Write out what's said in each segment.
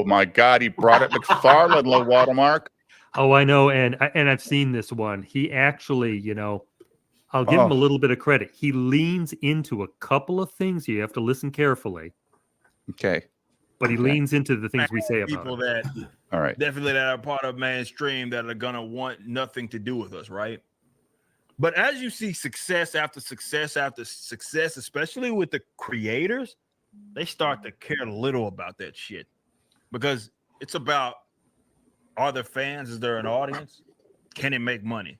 my God, he brought it McFarlane low watermark. Oh, I know, and I've seen this one. He actually, I'll give him a little bit of credit. He leans into a couple of things. You have to listen carefully. Okay. But he leans into the things we say about people it. that all right, definitely that are part of mainstream that are gonna want nothing to do with us, right? But as you see success after success after success, especially with the creators, they start to care little about that shit because it's about, are there fans? Is there an audience? Can it make money?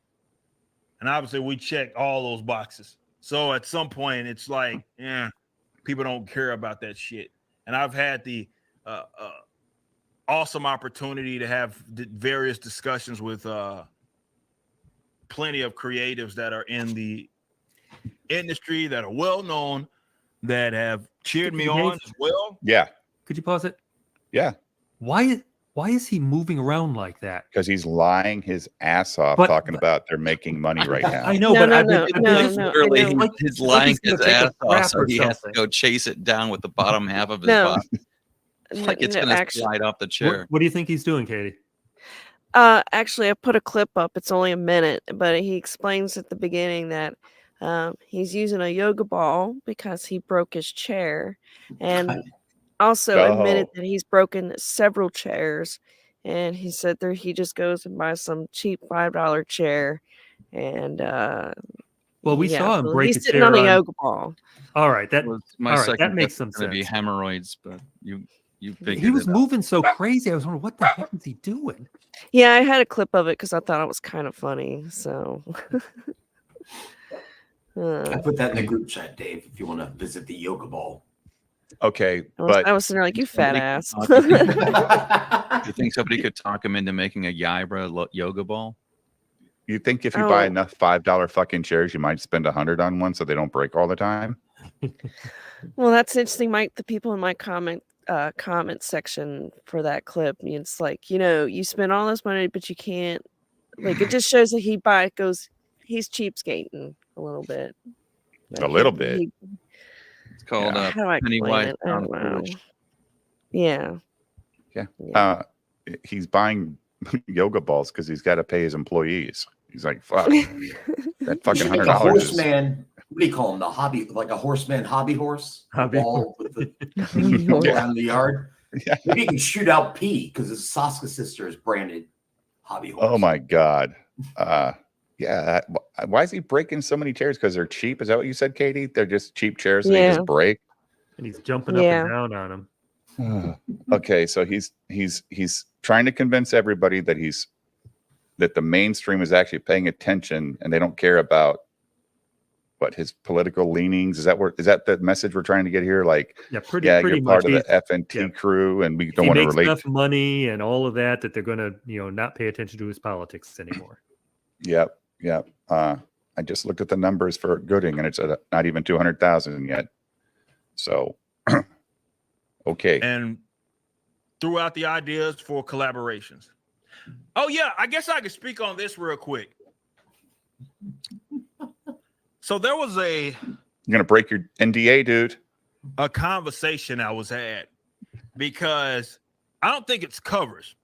And obviously we check all those boxes. So at some point it's like, people don't care about that shit. And I've had the awesome opportunity to have various discussions with plenty of creatives that are in the industry that are well known, that have cheered me on as well. Yeah. Could you pause it? Yeah. Why is he moving around like that? Because he's lying his ass off talking about they're making money right now. I know, literally he's lying his ass off, so he has to go chase it down with the bottom half of his body. Like it's going to slide off the chair. What do you think he's doing, Katie? Actually, I put a clip up. It's only a minute, but he explains at the beginning that he's using a yoga ball because he broke his chair, and also admitted that he's broken several chairs. And he said that he just goes and buys some cheap $5 chair, and well, we saw him break. He's sitting on a yoga ball. All right, that that makes some sense. Going to be hemorrhoids, but you he was moving so crazy. I was wondering what the heck is he doing. Yeah, I had a clip of it because I thought it was kind of funny. So I put that in the group chat, Dave. If you want to visit the yoga ball. Okay, I was sitting there like, you fat ass. You think somebody could talk him into making a Yibra yoga ball? You think if you buy enough $5 fucking chairs, you might spend $100 on one so they don't break all the time? Well, that's interesting, Mike. The people in my comment section for that clip, it's like, you spend all this money, but you can't. Like, it just shows that he's cheapskating a little bit. A little bit. It's called Pennywise Pound Foolish. Yeah. Yeah. He's buying yoga balls because he's got to pay his employees. He's like, fuck. That fucking $100. Horseman. What do you call him? The hobby, like a horseman, hobby horse? Ball with the around the yard. Yeah. Maybe he can shoot out pee because his Saska sister is branded hobby horse. Oh my God. Yeah. Why is he breaking so many chairs? Because they're cheap. Is that what you said, Katie? They're just cheap chairs that they just break. And he's jumping up and down on them. Okay, so he's trying to convince everybody that the mainstream is actually paying attention and they don't care about his political leanings. Is that the message we're trying to get here? Like, pretty you're much part of the FNT crew, and we don't want to relate. Enough money and all of that they're going to, not pay attention to his politics anymore. Yep. I just looked at the numbers for Gooding, and it's not even 200,000 yet. So, okay. And throughout the ideas for collaborations. Oh yeah, I guess I could speak on this real quick. So there was you're gonna break your NDA, dude. A conversation I was had because I don't think it's covers,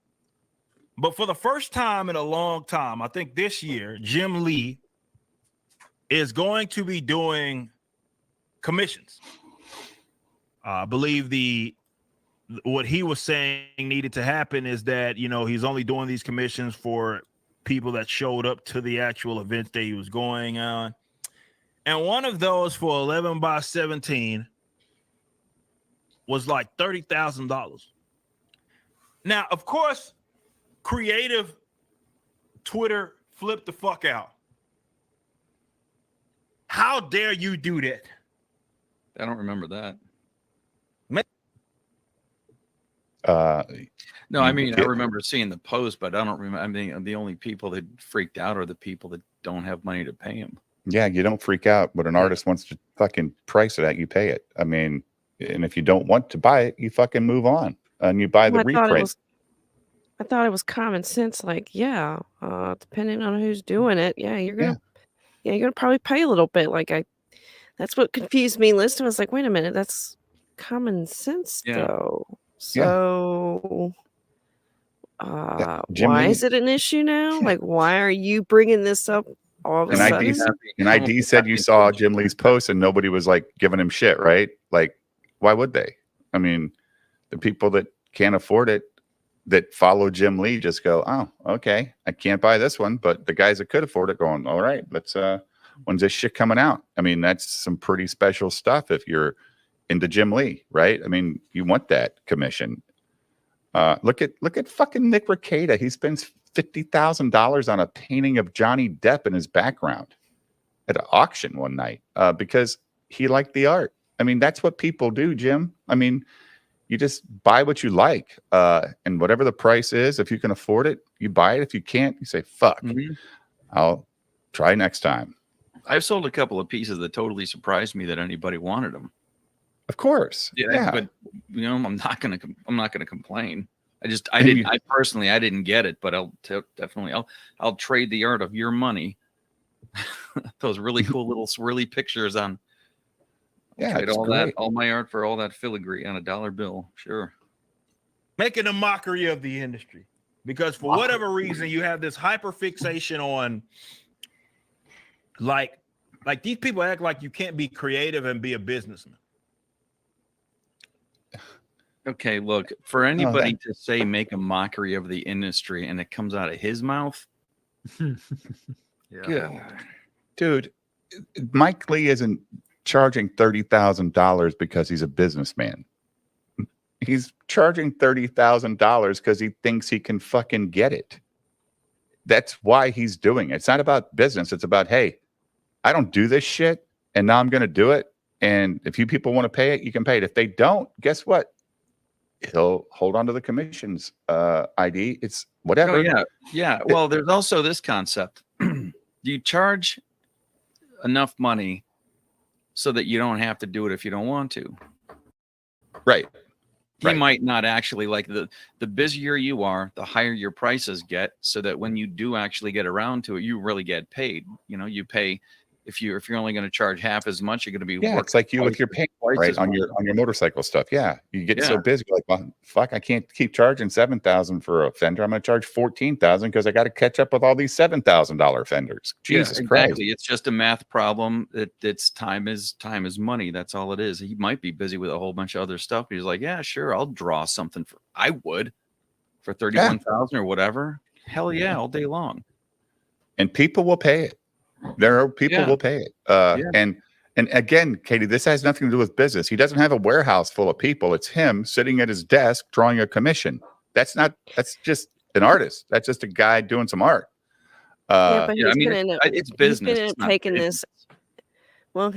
but for the first time in a long time, I think this year, Jim Lee is going to be doing commissions. I believe what he was saying needed to happen is that, he's only doing these commissions for people that showed up to the actual event that he was going on. And one of those for 11 by 17 was like $30,000. Now, of course, creative Twitter flipped the fuck out. How dare you do that? I don't remember that. No, I mean, I remember seeing the post, but I don't remember. I mean, the only people that freaked out are the people that don't have money to pay him. Yeah, you don't freak out. But an artist wants to fucking price it at, you pay it. I mean, and if you don't want to buy it, you fucking move on and you buy the reprint. I thought it was common sense. Like, depending on who's doing it, you're gonna probably pay a little bit. Like, that's what confused me. Listening, I was like, wait a minute, that's common sense though. So Jim why Lee- is it an issue now? Like, why are you bringing this up all of a sudden? And ID said you saw Jim Lee's post and nobody was like giving him shit, right? Like, why would they? I mean, the people that can't afford it, that follow Jim Lee, just go, oh, okay, I can't buy this one. But the guys that could afford it going, all right, let's when's this shit coming out? I mean, that's some pretty special stuff if you're into Jim Lee, right? I mean, you want that commission. Look at fucking Nick Rekieta. He spends $50,000 on a painting of Johnny Depp in his background at an auction one night because he liked the art. I mean, that's what people do, Jim. I mean, you just buy what you like, and whatever the price is, if you can afford it, you buy it. If you can't, you say, fuck, I'll try next time. I've sold a couple of pieces that totally surprised me that anybody wanted them. Of course. Yeah. But you know, I'm not going to complain. I didn't get it, but I'll trade the art of your money. Those really cool little swirly pictures on. Trade all my art for all that filigree on a dollar bill. Sure. Making a mockery of the industry because for whatever reason you have this hyper fixation on like these people act like you can't be creative and be a businessman. Okay, look, for anybody to say make a mockery of the industry and it comes out of his mouth. Dude, Mike Lee isn't charging $30,000 because he's a businessman. He's charging $30,000 because he thinks he can fucking get it. That's why he's doing it. It's not about business. It's about, hey, I don't do this shit, and now I'm going to do it. And if you people want to pay it, you can pay it. If they don't, guess what? He'll hold on to the commissions. ID. It's whatever. Oh, yeah. Well, there's also this concept. You charge enough money so that you don't have to do it if you don't want to. Right. He might not actually, like, the busier you are, the higher your prices get, so that when you do actually get around to it, you really get paid. You know, you pay if you're only going to charge half as much, you're going to be it's like you with your paint, right, on your motorcycle stuff. Yeah, you get so busy, like, well, fuck, I can't keep charging $7,000 for a fender. I'm going to charge $14,000 because I got to catch up with all these $7,000 fenders. Jesus Christ! Exactly. It's just a math problem. It's time is money. That's all it is. He might be busy with a whole bunch of other stuff. He's like, yeah, sure, I'll draw something for $31,000 or whatever. Hell yeah, all day long. And people will pay it. There are people will pay it. And again, Katie, this has nothing to do with business. He doesn't have a warehouse full of people. It's him sitting at his desk drawing a commission. That's just an artist. That's just a guy doing some art. But it's business. He's been taking this. Well,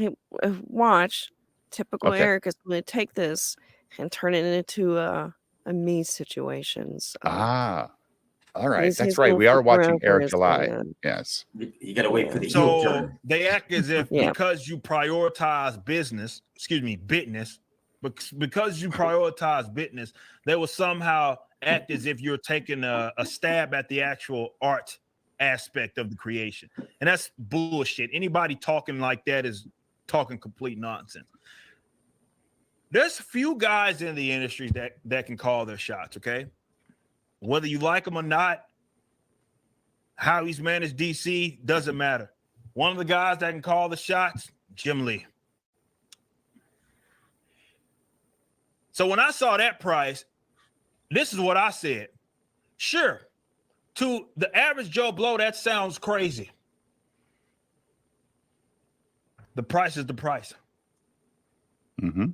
watch. Typical Eric is going to take this and turn it into a me situation. So. All right, that's right. We are watching Eric July. Yes, you got to wait for the heel turn. They act as if because you prioritize business, because you prioritize business, they will somehow act as if you're taking a stab at the actual art aspect of the creation, and that's bullshit. Anybody talking like that is talking complete nonsense. There's a few guys in the industry that can call their shots. Okay. Whether you like him or not, how he's managed DC doesn't matter. One of the guys that can call the shots, Jim Lee. So when I saw that price, this is what I said. Sure, to the average Joe Blow, that sounds crazy. The price is the price. Mm-hmm.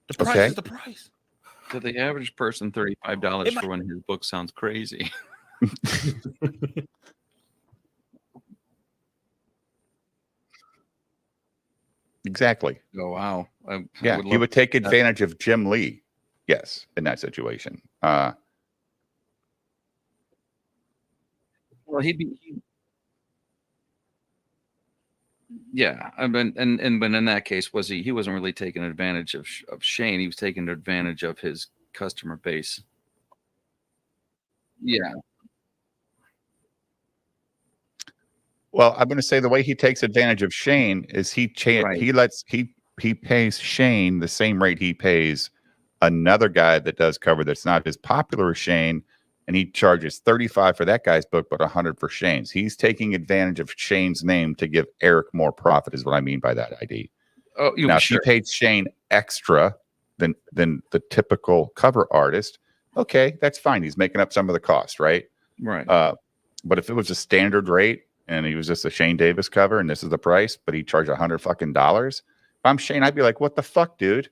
The price is the price. To the average person, $35 for when his book sounds crazy. Exactly. Oh, wow. He would take advantage of Jim Lee. Yes, in that situation. Well, but in that case, he wasn't really taking advantage of Shane. He was taking advantage of his customer base. Yeah. Well, I'm going to say the way he takes advantage of Shane is he he pays Shane the same rate he pays another guy that does cover that's not as popular as Shane, and he charges 35 for that guy's book, but 100 for Shane's. He's taking advantage of Shane's name to give Eric more profit, is what I mean by that ID. Oh, Now, if he paid Shane extra than the typical cover artist, okay, that's fine. He's making up some of the cost, right? Right. But if it was a standard rate and he was just a Shane Davis cover and this is the price, but he charged $100 if I'm Shane, I'd be like, what the fuck, dude?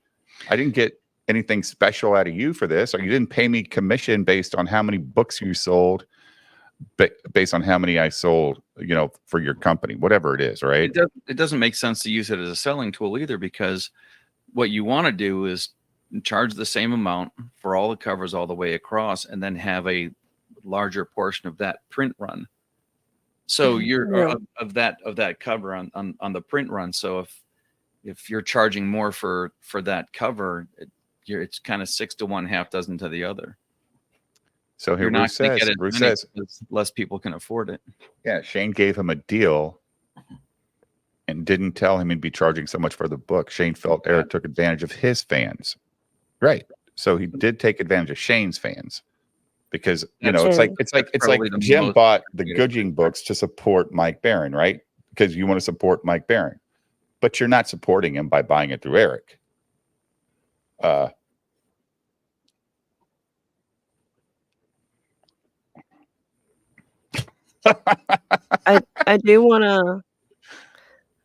I didn't get anything special out of you for this, or you didn't pay me commission based on how many books you sold, based on how many I sold, for your company, whatever it is, right? It doesn't make sense to use it as a selling tool either, because what you want to do is charge the same amount for all the covers all the way across, and then have a larger portion of that print run. So you're of that cover on the print run. So if you're charging more for that cover, it's kind of 6 to 1, half dozen to the other. So here Bruce says less people can afford it. Yeah, Shane gave him a deal and didn't tell him he'd be charging so much for the book. Shane felt Eric took advantage of his fans. Right. So he did take advantage of Shane's fans. Because it's like Jim bought the Gooding books to support Mike Barron, right? Because you want to support Mike Barron, but you're not supporting him by buying it through Eric. I do want to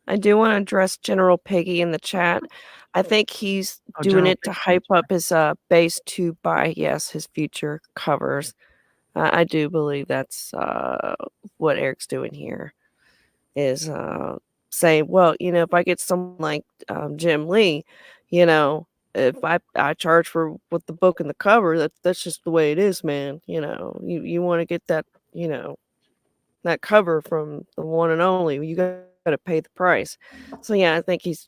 address General Piggy in the chat. I think he's doing it to hype up his base to buy, his future covers. I do believe that's what Eric's doing here, is saying, well, if I get someone like Jim Lee, if I charge for with the book and the cover, that's just the way it is, man. You want to get that, that cover from the one and only, you got to pay the price. So I think he's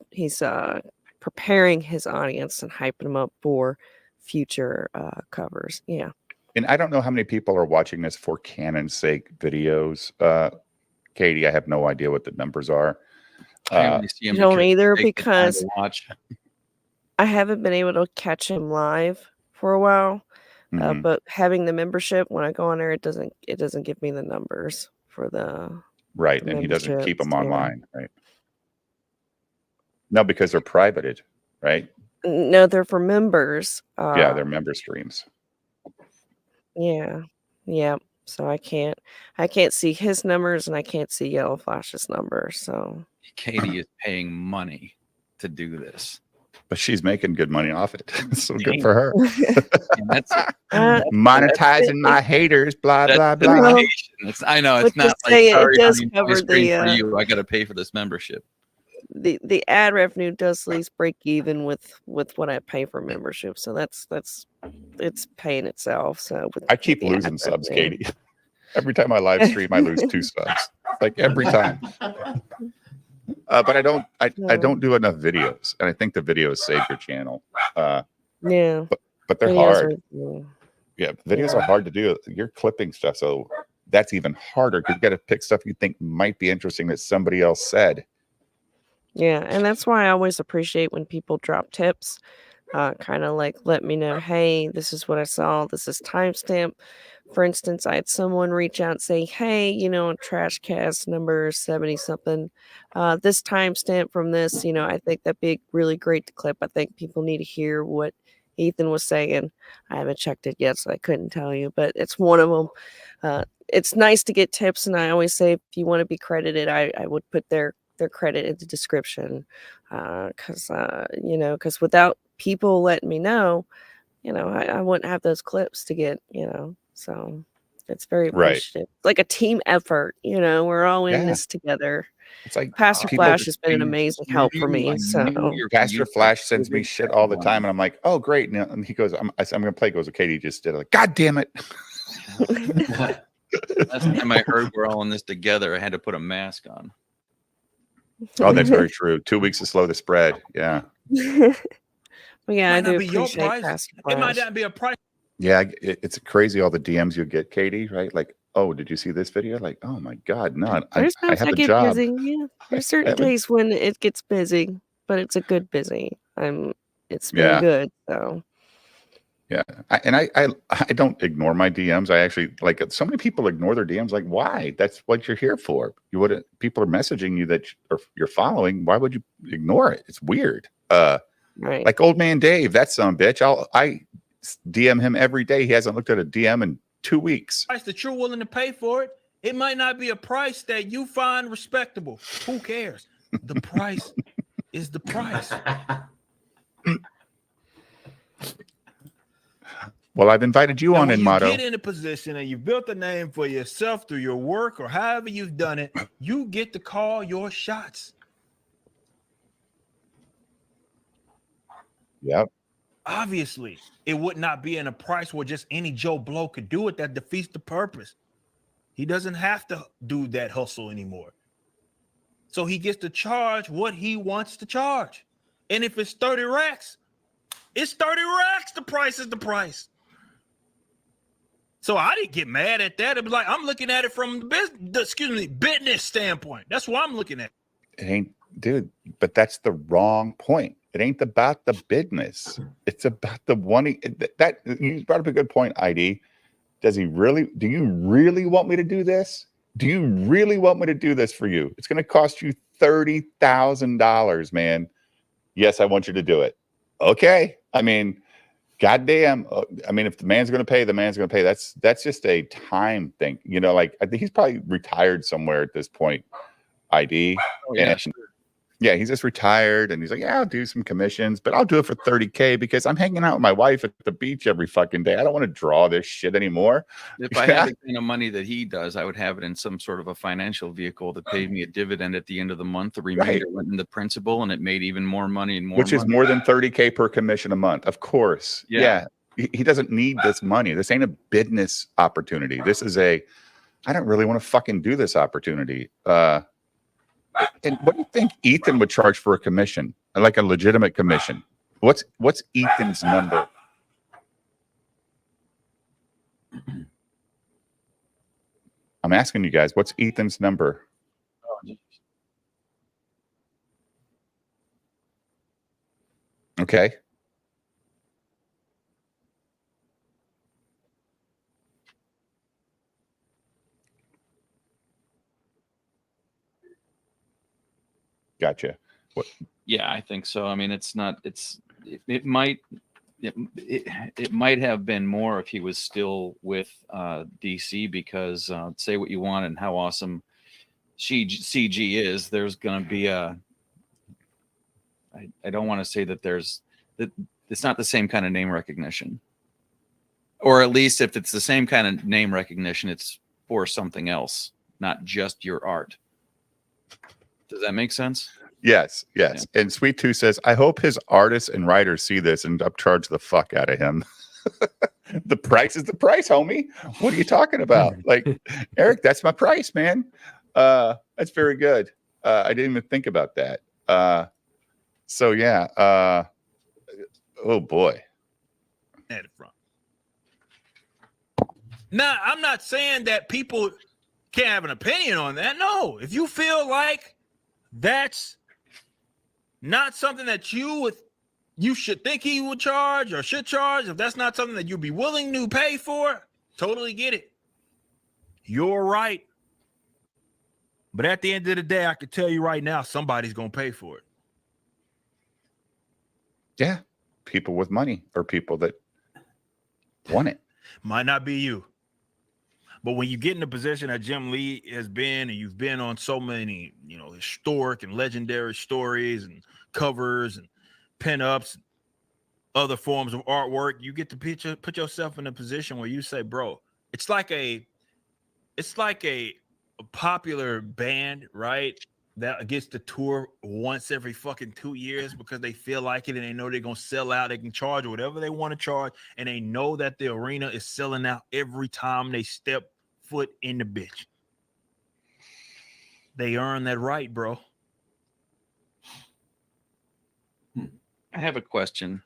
preparing his audience and hyping them up for future covers. Yeah. And I don't know how many people are watching this for Canon's sake videos. Katie, I have no idea what the numbers are. I don't either, because I haven't been able to catch him live for a while. But having the membership, when I go on there, it doesn't give me the numbers for the and he doesn't keep them online, right? No, because they're privated, right? No, they're for members. They're member streams. Yeah. So I can't see his numbers, and I can't see Yellow Flash's numbers. So Katie is paying money to do this, but she's making good money off it. So good for her. Monetizing my haters, blah blah blah. I know it's not like, it does cover for you. I got to pay for this membership. The ad revenue does at least break even with what I pay for membership, so that's it's paying itself. So I keep losing subs, Katie. Every time I live stream, I lose 2 subs. Like every time. But I don't do enough videos, and I think the videos save your channel. But they're hard. Videos are hard to do. You're clipping stuff, so that's even harder, because you got to pick stuff you think might be interesting that somebody else said. Yeah, and that's why I always appreciate when people drop tips, kind of like let me know, hey, this is what I saw, this is timestamp. For instance, I had someone reach out and say, hey, trash cast number 70 something, this timestamp from this, I think that'd be really great to clip. I think people need to hear what Ethan was saying. I haven't checked it yet, so I couldn't tell you, but it's one of them. It's nice to get tips, and I always say, if you want to be credited, I would put their credit in the description, because without people letting me know, I wouldn't have those clips to get, so it's very appreciative. It's like a team effort, we're all in this together. It's like Pastor Flash has been an amazing help for me. So Pastor Flash sends me shit all the time, and I'm like, oh great. And he goes, I'm gonna play. He goes, Katie just did it. Like, God damn it. Last time I heard we're all in this together, I had to put a mask on. Oh, that's very true. 2 weeks to slow the spread. Yeah. I do appreciate Pastor Flash. It might not be a price. Yeah, it's crazy all the DMs you get, Katie, right? Like, oh, did you see this video? Like, oh my God, no, I have a job. Busy. Yeah. There's certain days when it gets busy. but it's a good busy. It's been good. So yeah, I don't ignore my DMs. I actually like so many people ignore their DMs. Like, why? That's what you're here for. You wouldn't. People are messaging you that you're following. Why would you ignore it? It's weird. right. Like old man Dave, that son of a bitch. I DM him every day. He hasn't looked at a DM in 2 weeks. Price that you're willing to pay for it. It might not be a price that you find respectable. Who cares? The price is the price. Well, I've invited you on in Motto. When you get in a position and you've built a name for yourself through your work or however you've done it, you get to call your shots. Yep. Obviously, it would not be in a price where just any Joe Blow could do it. That defeats the purpose. He doesn't have to do that hustle anymore. So he gets to charge what he wants to charge. And if it's 30 racks, it's 30 racks. The price is the price. So I didn't get mad at that. It was like, I'm looking at it from the business standpoint. That's what I'm looking at. It ain't, dude, but that's the wrong point. It ain't about the business. It's about the wanting that you brought up a good point, ID. Do you really want me to do this? Do you really want me to do this for you? It's going to cost you $30,000, man. Yes, I want you to do it. Okay. I mean, goddamn. I mean, if the man's going to pay, the man's going to pay. That's just a time thing. You know, like I think he's probably retired somewhere at this point, ID. Oh, yeah, and, sure. Yeah, he's just retired and he's like, yeah, I'll do some commissions, but I'll do it for $30K because I'm hanging out with my wife at the beach every fucking day. I don't want to draw this shit anymore. If I had the kind of money that he does, I would have it in some sort of a financial vehicle that paid me a dividend at the end of the month. The remainder went into principal and it made even more money and more Which is more than $30K per commission a month. Of course. Yeah. He doesn't need this money. This ain't a business opportunity. This is I don't really want to fucking do this opportunity. And what do you think Ethan would charge for a commission? Like a legitimate commission? What's Ethan's number? I'm asking you guys, what's Ethan's number? Okay. Gotcha. What? Yeah, I think so. I mean, it might have been more if he was still with DC, because say what you want and how awesome CG is, there's going to be I don't want to say that it's not the same kind of name recognition, or at least if it's the same kind of name recognition, it's for something else, not just your art. Does that make sense? Yes. Yeah. And Sweet Two says, I hope his artists and writers see this and upcharge the fuck out of him. The price is the price, homie. What are you talking about? Like, Eric, that's my price, man. That's very good. I didn't even think about that. So yeah. Oh boy. At the front. Now, I'm not saying that people can't have an opinion on that. No, if you feel like that's not something that you should think he would charge or should charge, if that's not something that you'd be willing to pay for, totally get it. You're right. But at the end of the day, I can tell you right now, somebody's going to pay for it. Yeah. People with money or people that want it. Might not be you. But when you get in the position that Jim Lee has been, and you've been on so many, historic and legendary stories and covers and pinups, and other forms of artwork, you get to put yourself in a position where you say, bro, it's like a popular band, right? That gets to tour once every fucking 2 years because they feel like it and they know they're going to sell out. They can charge whatever they want to charge. And they know that the arena is selling out every time they step foot in the bitch. They earn that right, bro. I have a question.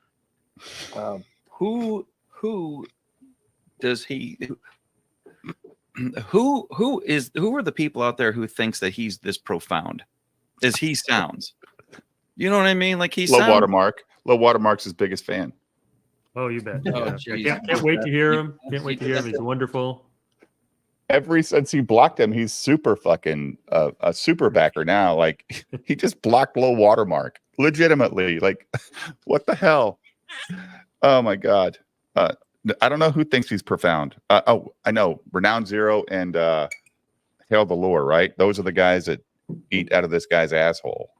Who does he... Who are the people out there who thinks that he's this profound as he sounds? You know what I mean? Like Low watermark. Low watermark's his biggest fan. Oh, you bet. Oh, Yeah. geez. Can't wait to hear him. Can't wait to hear him. He's wonderful. Since he blocked him, he's super fucking a super backer now. Like he just blocked low watermark legitimately. Like, what the hell? Oh my god. I don't know who thinks he's profound. Oh, I know. Renowned Zero and Hail the Lure, right? Those are the guys that eat out of this guy's asshole.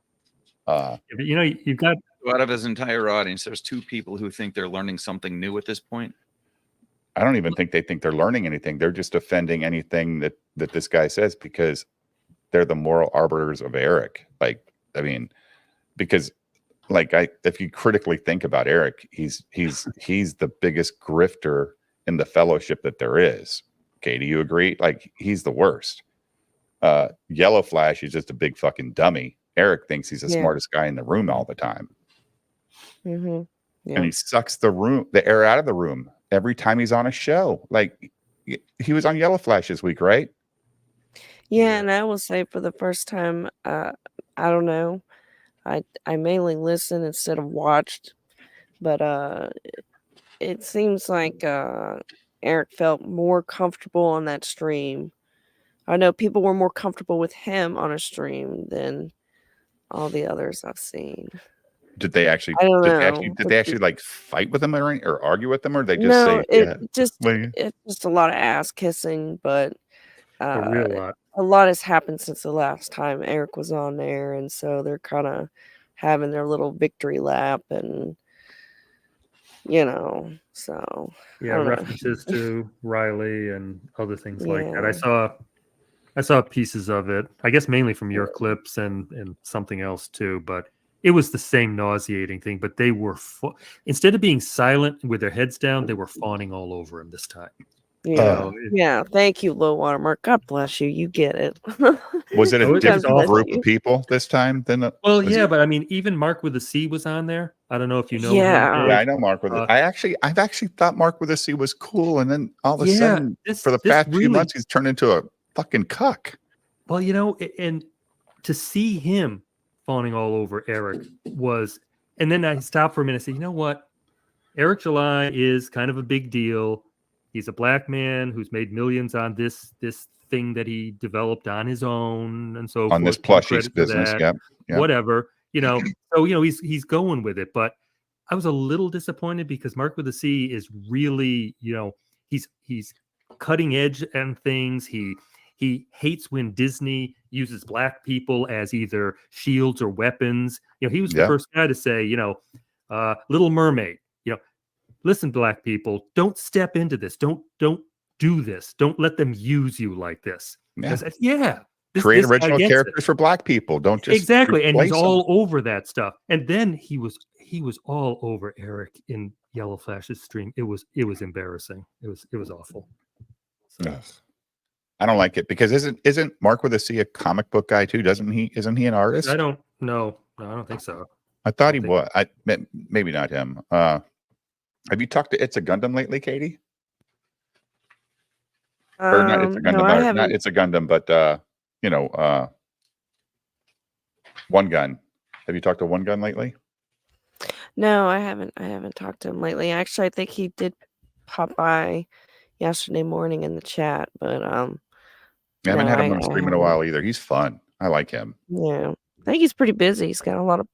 But you know, you've got Out of his entire audience, there's 2 people who think they're learning something new at this point. I don't even think they think they're learning anything. They're just defending anything that this guy says because they're the moral arbiters of Eric. Like, I mean, because like if you critically think about Eric, he's the biggest grifter in the fellowship that there is. Okay, do you agree? Like, he's the worst. Yellow Flash is just a big fucking dummy. Eric thinks he's the smartest guy in the room all the time. Mm-hmm. Yeah. And he sucks the air out of the room every time he's on a show. Like, he was on Yellow Flash this week, right? Yeah, and I will say for the first time, I don't know. I mainly listened instead of watched, but it seems like Eric felt more comfortable on that stream. I know people were more comfortable with him on a stream than all the others I've seen. Did they actually? I don't Did they actually like fight with him or argue with him, or they just say, it's just a lot of ass kissing, but a real lot. A lot has happened since the last time Eric was on there, and so they're kind of having their little victory lap, and so yeah, references to Riley and other things like that. I saw pieces of it, I guess mainly from your clips and something else too, but it was the same nauseating thing. But they were instead of being silent with their heads down, they were fawning all over him this time. Yeah. Thank you, low watermark. God bless you. You get it. Was it a different group of people this time than? But I mean, even Mark with a C was on there. I don't know if you know. Yeah, I know Mark with it. I've actually thought Mark with a C was cool, and then all of a sudden, for the past few months, he's turned into a fucking cuck. Well, and to see him fawning all over Eric was, and then I stopped for a minute and said, you know what? Eric July is kind of a big deal. He's a black man who's made millions on this thing that he developed on his own, and so on this plushies business, whatever, So he's going with it. But I was a little disappointed because Mark with a C is really, he's cutting edge and things. He hates when Disney uses black people as either shields or weapons. He was the first guy to say, Little Mermaid. Listen, black people, don't step into this. Don't do this. Don't let them use you like this. Create original characters for black people. Don't just exactly. And he's all over that stuff. And then he was all over Eric in Yellow Flash's stream. It was embarrassing. It was awful. So. I don't like it because isn't Mark with a C a comic book guy too? Isn't he an artist? I don't know. No, I don't think so. I thought he was. Maybe not him. Have you talked to It's a Gundam lately, Katie? Or not It's a Gundam, not It's a Gundam, but One Gun. Have you talked to One Gun lately? No, I haven't talked to him lately. Actually, I think he did pop by yesterday morning in the chat, but I haven't had him on stream in a while either. He's fun. I like him. Yeah. I think he's pretty busy. He's got a lot of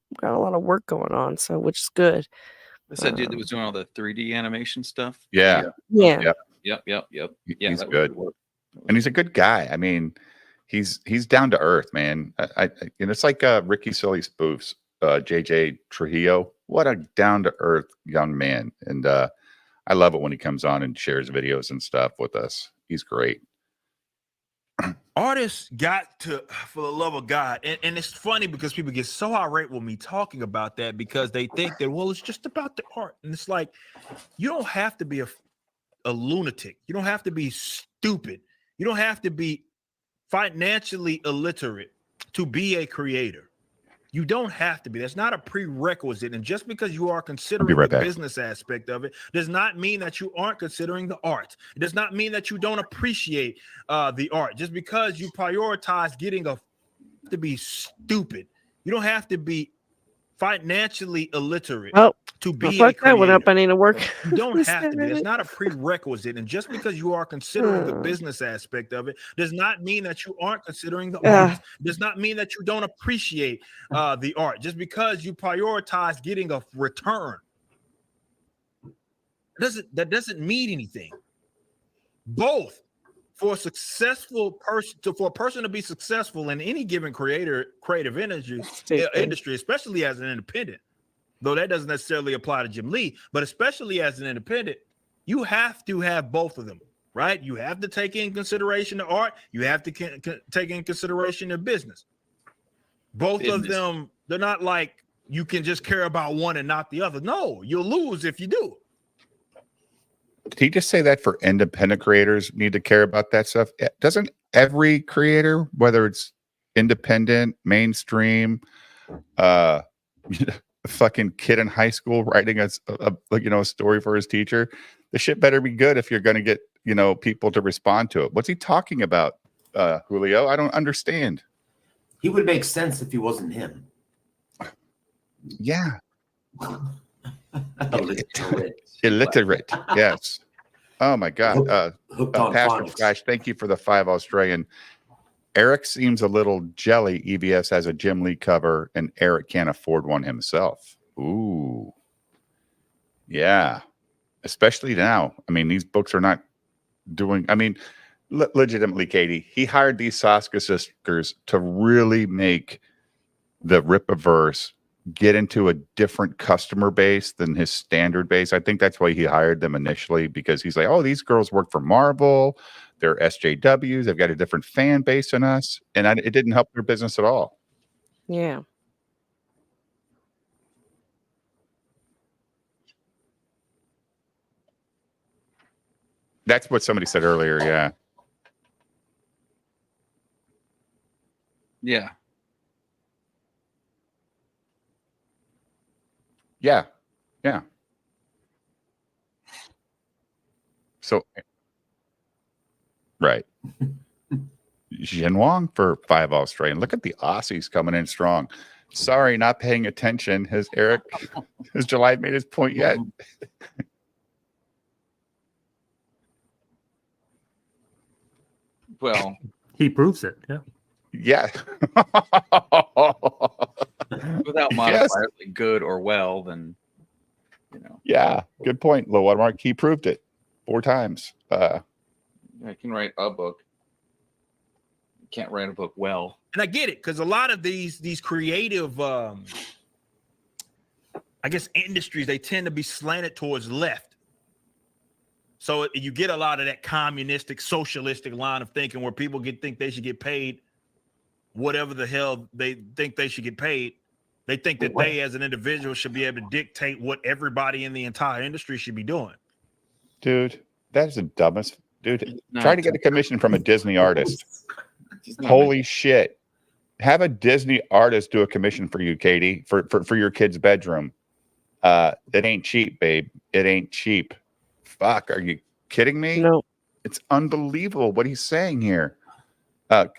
work going on, so which is good. That's that dude that was doing all the 3D animation stuff. Yeah. Yep. Yeah, he's good, and he's a good guy. I mean, he's down to earth, man. It's like Ricky Silly spoofs, JJ Trujillo. What a down to earth young man, and I love it when he comes on and shares videos and stuff with us. He's great. Artists got to, for the love of God, and it's funny because people get so irate with me talking about that because they think that, well, it's just about the art. And it's like, you don't have to be a lunatic. You don't have to be stupid. You don't have to be financially illiterate to be a creator. You don't have to be. That's not a prerequisite. And just because you are considering the business aspect of it does not mean that you aren't considering the art. It does not mean that you don't appreciate the art. Just because you prioritize getting to be stupid. You don't have to be financially illiterate Oh, to well, be a fuck that one up. creator. I need to work. You don't Is have that to be. It's right? not a prerequisite. And just because you are considering the Hmm. business aspect of it does not mean that you aren't considering the Yeah. art. Does not mean that you don't appreciate the art. Just because you prioritize getting a return that doesn't mean anything. Both for a successful person for a person to be successful in any given creative industry, especially as an independent. Though that doesn't necessarily apply to Jim Lee, but especially as an independent, you have to have both of them, right? You have to take in consideration the art. You have to take in consideration the business. Both of them, they're not like you can just care about one and not the other. No, you'll lose if you do. Did he just say that for independent creators need to care about that stuff? Doesn't every creator, whether it's independent, mainstream, a fucking kid in high school writing a story for his teacher, the shit better be good if you're going to get, people to respond to it. What's he talking about, Julio? I don't understand. He would make sense if he wasn't him. Yeah. Illiterate. Yes. Oh my God. Hooked on Pastor phonics. Flash, thank you for the 5 Australian. Eric seems a little jelly. EVS has a Jim Lee cover and Eric can't afford one himself. Ooh. Yeah. Especially now. I mean, these books are not doing, legitimately, Katie, he hired these Saska sisters to really make the Rippaverse get into a different customer base than his standard base. I think that's why he hired them initially, because he's like, oh, these girls work for Marvel. They're SJWs. They've got a different fan base than us. And it didn't help their business at all. Yeah. That's what somebody said earlier. Yeah. Yeah. Yeah. Yeah. So, right. Jin Wong for 5 Australian. Look at the Aussies coming in strong. Sorry, not paying attention. Has July made his point yet? Well, He proves it. Yeah. Yeah. without modifiers like good or well, then Yeah, good point, low watermark. He proved it 4 times. I can write a book. Can't write a book well. And I get it, because a lot of these creative industries, they tend to be slanted towards left. So you get a lot of that communistic, socialistic line of thinking where people think they should get paid whatever the hell they think they should get paid. They think that they as an individual should be able to dictate what everybody in the entire industry should be doing. Dude, that is the dumbest. Dude, try to get a commission from a Disney artist. Holy shit. Have a Disney artist do a commission for you, Katie, for your kid's bedroom. It ain't cheap, babe. It ain't cheap. Fuck, are you kidding me? No. It's unbelievable what he's saying here.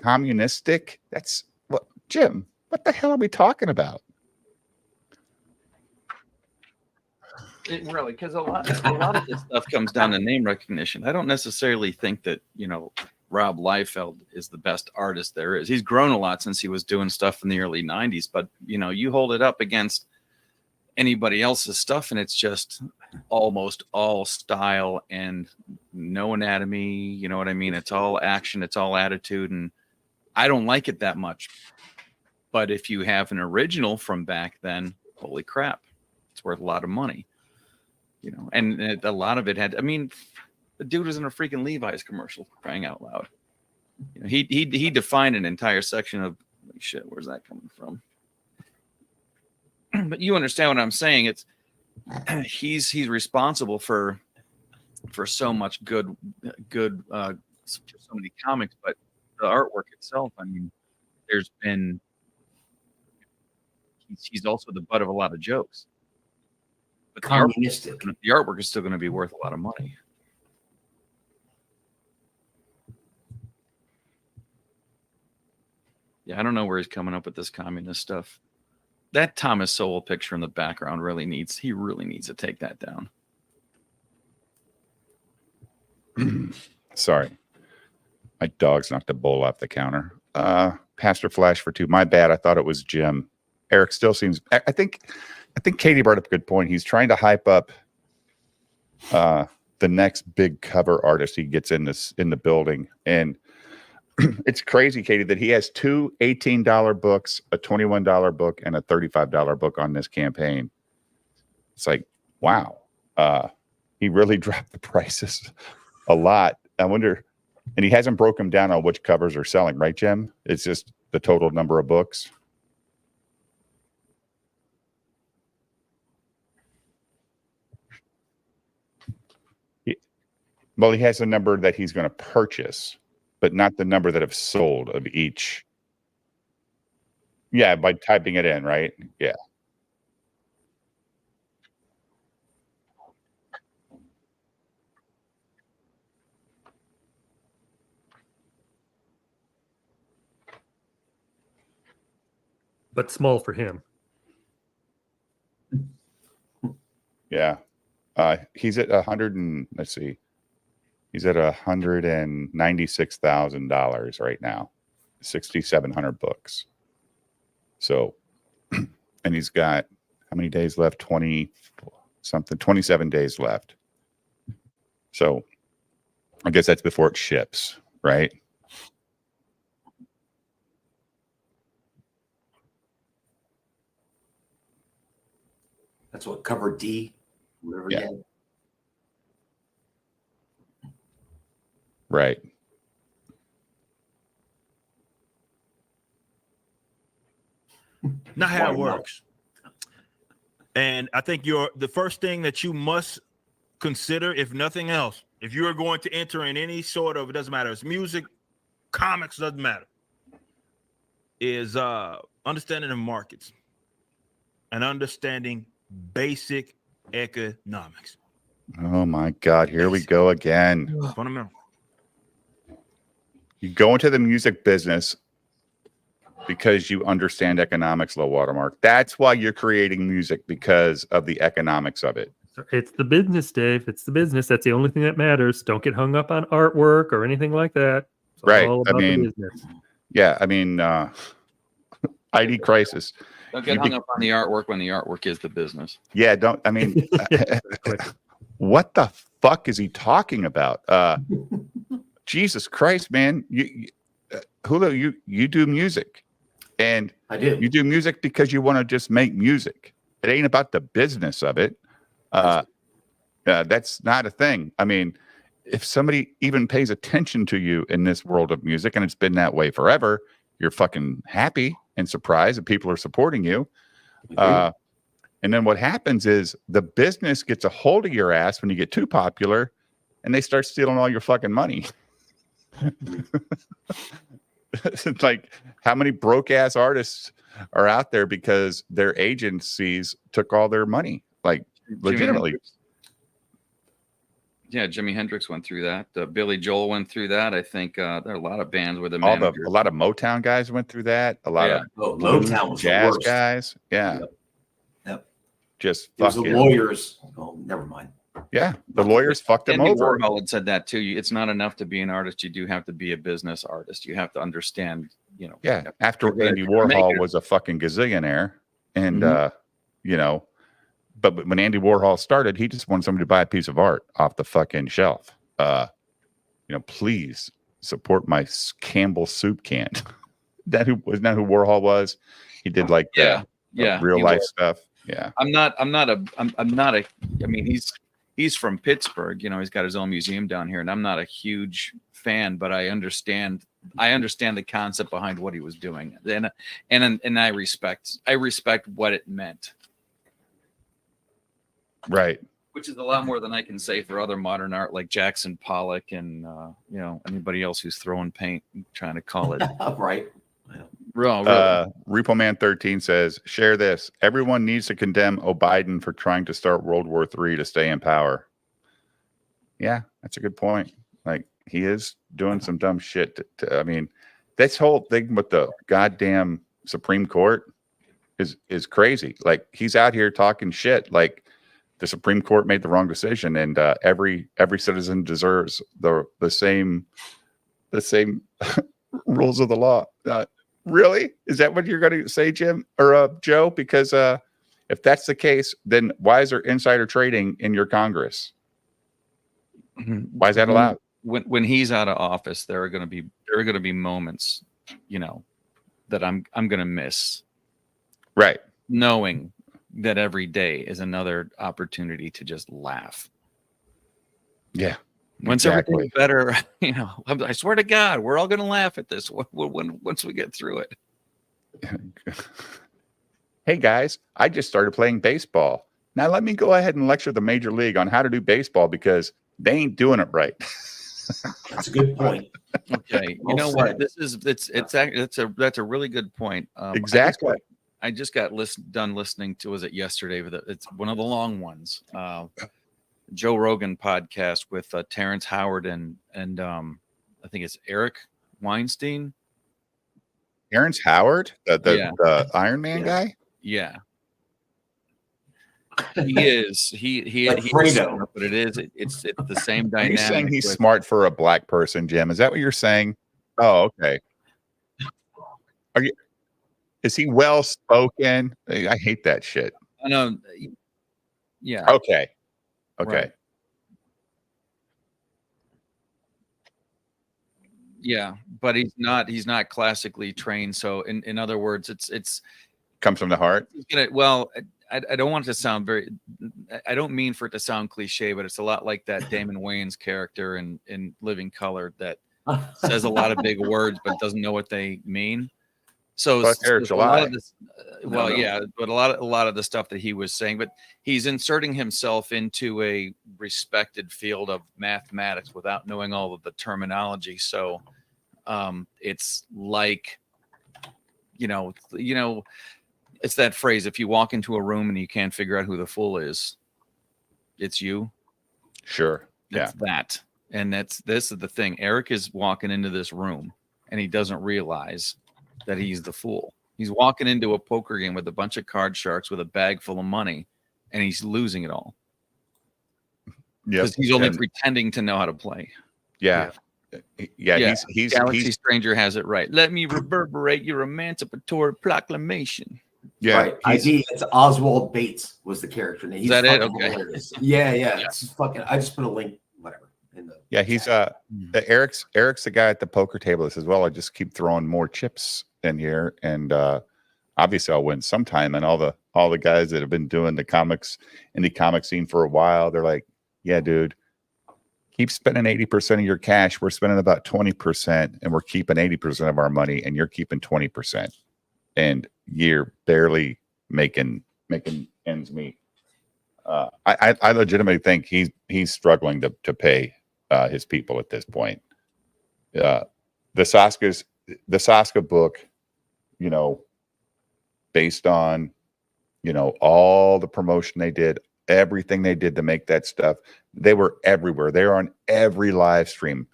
Communistic? That's what, Jim, what the hell are we talking about? Really, because a lot of this stuff comes down to name recognition. I don't necessarily think that, Rob Liefeld is the best artist there is. He's grown a lot since he was doing stuff in the early 90s, but you hold it up against anybody else's stuff and it's just almost all style and no anatomy. You know what I mean? It's all action, it's all attitude, and I don't like it that much. But if you have an original from back then, holy crap, it's worth a lot of money. And a lot of it had, the dude was in a freaking Levi's commercial, crying out loud. He defined an entire section of shit. Where's that coming from? But you understand what I'm saying. It's he's responsible for so much good for so many comics, but the artwork itself, he's also the butt of a lot of jokes. But the artwork is still going to be worth a lot of money. Yeah, I don't know where he's coming up with this communist stuff. that Thomas Sowell picture in the background really needs to take that down. Sorry. My dog's knocked a bowl off the counter. Pastor Flash for 2. My bad. I thought it was Jim. Eric still seems. I think Katie brought up a good point. He's trying to hype up the next big cover artist he gets in the building, and it's crazy, Katie, that he has 2 $18 books, a $21 book, and a $35 book on this campaign. It's like, wow, he really dropped the prices a lot. I wonder. And he hasn't broken down on which covers are selling, right, Jim? It's just the total number of books. Well, he has a number that he's going to purchase, but not the number that have sold of each. Yeah, by typing it in, right? Yeah. But small for him. Yeah. He's at 100 and let's see. He's at $196,000 right now. 6,700 books. So, and he's got how many days left? 27 days left. So I guess that's before it ships, right? That's what cover D. Whatever. Yeah. Right. Not how it works. And I think the first thing that you must consider, if nothing else, if you are going to enter in any sort of, it doesn't matter, it's music, comics, doesn't matter, is understanding the markets and understanding basic economics. Oh my God, here we go again. Fundamental. You go into the music business because you understand economics, low watermark. That's why you're creating music, because of the economics of it. It's the business, Dave. It's the business. That's the only thing that matters. Don't get hung up on artwork or anything like that. It's right. all about the business. Yeah. I mean, ID crisis. Don't get hung up on the artwork when the artwork is the business. Yeah. Don't. I mean, what the fuck is he talking about? Jesus Christ, man. Julio, you do music. And I do. You do music because you want to just make music. It ain't about the business of it. That's not a thing. I mean, if somebody even pays attention to you in this world of music, and it's been that way forever, you're fucking happy and surprised that people are supporting you. And then what happens is the business gets a hold of your ass when you get too popular, and they start stealing all your fucking money. It's like, how many broke ass artists are out there because their agencies took all their money? Like, legitimately. Yeah, Jimi Hendrix went through that. Billy Joel went through that. I think there are a lot of bands with a lot of Motown guys went through that. A lot of Motown was jazz the worst. guys. Yeah. Yep. Just the lawyers. Oh, never mind. Yeah, the lawyers fucked them over. Warhol had said that too. It's not enough to be an artist. You do have to be a business artist. You have to understand, Yeah, after Andy Warhol was a fucking gazillionaire, and but when Andy Warhol started, he just wanted somebody to buy a piece of art off the fucking shelf. Please support my Campbell soup can. Wasn't that who Warhol was? He did like real life stuff. Yeah, I'm not a. I mean, he's from Pittsburgh. He's got his own museum down here, and I'm not a huge fan, but I understand the concept behind what he was doing, and I respect what it meant. Right. Which is a lot more than I can say for other modern art like Jackson Pollock and anybody else who's throwing paint and trying to call it right. Really. Repo Man 13 says, share this. Everyone needs to condemn Biden for trying to start World War III to stay in power. Yeah, that's a good point. Like, he is doing some dumb shit. I mean, this whole thing with the goddamn Supreme Court is crazy. Like he's out here talking shit. Like the Supreme Court made the wrong decision, and every citizen deserves the same rules of the law. Really? Is that what you're going to say, Jim or Joe? Because if that's the case, then why is there insider trading in your Congress? Why is that allowed? When he's out of office, there are going to be moments, that I'm going to miss. Right. Knowing that every day is another opportunity to just laugh. Yeah. Once everything's better, I swear to God, we're all going to laugh at this once we get through it. Hey guys, I just started playing baseball. Now let me go ahead and lecture the major league on how to do baseball because they ain't doing it right. That's a good point. Okay, Well you know said. what? That's a really good point. Exactly. I just got done listening to, was it yesterday? It's one of the long ones. Joe Rogan podcast with Terrence Howard and I think it's Eric Weinstein. Terrence Howard, the Iron Man guy. Yeah, he is. He Like is Fredo. smart, but it's the same Are you dynamic. saying he's smart for a black person, Jim? Is that what you're saying? Oh, okay. Is he well spoken? I hate that shit. I know. Yeah. Okay. Right. Yeah, but he's not classically trained. So in other words, it's Comes from the heart. I don't want it to sound I don't mean for it to sound cliche, but it's a lot like that Damon Wayans character in Living Color that says a lot of big words but doesn't know what they mean. So Eric a lot of July. this, yeah, but a lot of the stuff that he was saying, but he's inserting himself into a respected field of mathematics without knowing all of the terminology. So it's like, it's that phrase: if you walk into a room and you can't figure out who the fool is, it's you. Sure. It's that, and this is the thing. Eric is walking into this room and he doesn't realize that he's the fool. He's walking into a poker game with a bunch of card sharks with a bag full of money, and he's losing it all. Because he's only pretending to know how to play. Yeah. He's Galaxy Stranger has it right. Let me reverberate your emancipatory proclamation. Yeah. Right. It's Oswald Bates was the character name. Is that it? Okay. Hilarious. Yeah. It's fucking. I just put a link. Whatever. He's Eric's the guy at the poker table that says, well, I just keep throwing more chips in here, and obviously I'll win sometime. And all the guys that have been doing the indie comic scene for a while, they're like, yeah, dude, keep spending 80% of your cash. We're spending about 20%, and we're keeping 80% of our money, and you're keeping 20%, and you're barely making ends meet. I legitimately think he's struggling to pay his people at this point. The Saska book, based on all the promotion they did, everything they did to make that stuff, they were everywhere. They were on every live stream.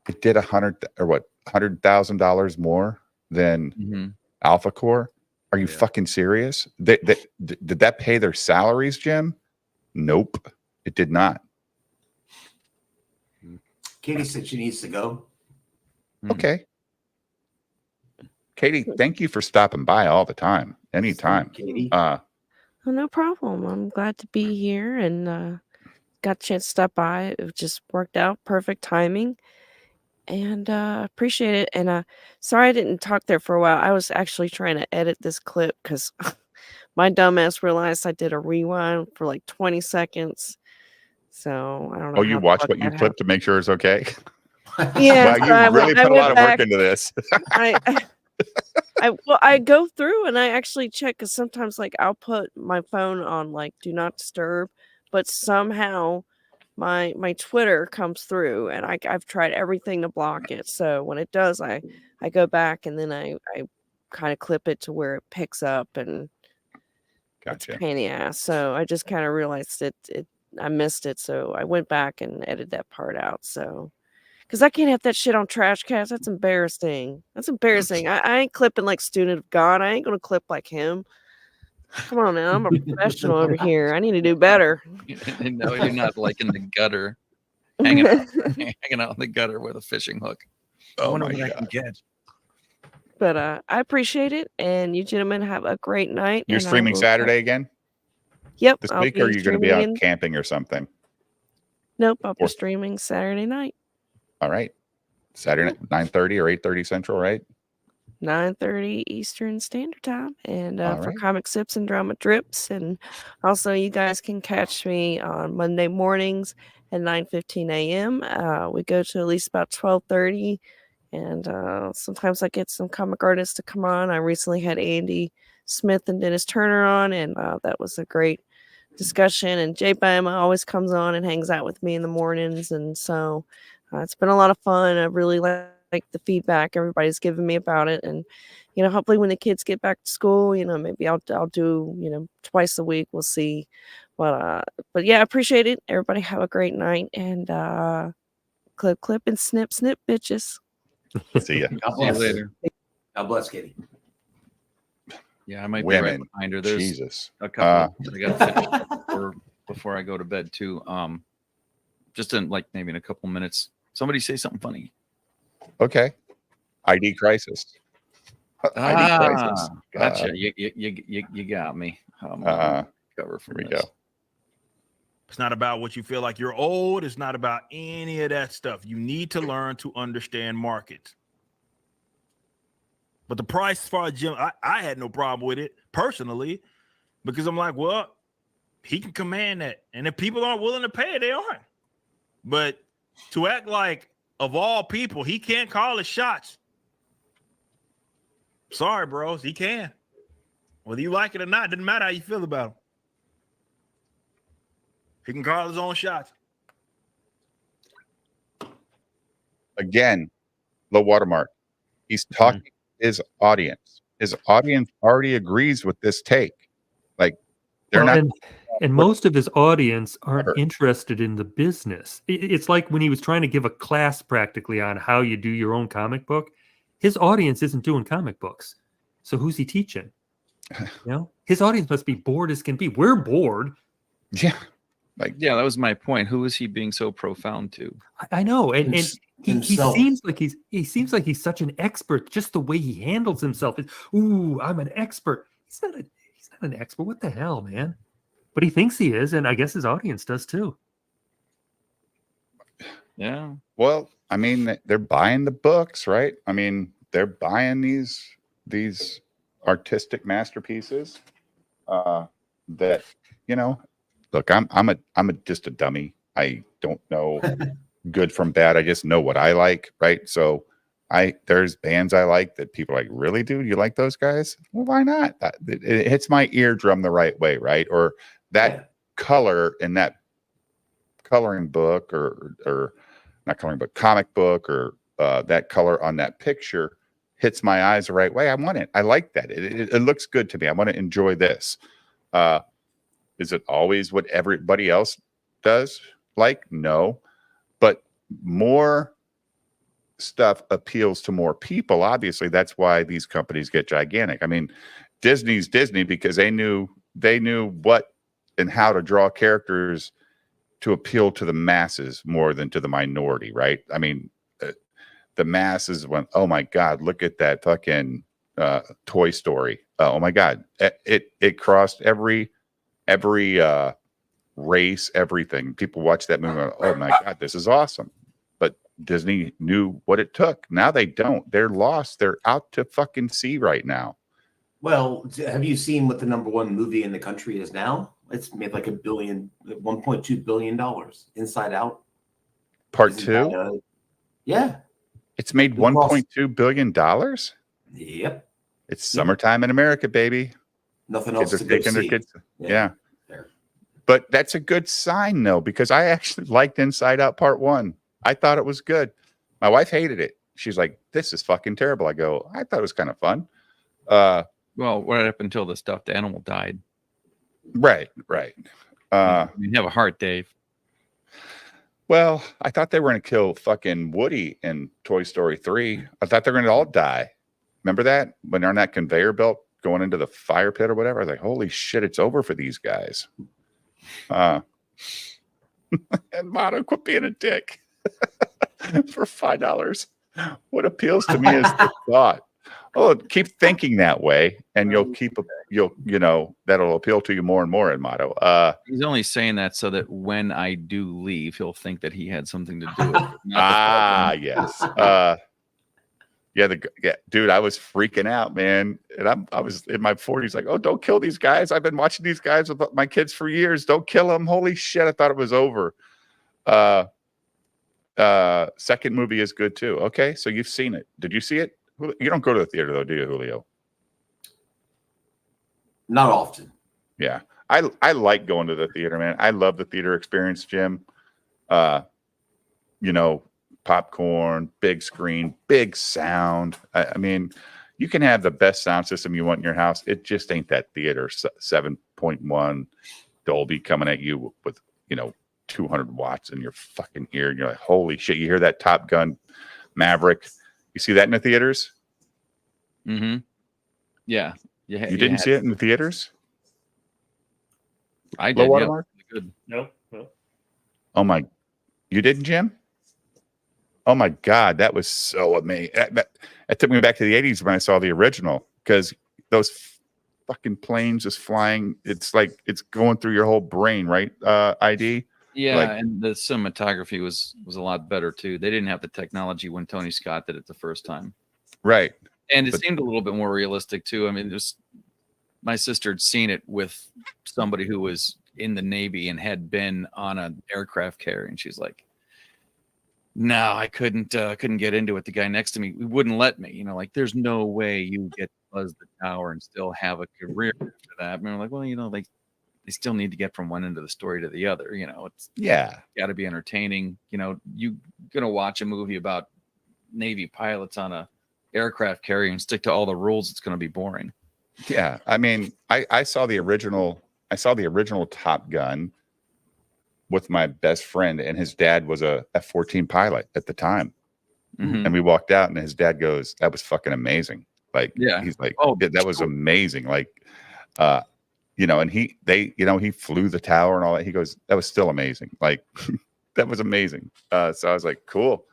It did $100,000 more than Alpha Core. Are you fucking serious? Did that pay their salaries, Jim? Nope, it did not. Katie said she needs to go. Okay. Katie, thank you for stopping by all the time. Anytime. Katie. No problem. I'm glad to be here and got a chance to stop by. It just worked out. Perfect timing. And appreciate it. And sorry I didn't talk there for a while. I was actually trying to edit this clip because my dumbass realized I did a rewind for like 20 seconds. So I don't know. Oh, you watched what you clipped to make sure it's okay? Yeah. Wow, you really put a lot of work into this. I go through and I actually check because sometimes like I'll put my phone on like do not disturb, but somehow my Twitter comes through and I've tried everything to block it. So when it does, I go back and then I kind of clip it to where it picks up and Gotcha. it's a pain in the ass. So I just kind of realized I missed it. So I went back and edited that part out. So Because I can't have that shit on Trashcast. That's embarrassing. That's embarrassing. I ain't clipping like Student of God. I ain't gonna clip like him. Come on now, I'm a professional over here. I need to do better. No, you're not like in the gutter, hanging out in the gutter with a fishing hook. I Oh wonder my what I God. can get. But I appreciate it, and you gentlemen have a great night. You're and I streaming will- Saturday again Yep. this I'll week, or are you going to be streaming out in- camping or something? Nope, I'll be Or- streaming Saturday night, All right. Saturday night, 9:30 or 8:30 Central, right? 9:30 Eastern Standard Time, and All for right. Comic Sips and Drama Drips. And also, you guys can catch me on Monday mornings at 9:15 a.m. We go to at least about 12:30, and sometimes I get some comic artists to come on. I recently had Andy Smith and Dennis Turner on, and that was a great discussion. And Jay Bama always comes on and hangs out with me in the mornings, and so it's been a lot of fun. I really like the feedback everybody's given me about it, and hopefully when the kids get back to school, maybe I'll do twice a week. We'll see, but yeah, I appreciate it. Everybody have a great night, and clip and snip, bitches. See ya. God See you bless. later. God bless, Katie. Yeah, I might be right Women. behind her. There's Jesus. a couple I got to finish before I go to bed too. Just in like maybe in a couple minutes. Somebody say something funny. Okay. ID crisis. ID crisis. Gotcha. You got me. Cover from Here we this. go. It's not about what you feel like you're old. It's not about any of that stuff. You need to learn to understand markets. But the price for a gym, I had no problem with it personally, because I'm like, well, he can command that. And if people aren't willing to pay it, they aren't. But to act like, of all people, he can't call his shots. Sorry, bros, he can. Whether you like it or not, doesn't matter how you feel about him. He can call his own shots. Again, low watermark. He's talking to his audience. His audience already agrees with this take. Like they're Well, not. and most of his audience aren't Sure. interested in the business. It's like when he was trying to give a class practically on how you do your own comic book. His audience isn't doing comic books. So who's he teaching? His audience must be bored as can be. We're bored. Yeah. Yeah, that was my point. Who is he being so profound to? I know. And he Himself. seems like he's such an expert. Just the way he handles himself is, ooh, I'm an expert. He's not an expert. What the hell, man? But he thinks he is, and I guess his audience does too. Yeah. Well, I mean, they're buying the books, right? I mean, they're buying these artistic masterpieces. That look, I'm just a dummy. I don't know good from bad. I just know what I like, right? So there's bands I like that people are like, really, dude, you like those guys? Well, why not? It hits my eardrum the right way, right? Or that color in that coloring book, or not coloring book, comic book, or that color on that picture hits my eyes the right way. I want it. I like that. It looks good to me. I want to enjoy this. Is it always what everybody else does? Like, no, but more stuff appeals to more people. Obviously, that's why these companies get gigantic. I mean, Disney's Disney because they knew what and how to draw characters to appeal to the masses more than to the minority, right? I mean, the masses went, oh my God, look at that fucking Toy Story. Oh my God, it crossed every race, everything. People watch that movie. Oh my God, this is awesome. But Disney knew what it took. Now they don't. They're lost. They're out to fucking sea right now. Well, have you seen what the #1 movie in the country is now? It's made like $1.2 billion. Inside Out. Part 2. Yeah. It's made $1.2 billion. Yep. It's summertime in America, baby. Nothing else Kids to are go taking their see. kids. Yeah. Yeah. There. But that's a good sign, though, because I actually liked Inside Out Part 1. I thought it was good. My wife hated it. She's like, this is fucking terrible. I go, I thought it was kind of fun. Well, right up until the stuffed animal died. Right. You have a heart, Dave. Well, I thought they were going to kill fucking Woody in Toy Story 3. I thought they were going to all die. Remember that? When they're on that conveyor belt going into the fire pit or whatever? I was like, holy shit, it's over for these guys. And Motto, quit being a dick. For $5. What appeals to me is the thought. Oh, keep thinking that way, and that'll appeal to you more and more in Motto. He's only saying that so that when I do leave, he'll think that he had something to do with it. Yes. Dude, I was freaking out, man. And I was in my 40s, like, oh, don't kill these guys. I've been watching these guys with my kids for years. Don't kill them. Holy shit, I thought it was over. Second movie is good too. Okay, so you've seen it. Did you see it? You don't go to the theater though, do you, Julio? Not often. Yeah. I like going to the theater, man. I love the theater experience, Jim. Popcorn, big screen, big sound. I mean, you can have the best sound system you want in your house. It just ain't that theater 7.1 Dolby coming at you with 200 watts in your fucking ear, and you're like, holy shit. You hear that Top Gun Maverick? You see that in the theaters? Mm-hmm. Yeah. You didn't see it in the theaters? I Low did. watermark? Yeah. Good. No. Oh my, you didn't, Jim? Oh my God, that was so amazing. That took me back to the 80s when I saw the original, because those fucking planes just flying, it's like it's going through your whole brain, right? ID? Yeah, and the cinematography was a lot better too. They didn't have the technology when Tony Scott did it the first time. Right. And it seemed a little bit more realistic too. I mean, my sister had seen it with somebody who was in the Navy and had been on an aircraft carrier, and she's like, no, I couldn't get into it. The guy next to me wouldn't let me. Like, there's no way you get to buzz the tower and still have a career after that. And I'm like, well, they still need to get from one end of the story to the other. It's got to be entertaining. You gonna watch a movie about Navy pilots on a aircraft carrier and stick to all the rules, it's gonna be boring. Yeah, I mean, I saw the original. I saw the original Top Gun with my best friend, and his dad was a F-14 pilot at the time. Mm-hmm. And we walked out, and his dad goes, "That was fucking amazing." Like, yeah, he's like, "Oh, that was amazing." Like, and he flew the tower and all that. He goes, "That was still amazing." Like, that was amazing. So I was like, cool.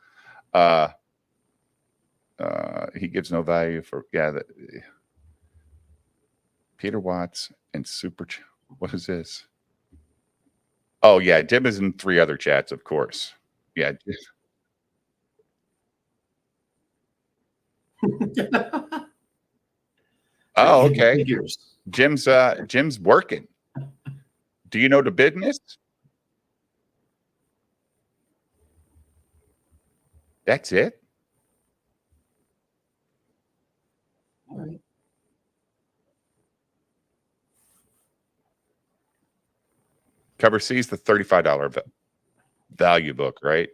He gives no value for Peter Watts and what is this? Oh yeah, Jim is in 3 other chats, of course. Yeah. Oh, okay. Jim's working. Do you know the business? That's it. All right. Cover C is the $35 value book, right?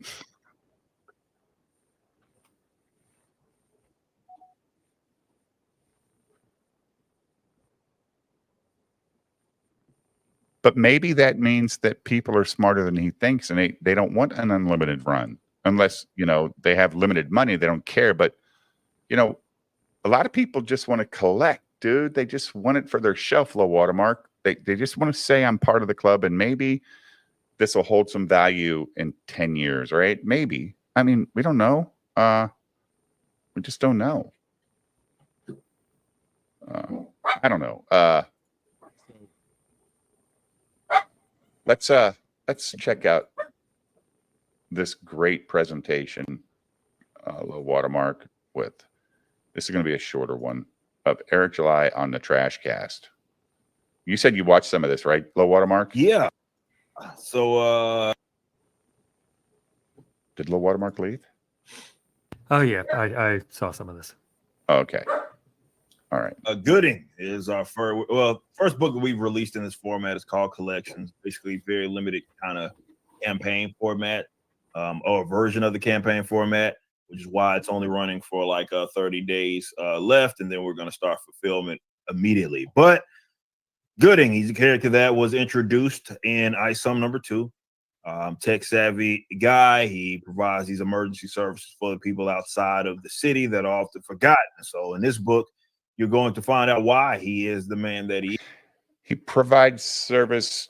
But maybe that means that people are smarter than he thinks, and they don't want an unlimited run unless, they have limited money. They don't care. But, a lot of people just want to collect, dude. They just want it for their shelf, low watermark. They just want to say, I'm part of the club, and maybe this will hold some value in 10 years, right? Maybe. I mean, we don't know. We just don't know. I don't know. Let's check out this great presentation, low watermark, this is going to be a shorter one, of Eric July on the Trash Cast. You said you watched some of this, right? Low watermark? Yeah. So did low watermark leave? Oh yeah, I saw some of this. Okay. All right. Gooding is our first book that we've released in this format. Is called Collections. Basically, very limited kind of campaign format, or a version of the campaign format, which is why it's only running for like 30 days left, and then we're going to start fulfillment immediately. But Gooding, he's a character that was introduced in ISOM number 2. tech savvy guy. He provides these emergency services for the people outside of the city that are often forgotten. So in this book, you're going to find out why he is the man that he is. He provides service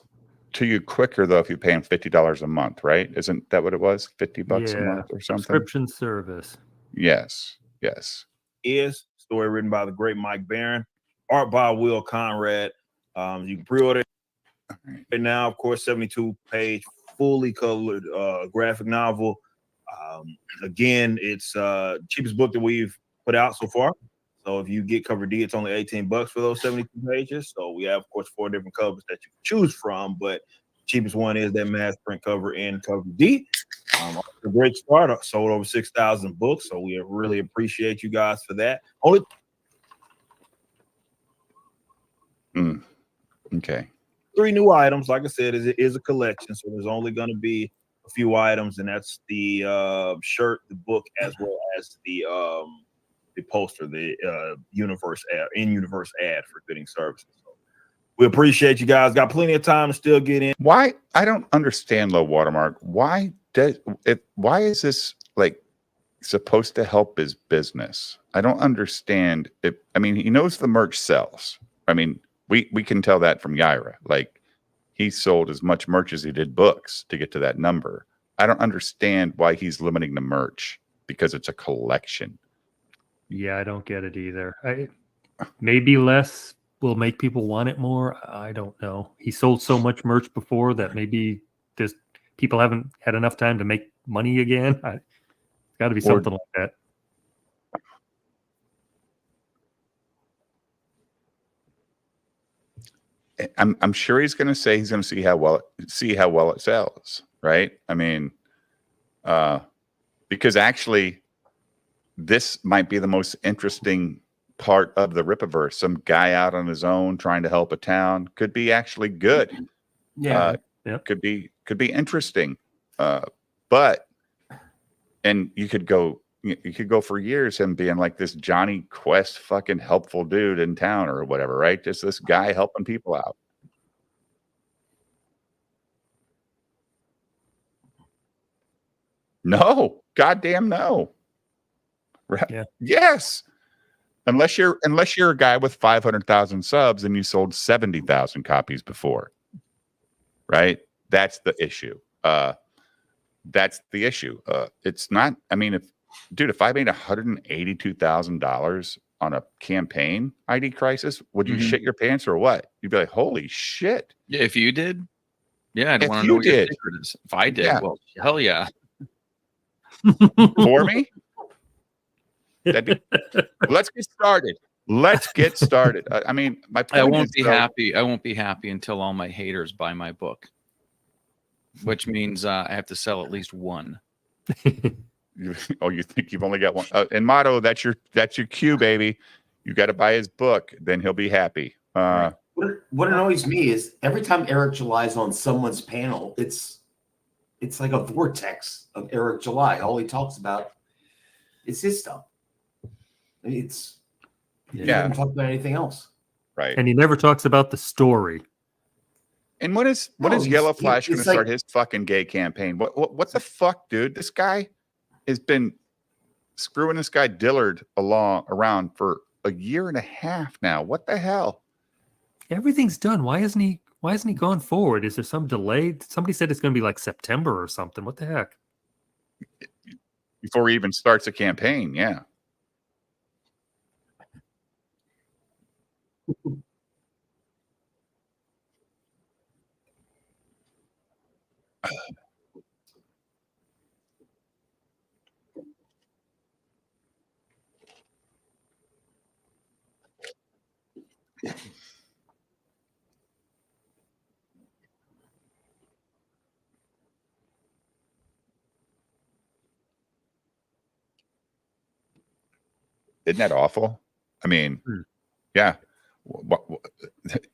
to you quicker though if you pay him $50 a month, right? Isn't that what it was? $50 a month or something? Subscription service. Yes. Is story written by the great Mike Barron, art by Will Conrad. You can pre-order it now, of course, 72-page, fully colored graphic novel. Again, it's cheapest book that we've put out so far. So if you get cover D, it's only $18 for those 72 pages. So we have, of course, 4 different covers that you can choose from, but cheapest one is that mass print cover in cover D. A great start. Sold over 6,000 books, so we really appreciate you guys for that. Okay. 3 new items. Like I said, it is a collection, so there's only going to be a few items, and that's the shirt, the book, as well as the poster, the universe ad, in-universe ad for Fitting Services. So we appreciate you guys. Got plenty of time to still get in. Why? I don't understand Low Watermark. Why is this like supposed to help his business? I don't understand it. I mean, he knows the merch sells. I mean, we can tell that from Yaira. Like, he sold as much merch as he did books to get to that number. I don't understand why he's limiting the merch because it's a collection. Yeah, I don't get it either. Maybe less will make people want it more. I don't know. He sold so much merch before that maybe people haven't had enough time to make money again. It's got to be something like that. I'm sure he's going to say he's going to see how well it sells, right? I mean, because actually, this might be the most interesting part of the Rippaverse. Some guy out on his own trying to help a town could be actually good. Yeah, could be interesting. But you could go for years him being like this Johnny Quest fucking helpful dude in town or whatever, right? Just this guy helping people out. No, goddamn no. Yeah. Yes. Unless you're a guy with 500,000 subs and you sold 70,000 copies before, right? That's the issue. It's not. I mean, if I made $182,000 on a campaign ID Crisis, would you shit your pants or what? You'd be like, holy shit. Yeah, if you did, yeah, I'd If want to you know what your did. secret is. If I did, Yeah. well, hell yeah. For me? Let's get started. I mean, my point I won't is, be happy. I won't be happy until all my haters buy my book, which means I have to sell at least one. You think you've only got one? And Motto, that's your cue, baby. You got to buy his book, then he'll be happy. What annoys me is every time Eric July's on someone's panel, it's like a vortex of Eric July. All he talks about is his stuff. I mean, he doesn't talk about anything else, right? And he never talks about the story. And when is Yellow Flash going to start his fucking gay campaign? What the fuck, dude? This guy has been screwing this guy Dillard around for a year and a half now. What the hell? Everything's done. Why hasn't he gone forward? Is there some delay? Somebody said it's going to be like September or something. What the heck? Before he even starts a campaign, yeah. Isn't that awful? I mean, yeah.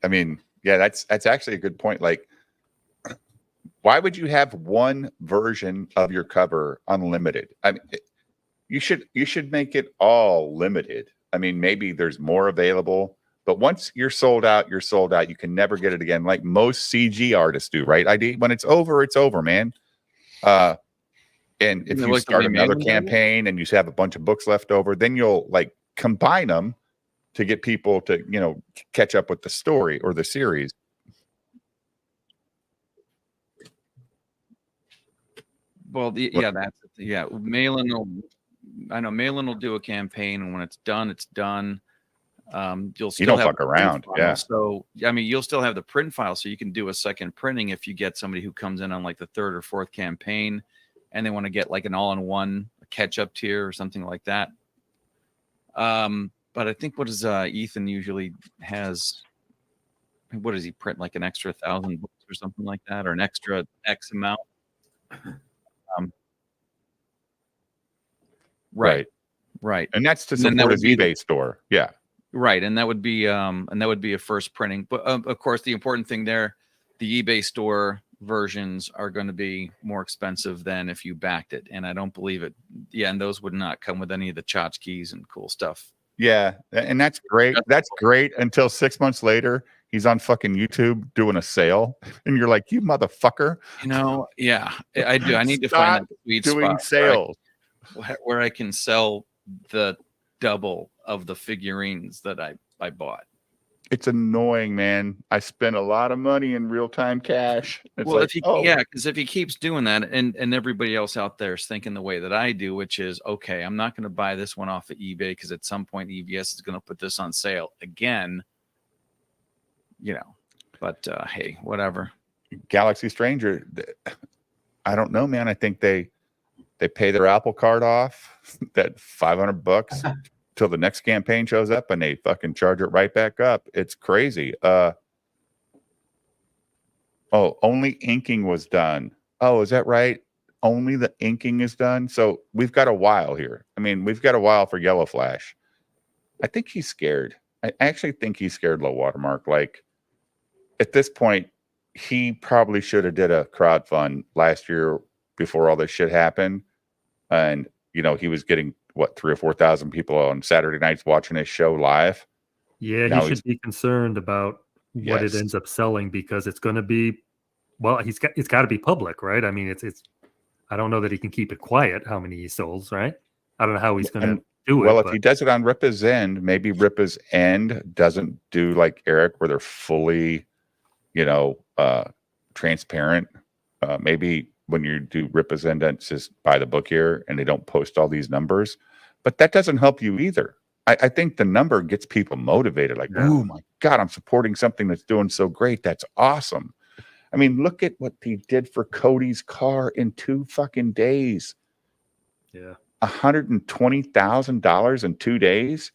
I mean, yeah, that's actually a good point. Like, why would you have one version of your cover unlimited? I mean, you should make it all limited. I mean, maybe there's more available, But once you're sold out, you're sold out. You can never get it again, like most CG artists do, right? ID when it's over, man. And if you start another campaign and you have a bunch of books left over, then you'll like combine them to get people to, you know, catch up with the story or the series. Well, Malin will do a campaign, and when it's done, it's done. You'll still don't have fuck around. Yeah. So I mean, you'll still have the print file, so you can do a second printing if you get somebody who comes in on like the third or fourth campaign, and they want to get like an all-in-one catch-up tier or something like that. But I think what does Ethan usually has? What does he print, like an extra 1,000 books or something like that, or an extra X amount? Right. And that's to support his eBay store. Yeah. Right. And that would be a first printing. But of course, the important thing there, the eBay store versions are going to be more expensive than if you backed it. And I don't believe it. Yeah. And those would not come with any of the tchotchkes and cool stuff. Yeah. And that's great. That's great until 6 months later, he's on fucking YouTube doing a sale. And you're like, you motherfucker. You know, yeah, I do. I need to find that sweet doing spot sales where I can sell the double of the figurines that I bought. It's annoying, man. I spent a lot of money in real-time cash. It's well, like, because if he keeps doing that, and everybody else out there is thinking the way that I do, which is, okay, I'm not going to buy this one off of eBay because at some point EBS is going to put this on sale again. You know, but hey, whatever. Galaxy Stranger, I don't know, man. I think they pay their Apple card off that $500 till the next campaign shows up, and they fucking charge it right back up. It's crazy. Only inking was done. Oh, is that right? Only the inking is done. So we've got a while here. I mean, we've got a while for Yellow Flash. I think he's scared. I actually think he's scared low watermark. Like at this point, he probably should have did a crowdfund last year before all this shit happened. And, you know, he was getting what, 3,000 or 4,000 people on Saturday nights watching his show live. Yeah, now he should be concerned about what it ends up selling, because it's going to be, well, it's got to be public, right? I mean, it's I don't know that he can keep it quiet how many he sold, right? I don't know how he's going to do it. Well, if he does it on Ripa's End, maybe Ripa's End doesn't do like Eric, where they're fully, you know, transparent. Maybe when you do Ripa's End, it's just buy the book here and they don't post all these numbers. But that doesn't help you either. I think the number gets people motivated. Like, oh my God, I'm supporting something that's doing so great. That's awesome. I mean, look at what he did for Cody's car in 2 fucking days. Yeah. $120,000 in 2 days.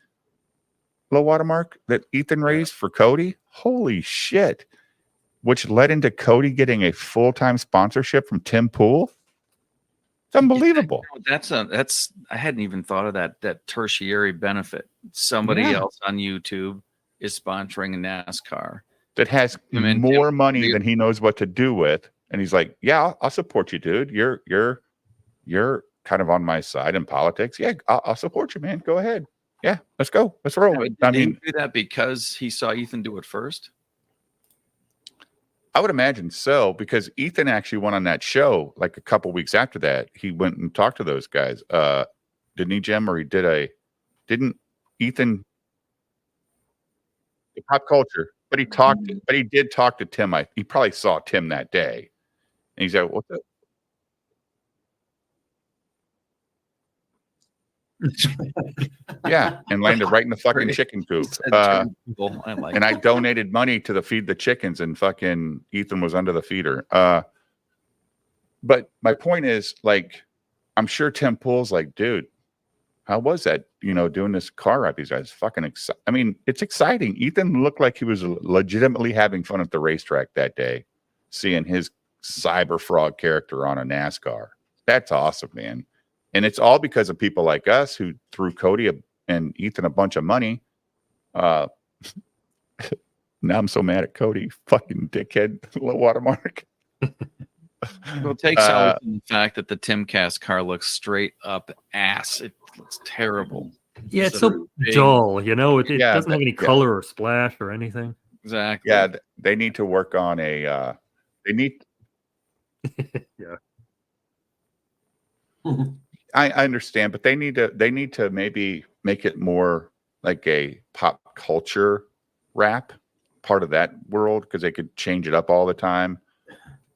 Low watermark that Ethan raised for Cody. Holy shit. Which led into Cody getting a full-time sponsorship from Tim Pool. It's unbelievable. That's I hadn't even thought of that tertiary benefit. Somebody else on YouTube is sponsoring a NASCAR that has more money than he knows what to do with, and he's like, "Yeah, I'll support you, dude. You're kind of on my side in politics. Yeah, I'll support you, man. Go ahead. Yeah, let's go. Let's roll." Did he do that because he saw Ethan do it first? I would imagine so, because Ethan actually went on that show like a couple weeks after that. He went and talked to those guys. Didn't he, Jim? Or didn't Ethan, the pop culture, but he did talk to Tim. He probably saw Tim that day. And he's like, "What's up?" Yeah, and landed right in the fucking chicken coop. And I donated money to the Feed the Chickens, and fucking Ethan was under the feeder. But my point is, like, I'm sure Tim Pool's like, dude, how was that? You know, doing this car ride? These guys fucking I mean, it's exciting. Ethan looked like he was legitimately having fun at the racetrack that day, seeing his Cyber Frog character on a NASCAR. That's awesome, man. And it's all because of people like us who threw Cody and Ethan a bunch of money. Now I'm so mad at Cody, fucking dickhead, low watermark. Well, it takes out the fact that the Timcast car looks straight up ass. It looks terrible. Yeah, it's Just so big. dull, you know. It Yeah, doesn't have any yeah. color or splash or anything. Exactly. Yeah, they need to work on a. They need. Yeah. I understand, but they need to. They need to maybe make it more like a pop culture rap, part of that world, because they could change it up all the time.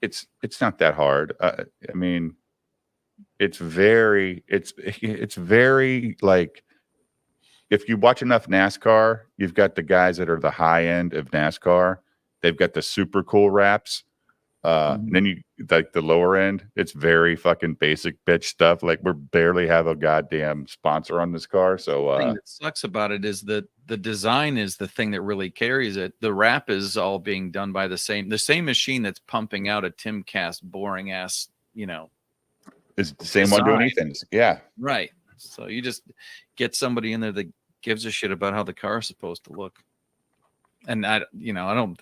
It's not that hard. I mean, it's very like, if you watch enough NASCAR, you've got the guys that are the high end of NASCAR. They've got the super cool raps. And then you like the lower end, it's very fucking basic bitch stuff. Like, we barely have a goddamn sponsor on this car. So The thing that sucks about it is that the design is the thing that really carries it. The wrap is all being done by the same machine that's pumping out a Timcast boring ass, it's the same one doing anything. Yeah. Right. So you just get somebody in there that gives a shit about how the car is supposed to look. And I don't.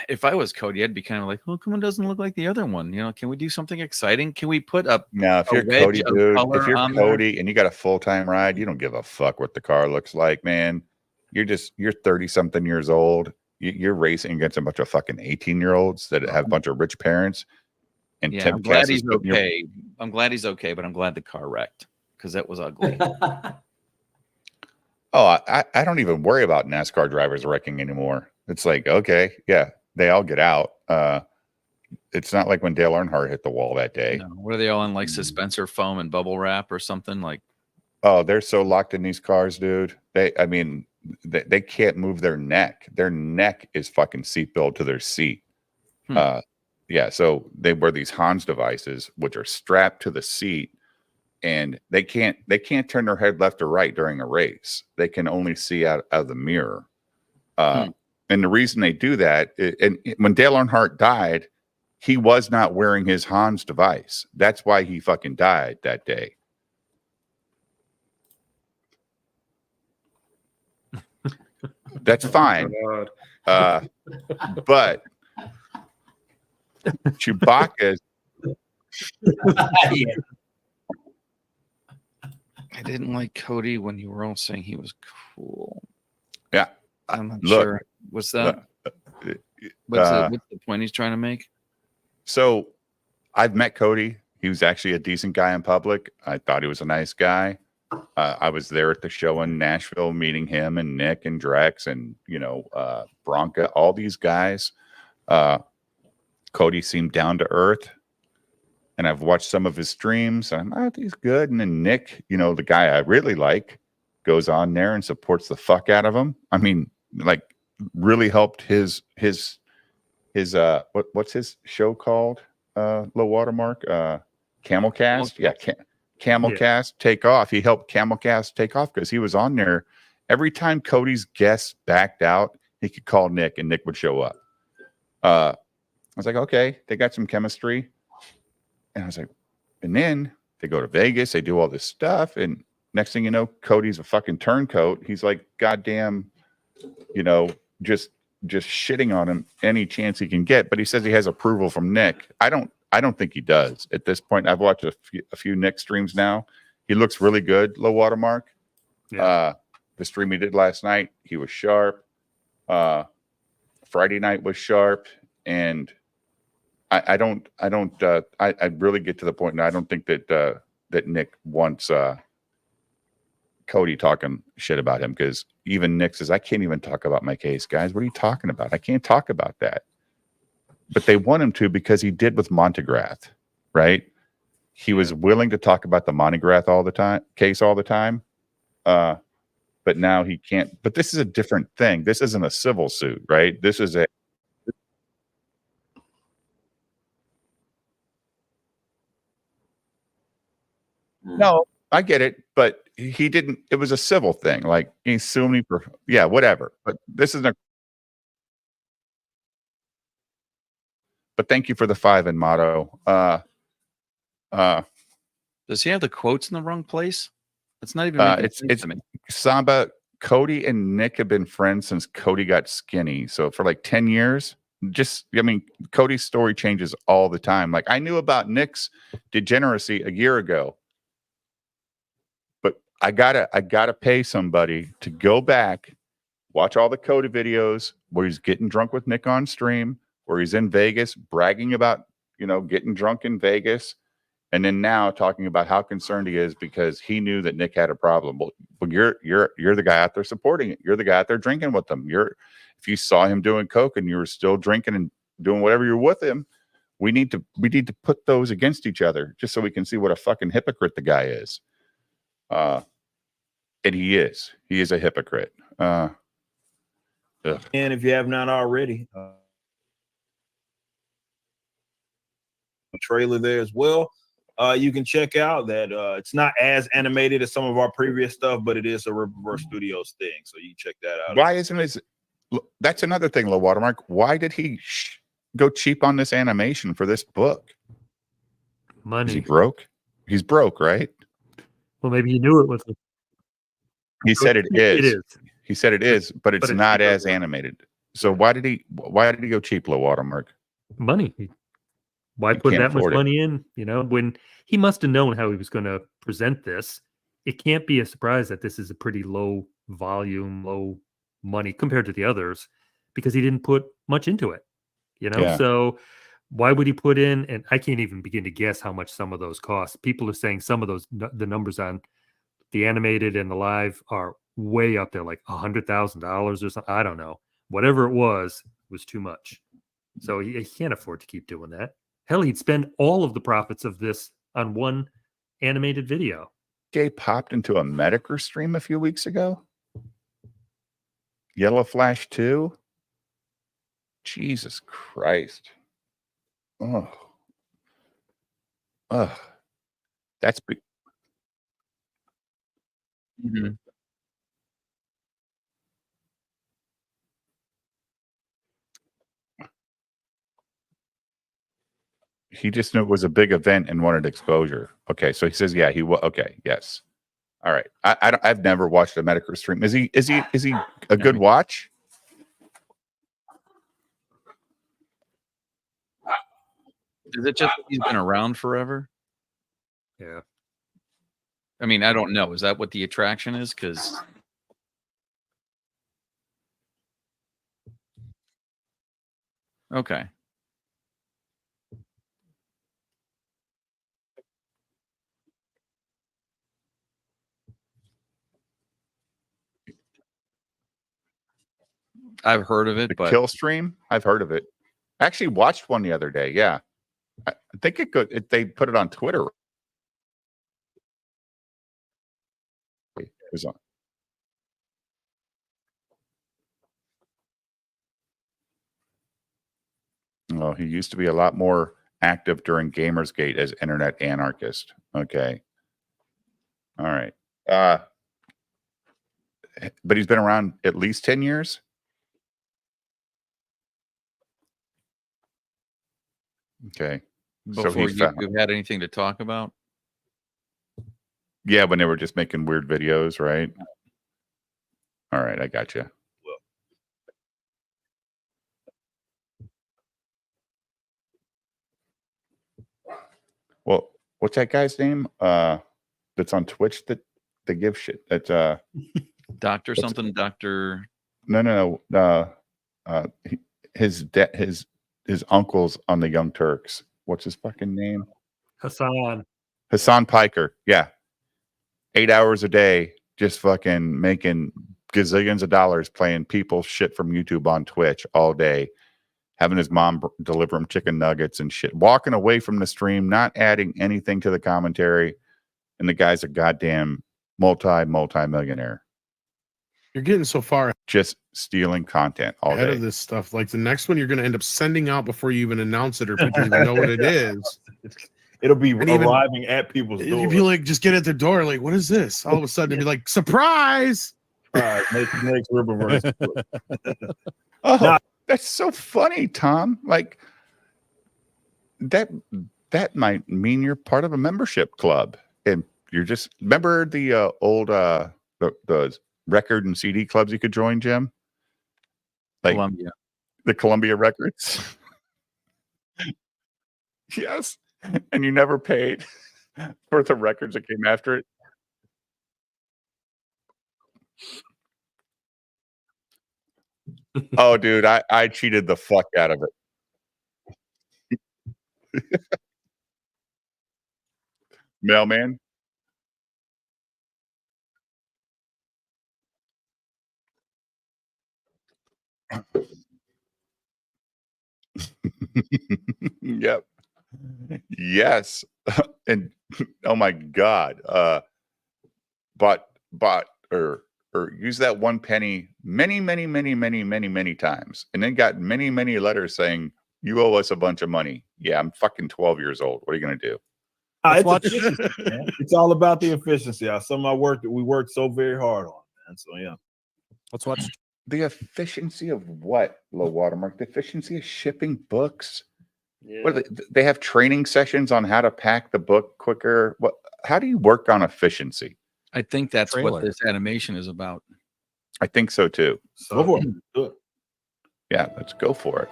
If I was Cody, I'd be kind of like, "Well, come on, doesn't look like the other one. Can we do something exciting? Can we put up Now, if a you're wedge Cody, of dude, color if you're on there? Cody and you got a full-time ride, you don't give a fuck what the car looks like, man. You're 30-something years old. You're racing against a bunch of fucking 18-year-olds that have a bunch of rich parents. And Yeah, Tim I'm glad Cass is he's okay. I'm glad he's okay, but I'm glad the car wrecked because that was ugly. Oh, I don't even worry about NASCAR drivers wrecking anymore. It's like, okay, yeah, they all get out. It's not like when Dale Earnhardt hit the wall that day. No, what are they all in, like suspensor foam and bubble wrap or something? Like, oh, they're so locked in these cars, dude. They can't move their neck. Their neck is fucking seatbelt to their seat. Yeah, so they wear these Hans devices, which are strapped to the seat, and they can't turn their head left or right during a race. They can only see out of the mirror. And the reason they do that, and when Dale Earnhardt died, he was not wearing his Hans device. That's why he fucking died that day. That's fine. But Chewbacca. Yeah. I didn't like Cody when you were all saying he was cool. Yeah. I'm not Look, sure. What's that? What's the point he's trying to make? So I've met Cody. He was actually a decent guy in public. I thought he was a nice guy. I was there at the show in Nashville meeting him and Nick and Drex and, Bronca, all these guys. Cody seemed down to earth. And I've watched some of his streams. And I'm, he's good. And then Nick, the guy I really like, goes on there and supports the fuck out of him. I mean, like, really helped his what's his show called? Low Watermark? Camelcast? Yeah, Camelcast take off. He helped Camelcast take off because he was on there. Every time Cody's guests backed out, he could call Nick and Nick would show up. I was like, okay, they got some chemistry. And I was like, and then they go to Vegas, they do all this stuff, and next thing you know, Cody's a fucking turncoat. He's like, goddamn, just shitting on him any chance he can get. But he says he has approval from Nick. I don't think he does at this point. I've watched a few Nick streams now. He looks really good, Low Watermark. Yeah. The stream he did last night, he was sharp. Friday night was sharp, and I really get to the point, and I don't think that Nick wants Cody talking shit about him, because even Nick says, I can't even talk about my case, guys. What are you talking about? I can't talk about that. But they want him to because he did with Montegrath, right? He was willing to talk about the Montegrath case all the time. But now he can't. But this is a different thing. This isn't a civil suit, right? This is a No, I get it, but he didn't. It was a civil thing. Like, he sued me for, yeah, whatever. But this isn't. But thank you for the 5 in motto. Does he have the quotes in the wrong place? It's not even. It's Samba. Cody and Nick have been friends since Cody got skinny. So for like 10 years. Cody's story changes all the time. Like, I knew about Nick's degeneracy a year ago. But I gotta pay somebody to go back, watch all the Coda videos where he's getting drunk with Nick on stream, where he's in Vegas bragging about, getting drunk in Vegas, and then now talking about how concerned he is because he knew that Nick had a problem. Well, you're the guy out there supporting it. You're the guy out there drinking with them. If you saw him doing coke and you were still drinking and doing whatever you're with him, we need to put those against each other just so we can see what a fucking hypocrite the guy is. And he is a hypocrite. And if you have not already, trailer there as well. You can check out that it's not as animated as some of our previous stuff, but it is a Riververse Studios thing, so you can check that out. Why isn't it? That's another thing, Low Watermark. Why did he go cheap on this animation for this book? Money. Is he broke? He's broke, right? Well, maybe he knew it was. He said it is. It is. He said it is, but it's not as animated. So why did he go cheap, Low Watermark? Money. Why put that much money in? When he must have known how he was going to present this, it can't be a surprise that this is a pretty low volume, low money compared to the others, because he didn't put much into it. Yeah. So why would he put in? And I can't even begin to guess how much some of those cost. People are saying some of those, the numbers on the animated and the live are way up there, like $100,000 or something. I don't know. Whatever it was too much. So he can't afford to keep doing that. Hell, he'd spend all of the profits of this on one animated video. Jay popped into a Medicare stream a few weeks ago. Yellow Flash 2. Jesus Christ. Oh. That's big. Mm-hmm. He just knew it was a big event and wanted exposure. Okay, so he says, yeah, he will. Okay, yes. All right. I've never watched a Medicare stream. Is he a good watch? Is it just that he's been around forever? Yeah. I mean, I don't know. Is that what the attraction is? Because okay. I've heard of it, The but kill stream? I've heard of it. I actually watched one the other day. Yeah. I think they put it on Twitter. It was on. Oh, he used to be a lot more active during Gamersgate as internet anarchist. Okay. All right. But he's been around at least 10 years. Okay. before you had anything to talk about? Yeah, when they were just making weird videos, right? All right, I got you. Well, what's that guy's name? That's on Twitch that they give shit. That's Doctor something, Doctor. No. His uncle's on the Young Turks. What's his fucking name? Hassan Piker. Yeah. 8 hours a day, just fucking making gazillions of dollars playing people's shit from YouTube on Twitch all day, having his mom deliver him chicken nuggets and shit, walking away from the stream, not adding anything to the commentary. And the guy's a goddamn multi-millionaire. You're getting so far just stealing content all ahead day. of this stuff. Like the next one you're going to end up sending out before you even announce it or people even know what it is. It'll be arriving at people's doors. You'd be like, just get at the door. Like, what is this? All of a sudden it'd be like, surprise. Next Riververse. That's so funny, Tom. Like that might mean you're part of a membership club. And you're just remember the old the record and CD clubs you could join, Jim? Like Columbia. The Columbia Records. Yes. And you never paid for the records that came after it. Oh, dude, I cheated the fuck out of it. Mailman. Yep. Yes. And oh my God. Bought or use that one penny many times, and then got many letters saying you owe us a bunch of money. Yeah, I'm fucking 12 years old. What are you gonna do? It's efficiency, man. It's all about the efficiency. Some of my work that we worked so very hard on, man. So yeah. Let's watch. The efficiency of what, low watermark? The efficiency of shipping books. Yeah. What are they have training sessions on how to pack the book quicker. What? How do you work on efficiency? I think that's Trailer. what this animation is about. I think so too. So go for it. Do it. Yeah, let's go for it.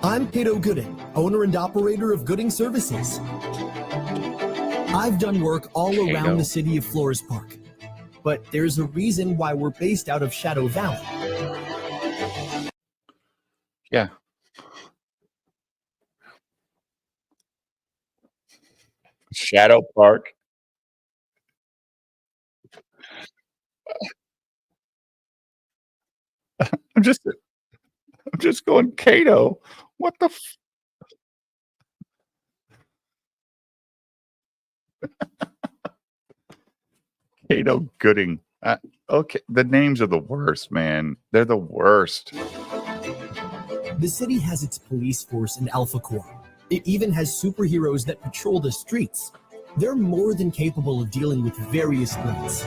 I'm Cato Gooding, owner and operator of Gooding Services. I've done work all around the city of Flores Park, but there's a reason why we're based out of Shadow Valley. Yeah. Shadow Park. I'm just going, Cato. What the Cato Gooding. Okay, the names are the worst, man. They're the worst. The city has its police force and Alpha Corps. It even has superheroes that patrol the streets. They're more than capable of dealing with various threats.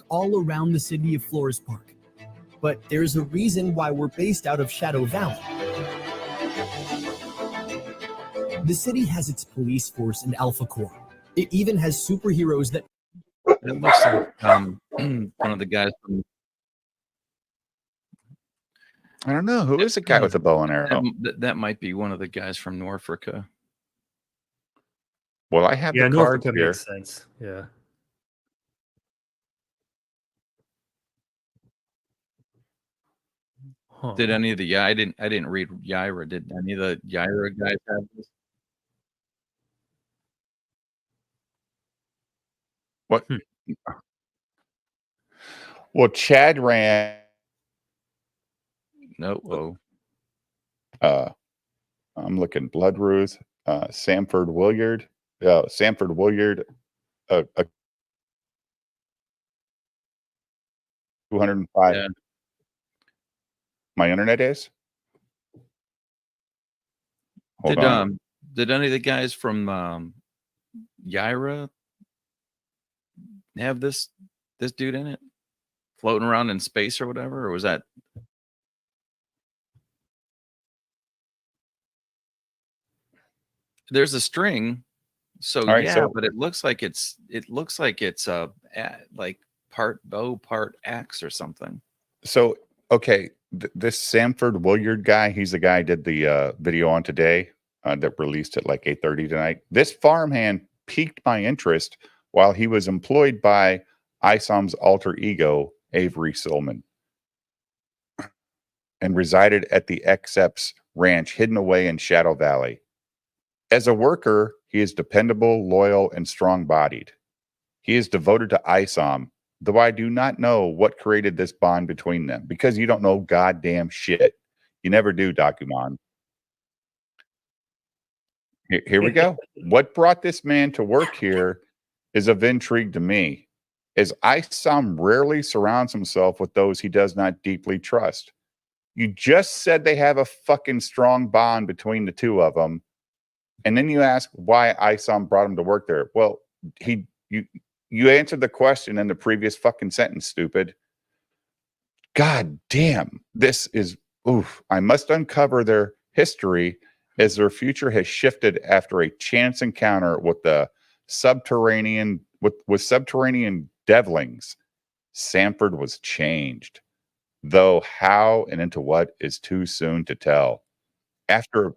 All around the city of Flores Park. But there's a reason why we're based out of Shadow Valley. The city has its police force and Alpha Corps. It even has superheroes that... It looks like one of the guys from... I don't know. Who is the guy with the bow and arrow? That might be one of the guys from Norfolk. Well, I have the Norfolk cards here. makes sense. Yeah. Huh. Did any of the I didn't read Yaira. Did any of the Yaira guys have this? What? Well, Chad ran. No. I'm looking. Blood Ruth, Samford Williard, Samford Williard, 205. Yeah. My internet is. Hold on. Did any of the guys from Yaira have this dude in it, floating around in space or whatever, or was that? There's a string, so All right, yeah, so- but it looks like it's like part bow, part axe or something. So, okay, this Samford Williard guy, he's the guy I did the video on today that released at like 8:30 tonight. This farmhand piqued my interest while he was employed by Isom's alter ego, Avery Silman, and resided at the Exeps Ranch hidden away in Shadow Valley. As a worker, he is dependable, loyal, and strong-bodied. He is devoted to Isom, though I do not know what created this bond between them, because you don't know goddamn shit. You never do, Documon. Here we go. What brought this man to work here is of intrigue to me, as Isom rarely surrounds himself with those he does not deeply trust. You just said they have a fucking strong bond between the two of them, and then you ask why Isom brought him to work there. Well, you answered the question in the previous fucking sentence, stupid. God damn, this is oof. I must uncover their history as their future has shifted after a chance encounter with the subterranean devlings. Sanford was changed, though how and into what is too soon to tell. After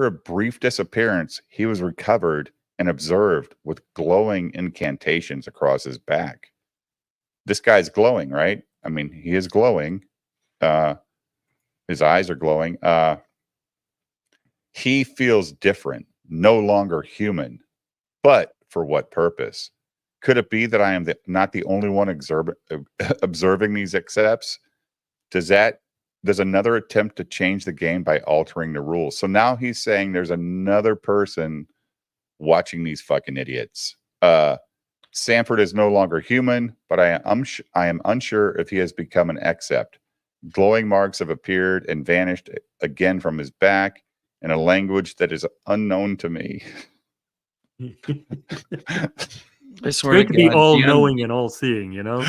a brief disappearance, he was recovered and observed with glowing incantations across his back. This guy's glowing, right? I mean, he is glowing. His eyes are glowing. He feels different, no longer human. But for what purpose? Could it be that I am not the only one observing these accepts? Does another attempt to change the game by altering the rules? So now he's saying there's another person watching these fucking idiots. Sanford is no longer human, but I am unsure if he has become an accept. Glowing marks have appeared and vanished again from his back in a language that is unknown to me. I It's swear great to be God, all knowing and all seeing, you know?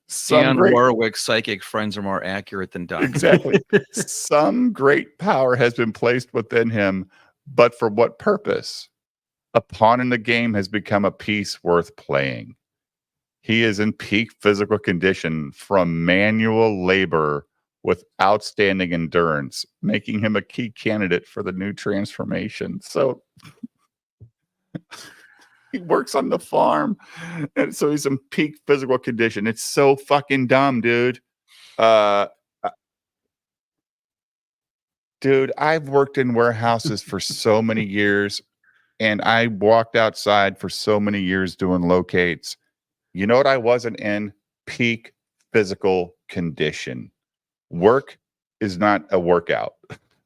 Dionne Warwick's psychic friends are more accurate than doctors. Exactly. Some great power has been placed within him, but for what purpose? A pawn in the game has become a piece worth playing. He is in peak physical condition from manual labor with outstanding endurance, making him a key candidate for the new transformation. So he works on the farm, and so he's in peak physical condition. It's so fucking dumb, dude. Dude, I've worked in warehouses for so many years, and I walked outside for so many years doing locates. You know what I wasn't in? Peak physical condition. Work is not a workout.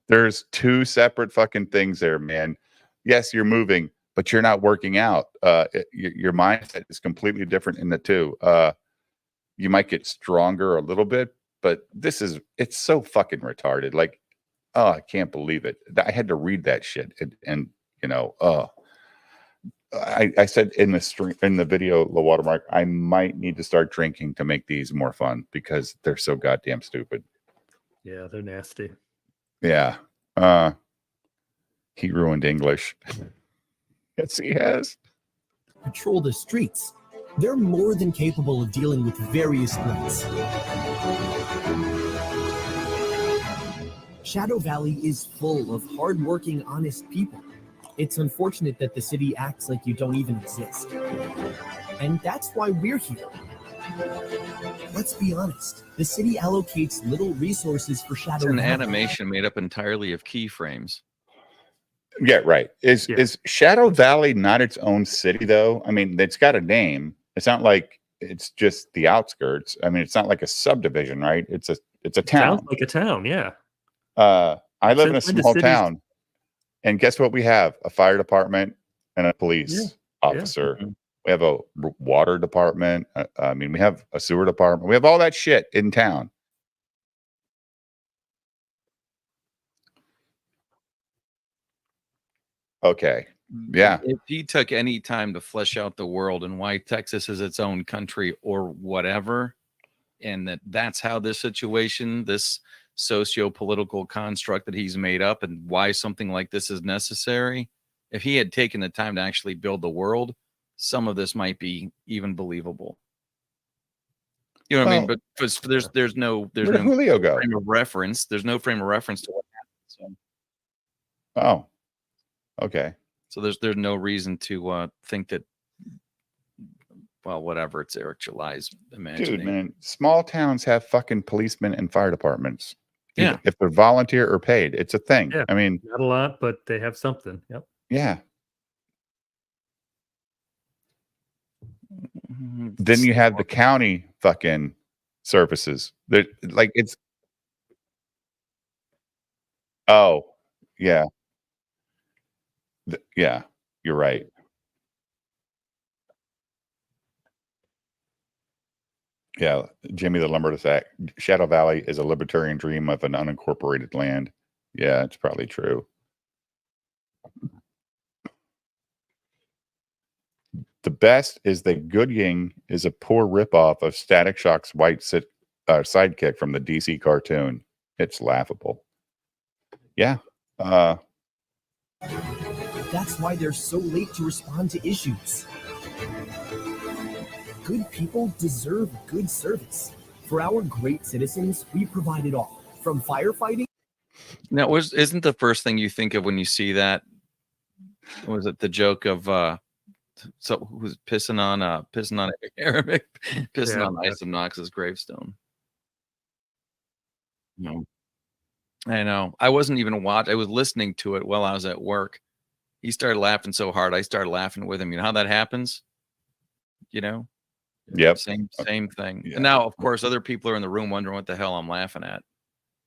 There's two separate fucking things there, man. Yes, you're moving, but you're not working out. Your mindset is completely different in the two. You might get stronger a little bit, but it's so fucking retarded. Like, oh, I can't believe it. I had to read that shit. And you know, I said in the video, low watermark, I might need to start drinking to make these more fun because they're so goddamn stupid. Yeah, they're nasty. Yeah. He ruined English. Yes, he has. Patrol the streets. They're more than capable of dealing with various threats. Shadow Valley is full of hardworking, honest people. It's unfortunate that the city acts like you don't even exist. And that's why we're here. Let's be honest. The city allocates little resources for Shadow It's an Valley. animation made up entirely of keyframes. Yeah, right. Is Shadow Valley not its own city though? I mean, it's got a name. It's not like it's just the outskirts. I mean, it's not like a subdivision, right? It's a town. Sounds like a town, yeah. I live in a Since when do small cities- town, and guess what? We have a fire department and a police officer. Yeah. We have a water department. I mean, we have a sewer department. We have all that shit in town. Okay. Yeah. If he took any time to flesh out the world and why Texas is its own country or whatever, and that's how this situation, this socio-political construct that he's made up, and why something like this is necessary, if he had taken the time to actually build the world, some of this might be even believable. You know what I mean? But there's no Where did Julio go? frame of reference. There's no frame of reference to what happened. So. Oh, okay. So there's no reason to think that, well, whatever, it's Eric July's imagining. Dude, man, small towns have fucking policemen and fire departments. Yeah. If they're volunteer or paid, it's a thing. Yeah. I mean, Not a lot, but they have something. Yep. yeah. Then you have the county fucking services. They're like it's. Oh, yeah. Yeah, you're right. Yeah, Jimmy the Lumber Attack. Shadow Valley is a libertarian dream of an unincorporated land. Yeah, it's probably true. The best is that Gooding is a poor ripoff of Static Shock's white sidekick from the DC cartoon. It's laughable. Yeah. That's why they're so late to respond to issues. Good people deserve good service. For our great citizens, we provide it all, from firefighting. Now, isn't the first thing you think of when you see that? Was it the joke of so who's pissing on Arabic, pissing on Isom Knox's gravestone? No, I know. I wasn't even watching. I was listening to it while I was at work. He started laughing so hard, I started laughing with him. You know how that happens? You know? Yep. Same thing. Yeah. And now, of course, other people are in the room wondering what the hell I'm laughing at.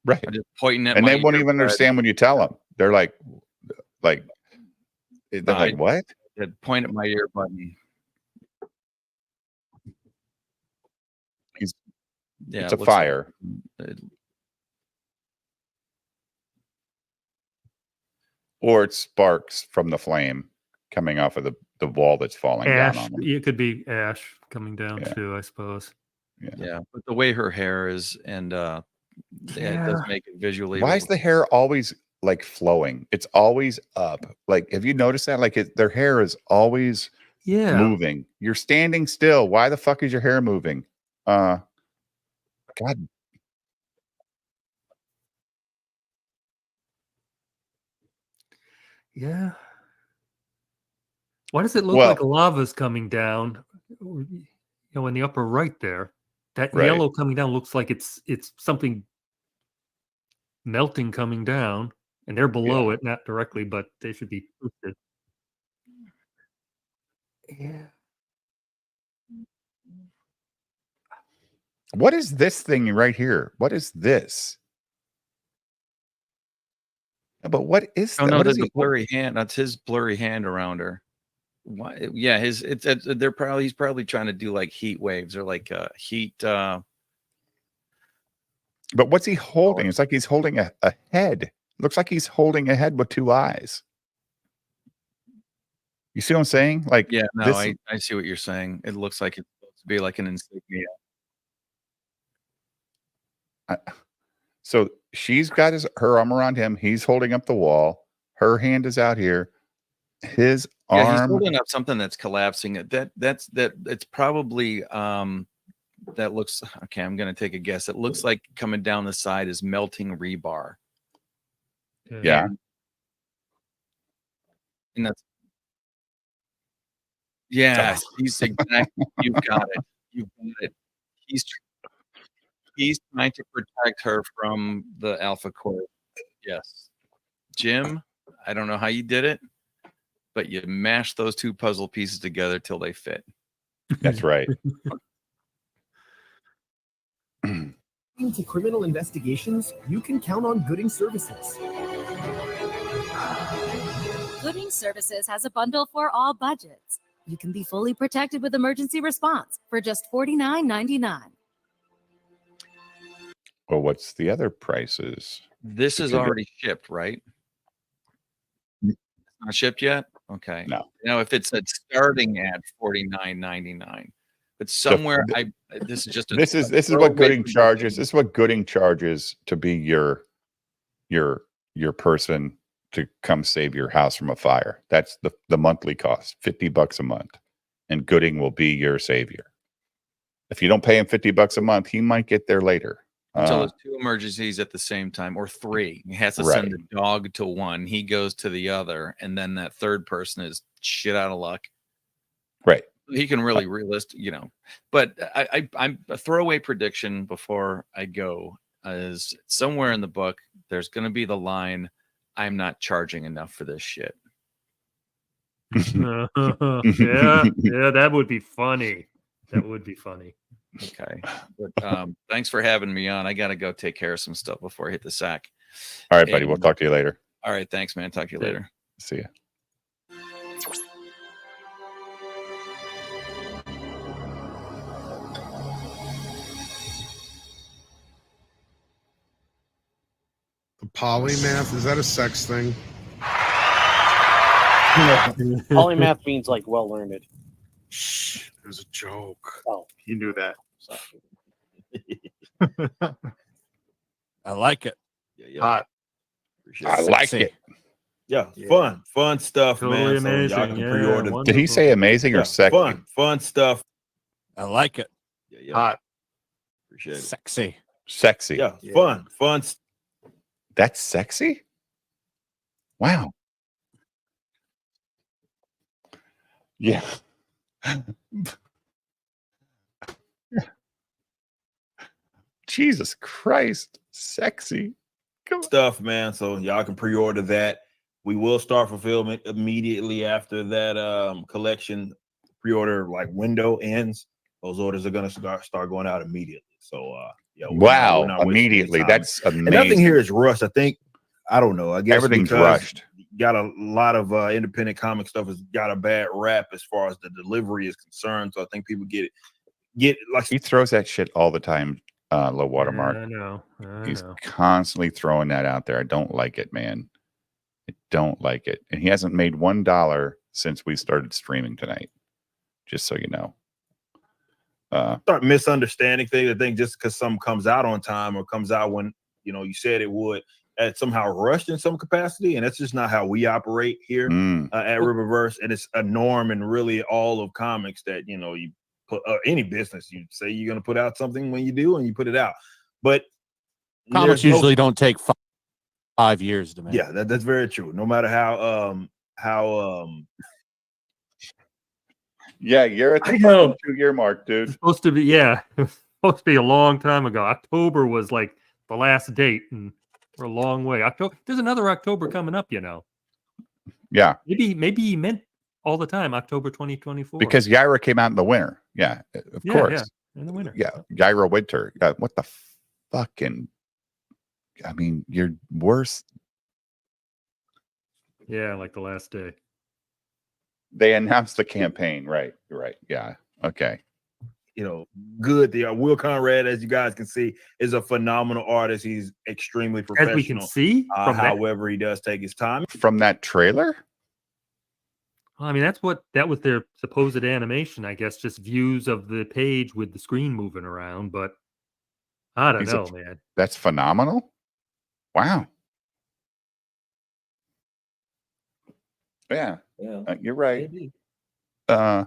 Right. I'm just pointing at And my they won't earbud. even understand when you tell them. They're like what? I'd point at my ear button. It's Yeah, a fire. Or it sparks from the flame coming off of the wall that's falling down on them. It could be ash coming down too, I suppose. Yeah, but the way her hair is, and it does make it visually. Why is the hair always like flowing? It's always up. Like, have you noticed that? Like, their hair is always moving. You're standing still. Why the fuck is your hair moving? God. Yeah. Why does it look like lava's coming down? You know, in the upper right there, that yellow coming down looks like it's something melting coming down, and they're below it, not directly, but they should be boosted. Yeah. What is this thing right here? What is this? But what is that? Oh no, that's a blurry hand. That's his blurry hand around her. Why? Yeah, he's probably trying to do like heat waves or like heat. But what's he holding? It's like he's holding a head. Looks like he's holding a head with two eyes. You see what I'm saying? Like, yeah, no, I see what you're saying. It looks like it's supposed to be like an insignia. So she's got her arm around him. He's holding up the wall. Her hand is out here. His arm. He's holding up something that's collapsing. It's probably that looks okay. I'm gonna take a guess. It looks like coming down the side is melting rebar. Yeah. And that's he's exactly. You've got it. You've got it. He's trying to protect her from the Alpha Core. Yes. Jim, I don't know how you did it, but you mashed those two puzzle pieces together till they fit. That's right. Into criminal investigations, you can count on Gooding Services. Gooding Services has a bundle for all budgets. You can be fully protected with emergency response for just $49.99. Well, what's the other prices? This is already shipped, right? It's not shipped yet? Okay. No. Now, if it's starting at $49.99, but somewhere this is just this is what Gooding charges. This is what Gooding charges to be your person to come save your house from a fire. That's the monthly cost, $50 a month, and Gooding will be your savior. If you don't pay him $50 a month, he might get there later. So there's two emergencies at the same time, or three. He has to send the dog to one. He goes to the other, and then that third person is shit out of luck. Right. He can really But I'm a throwaway prediction before I go is somewhere in the book. There's going to be the line, "I'm not charging enough for this shit." Yeah, that would be funny. That would be funny. Okay. But thanks for having me on. I got to go take care of some stuff before I hit the sack. All right, buddy. We'll talk to you later. All right. Thanks, man. Talk to you later. See ya. The polymath, is that a sex thing? Polymath means like well learned. Shh, it was a joke. Oh, You knew that. I like it. Hot. I like it. Yeah, fun stuff, Totally man. So y'all amazing. can Yeah, pre-order. wonderful. Did he say amazing or Yeah, sexy? fun stuff. I like it. Yeah, Hot. appreciate it. Sexy. Sexy. Yeah, fun. That's sexy? Wow. Yeah. Jesus Christ. Sexy. Come on. Stuff, man. So y'all can pre-order that. We will start fulfillment immediately after that collection pre-order like window ends. Those orders are gonna start going out immediately. So yeah, Wow, we're not wasting any immediately. time. That's amazing. And nothing here is rushed. I think I don't know. I guess Everything's because rushed. got a lot of independent comic stuff has got a bad rap as far as the delivery is concerned. So I think people get like He throws that shit all the time, low watermark. I know. He's constantly throwing that out there. I don't like it, man. I don't like it. And he hasn't made $1 since we started streaming tonight. Just so you know. Start misunderstanding things. I think just because something comes out on time or comes out when you said it would, it's somehow rushed in some capacity, and that's just not how we operate here at Riververse. And it's a norm in really all of comics that you put any business. You say you're going to put out something when you do, and you put it out. But comics usually don't take 5 years to make. Yeah, that's very true. No matter how yeah, you're at the I know. 2-year mark, dude. It's supposed to be, yeah. It's supposed to be a long time ago. October was like the last date, and we're a long way. October. There's another October coming up, Yeah. Maybe he meant all the time, October 2024. Because Yaira came out in the winter. Yeah, of course. Yeah, in the winter. Yeah, Yaira winter. What the fucking? I mean, you're worse. Yeah, like the last day. They announced the campaign, right? Yeah. Okay. Good. The Will Conrad, as you guys can see, is a phenomenal artist. He's extremely professional. As we can see, however, he does take his time. From that trailer? Well, I mean, that was their supposed animation, I guess, just views of the page with the screen moving around. But I don't know, man. That's phenomenal. Wow. Yeah, you're right. I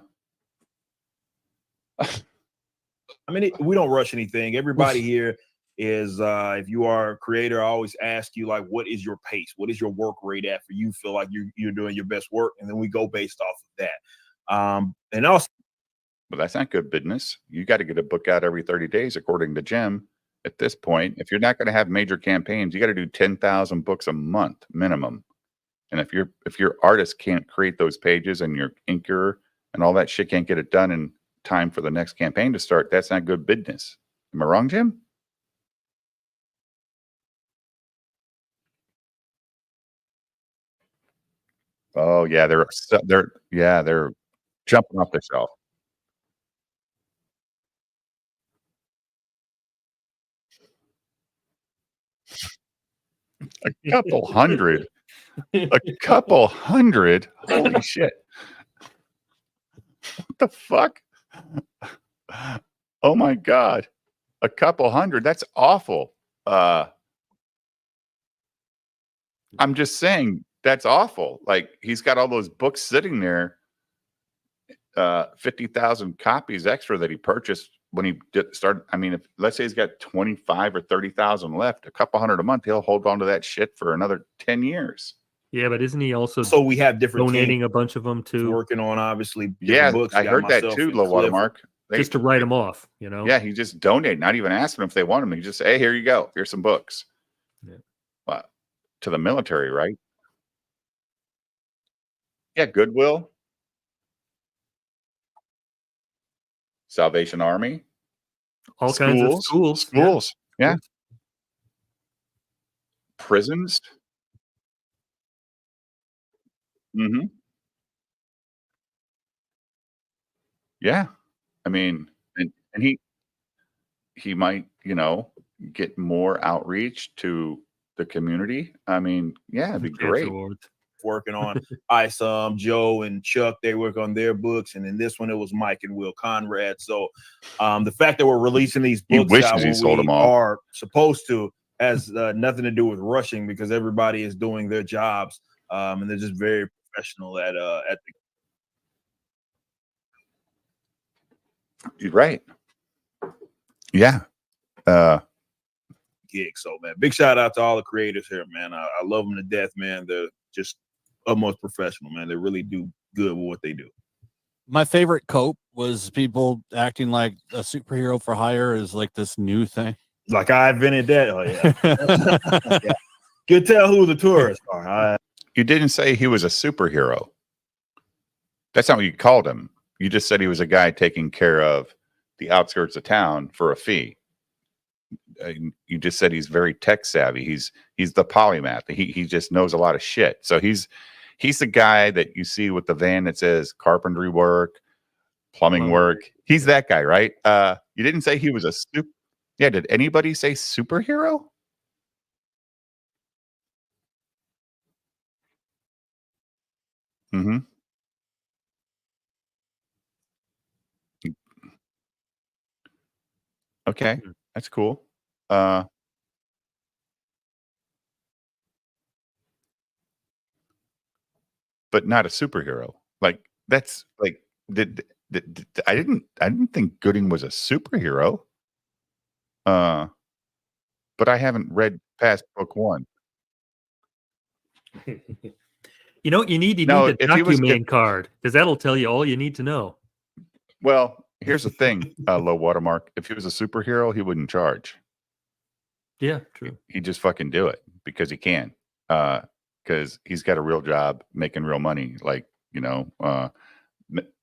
mean, we don't rush anything. Everybody here is, if you are a creator, I always ask you, like, what is your pace? What is your work rate at for you feel like you're doing your best work? And then we go based off of that. And also, but that's not good business. You got to get a book out every 30 days, according to Jim. At this point, if you're not going to have major campaigns, you got to do 10,000 books a month minimum. And if your artist can't create those pages and your inker and all that shit can't get it done in time for the next campaign to start, that's not good business. Am I wrong, Jim? Oh yeah, they're jumping off the shelf. A couple hundred. A couple hundred. Holy shit. What the fuck? Oh my God. A couple hundred. That's awful. I'm just saying that's awful. Like, he's got all those books sitting there, 50,000 copies extra that he purchased when he started. I mean, if let's say he's got 25 or 30,000 left, a couple hundred a month, he'll hold on to that shit for another 10 years. Yeah, but isn't he also so we have different donating a bunch of them to working on obviously yeah books. I heard that too, low watermark. Just to write them off, Yeah, he just donated, not even asking them if they want them. He just say, hey, here you go, here's some books. Yeah. To the military, right? Yeah, Goodwill, Salvation Army, all kinds of schools. Yeah. Prisons. Mm-hmm. Yeah, I mean, and he might, get more outreach to the community. I mean, yeah, it'd be great. Working on Joe and Chuck, they work on their books, and in this one it was Mike and Will Conrad. So the fact that we're releasing these books out when we are supposed to has nothing to do with rushing, because everybody is doing their jobs and they're just very professional at the. You're right. Yeah. Gig. So, man, big shout out to all the creators here, man. I love them to death, man. They're just utmost professional, man. They really do good with what they do. My favorite cope was people acting like a superhero for hire is like this new thing. Like I invented that. Oh yeah. Yeah. You can tell who the tourists are. You didn't say he was a superhero. That's not what you called him. You just said he was a guy taking care of the outskirts of town for a fee. You just said he's very tech savvy. He's the polymath. He just knows a lot of shit. So he's the guy that you see with the van that says carpentry work, plumbing work. He's that guy, right? You didn't say he was a Yeah, did anybody say superhero? Mm-hmm. Okay, that's cool. But not a superhero. Like that's like I didn't think Gooding was a superhero. But I haven't read past book 1. You know what you need? You No, need the if he was document card because that'll tell you all you need to know. Well, here's the thing, low watermark. If he was a superhero, he wouldn't charge. Yeah, true. He'd just fucking do it because he can. Because he's got a real job making real money. Like,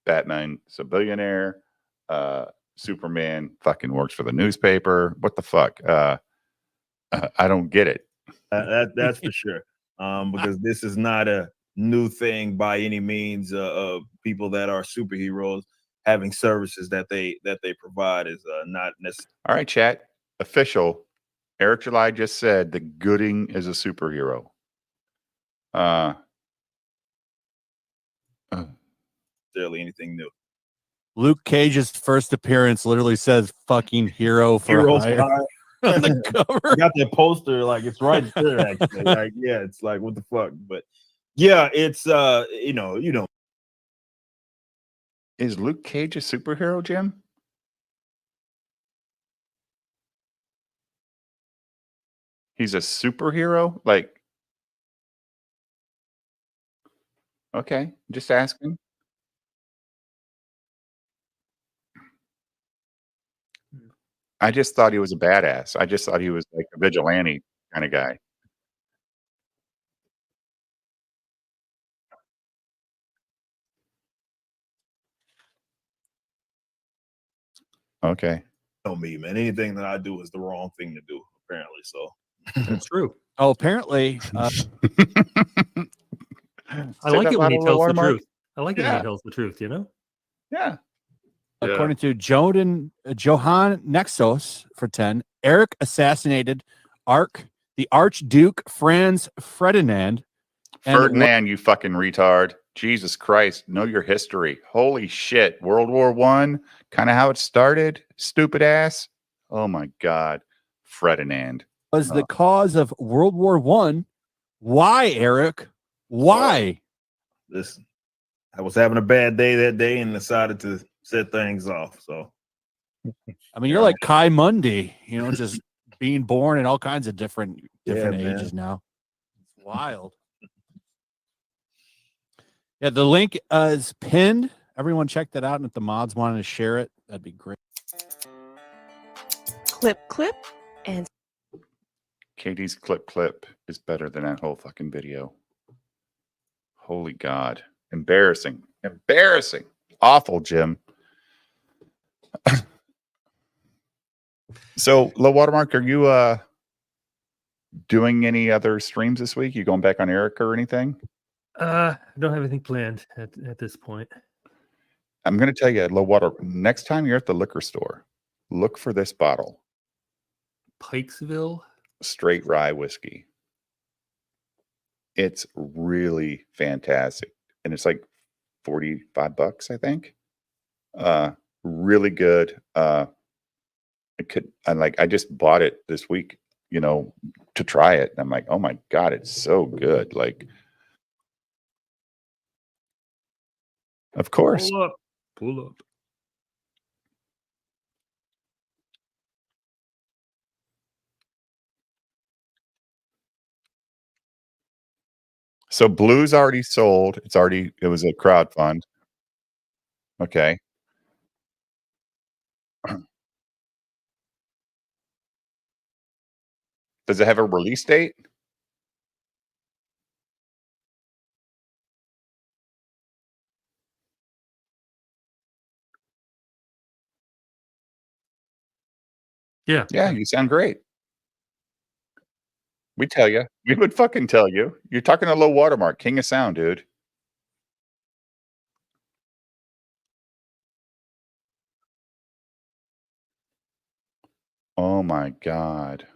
Batman's a billionaire. Superman fucking works for the newspaper. What the fuck? I don't get it. That's for sure. Because this is not a new thing by any means. Of people that are superheroes having services that they provide is not necessary. All right, chat. Official. Eric July just said that Gooding is a superhero. Necessarily anything new. Luke Cage's first appearance literally says "fucking hero for Heroes hire" on the cover. I got that poster, like it's right there. Actually, like yeah, it's like what the fuck. But yeah, it's you know. Is Luke Cage a superhero, Jim? He's a superhero? Like, okay, just asking. I just thought he was a badass. I just thought he was like a vigilante kind of guy. Okay. Know me, man. Anything that I do is the wrong thing to do, apparently. So that's true. Oh, apparently. I like it when he tells the truth. I like it when he tells the truth, Yeah. According to Johan Nexos for 10, Eric assassinated the Archduke Franz Ferdinand. Ferdinand, you fucking retard. Jesus Christ. Know your history. Holy shit. World War I, kind of how it started. Stupid ass. Oh my God. Ferdinand. Was the cause of World War I. Why, Eric? Why? Listen, I was having a bad day that day and decided to set things off. So, I mean, you're like Kai Mundi, just being born in all kinds of different man. ages now. It's wild. Yeah, the link is pinned. Everyone check that out. And if the mods wanted to share it, that'd be great. Clip, and Katie's clip is better than that whole fucking video. Holy God. Embarrassing. Awful, Jim. So, low watermark, are you doing any other streams this week? You going back on Eric or anything? I don't have anything planned at this point. I'm going to tell you, low water, next time you're at the liquor store, look for this bottle. Pikesville straight rye whiskey. It's really fantastic. And it's like $45, I think. Really good. I just bought it this week, to try it. And I'm like, oh my God, it's so good. Like, Of course. Pull up. Pull up. So Blue's already sold. It was a crowd fund. Okay. Does it have a release date? Yeah. Yeah, you sound great. We tell you. We would fucking tell you. You're talking to Low Watermark, king of sound, dude. Oh my god.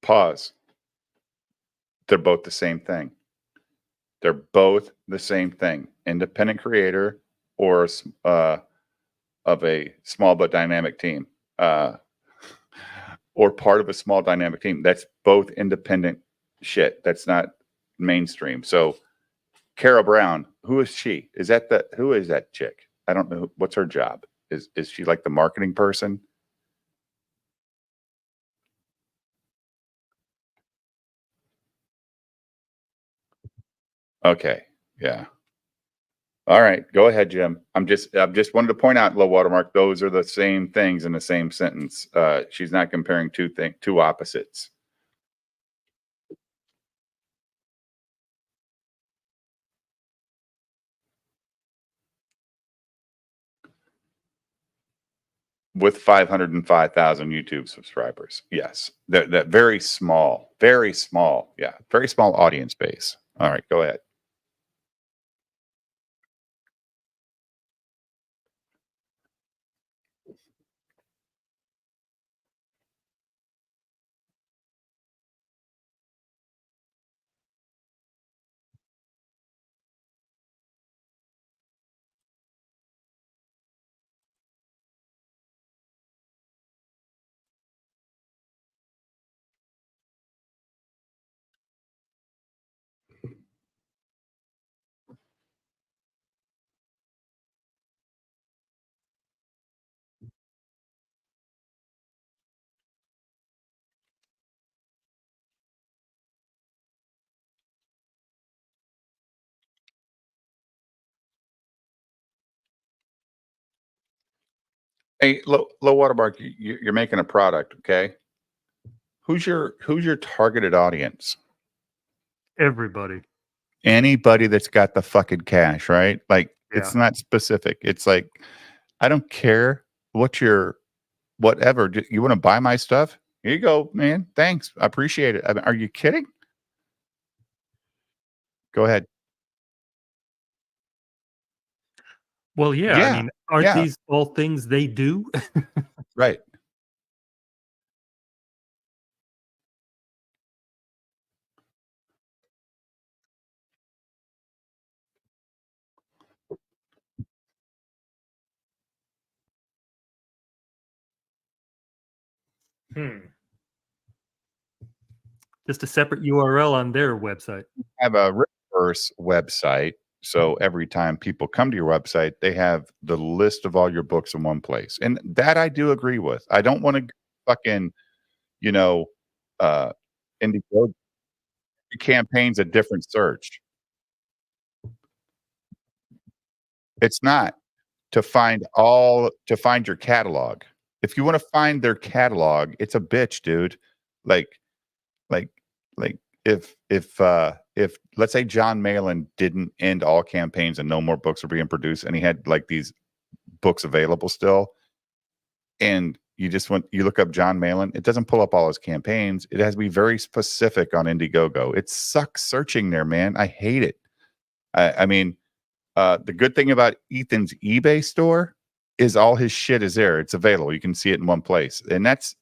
Pause. They're both the same thing. They're both the same thing. Independent creator or of a small but dynamic team. Or part of a small dynamic team. That's both independent shit. That's not mainstream. So Kara Brown, who is she? Who is that chick? I don't know. What's her job? Is she like the marketing person? Okay. Yeah. All right. Go ahead, Jim. I'm just wanted to point out, Low Watermark, those are the same things in the same sentence. She's not comparing two opposites. With 505,000 YouTube subscribers. Yes. That very small. Yeah. Very small audience base. All right. Go ahead. Hey, Low Watermark, you're making a product, okay? Who's your targeted audience? Everybody. Anybody that's got the fucking cash, right? Like it's Yeah. not specific. It's like I don't care what your whatever. You want to buy my stuff? Here you go, man. Thanks. I appreciate it. I mean, are you kidding? Go ahead. Well, yeah. I Yeah. mean, aren't Yeah. these all things they do? Right. Just a separate URL on their website. Have a reverse website. So every time people come to your website, they have the list of all your books in one place. And that I do agree with. I don't want to fucking, you know, Indiegogo campaigns a different search. It's not to find your catalog. If you want to find their catalog, it's a bitch, dude. Like like like if let's say John Malin didn't end all campaigns and no more books were being produced and he had like these books available still, and you look up John Malin, it doesn't pull up all his campaigns. It has to be very specific on Indiegogo. It sucks searching there, man. I hate it. I mean, the good thing about Ethan's eBay store is all his shit is there. It's available. You can see it in one place. And that's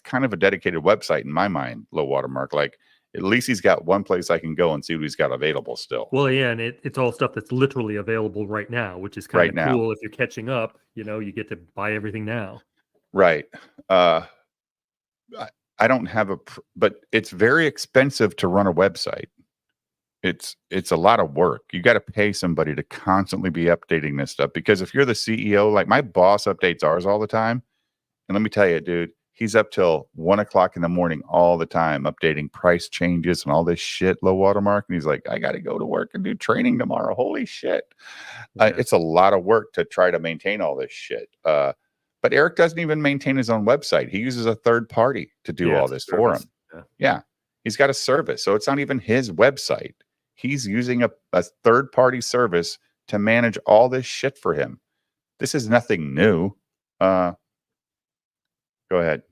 kind of a dedicated website in my mind, Low Watermark. Like, at least he's got one place I can go and see what he's got available still. Well, yeah, and it's all stuff that's literally available right now, which is kind of cool. If you're catching up, you get to buy everything now. Right. I don't have but it's very expensive to run a website. It's a lot of work. You got to pay somebody to constantly be updating this stuff, because if you're the CEO, like my boss updates ours all the time. And let me tell you, dude, he's up till 1 o'clock in the morning all the time, updating price changes and all this shit, Low Watermark. And he's like, I got to go to work and do training tomorrow. Holy shit. It's a lot of work to try to maintain all this shit. But Eric doesn't even maintain his own website. He uses a third party to do all this for him. Yeah. He's got a service. So it's not even his website. He's using a third party service to manage all this shit for him. This is nothing new. Go ahead.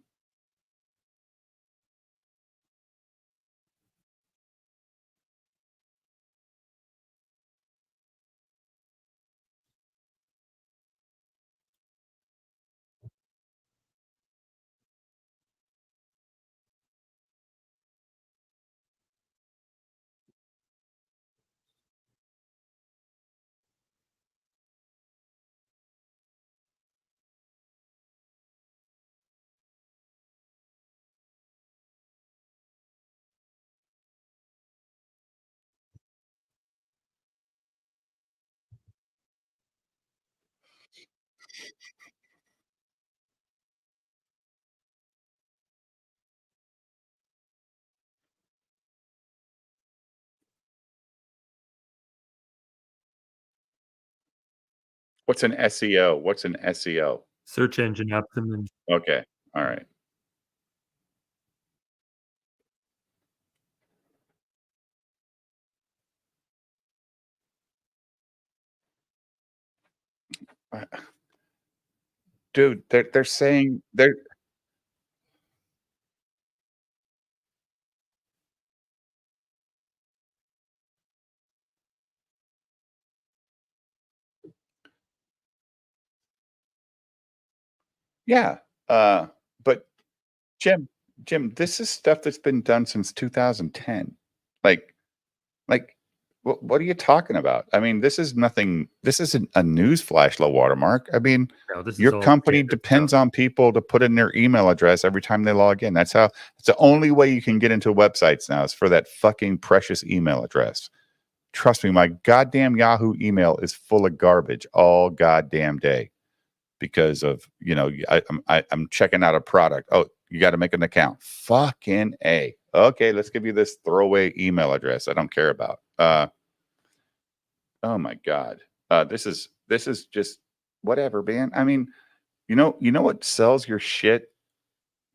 What's an SEO? What's an SEO? Search engine optimization. Okay. All right. Dude, they're saying they're yeah. But Jim, this is stuff that's been done since 2010. Like, what are you talking about? I mean, this is nothing. This isn't a news flash, Low Watermark. I mean, your company depends on people to put in their email address every time they log in. It's the only way you can get into websites now, is for that fucking precious email address. Trust me, my goddamn Yahoo email is full of garbage all goddamn day, because of, I'm checking out a product. Oh, you got to make an account. Fucking A. Okay, let's give you this throwaway email address I don't care about. Oh my God. This is just whatever, man. I mean, you know what sells your shit?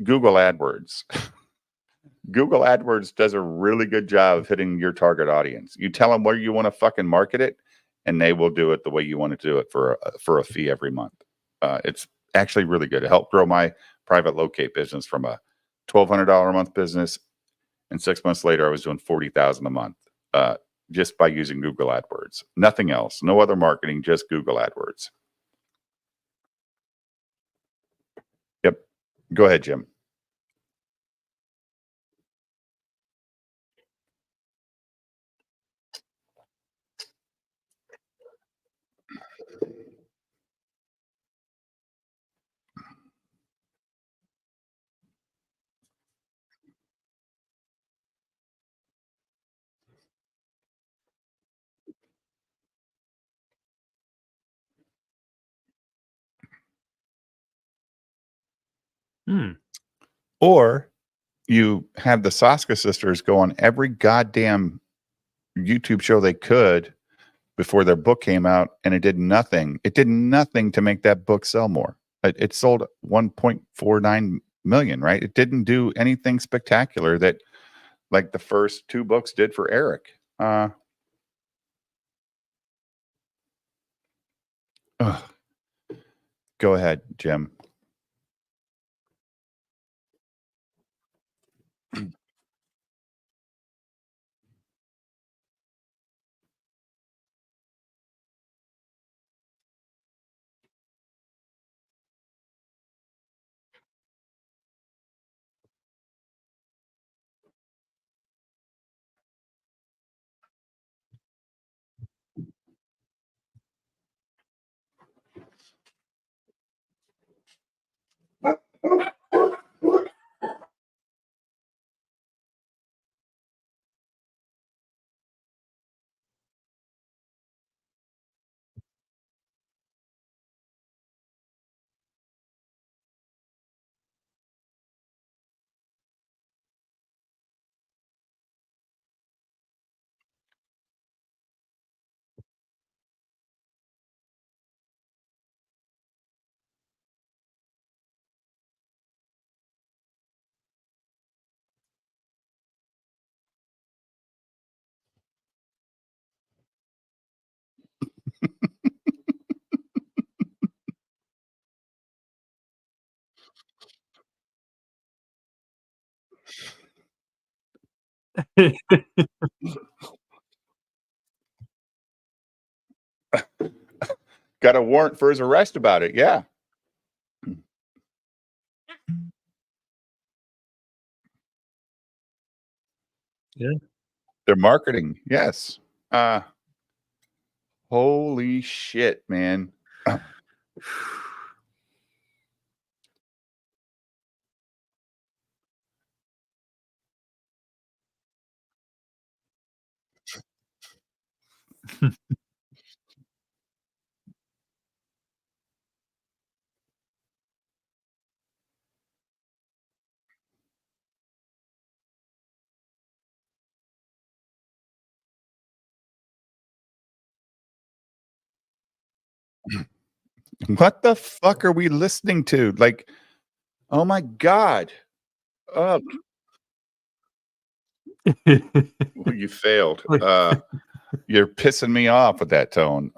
Google AdWords. Google AdWords does a really good job of hitting your target audience. You tell them where you want to fucking market it, and they will do it the way you want to do it for a fee every month. It's actually really good. It helped grow my private locate business from a $1,200 a month business, and 6 months later, I was doing $40,000 a month, just by using Google AdWords. Nothing else. No other marketing. Just Google AdWords. Yep. Go ahead, Jim. Or you have the Saska sisters go on every goddamn YouTube show they could before their book came out, and it did nothing. It did nothing to make that book sell more. It sold 1.49 million, right? It didn't do anything spectacular that, like, the first two books did for Eric. Go ahead, Jim. Got a warrant for his arrest about it. Yeah. Yeah. They're marketing. Yes. Holy shit, man. What the fuck are we listening to? Like, oh my God. Oh, well, you failed. You're pissing me off with that tone.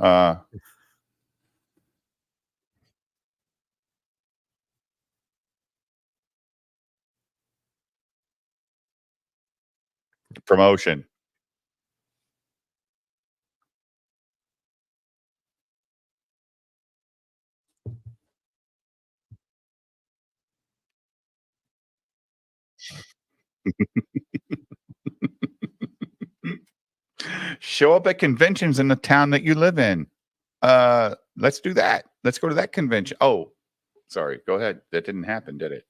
Promotion. Show up at conventions in the town that you live in. Let's do that. Let's go to that convention. Oh, sorry. Go ahead. That didn't happen, did it?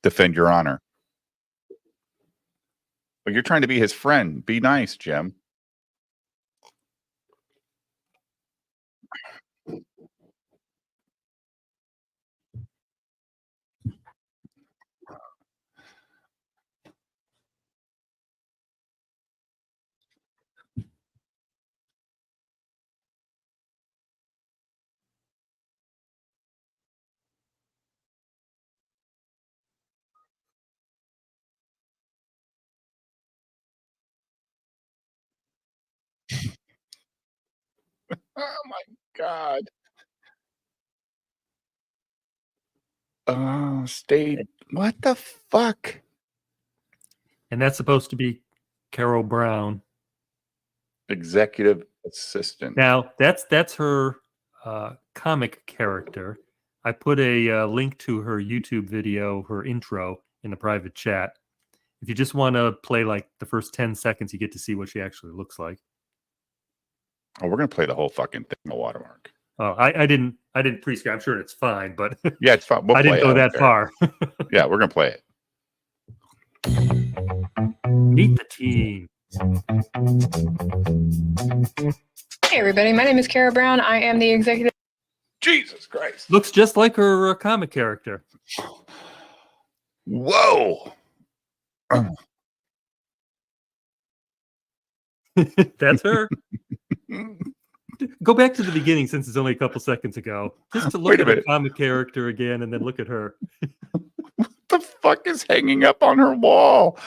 Defend your honor. But you're trying to be his friend. Be nice, Jim. Oh my God. Oh, stay. What the fuck? And that's supposed to be Carol Brown. Executive assistant. Now that's her comic character. I put a link to her YouTube video, her intro, in the private chat. If you just want to play like the first 10 seconds, you get to see what she actually looks like. Oh, we're gonna play the whole fucking thing, the watermark. Oh, I didn't pre-screen. I'm sure it's fine, but yeah, it's fine. We'll I didn't go that far. Yeah, we're gonna play it. Meet the team. Hey everybody, my name is Kara Brown. I am the executive. Jesus Christ. Looks just like her comic character. Whoa. That's her. Go back to the beginning since it's only a couple seconds ago. Just to look at the comic character again and then look at her. What the fuck is hanging up on her wall?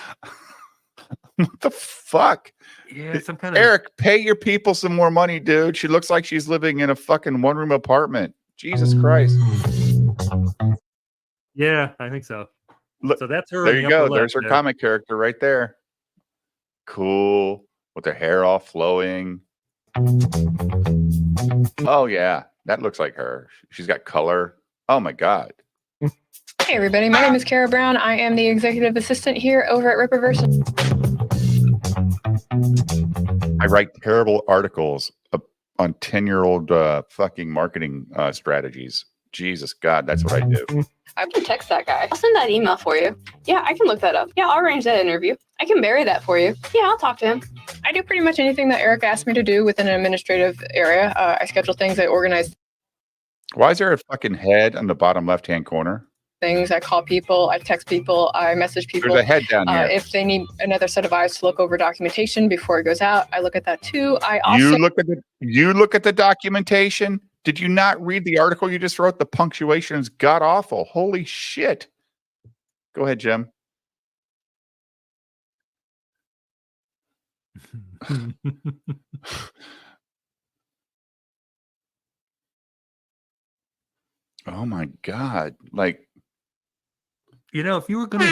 What the fuck? Yeah, some kind of Eric, pay your people some more money, dude. She looks like she's living in a fucking one-room apartment. Jesus Christ. Yeah, I think so. Look, So that's her. there in you the upper go. There's her left there. comic character right there. Cool. With her hair all flowing. Oh, yeah. That looks like her. She's got color. Oh, my God. Hey everybody, my name is Kara Brown. I am the executive assistant here over at Rippaverse. I write terrible articles on 10-year-old fucking marketing strategies. Jesus God, that's what I do. I can text that guy. I'll send that email for you. Yeah, I can look that up. Yeah, I'll arrange that interview. I can bury that for you. Yeah, I'll talk to him. I do pretty much anything that Eric asked me to do within an administrative area. I schedule things, I organize Why is there a fucking head on the bottom left-hand corner? things, I call people, I text people, I message people. There's a head down here. If they need another set of eyes to look over documentation before it goes out, I look at that too. I also You look at the documentation. Did you not read the article you just wrote? The punctuation is god awful. Holy shit. Go ahead, Jim. Oh my God. Like, if you were gonna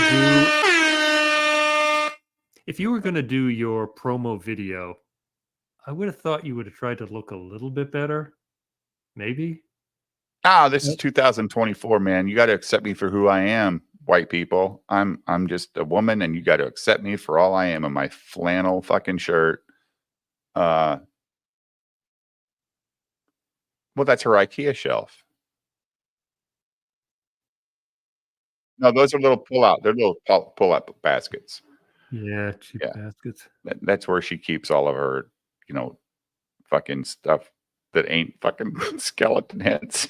do your promo video, I would have thought you would have tried to look a little bit better. Maybe. this is 2024, man. You got to accept me for who I am, white people. I'm just a woman, and you got to accept me for all I am in my flannel fucking shirt. Well, that's her IKEA shelf. No, those are little pull-out. They're little pull-out baskets. Yeah, cheap Yeah. baskets. That's where she keeps all of her, fucking stuff that ain't fucking skeleton heads.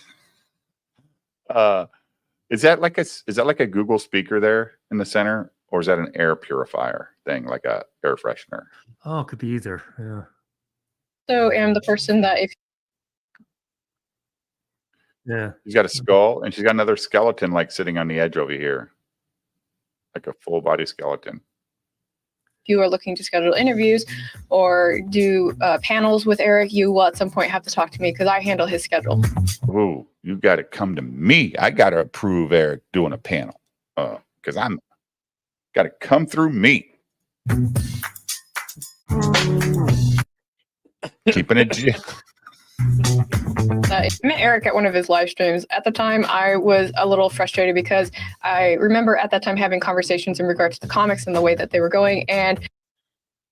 Is that like a Google speaker there in the center, or is that an air purifier thing, like a air freshener? Oh, it could be either. Yeah. so am the person that if Yeah. She's got a skull, and she's got another skeleton like sitting on the edge over here, like a full body skeleton. you are looking to schedule interviews or do panels with Eric, you will at some point have to talk to me because I handle his schedule. Ooh, you got to come to me. I got to approve Eric doing a panel because I'm got to come through me. Keeping it. I met Eric at one of his live streams. At the time, I was a little frustrated because I remember at that time having conversations in regards to the comics and the way that they were going. And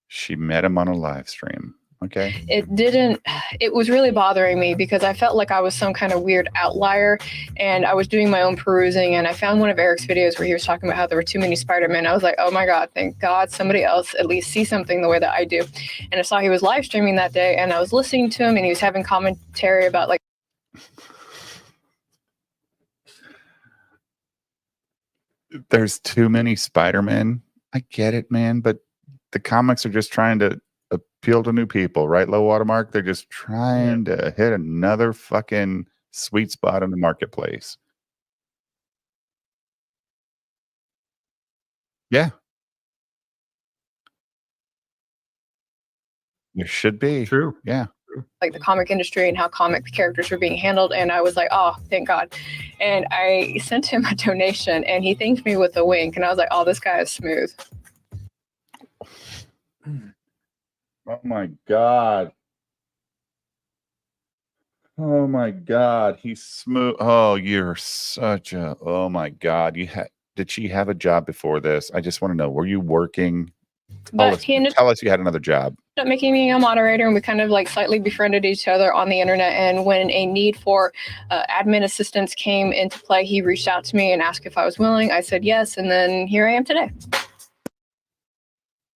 She met him on a live stream. Okay. it was really bothering me because I felt like I was some kind of weird outlier, and I was doing my own perusing, and I found one of Eric's videos where he was talking about how there were too many Spider-Men. I was like, oh my God, thank God somebody else at least see something the way that I do. And I saw he was live streaming that day, and I was listening to him, and he was having commentary about like, There's too many Spider-Men. I get it, man, but the comics are just trying to appeal to new people, right? Low watermark. They're just trying to hit another fucking sweet spot in the marketplace. Yeah. There should be. True. Yeah. like the comic industry and how comic characters were being handled, and I was like, oh, thank God. And I sent him a donation, and he thanked me with a wink, and I was like, oh, this guy is smooth. Oh my God. Oh my God. He's smooth. Oh, you're such a, oh my God. Did she have a job before this? I just want to know, were you working? But he ended Tell us you had another job. up making me a moderator, and we kind of like slightly befriended each other on the internet. And when a need for admin assistance came into play, he reached out to me and asked if I was willing. I said yes, and then here I am today.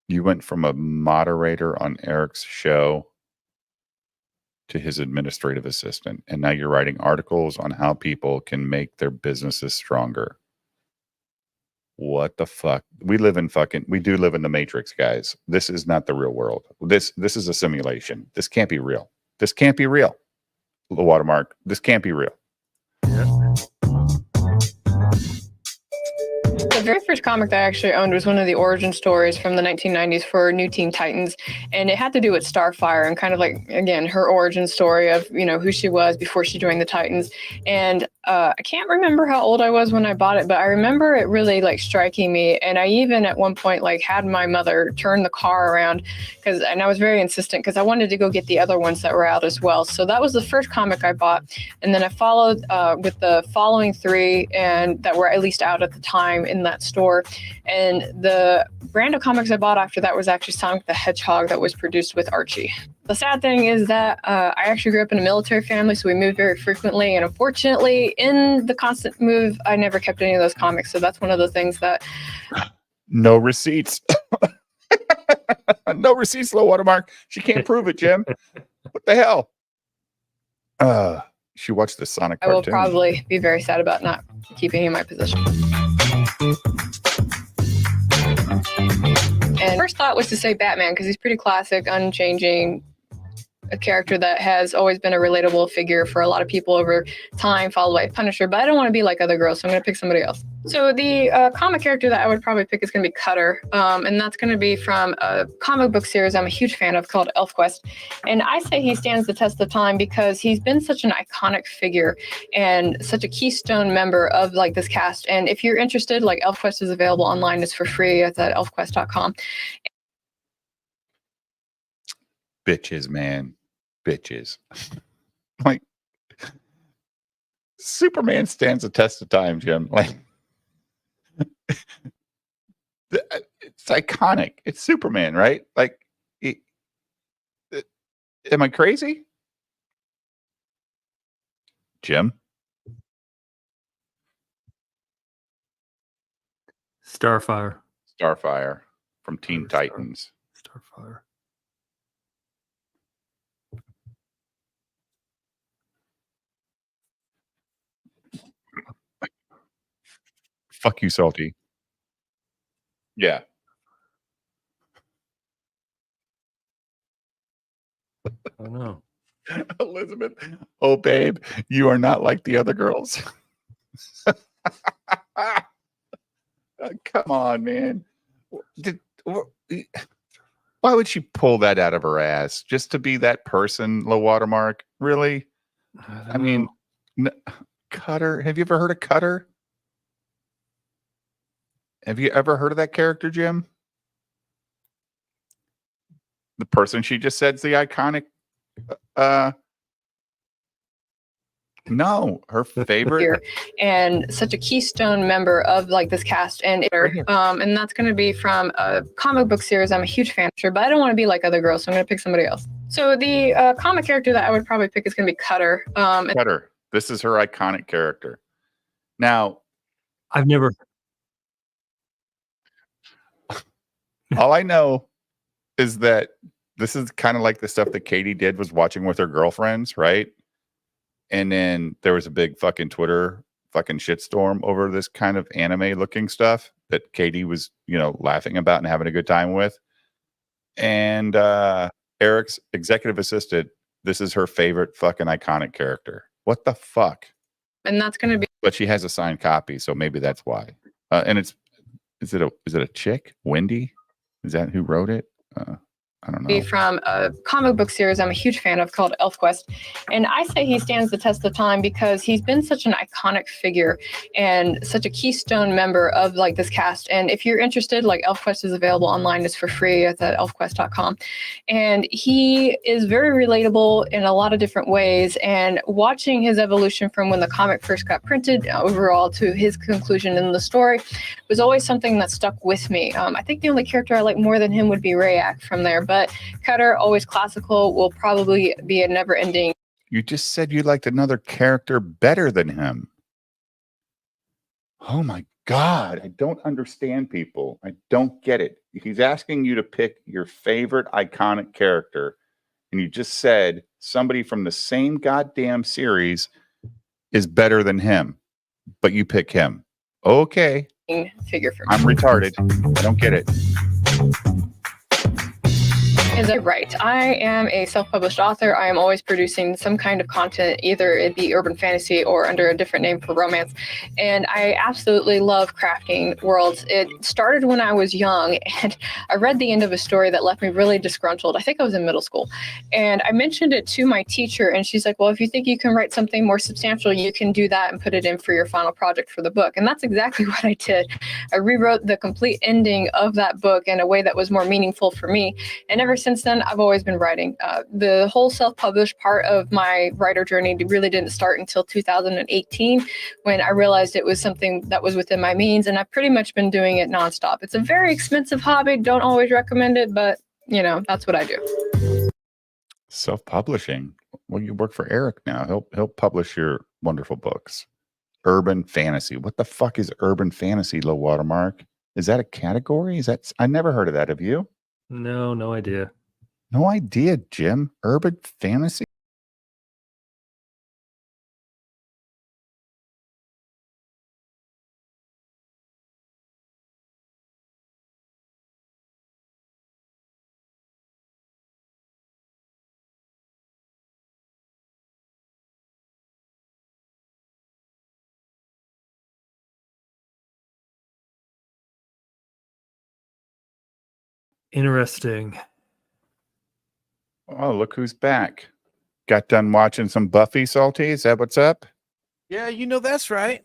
You went from a moderator on Eric's show to his administrative assistant, and now you're writing articles on how people can make their businesses stronger. What the fuck? We do live in the Matrix, guys. This is not the real world. This is a simulation. This can't be real. This can't be real. The watermark. This can't be real. So very first comic that I actually owned was one of the origin stories from the 1990s for New Teen Titans, and it had to do with Starfire and kind of like, again, her origin story of, you know, who she was before she joined the Titans. And I can't remember how old I was when I bought it, but I remember it really like striking me. And I even at one point like had my mother turn the car around and I was very insistent because I wanted to go get the other ones that were out as well. So that was the first comic I bought, and then I followed with the following three, and that were at least out at the time in that store. And the brand of comics I bought after that was actually Sonic the Hedgehog, that was produced with Archie. The sad thing is that I actually grew up in a military family, so we moved very frequently. And unfortunately, in the constant move, I never kept any of those comics. So that's one of the things that... No receipts. No receipts, low watermark. She can't prove it, Jim. What the hell? She watched the Sonic I will cartoon. probably be very sad about not keeping any of my possessions. And first thought was to say Batman, because he's pretty classic, unchanging, a character that has always been a relatable figure for a lot of people over time, followed by Punisher. But I don't want to be like other girls, so I'm going to pick somebody else. So the comic character that I would probably pick is going to be Cutter, and that's going to be from a comic book series I'm a huge fan of called ElfQuest. And I say he stands the test of time because he's been such an iconic figure and such a keystone member of like this cast. And if you're interested, like ElfQuest is available online. It's for free. It's at elfquest.com. Bitches, man. Bitches. Like, Superman stands the test of time, Jim. Like, it's iconic. It's Superman, right? Like, am I crazy? Jim? Starfire. Starfire from Teen Titans. Starfire. Fuck you, Salty. Yeah. Oh no. Elizabeth. Oh, babe, you are not like the other girls. Come on, man. Why would she pull that out of her ass just to be that person, low watermark? Really? I mean, Cutter. Have you ever heard of Cutter? Have you ever heard of that character, Jim? The person she just said's the iconic. No, her favorite. And such a keystone member of like this cast, and that's going to be from a comic book series I'm a huge fan of, but I don't want to be like other girls, so I'm going to pick somebody else. So the comic character that I would probably pick is going to be Cutter. Cutter. This is her iconic character. Now, I've never. All I know is that this is kind of like the stuff that Katie did, was watching with her girlfriends, right? And then there was a big fucking Twitter fucking shitstorm over this kind of anime looking stuff that Katie was, you know, laughing about and having a good time with. And Eric's executive assistant, this is her favorite fucking iconic character. What the fuck? And that's going to be. But she has a signed copy, so maybe that's why. And is it a chick? Wendy? Is that who wrote it? I don't know. From a comic book series I'm a huge fan of called ElfQuest. And I say he stands the test of time because he's been such an iconic figure and such a keystone member of like this cast. And if you're interested, like ElfQuest is available online. It's for free. It's at elfquest.com. And he is very relatable in a lot of different ways. And watching his evolution from when the comic first got printed overall to his conclusion in the story was always something that stuck with me. I think the only character I like more than him would be Rayak from there. But Cutter, always classical, will probably be a never-ending. You just said you liked another character better than him. Oh my God. I don't understand people. I don't get it. He's asking you to pick your favorite iconic character, and you just said somebody from the same goddamn series is better than him, but you pick him. Okay. Figure for me. I'm retarded. I don't get it. is right. I am a self-published author. I am always producing some kind of content, either it be urban fantasy or under a different name for romance. And I absolutely love crafting worlds. It started when I was young, and I read the end of a story that left me really disgruntled. I think I was in middle school. And I mentioned it to my teacher, and she's like, well, if you think you can write something more substantial, you can do that and put it in for your final project for the book. And that's exactly what I did. I rewrote the complete ending of that book in a way that was more meaningful for me. And ever since then, I've always been writing. The whole self-published part of my writer journey really didn't start until 2018, when I realized it was something that was within my means, and I've pretty much been doing it nonstop. It's a very expensive hobby. Don't always recommend it, but that's what I do. Self-publishing. Well, you work for Eric now. He'll publish your wonderful books. Urban fantasy. What the fuck is urban fantasy, low watermark? Is that a category? I never heard of that. Have you? No idea. No idea, Jim. Urban fantasy? Interesting. Oh, look who's back. Got done watching some Buffy, Salty? Is that what's up? Yeah, that's right.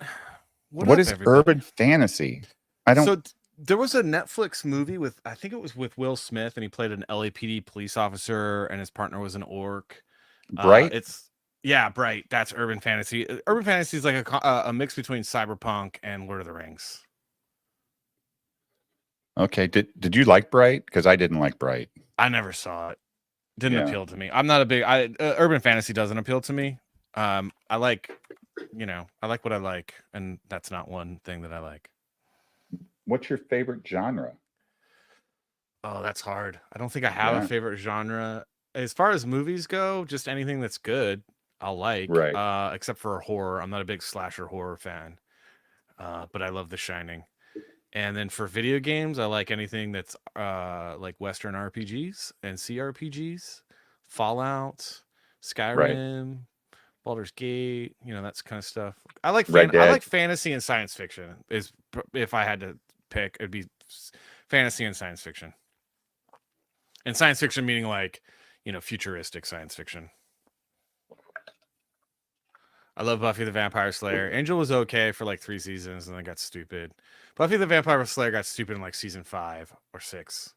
What up, is everybody? urban fantasy? I don't. So there was a Netflix movie I think it was with Will Smith, and he played an LAPD police officer, and his partner was an orc. Bright? Bright. That's urban fantasy. Urban fantasy is like a mix between cyberpunk and Lord of the Rings. Okay. Did you like Bright? Because I didn't like Bright. I never saw it. Didn't appeal to me. I'm not a big urban fantasy doesn't appeal to me. I like what I like, and that's not one thing that I like. What's your favorite genre? Oh, that's hard. I don't think I have a favorite genre. As far as movies go, just anything that's good, I'll like. Right. Except for horror. I'm not a big slasher horror fan. But I love The Shining. And then for video games, I like anything that's like Western RPGs and CRPGs, Fallout, Skyrim, Baldur's Gate, that kind of stuff. I like I like fantasy and science fiction. If I had to pick, it'd be fantasy and science fiction. And science fiction meaning like, futuristic science fiction. I love Buffy the Vampire Slayer. Angel was okay for like 3 seasons and then got stupid. Buffy the Vampire Slayer got stupid in like season 5 or 6.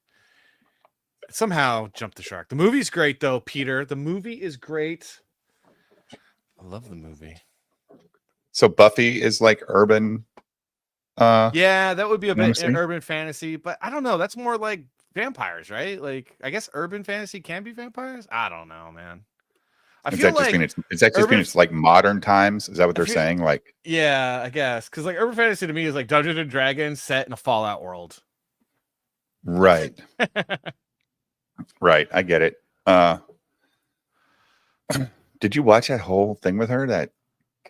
It somehow jumped the shark. The movie's great though, Peter. The movie is great. I love the movie. So Buffy is like urban. Yeah, that would be a bit urban fantasy, but I don't know. That's more like vampires, right? Like, I guess urban fantasy can be vampires. I don't know, man. Does that just mean it's like modern times? Is that what they're saying? Like, yeah, I guess, because like urban fantasy to me is like Dungeons and Dragons set in a Fallout world. Right. Right. I get it. Did you watch that whole thing with her, that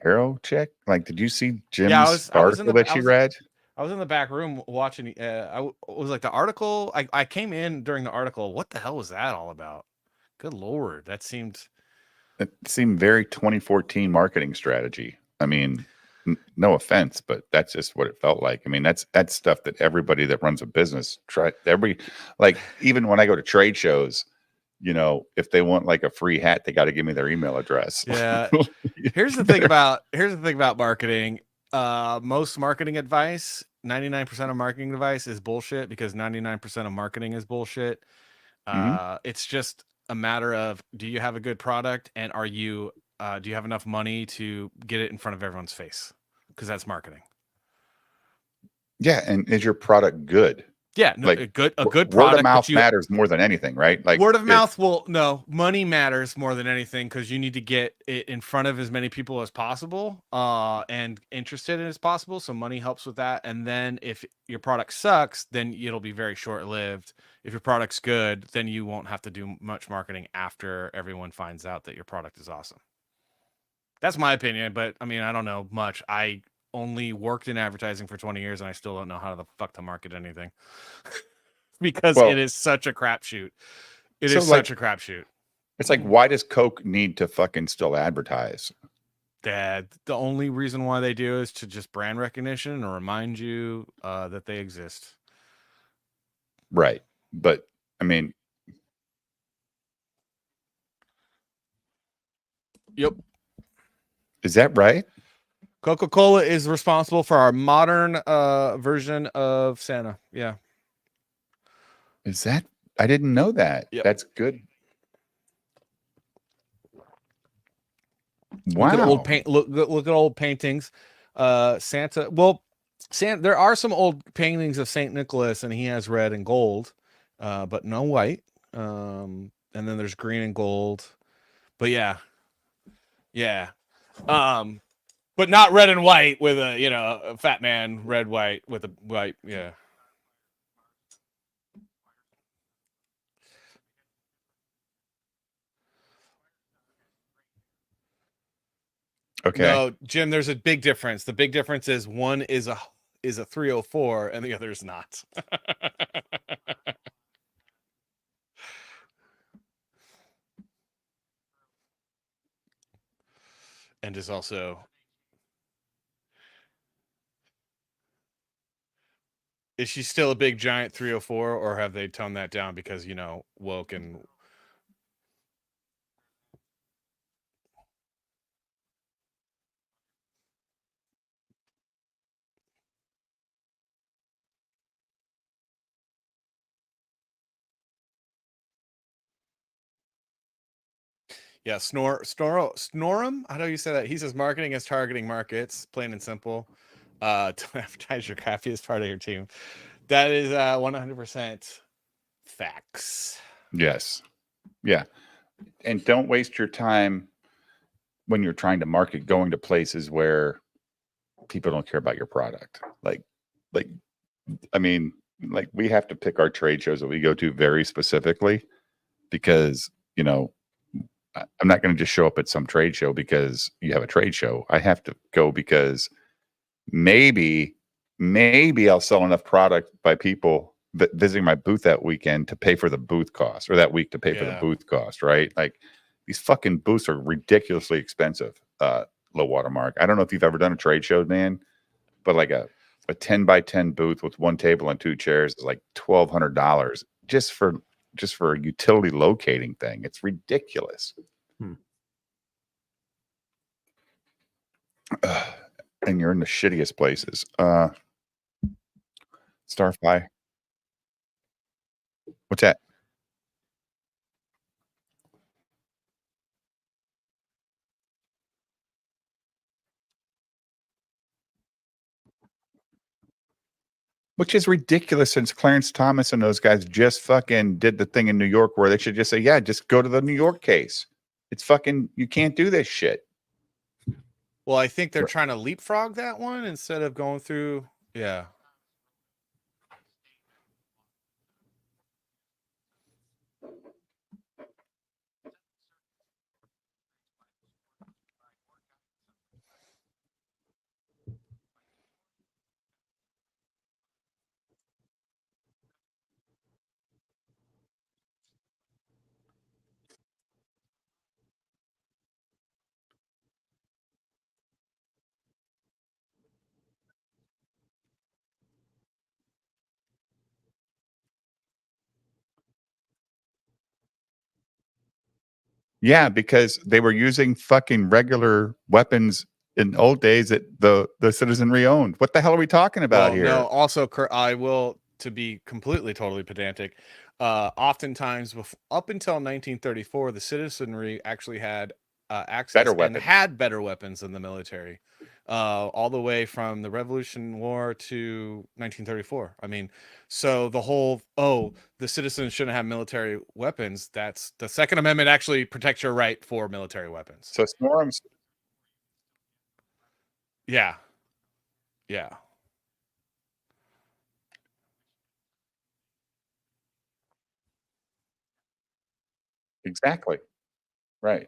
Carol chick? Like, did you see Jim's article that she read? I was in the back room watching. I was like, the article. I came in during the article. What the hell was that all about? Good Lord, that seemed. It seemed very 2014 marketing strategy. I mean, no offense, but that's just what it felt like. I mean, that's stuff that everybody that runs a business even when I go to trade shows, if they want like a free hat, they got to give me their email address. Yeah. Here's the thing about marketing. Most marketing advice, 99% of marketing advice is bullshit, because 99% of marketing is bullshit. It's just a matter of, do you have a good product, and do you have enough money to get it in front of everyone's face? Because that's marketing. Yeah, and is your product good? Yeah, no, like a good product. Word of mouth matters more than anything, right? Like word of mouth money matters more than anything, because you need to get it in front of as many people as possible, and interested in as possible. So money helps with that. And then if your product sucks, then it'll be very short lived. If your product's good, then you won't have to do much marketing after everyone finds out that your product is awesome. That's my opinion, but I mean, I don't know much. I only worked in advertising for 20 years, and I still don't know how the fuck to market anything because it is such a crapshoot. It So, is such a crapshoot. It's like, why does Coke need to fucking still advertise? That the only reason why they do is to just brand recognition or remind you that they exist. Right. But I mean, Yep. Is that right? Coca-Cola is responsible for our modern version of Santa. Yeah. Is that? I didn't know that. Yep. That's good. Look at old Wow. look at old paintings. Santa. Well, there are some old paintings of Saint Nicholas, and he has red and gold, but no white. And then there's green and gold. But yeah. But not red and white with a fat man, red white with a white. Yeah. Okay. No, Jim, there's a big difference. The big difference is one is a 304 and the other is not. And is also, is she still a big giant 304, or have they toned that down because woke and yeah, Snorum? How do you say that? He says marketing is targeting markets, plain and simple. To advertise your coffee as part of your team. That is 100% facts. Yes. Yeah. And don't waste your time when you're trying to market going to places where people don't care about your product. Like, I mean, like we have to pick our trade shows that we go to very specifically because, I'm not going to just show up at some trade show because you have a trade show. I have to go because maybe I'll sell enough product by people visiting my booth that weekend to pay for the booth cost, or that week to pay for the booth cost, right? Like these fucking booths are ridiculously expensive. Low watermark. I don't know if you've ever done a trade show, man, but like a 10 by 10 booth with one table and two chairs is like $1,200 just for a utility locating thing. It's ridiculous. And you're in the shittiest places. Starfire. What's that? Which is ridiculous since Clarence Thomas and those guys just fucking did the thing in New York where they should just say, yeah, just go to the New York case. It's fucking, you can't do this shit. Well, I think they're trying to leapfrog that one instead of going through. Yeah. Yeah, because they were using fucking regular weapons in old days that the citizenry owned. What the hell are we talking about here? No, also, I will, to be completely, totally pedantic, oftentimes, up until 1934, the citizenry actually had access Better and weapons. had better weapons than the military, all the way from the Revolution War to 1934. I mean, so the whole, the citizens shouldn't have military weapons. That's the Second Amendment actually protects your right for military weapons. So Snorum's. Yeah. Yeah. Exactly. Right.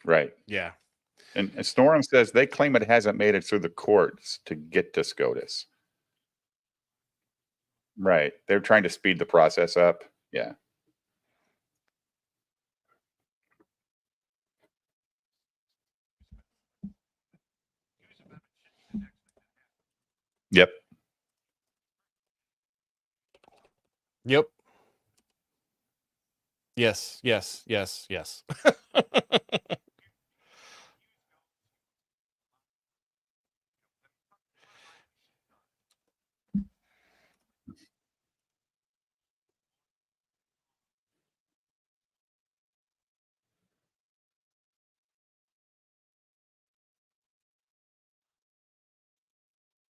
Right. Yeah. And Snorum says they claim it hasn't made it through the courts to get to SCOTUS. Right. They're trying to speed the process up. Yeah. Yep. Yep. Yes, yes, yes, yes.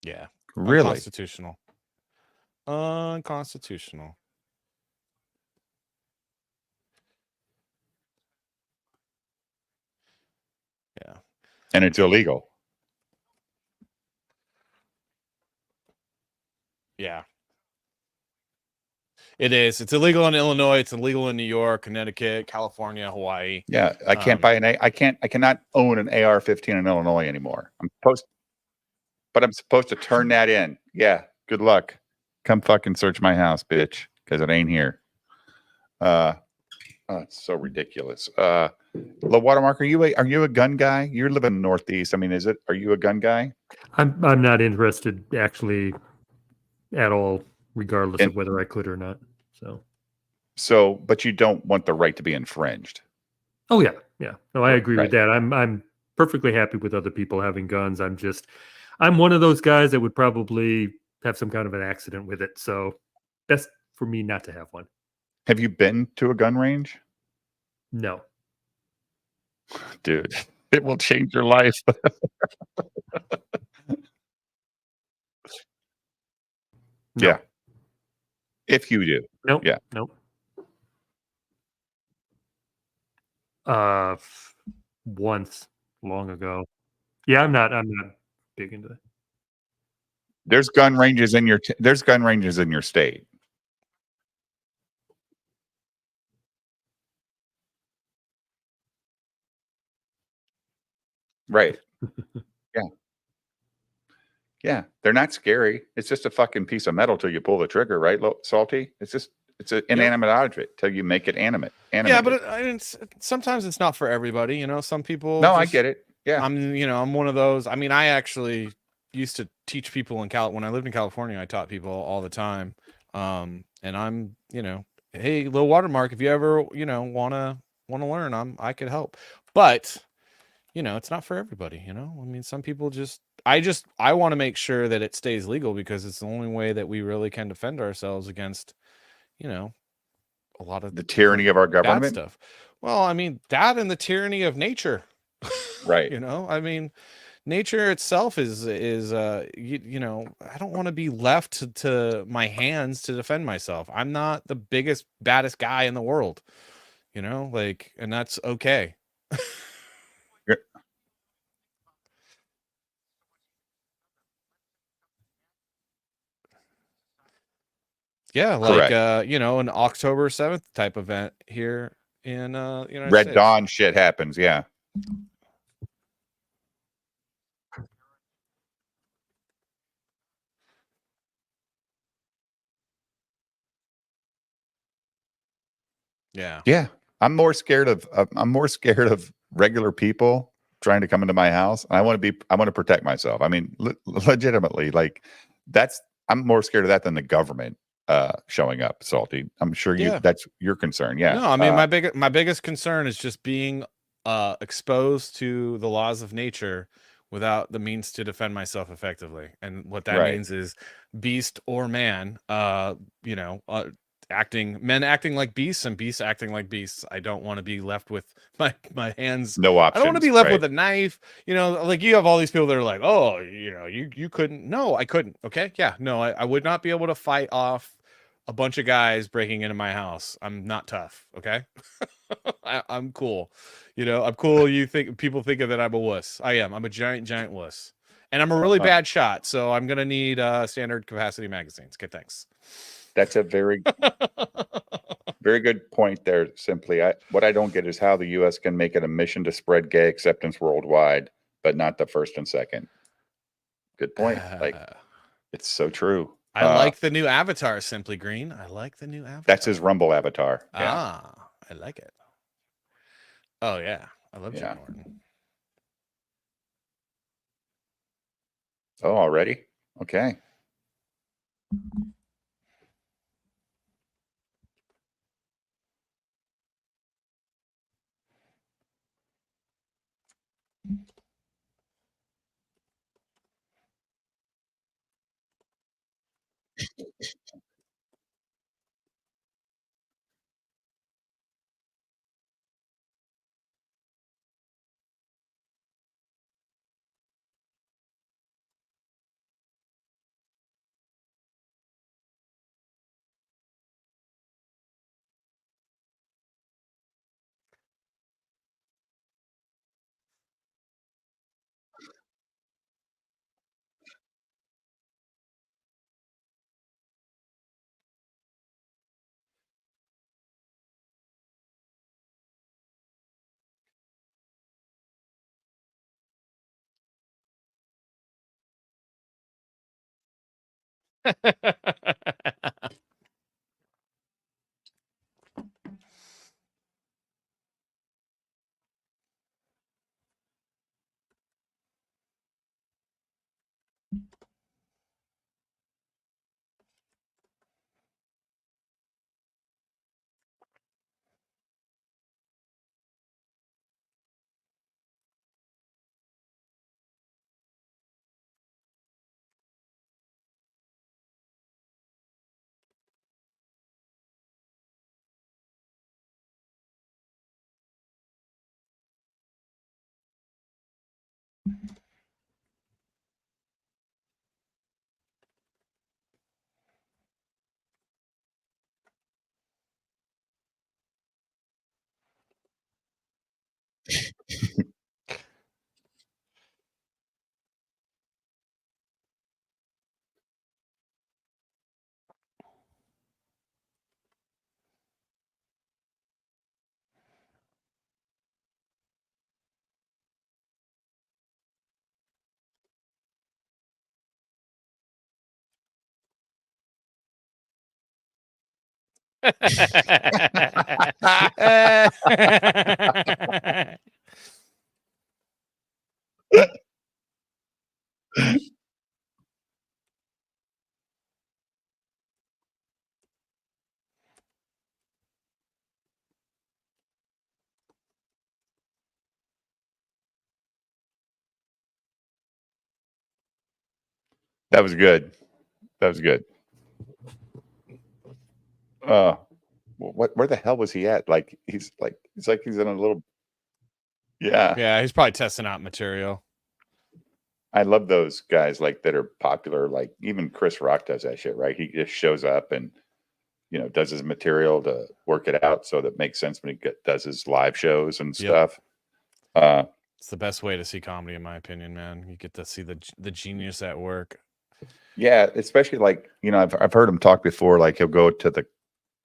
Yeah. Really? Unconstitutional. Unconstitutional. Yeah. And it's illegal. Yeah. It is. It's illegal in Illinois. It's illegal in New York, Connecticut, California, Hawaii. Yeah, I can't buy I cannot own an AR-15 in Illinois anymore. But I'm supposed to turn that in. Yeah, good luck. Come fucking search my house, bitch, because it ain't here. It's so ridiculous. Low Watermark, are you a gun guy? You're living in the Northeast. I mean, are you a gun guy? I'm not interested actually at all, regardless of whether I could or not. So, but you don't want the right to be infringed. Oh yeah, yeah. No, I agree with that. I'm perfectly happy with other people having guns. I'm one of those guys that would probably have some kind of an accident with it. So best for me not to have one. Have you been to a gun range? No. Dude, it will change your life. No. Yeah. If you do. Nope. Yeah. Nope. Once long ago. Yeah, I'm not big into that. There's gun ranges in your state. Right. Yeah. Yeah. They're not scary. It's just a fucking piece of metal till you pull the trigger, right, Salty? It's an inanimate object till you make it animate. Yeah, but sometimes it's not for everybody. You know, some people. No, I get it. Yeah. I'm one of those. I mean, I actually used to teach people when I lived in California. I taught people all the time. And I'm, hey, Low Watermark, if you ever, want to learn, I could help. But it's not for everybody. I mean, some people I want to make sure that it stays legal because it's the only way that we really can defend ourselves against, a lot of the tyranny of our government stuff. Well, I mean, that and the tyranny of nature. Right. I mean, nature itself is I don't want to be left to my hands to defend myself. I'm not the biggest, baddest guy in the world, and that's okay. Yeah, like an October 7th type event here in United Red States. Dawn shit happens, yeah. Yeah. Yeah. I'm more scared of regular people trying to come into my house. I want to protect myself. I mean, legitimately, like I'm more scared of that than the government showing up, Salty. I'm sure that's your concern. Yeah. No, I mean, my biggest concern is just being exposed to the laws of nature without the means to defend myself effectively. And what that means is beast or man, men acting like beasts and beasts acting like beasts. I don't want to be left with my hands. No options. I don't want to be left with a knife. Like you have all these people that are like, oh, you couldn't. No, I couldn't. Okay. Yeah. No, I would not be able to fight off a bunch of guys breaking into my house. I'm not tough. Okay. I'm cool. I'm cool. People think of that I'm a wuss. I am. I'm a giant wuss. And I'm a really bad shot. So I'm going to need standard capacity magazines. Okay. Thanks. That's a very Very good point there. Simply, what I don't get is how the U.S. can make it a mission to spread gay acceptance worldwide, but not the first and second. Good point. Like, it's so true. I like the new avatar, Simply Green. I like the new avatar. That's his Rumble avatar. Yeah. Ah, I like it. Oh yeah, I love Jim Norton. Oh, already? Okay. That was good. That was good. Where the hell was he at? Like he's in a little. Yeah. Yeah, he's probably testing out material. I love those guys like that are popular. Like even Chris Rock does that shit, right? He just shows up and does his material to work it out so that makes sense when he does his live shows and stuff. It's the best way to see comedy, in my opinion, man. You get to see the genius at work. Yeah, especially like I've heard him talk before. Like he'll go to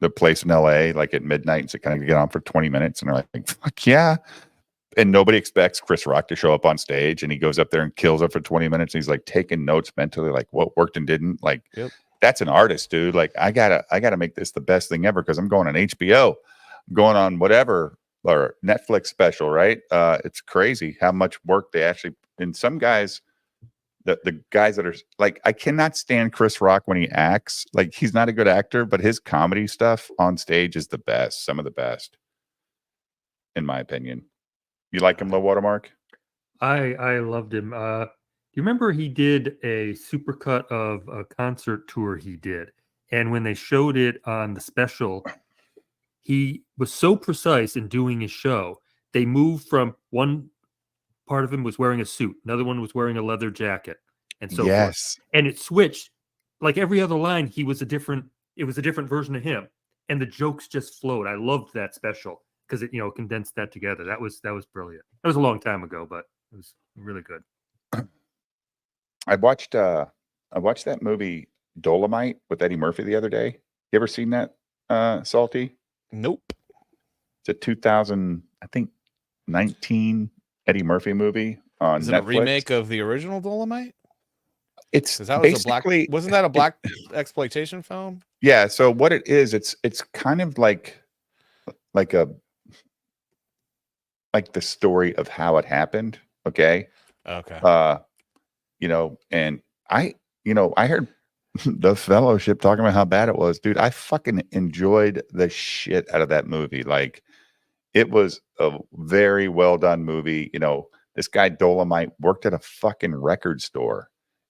the place in LA like at midnight and so kind of get on for 20 minutes, and they're like, "Fuck yeah!" And nobody expects Chris Rock to show up on stage, and he goes up there and kills it for 20 minutes. And he's like taking notes mentally, like what worked and didn't. Like that's an artist, dude. Like I gotta make this the best thing ever because I'm going on HBO, I'm going on whatever or Netflix special, right? It's crazy how much work they actually. And some guys, the guys that are like, I cannot stand Chris Rock when he acts. Like he's not a good actor, but his comedy stuff on stage is the best. Some of the best, in my opinion. You like him, Low Watermark? I loved him. Do you remember he did a supercut of a concert tour he did? And when they showed it on the special, he was so precise in doing his show. They moved from one part of him was wearing a suit, another one was wearing a leather jacket, and so forth. And it switched. Like every other line, it was a different version of him. And the jokes just flowed. I loved that special because it condensed that together. That was brilliant. That was a long time ago, but it was really good. I watched that movie Dolomite with Eddie Murphy the other day. You ever seen that, Salty? Nope. It's a 2000, I think, 19 Eddie Murphy movie on Is it Netflix. a remake of the original Dolomite? It's 'Cause that was basically wasn't that a black exploitation film? Yeah. So what it is, it's kind of like a the story of how it happened. Okay. Okay. You know, and I heard the Fellowship talking about how bad it was, dude. I fucking enjoyed the shit out of that movie. Like, it was a very well done movie. You know, this guy Dolomite worked at a fucking record store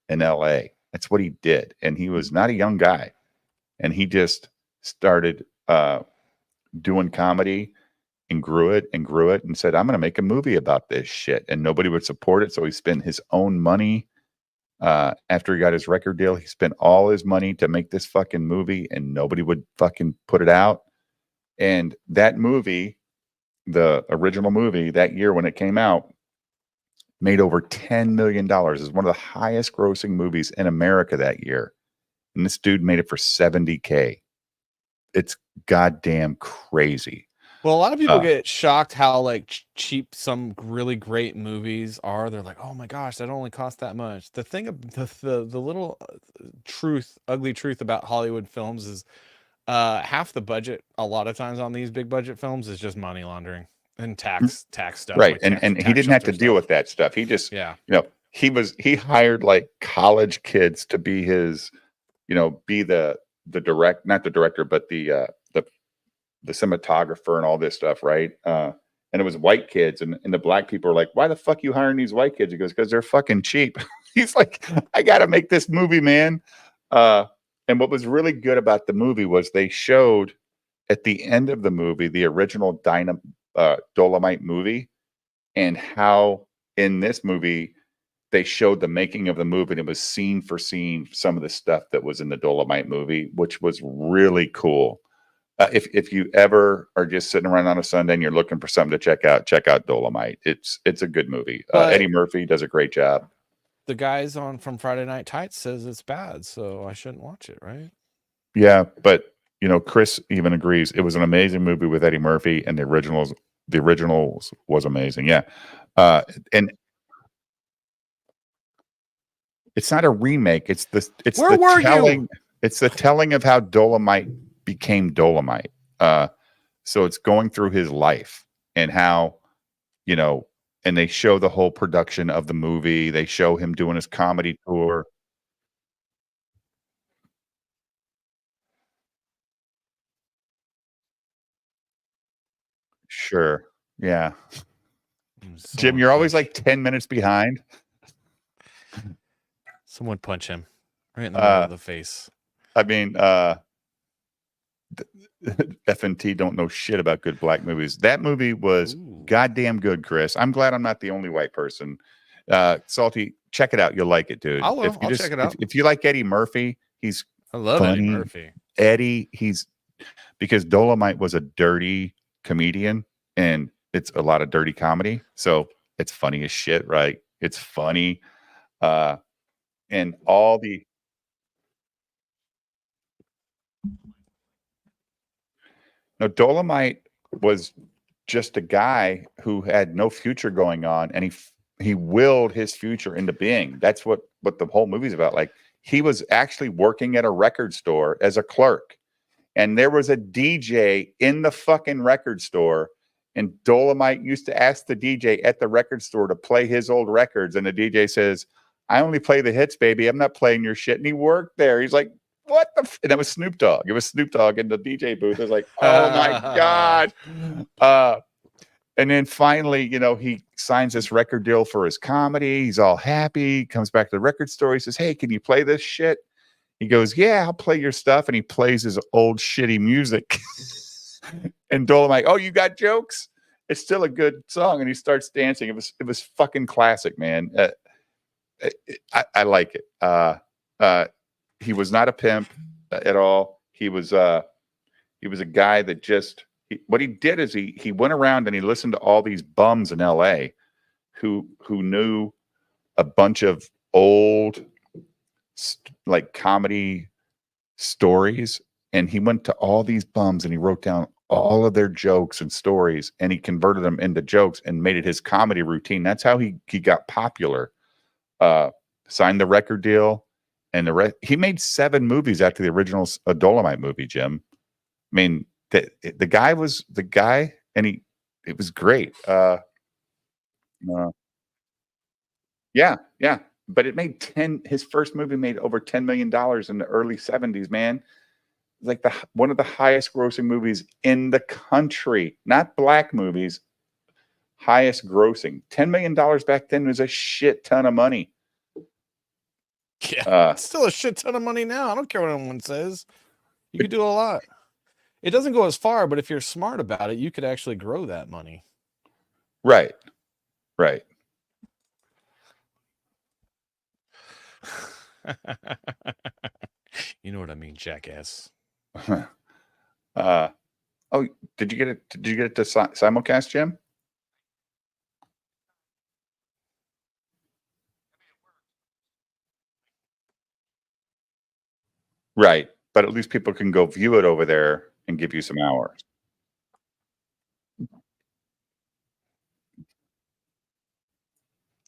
in LA. That's what he did. And he was not a young guy. And he just started doing comedy and grew it and said, I'm going to make a movie about this shit. And nobody would support it. So he spent his own money. After he got his record deal, he spent all his money to make this fucking movie and nobody would fucking put it out. And that movie, the original movie that year when it came out, made over $10 million. It's one of the highest grossing movies in America that year. And this dude made it for $70K. It's goddamn crazy. Well, a lot of people get shocked how like cheap some really great movies are. They're like, "Oh my gosh, that only cost that much." The thing, the little ugly truth about Hollywood films is half the budget a lot of times on these big budget films is just money laundering and tax stuff. Right. Like And he didn't have to deal with that stuff. He just, he hired like college kids to be his, be the not the director, but the cinematographer and all this stuff. Right. And it was white kids and the black people are like, why the fuck you hiring these white kids? He goes, because they're fucking cheap. He's like, I got to make this movie, man. And what was really good about the movie was they showed at the end of the movie, the original Dolomite movie, and how in this movie, they showed the making of the movie and it was scene for scene, some of the stuff that was in the Dolomite movie, which was really cool. If you ever are just sitting around on a Sunday and you're looking for something to check out Dolomite. It's a good movie. Eddie Murphy does a great job. The guys from Friday Night Tights says it's bad, so I shouldn't watch it, right? Yeah, but Chris even agrees it was an amazing movie with Eddie Murphy, and the originals was amazing. Yeah, and it's not a remake. It's the telling of how Dolomite became Dolomite. So it's going through his life and how, and they show the whole production of the movie. They show him doing his comedy tour. Sure. Yeah. Jim, you're always like 10 minutes behind. Someone punch him right in the middle of the face. I mean, FNT don't know shit about good black movies. That movie was goddamn good, Chris. I'm glad I'm not the only white person. Salty, check it out. You'll like it, dude. I'll check it out. If you like Eddie Murphy, I love funny. Eddie Murphy. Eddie, because Dolomite was a dirty comedian and it's a lot of dirty comedy. So it's funny as shit, right? It's funny. And all the Dolomite was just a guy who had no future going on, and he willed his future into being. That's what the whole movie's about. Like, he was actually working at a record store as a clerk, and there was a DJ in the fucking record store, and Dolomite used to ask the DJ at the record store to play his old records, and the DJ says, I only play the hits, baby. I'm not playing your shit. And he worked there. He's like, what the and that was Snoop Dogg. It was Snoop Dogg in the DJ booth. It was like, oh my God. And then finally, he signs this record deal for his comedy. He's all happy. Comes back to the record store. He says, hey, can you play this shit? He goes, yeah, I'll play your stuff. And he plays his old shitty music. And Dolomite, oh, you got jokes? It's still a good song. And he starts dancing. It was fucking classic, man. I like it. He was not a pimp at all. He was a guy that what he did is he went around and he listened to all these bums in LA who knew a bunch of old like comedy stories, and he went to all these bums and he wrote down all of their jokes and stories, and he converted them into jokes and made it his comedy routine. That's how he got popular. Signed the record deal, and he made 7 movies after the original Dolomite movie, Jim. I mean, the guy was the guy, and it was great. Yeah. But it made his first movie made over $10 million in the early 70s, man. Like one of the highest grossing movies in the country, not black movies, highest grossing. $10 million back then was a shit ton of money. Yeah, it's still a shit ton of money now. I don't care what anyone says. You could do a lot. It doesn't go as far, but if you're smart about it, you could actually grow that money. Right. You know what I mean, jackass. Oh, did you get it? Did you get it to Simulcast, Jim? Right, but at least people can go view it over there and give you some hours.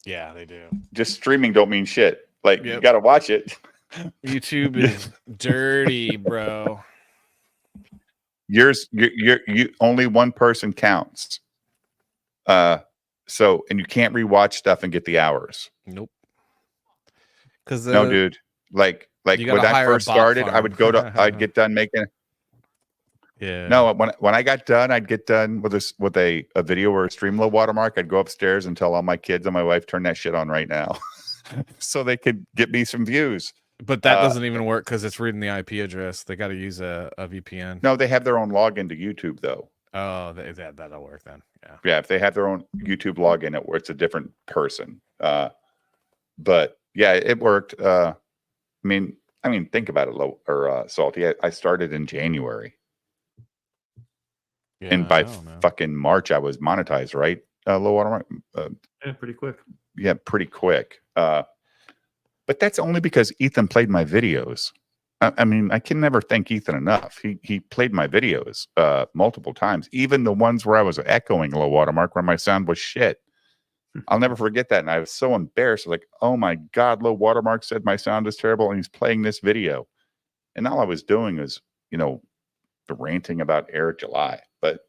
Yeah, they do. Just streaming don't mean shit. Like you Yep. got to watch it. YouTube is dirty, bro. You only one person counts. So and you can't rewatch stuff and get the hours. Nope. Because no, dude. Like you when gotta I hire a first bot started, I farm. would go to I'd get done making. Yeah. No, when I got done, I'd get done with a video or a stream low watermark. I'd go upstairs and tell all my kids and my wife, turn that shit on right now, so they could get me some views. But that doesn't even work because it's reading the IP address. They got to use a VPN. No, they have their own login to YouTube though. Oh, that'll work then. Yeah. Yeah, if they have their own YouTube login, it's a different person. But yeah, it worked. I mean, think about it, Salty. I started in January. Yeah, and by fucking March, I was monetized, right? Low watermark. Yeah, pretty quick. Yeah, pretty quick. But that's only because Ethan played my videos. I mean, I can never thank Ethan enough. He played my videos multiple times, even the ones where I was echoing low watermark where my sound was shit. I'll never forget that. And I was so embarrassed. Like, oh my God, low watermark said my sound is terrible, and he's playing this video. And all I was doing was, ranting about Eric July. But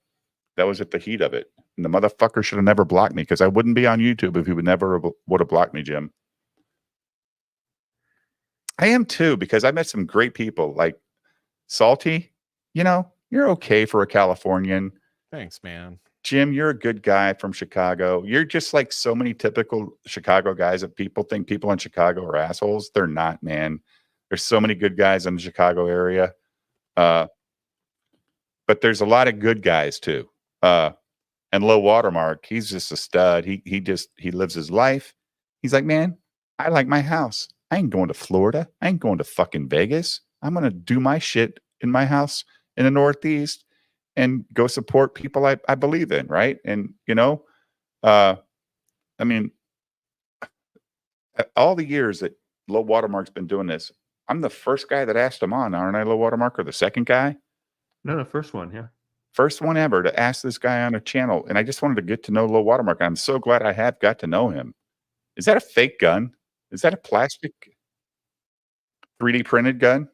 that was at the heat of it. And the motherfucker should have never blocked me, because I wouldn't be on YouTube if he would have blocked me, Jim. I am too, because I met some great people like Salty. You're okay for a Californian. Thanks, man. Jim, you're a good guy from Chicago. You're just like so many typical Chicago guys that people think people in Chicago are assholes. They're not, man. There's so many good guys in the Chicago area. But there's a lot of good guys too. And low watermark, he's just a stud. He lives his life. He's like, man, I like my house. I ain't going to Florida. I ain't going to fucking Vegas. I'm going to do my shit in my house in the Northeast and go support people I believe in. Right. And, I mean, all the years that low watermark's been doing this, I'm the first guy that asked him on, aren't I, low watermark, or the second guy? No, first one. Yeah. First one ever to ask this guy on a channel. And I just wanted to get to know low watermark. I'm so glad I have got to know him. Is that a fake gun? Is that a plastic 3D printed gun?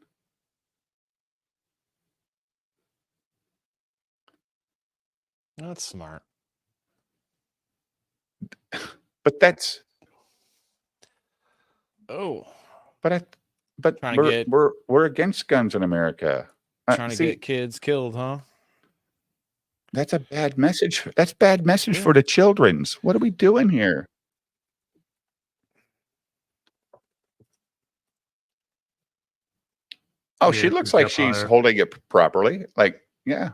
That's smart. But that's but we're against guns in America. Trying to get kids killed, huh? That's a bad message. That's bad message for the children's. What are we doing here? Oh, she looks like she's holding it properly. Like, yeah.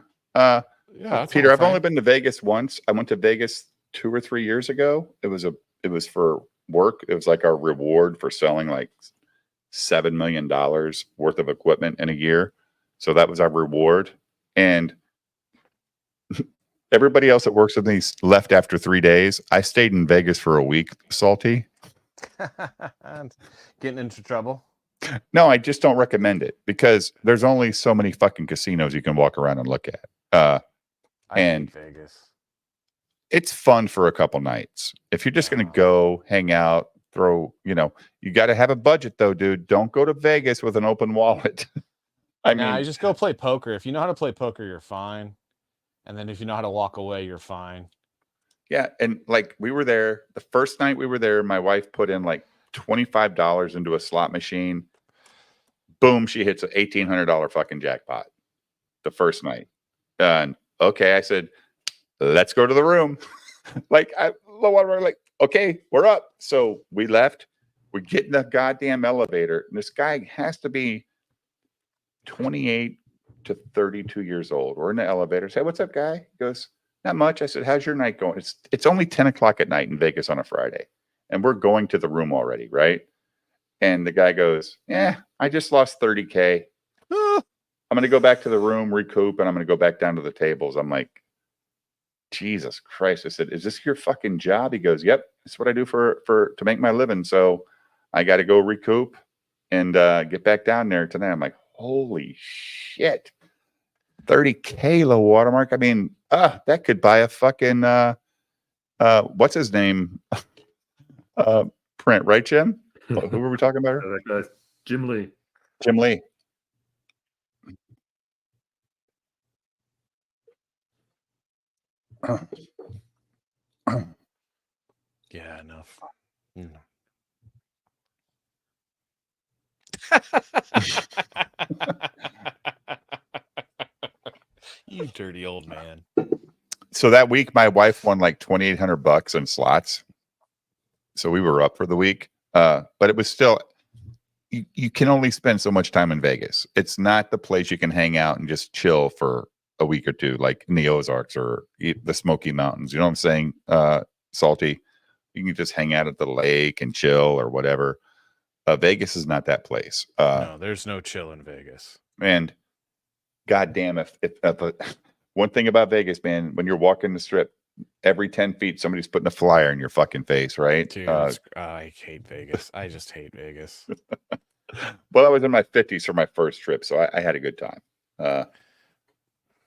Peter, I've only been to Vegas once. I went to Vegas 2 or 3 years ago. It was for work. It was like our reward for selling like $7 million worth of equipment in a year. So that was our reward. And everybody else that works with me left after 3 days. I stayed in Vegas for a week, Salty. Getting into trouble. No, I just don't recommend it, because there's only so many fucking casinos you can walk around and look at. I And hate Vegas. it's fun for a couple nights. If you're just going to go hang out, throw, you got to have a budget though, dude. Don't go to Vegas with an open wallet. I Nah, mean, you just go play poker. If you know how to play poker, you're fine. And then if you know how to walk away, you're fine. yeah. And like we were there the first night we were there, my wife put in like $25 into a slot machine. Boom, she hits an $1,800 fucking jackpot the first night. And okay, I said, let's go to the room. Like we're like, okay, we're up. So we left. We get in the goddamn elevator. And this guy has to be 28 to 32 years old. We're in the elevator. Say, what's up, guy? He goes, not much. I said, how's your night going? It's only 10 o'clock at night in Vegas on a Friday. And we're going to the room already, right? And the guy goes, yeah, I just lost 30K. I'm going to go back to the room, recoup, and I'm going to go back down to the tables. I'm like, Jesus Christ. I said, is this your fucking job? He goes, yep, that's what I do to make my living. So I got to go recoup and get back down there tonight. I'm like, holy shit. 30K low watermark. I mean, that could buy a fucking what's his name? Print, right, Jim? Who were we talking about? That guy, Jim Lee. Jim Lee. Yeah, enough. You dirty old man. So that week, my wife won like $2,800 in slots. So we were up for the week. But it was still, you can only spend so much time in Vegas. It's not the place you can hang out and just chill for a week or two, like in the Ozarks or the Smoky Mountains. You know what I'm saying, Salty? You can just hang out at the lake and chill or whatever. Vegas is not that place. No, there's no chill in Vegas. And goddamn, if one thing about Vegas, man, when you're walking the strip, every 10 feet, somebody's putting a flyer in your fucking face, right? Dude, I hate Vegas. I just hate Vegas. Well, I was in my 50s for my first trip, so I had a good time.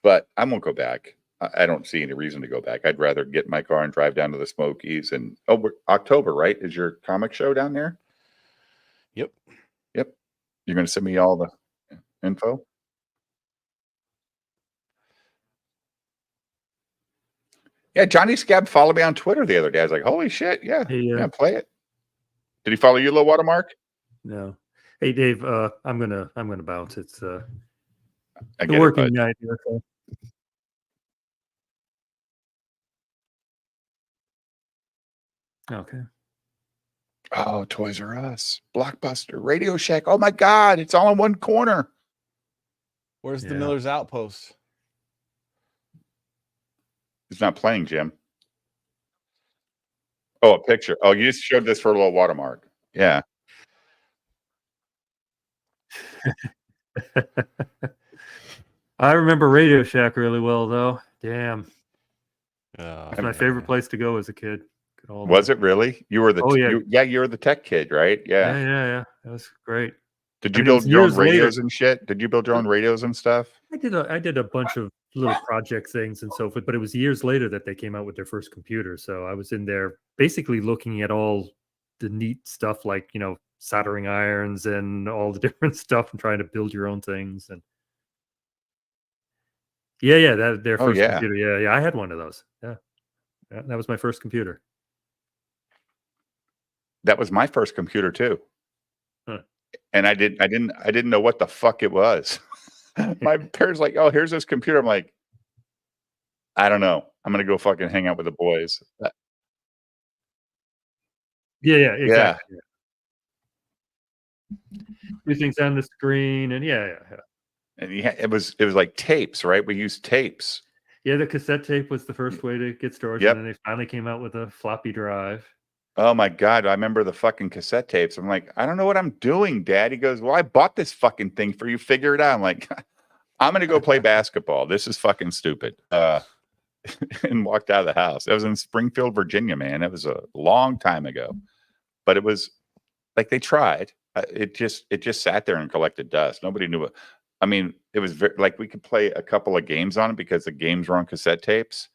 But I won't go back. I don't see any reason to go back. I'd rather get in my car and drive down to the Smokies. And October, right? Is your comic show down there? Yep. You're going to send me all the info? Yeah, Johnny Scab followed me on Twitter the other day. I was like, holy shit, yeah, yeah, play it. Did he follow you, low watermark? No. Hey Dave, I'm gonna bounce. It's I the get working it, bud. night here. So. Okay. Oh, Toys R Us, Blockbuster, Radio Shack. Oh my God, it's all in one corner. Where's the Miller's Outpost? It's not playing, Jim. Oh, a picture. Oh, you just showed this for a little watermark. Yeah. I remember Radio Shack really well, though. Damn. It's my favorite place to go as a kid. Was it really? You were the you were the tech kid, right? Yeah. Yeah. That was great. Did you build your own radios and shit? Did you build your own radios and stuff? I did a bunch of little project things and so forth, but it was years later that they came out with their first computer. So I was in there basically looking at all the neat stuff, like, soldering irons and all the different stuff and trying to build your own things. And their first computer. Yeah. I had one of those. Yeah. That was my first computer. That was my first computer too. Huh. And I didn't know what the fuck it was. My parents like, oh, here's this computer. I'm like, I don't know. I'm gonna go fucking hang out with the boys. Yeah, exactly. Everything's on the screen, and yeah. And it was like tapes, right? We used tapes. Yeah, the cassette tape was the first way to get storage, and then they finally came out with a floppy drive. Oh my God, I remember the fucking cassette tapes. I'm like, I don't know what I'm doing, Dad. He goes, well, I bought this fucking thing for you. Figure it out. I'm like, I'm gonna go play basketball. This is fucking stupid. And walked out of the house. It was in Springfield, Virginia, man. It was a long time ago, but it was like they tried. It just sat there and collected dust. Nobody knew it. I mean, it was very, like we could play a couple of games on it because the games were on cassette tapes.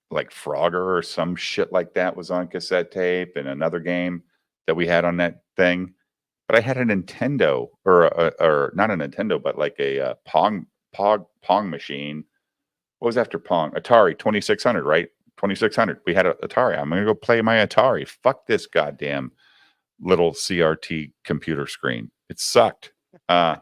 Like Frogger or some shit like that was on cassette tape, and another game that we had on that thing. But I had a Nintendo or not a Nintendo, but like a Pong machine. What was after Pong? Atari 2600, right? 2600. We had an Atari. I'm going to go play my Atari. Fuck this goddamn little CRT computer screen. It sucked. Atari.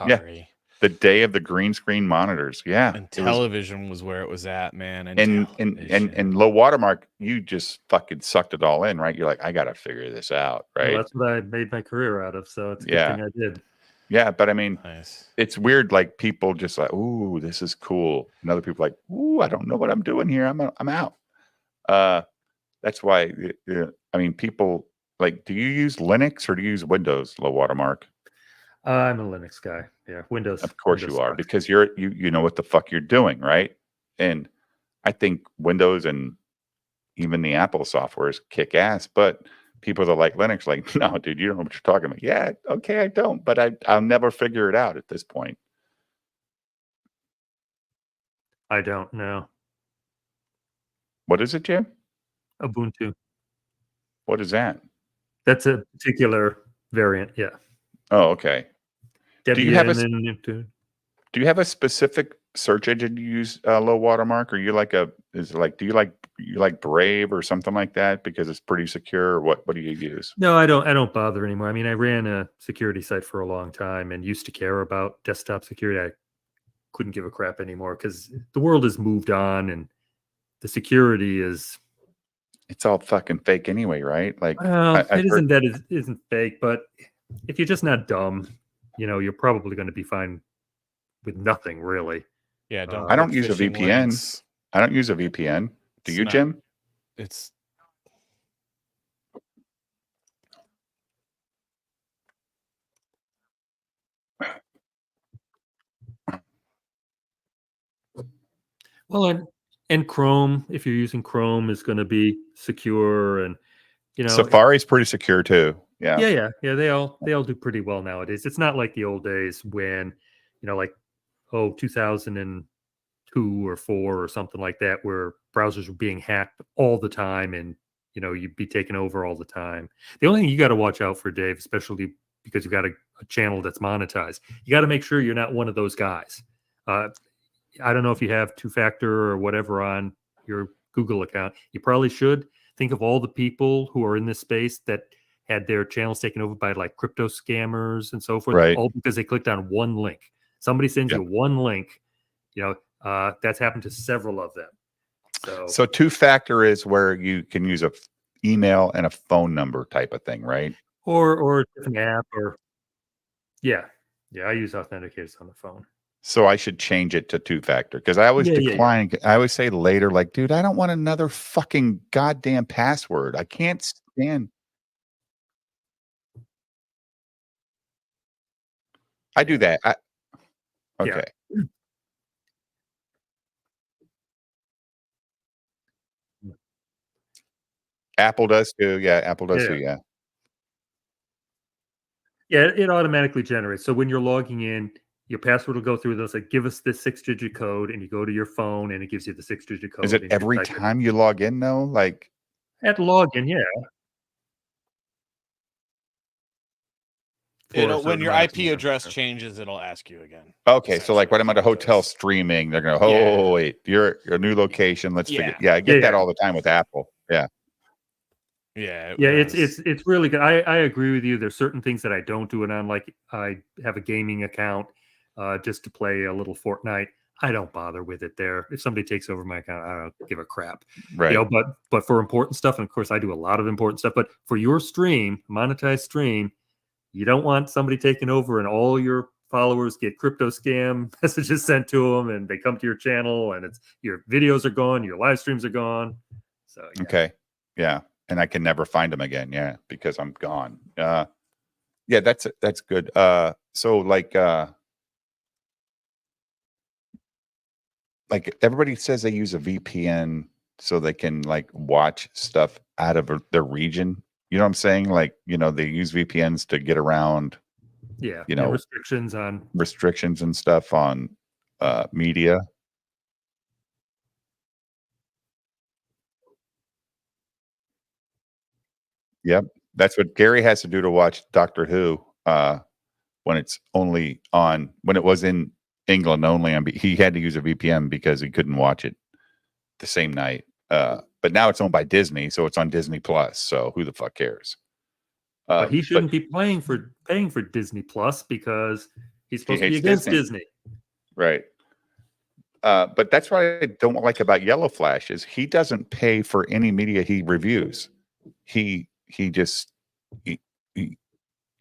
Yeah, the day of the green screen monitors. Yeah. And television was where it was at, man. And low watermark, you just fucking sucked it all in, right? You're like, I got to figure this out, right? Well, that's what I made my career out of. So it's a good thing I did. Yeah, but I mean, nice. It's weird. Like people just like, ooh, this is cool, and other people like, ooh, I don't know what I'm doing here. I'm out. That's why. I mean, people like, do you use Linux or do you use Windows? Low watermark. I'm a Linux guy. Yeah, Windows. Of course Windows you are, sucks. because you know what the fuck you're doing, right? And I think Windows and even the Apple software is kick ass, but people that like Linux, like, no, dude, you don't know what you're talking about. Yeah, okay, I don't, but I'll never figure it out at this point. I don't know. What is it, Jim? Ubuntu. What is that? That's a particular variant. Yeah. Oh, okay. Do you have Debian do you have a specific search engine you use, low watermark, or you like do you like Brave or something like that because it's pretty secure? Or what do you use? No, I don't bother anymore. I mean, I ran a security site for a long time and used to care about desktop security. I couldn't give a crap anymore because the world has moved on and the security is. It's all fucking fake anyway, right? Like, it isn't fake, but if you're just not dumb, you're probably going to be fine with nothing, really. Yeah, I don't use a VPN. Links. I don't use a VPN. Do you, Jim? It's well, and Chrome, if you're using Chrome, is going to be secure, and Safari's pretty secure too. Yeah. They all do pretty well nowadays. It's not like the old days when, 2002 or 4 or something like that, where browsers were being hacked all the time and you'd be taken over all the time. The only thing you got to watch out for, Dave, especially because you got a channel that's monetized, you got to make sure you're not one of those guys. I don't know if you have 2-factor or whatever on your Google account. You probably should. Think of all the people who are in this space that had their channels taken over by like crypto scammers and so forth, right? All because they clicked on one link. Somebody sends you one link. That's happened to several of them. So 2-factor is where you can use a email and a phone number type of thing, right? Or a different app, or I use authenticators on the phone. So I should change it to 2-factor because I always decline. I always say later, like, dude, I don't want another fucking goddamn password. I can't stand. I do that. Okay. Yeah. Apple does too. Yeah, Apple does too. Yeah. Yeah, it automatically generates. So when you're logging in, your password will go through. They'll say, "Give us this 6-digit code," and you go to your phone, and it gives you the 6-digit code. Is it every time you log in, though? Like at login, yeah. When your IP address changes, it'll ask you again. Okay, so like when I'm at a hotel streaming, they're going to, wait, you're a new location. Let's figure. Yeah, I get that all the time with Apple. Yeah. Yeah. It's really good. I agree with you. There's certain things that I don't do it on. Like I have a gaming account just to play a little Fortnite. I don't bother with it there. If somebody takes over my account, I don't give a crap. Right. But for important stuff, and of course I do a lot of important stuff, but for your stream, monetized stream, you don't want somebody taking over and all your followers get crypto scam messages sent to them, and they come to your channel, and it's your videos are gone, your live streams are gone. So okay, yeah, and I can never find them again. Yeah, because I'm gone. Yeah, that's good. So like everybody says they use a VPN so they can like watch stuff out of their region. You know what I'm saying? Like, they use VPNs to get around Yeah, you know, restrictions and stuff on media. Yep, that's what Gary has to do to watch Doctor Who when it's only on when it was in England only. He had to use a VPN because he couldn't watch it the same night. But now it's owned by Disney, so it's on Disney Plus. So who the fuck cares? but he shouldn't be paying for Disney Plus because he's supposed to be hates against Disney. Disney. Right. But that's what I don't like about Yellow Flash is he doesn't pay for any media he reviews. He just you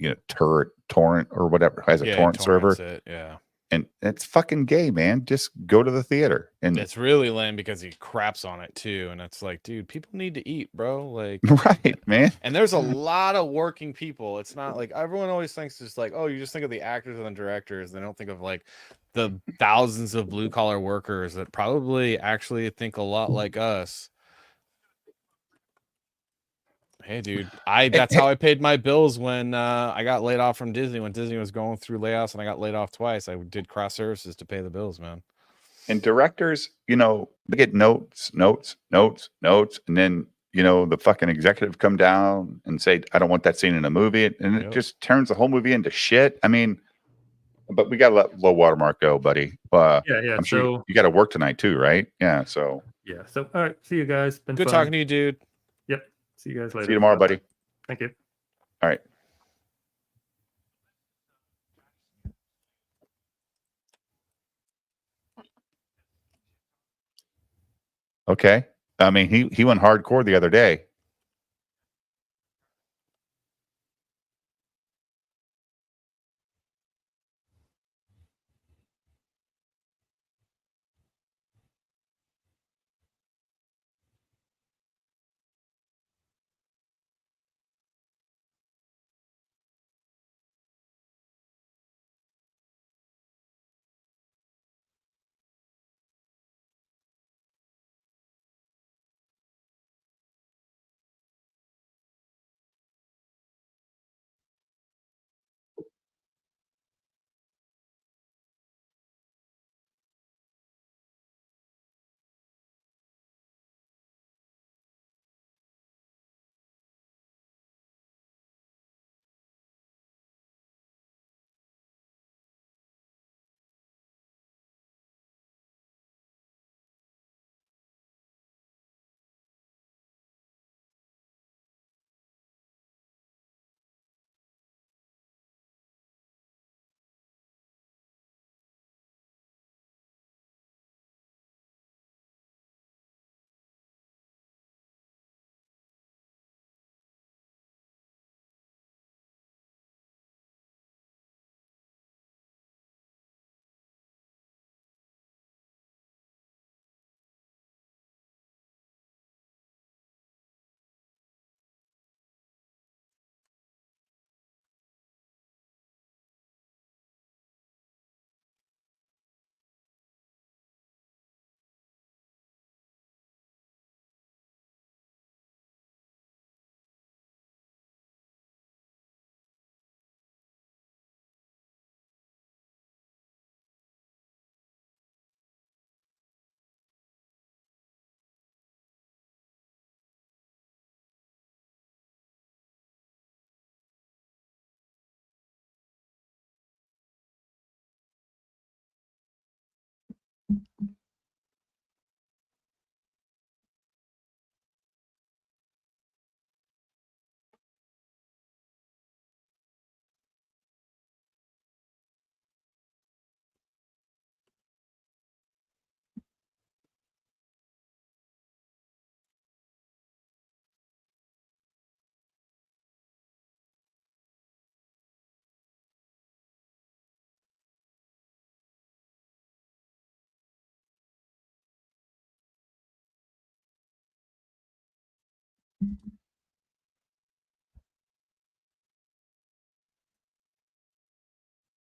know torrent or whatever has a torrent server. Yeah. And it's fucking gay, man. Just go to the theater. And It's really lame because he craps on it too. And it's like, dude, people need to eat, bro. Like, right, man. And there's a lot of working people. It's not like everyone always thinks just like, oh, you just think of the actors and the directors. They don't think of like the thousands of blue collar workers that probably actually think a lot like us. Hey, dude, that's how I paid my bills when I got laid off from Disney. When Disney was going through layoffs and I got laid off twice, I did cross services to pay the bills, man. And directors, you know, they get notes, and then, you know, the fucking executive come down and say, I don't want that scene in a movie. And it just turns the whole movie into shit. I mean, but we got to let low watermark go, buddy. Yeah. I'm sure you got to work tonight too, right? Yeah. So, yeah. So, all right. See you guys. Been good fun. talking to you, dude. Yep. See you guys later. See you tomorrow, buddy. Thank you. All right. Okay. I mean, he went hardcore the other day.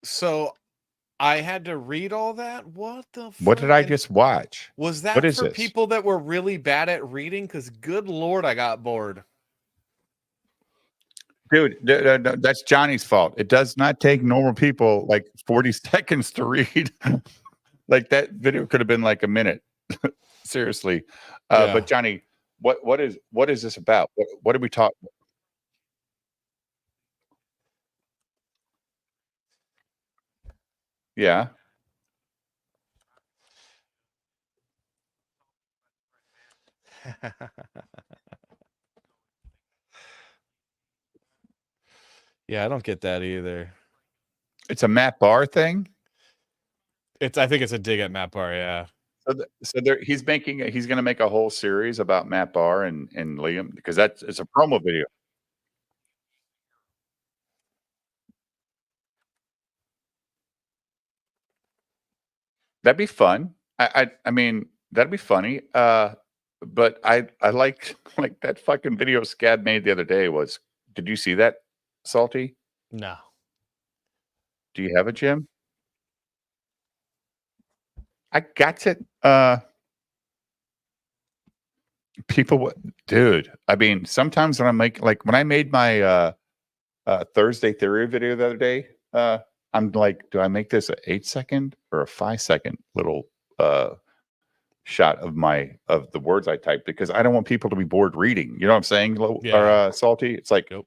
So I had to read all that. What the What did I frickin- just watch? Was that What is for this? people that were really bad at reading? Because good Lord, I got bored. Dude, that's Johnny's fault. It does not take normal people like 40 seconds to read. Like that video could have been like a minute. Seriously. But Johnny, what is this about? What are we talking? Yeah. Yeah, I don't get that either. It's a Matt Barr thing. I think it's a dig at Matt Barr. Yeah. So he's going to make a whole series about Matt Barr and Liam because it's a promo video. That'd be fun. I mean, that'd be funny. But I like that fucking video Scab made the other day was. Did you see that, Salty? No. Do you have it, Jim? I got it. People, dude. I mean, sometimes when when I made my Thursday theory video the other day, I'm like, do I make this an 8-second or a 5-second little shot of the words I typed because I don't want people to be bored reading. You know what I'm saying? Yeah. Or Salty. It's like, Nope.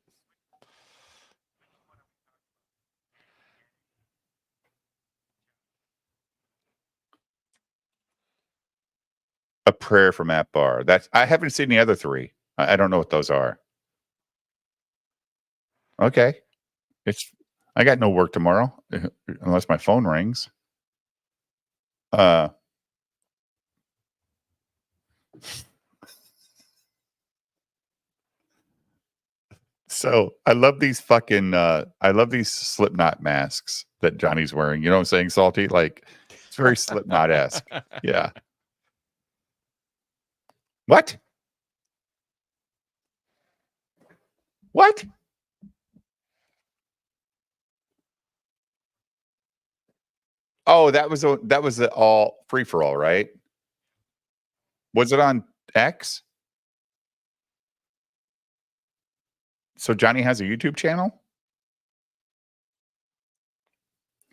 a prayer for Matt Barr. I haven't seen the other three. I don't know what those are. Okay. I got no work tomorrow unless my phone rings. So I love these Slipknot masks that Johnny's wearing. You know what I'm saying, Salty? Like it's very Slipknot-esque. Yeah. What? What? Oh, that was the all free for all, right? Was it on X? So Johnny has a YouTube channel?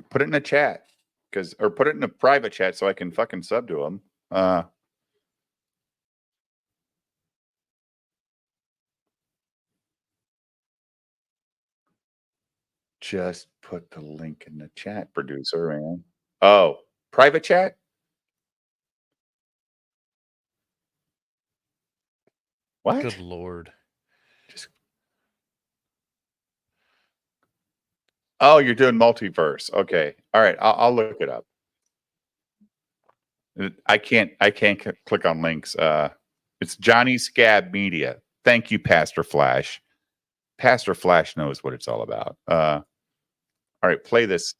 Put it in the chat or put it in a private chat so I can fucking sub to him. Just put the link in the chat, producer, man. Oh, private chat? What? Good Lord. Oh, you're doing multiverse. Okay. All right. I'll look it up. I can't click on links. It's Johnny Scab Media. Thank you, Pastor Flash. Pastor Flash knows what it's all about. All right, play this.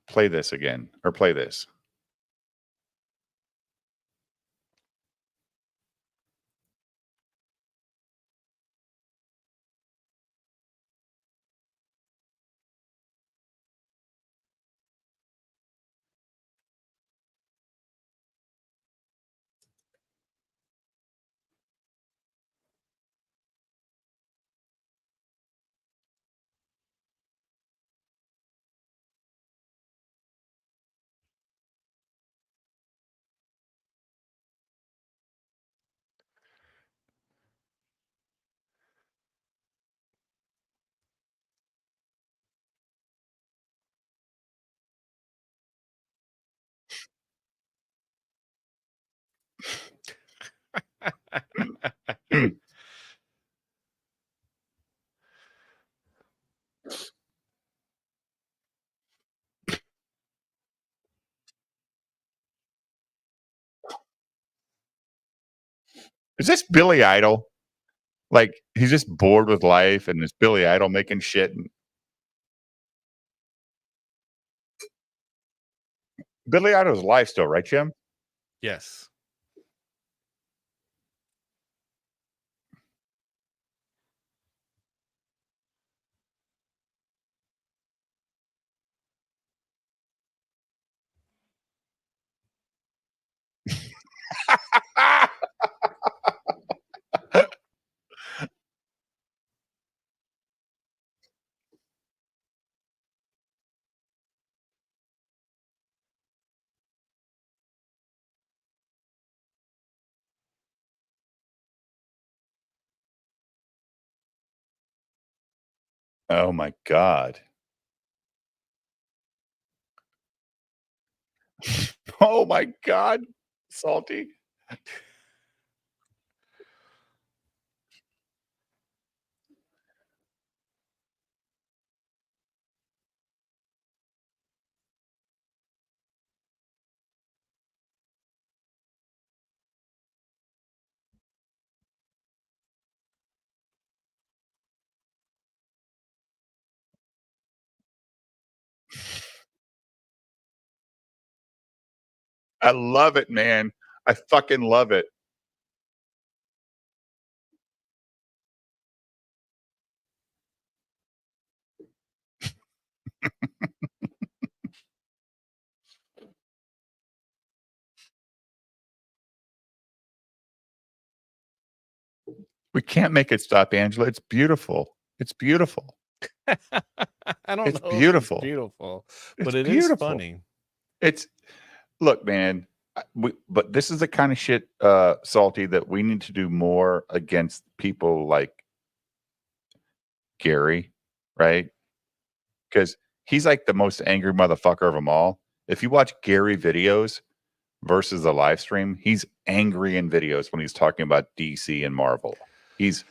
Play this again, or play this. Is this Billy Idol? Like he's just bored with life, and it's Billy Idol making shit. Billy Idol's live still, right, Jim? Yes. Oh my God. Oh my God. Salty. I love it, man. I fucking love it. We can't make it stop, Angela. It's beautiful. It's beautiful. I don't It's know beautiful. if it's beautiful, It's but it is beautiful. funny. It's look, man. But this is the kind of shit, Salty, that we need to do more against people like Gary, right? Because he's like the most angry motherfucker of them all. If you watch Gary videos versus the live stream, he's angry in videos when he's talking about DC and Marvel. He's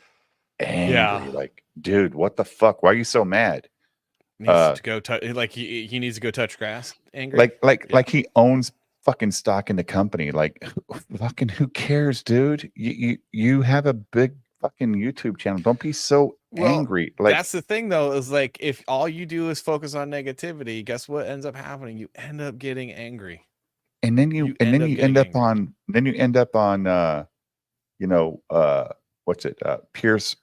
angry, Yeah. like, dude, what the fuck? Why are you so mad? Needs to go touch, like he needs to go touch grass. Angry, like he owns fucking stock in the company. Like, fucking who cares, dude? You have a big fucking YouTube channel. Don't be so angry. Like, that's the thing, though, is like if all you do is focus on negativity, guess what ends up happening? You end up getting angry. and then you end up on what's it, Pierce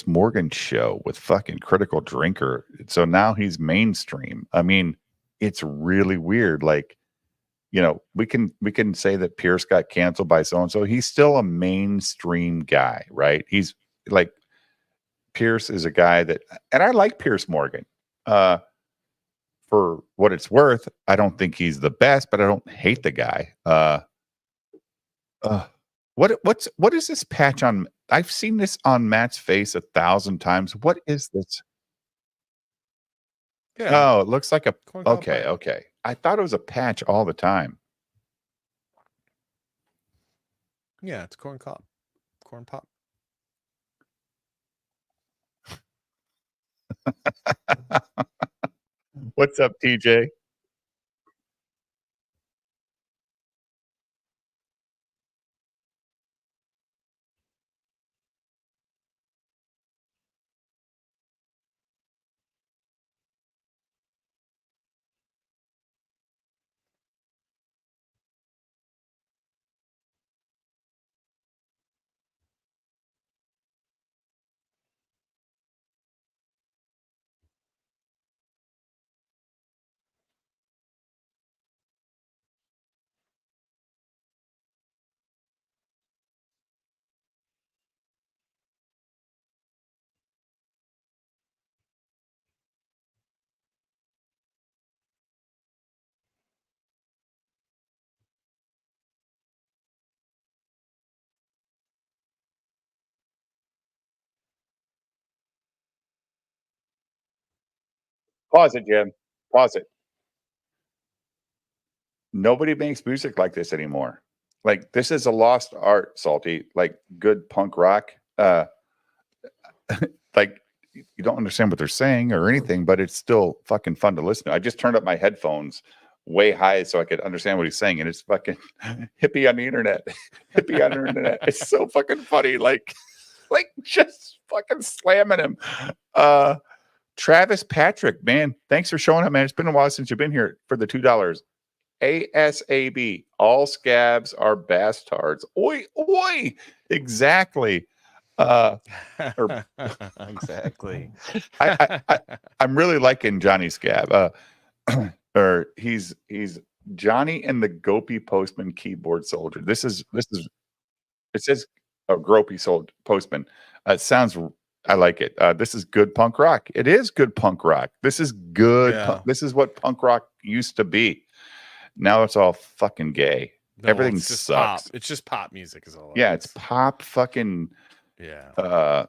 Morgan's show with fucking Critical Drinker. So now he's mainstream. I mean, it's really weird. Like, we can say that Pierce got canceled by so and so. He's still a mainstream guy, right? He's like, Pierce is a guy that, and I like Pierce Morgan. For what it's worth, I don't think he's the best, but I don't hate the guy. What is this patch on? I've seen this on Matt's face 1,000 times. What is this? Yeah. Oh, it looks like a Corncob okay. pipe. Okay, I thought it was a patch all the time. Yeah, it's corn pop. What's up, TJ? Pause it, Jim. Pause it. Nobody makes music like this anymore. Like, this is a lost art, Salty. Like, good punk rock. Like, you don't understand what they're saying or anything, but it's still fucking fun to listen to. I just turned up my headphones way high so I could understand what he's saying, and it's fucking hippie on the internet. Hippie on the internet. It's so fucking funny. Like just fucking slamming him. Travis Patrick, man, thanks for showing up, man. It's been a while since you've been here for the $2. ASAB, all scabs are bastards. Oi, oi, exactly. Exactly. I'm really liking Johnny Scab. Or he's Johnny and the Gopey Postman Keyboard Soldier. This is it says Gropey Postman. It sounds, I like it. This is good punk rock. It is good punk rock. This is good. Yeah. This is what punk rock used to be. Now it's all fucking gay. No, Everything it's just sucks. pop. It's just pop music is all. Yeah, it's pop fucking. Yeah.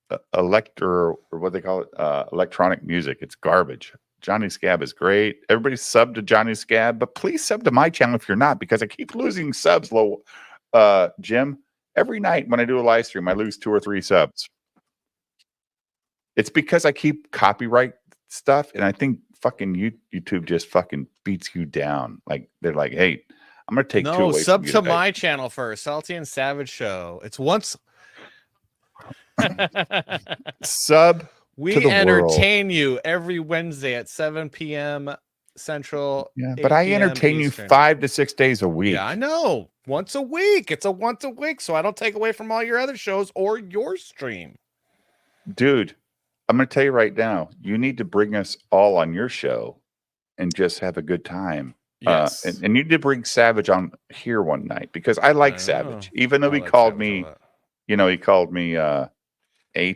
or what they call it, electronic music. It's garbage. Johnny Scab is great. Everybody sub to Johnny Scab, but please sub to my channel if you're not, because I keep losing subs. Jim, every night when I do a live stream, I lose 2 or 3 subs. It's because I keep copyright stuff, and I think fucking YouTube just fucking beats you down. Like they're like, hey, I'm gonna take 2 away sub from you to today. my channel first, Salty and Savage Show. It's once sub. We to the entertain you every Wednesday at 7 p.m. Central. Yeah, but I 8 p.m. entertain Eastern. you 5 to 6 days a week. Yeah, I know. Once a week. It's a once a week, so I don't take away from all your other shows or your stream. Dude, I'm going to tell you right now, you need to bring us all on your show and just have a good time. Yes. And you need to bring Savage on here one night, because I like Savage, even though he called me, he called me ATM.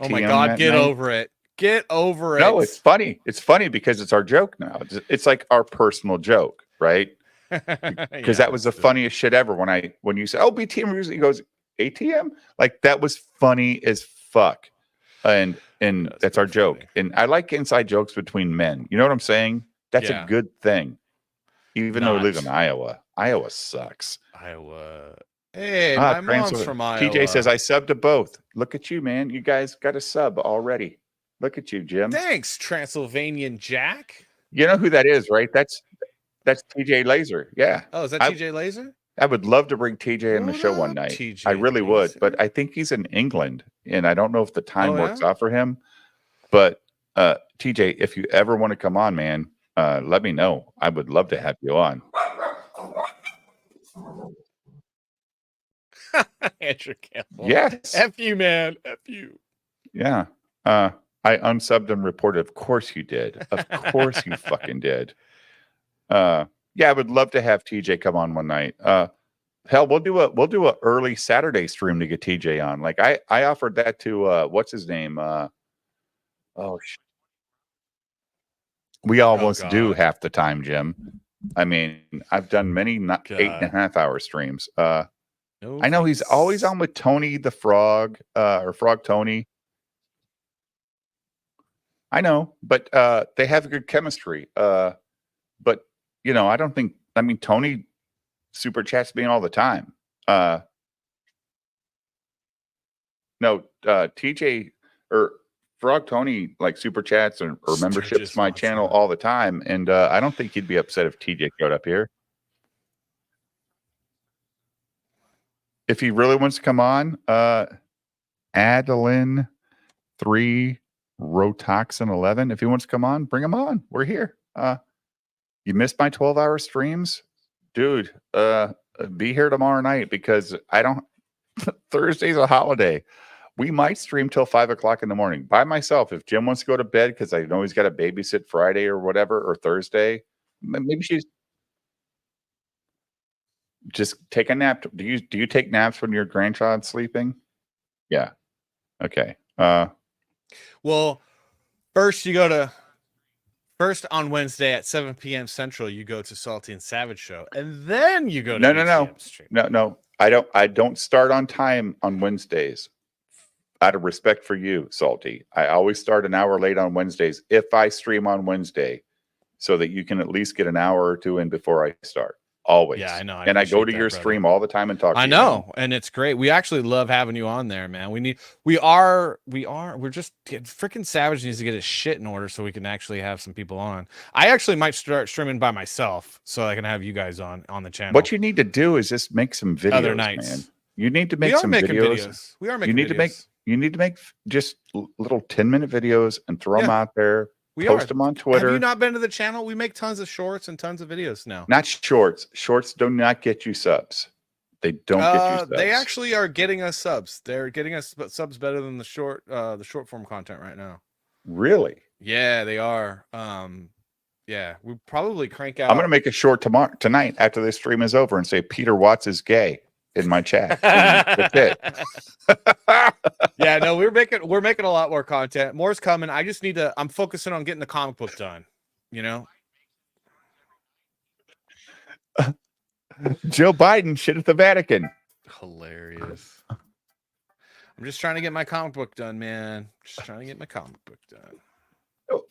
Oh my God, get over it. Get over it. No, it's funny. It's funny because it's our joke now. It's like our personal joke, right? Because that was the funniest shit ever when you said, "Oh, BTM Reviews," he goes, "ATM?" Like that was funny as fuck, and that's our joke. And I like inside jokes between men. You know what I'm saying? That's a good thing. Even though we live in Iowa, Iowa sucks. Iowa. Hey, my mom's from Iowa. TJ says I subbed to both. Look at you, man. You guys got a sub already. Look at you, Jim. Thanks, Transylvanian Jack. You know who that is, right? That's TJ Laser. Yeah. Oh, is that TJ Laser? I would love to bring TJ on the show one night. TJ I really would, but I think he's in England, and I don't know if the time works out for him. But TJ, if you ever want to come on, man, let me know. I would love to have you on. Andrew Campbell. Yes. F you, man. F you. Yeah. I unsubbed and reported. Of course you did. Of course you fucking did. Yeah, I would love to have TJ come on one night. Hell, we'll do a early Saturday stream to get TJ on. Like I offered that to what's his name? We almost do half the time, Jim. I mean, I've done many 8.5-hour streams. I know he's always on with Tony the Frog, or Frog Tony. I know, but they have a good chemistry. But I don't think. I mean, Tony super chats me all the time. No, TJ or Frog Tony like super chats or memberships my channel all the time, and I don't think he'd be upset if TJ showed up here. If he really wants to come on, Adeline 3 Rotoxin 11. If he wants to come on, bring him on. We're here. You missed my 12-hour streams, dude. Be here tomorrow night because I don't. Thursday's a holiday. We might stream till 5 o'clock in the morning by myself. If Jim wants to go to bed because I know he's got to babysit Friday or whatever, or Thursday, maybe she's just take a nap. Do you take naps when your grandchild's sleeping? Yeah. Okay. Well, first on Wednesday at 7 p.m. Central, you go to Salty and Savage Show, and then you go to No. I don't start on time on Wednesdays. Out of respect for you, Salty, I always start an hour late on Wednesdays if I stream on Wednesday, so that you can at least get an hour or two in before I start. Always. Yeah, I know. And I go to your stream all the time and talk to you. I know, and it's great. We actually love having you on there, man. We're just freaking Savage needs to get his shit in order so we can actually have some people on. I actually might start streaming by myself so I can have you guys on the channel. What you need to do is just make some videos, other nights. man. You need to make some videos. We are making You need to make just little 10-minute videos and throw them out there. Post them on Twitter. Have you not been to the channel? We make tons of shorts and tons of videos now. Not shorts. Shorts do not get you subs. They don't get you subs. They actually are getting us subs. They're getting us subs better than the short form content right now. Really? Yeah, they are. Yeah, we probably crank out. I'm gonna make a short tonight after this stream is over and say Peter Watts is gay in my chat. That's it. Yeah, no, we're making a lot more content. More's coming. I'm focusing on getting the comic book done. Joe Biden shit at the Vatican. Hilarious. I'm just trying to get my comic book done, man. Just trying to get my comic book done.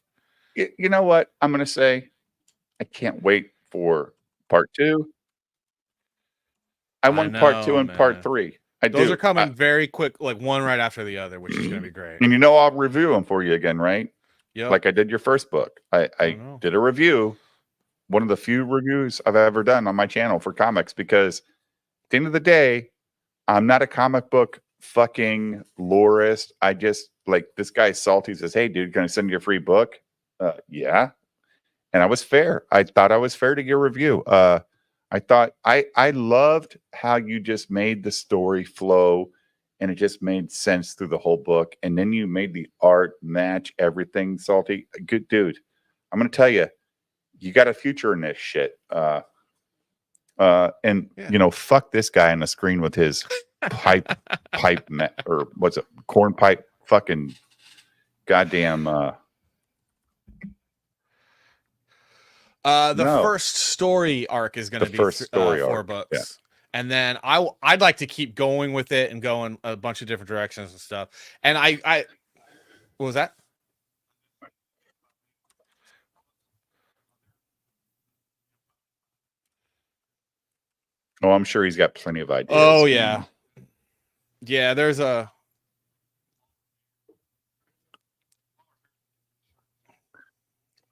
You know what I'm going to say? I can't wait for part 2. I want part 2 and part 3. Those are coming very quick, like one right after the other, which is going to be great. And you know I'll review them for you again, right? Yep. Like I did your first book. I did a review, one of the few reviews I've ever done on my channel for comics, because at the end of the day, I'm not a comic book fucking lorist. I just, like, this guy Salty says, "Hey dude, can I send you a free book?" Yeah. And I was fair. I thought I was fair to your review. I thought I loved how you just made the story flow, and it just made sense through the whole book. And then you made the art match everything, Salty. Good dude. I'm gonna tell you, you got a future in this shit. Fuck this guy on the screen with his pipe or what's it, corn pipe, fucking goddamn. First story arc is going to be first story 4 arc, books. yeah. And then I'd like to keep going with it and go in a bunch of different directions and stuff. And I what was that? Oh, I'm sure he's got plenty of ideas. Oh yeah. Yeah, there's a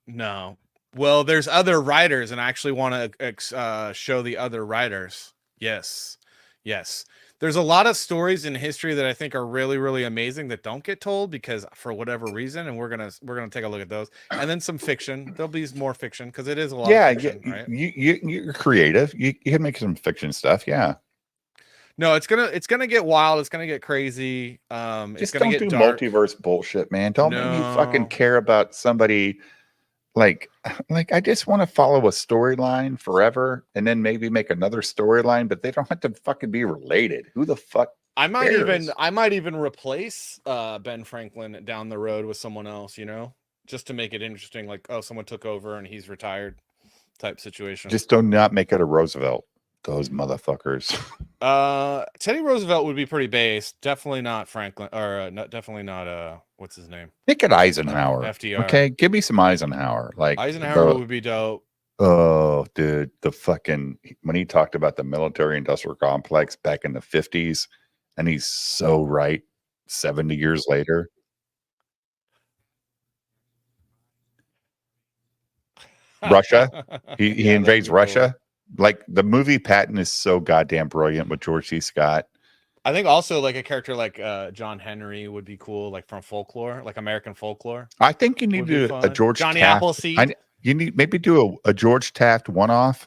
No. Well, there's other writers, and I actually want to show the other writers. Yes. Yes. There's a lot of stories in history that I think are really, really amazing that don't get told because for whatever reason, and we're gonna take a look at those. And then some fiction. There'll be more fiction because it is a lot of fiction, right? You're creative. You can make some fiction stuff, yeah. No, it's gonna get wild. It's gonna get crazy. It's gonna don't get do dark. multiverse bullshit, man. Don't make me fucking care about somebody. Like I just want to follow a storyline forever and then maybe make another storyline, but they don't have to fucking be related. Who the fuck I might cares? even replace Ben Franklin down the road with someone else, just to make it interesting. Like, oh, someone took over and he's retired, type situation. Just do not make it a Roosevelt. Those motherfuckers. Teddy Roosevelt would be pretty base. Definitely not Franklin, or definitely not. What's his name? Make it Eisenhower. FDR. Okay, give me some Eisenhower. Like Eisenhower would be dope. Oh, dude, when he talked about the military-industrial complex back in the 50s, and he's so right. 70 years later. Russia. He invades Russia. Cool. Like the movie Patton is so goddamn brilliant with George C. Scott. I think also like a character like John Henry would be cool, like from folklore, like American folklore. I think you need to do a George Johnny Taft. Appleseed. You need maybe do a George Taft one-off.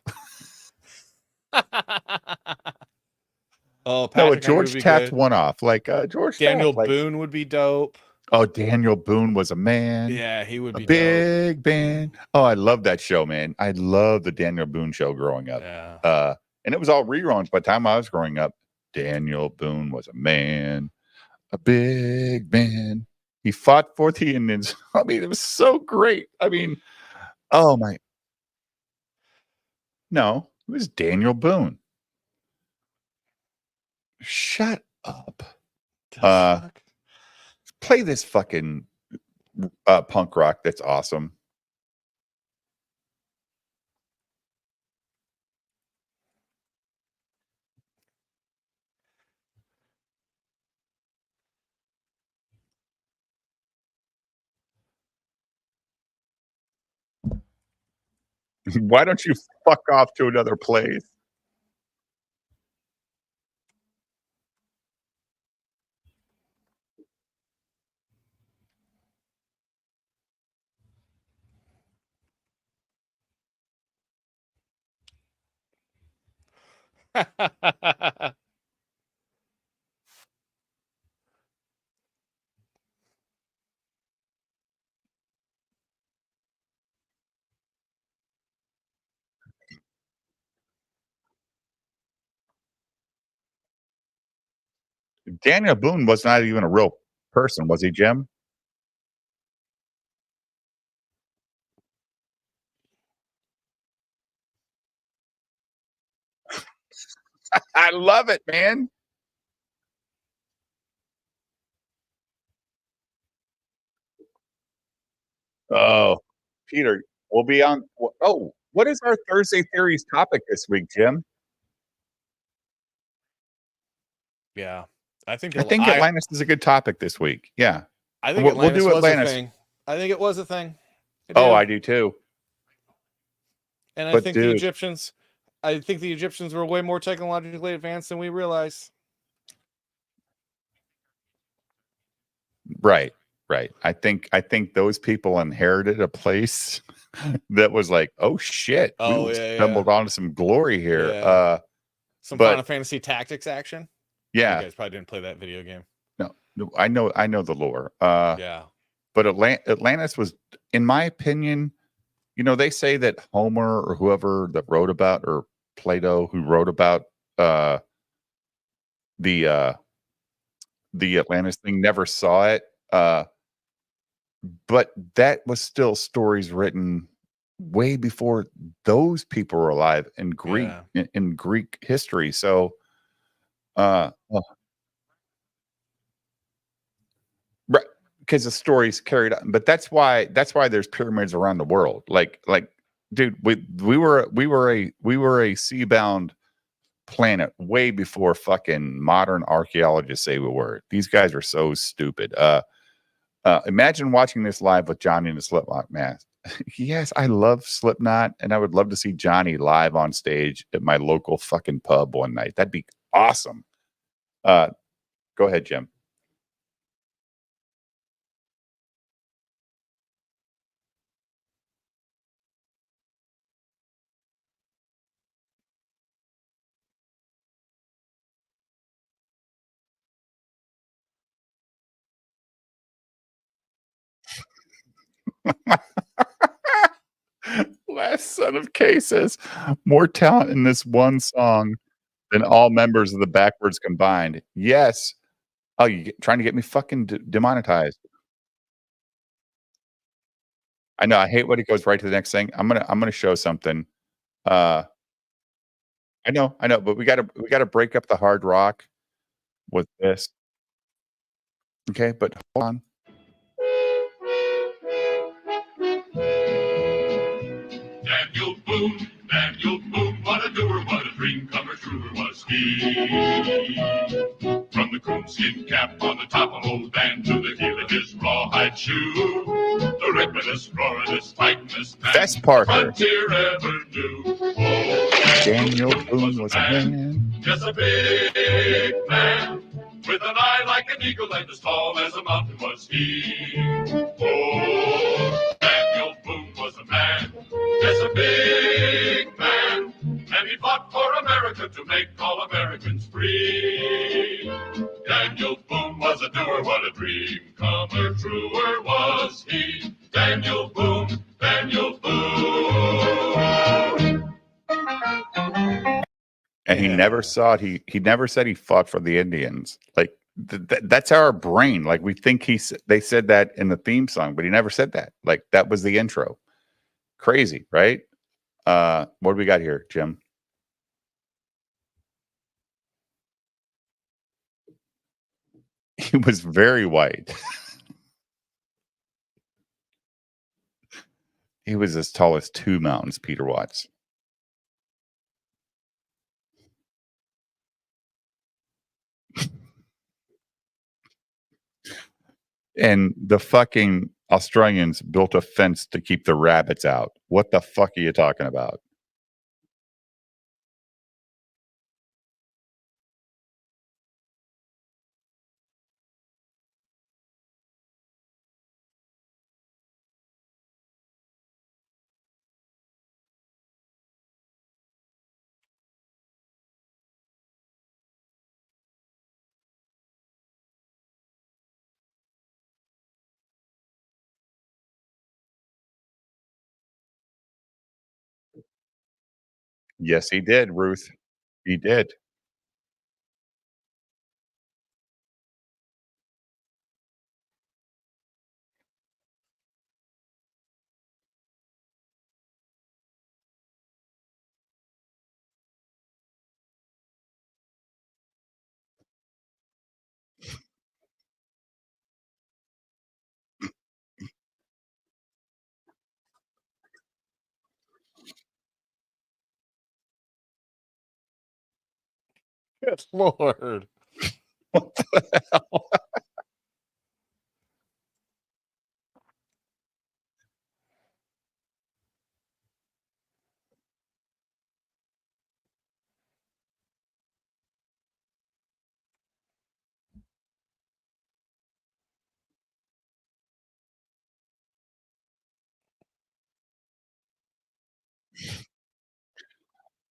Oh, no, a George Taft one-off, like George Daniel Taft, Boone would be dope. Oh, Daniel Boone was a man. Yeah, he would be big man. Oh, I love that show, man. I love the Daniel Boone show growing up. Yeah. And it was all reruns by the time I was growing up. Daniel Boone was a man, a big man. He fought for the Indians. I mean, it was so great. I mean, oh my. No, it was Daniel Boone. Shut up. Play this fucking punk rock. That's awesome. Why don't you fuck off to another place? Daniel Boone was not even a real person, was he, Jim? I love it, man. Oh, Peter, we'll be on. Oh, what is our Thursday Theories topic this week, Jim? Yeah, I think I think Atlantis is a good topic this week. Yeah, I think we'll Atlantis do was a Atlantis. thing. I think it was a thing. Oh, I do too. And I But think dude, I think the Egyptians were way more technologically advanced than we realize. right. I think those people inherited a place that was like, oh shit, we stumbled onto some glory here. Yeah. Some but Final Fantasy Tactics action. Yeah, You guys probably didn't play that video game. no, I know the lore. Yeah. But Atlantis was, in my opinion, they say that Homer or whoever that wrote about, or Plato who wrote about the Atlantis thing, never saw it. But that was still stories written way before those people were alive in Greek in Greek history. So right, because the stories carried on. But that's why there's pyramids around the world. Like dude, we were a seabound planet way before fucking modern archaeologists say we were. These guys are so stupid. Imagine watching this live with Johnny and the Slipknot mask. Yes, I love Slipknot, and I would love to see Johnny live on stage at my local fucking pub one night. That'd be awesome. Go ahead, Jim. Last son of K says, more talent in this one song than all members of the Backwards combined. Yes. Oh, trying to get me fucking demonetized. I know. I hate when it goes right to the next thing. I'm gonna show something. I know, but we gotta break up the hard rock with this. Okay, but hold on. Daniel Boone, what a doer, what a dream comer, truer was he. From the coonskin cap on the top of old Dan to the heel of his rawhide shoe, the ripidest, roaringest, fightingest man Fess Parker. the frontier ever knew. Oh, Daniel Boone was a man. just a big man, with an eye like an eagle and as tall as a mountain was he. Oh, Daniel Boone was a man, just a big man, and he fought for America to make all Americans free. Daniel Boone was a doer, what a dream comer, truer was he. Daniel Boone, Daniel Boone. And he never saw it. He never said he fought for the Indians. Like that's our brain. Like we think they said that in the theme song, but he never said that. Like that was the intro. Crazy, right? What do we got here, Jim? He was very white. He was as tall as 2 mountains, Peter Watts. And the fucking Australians built a fence to keep the rabbits out. What the fuck are you talking about? Yes, he did, Ruth. He did. Good Lord. What the hell?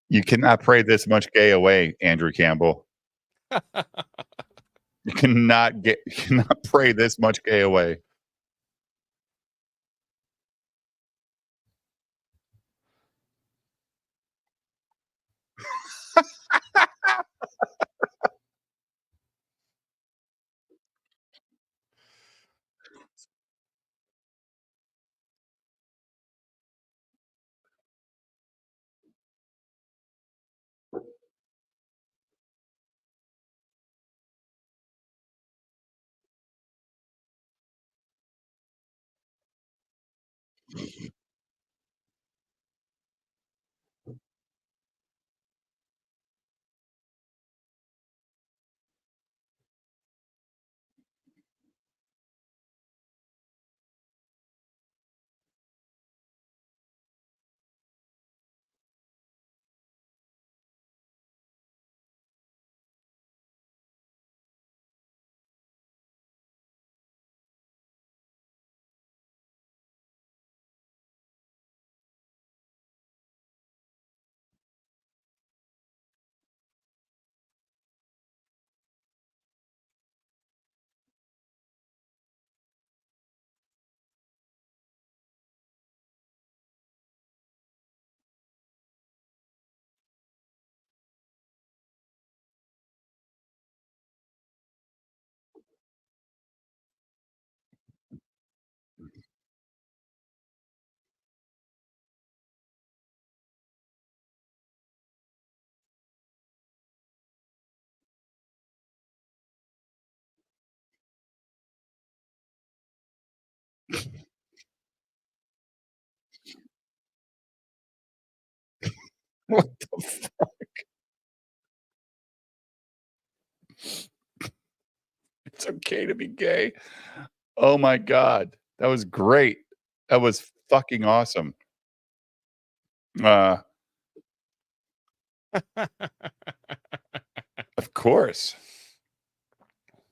You cannot pray this much gay away, Andrew Campbell. You cannot pray this much gay away. What the fuck? It's okay to be gay. Oh my God. That was great. That was fucking awesome. Of course.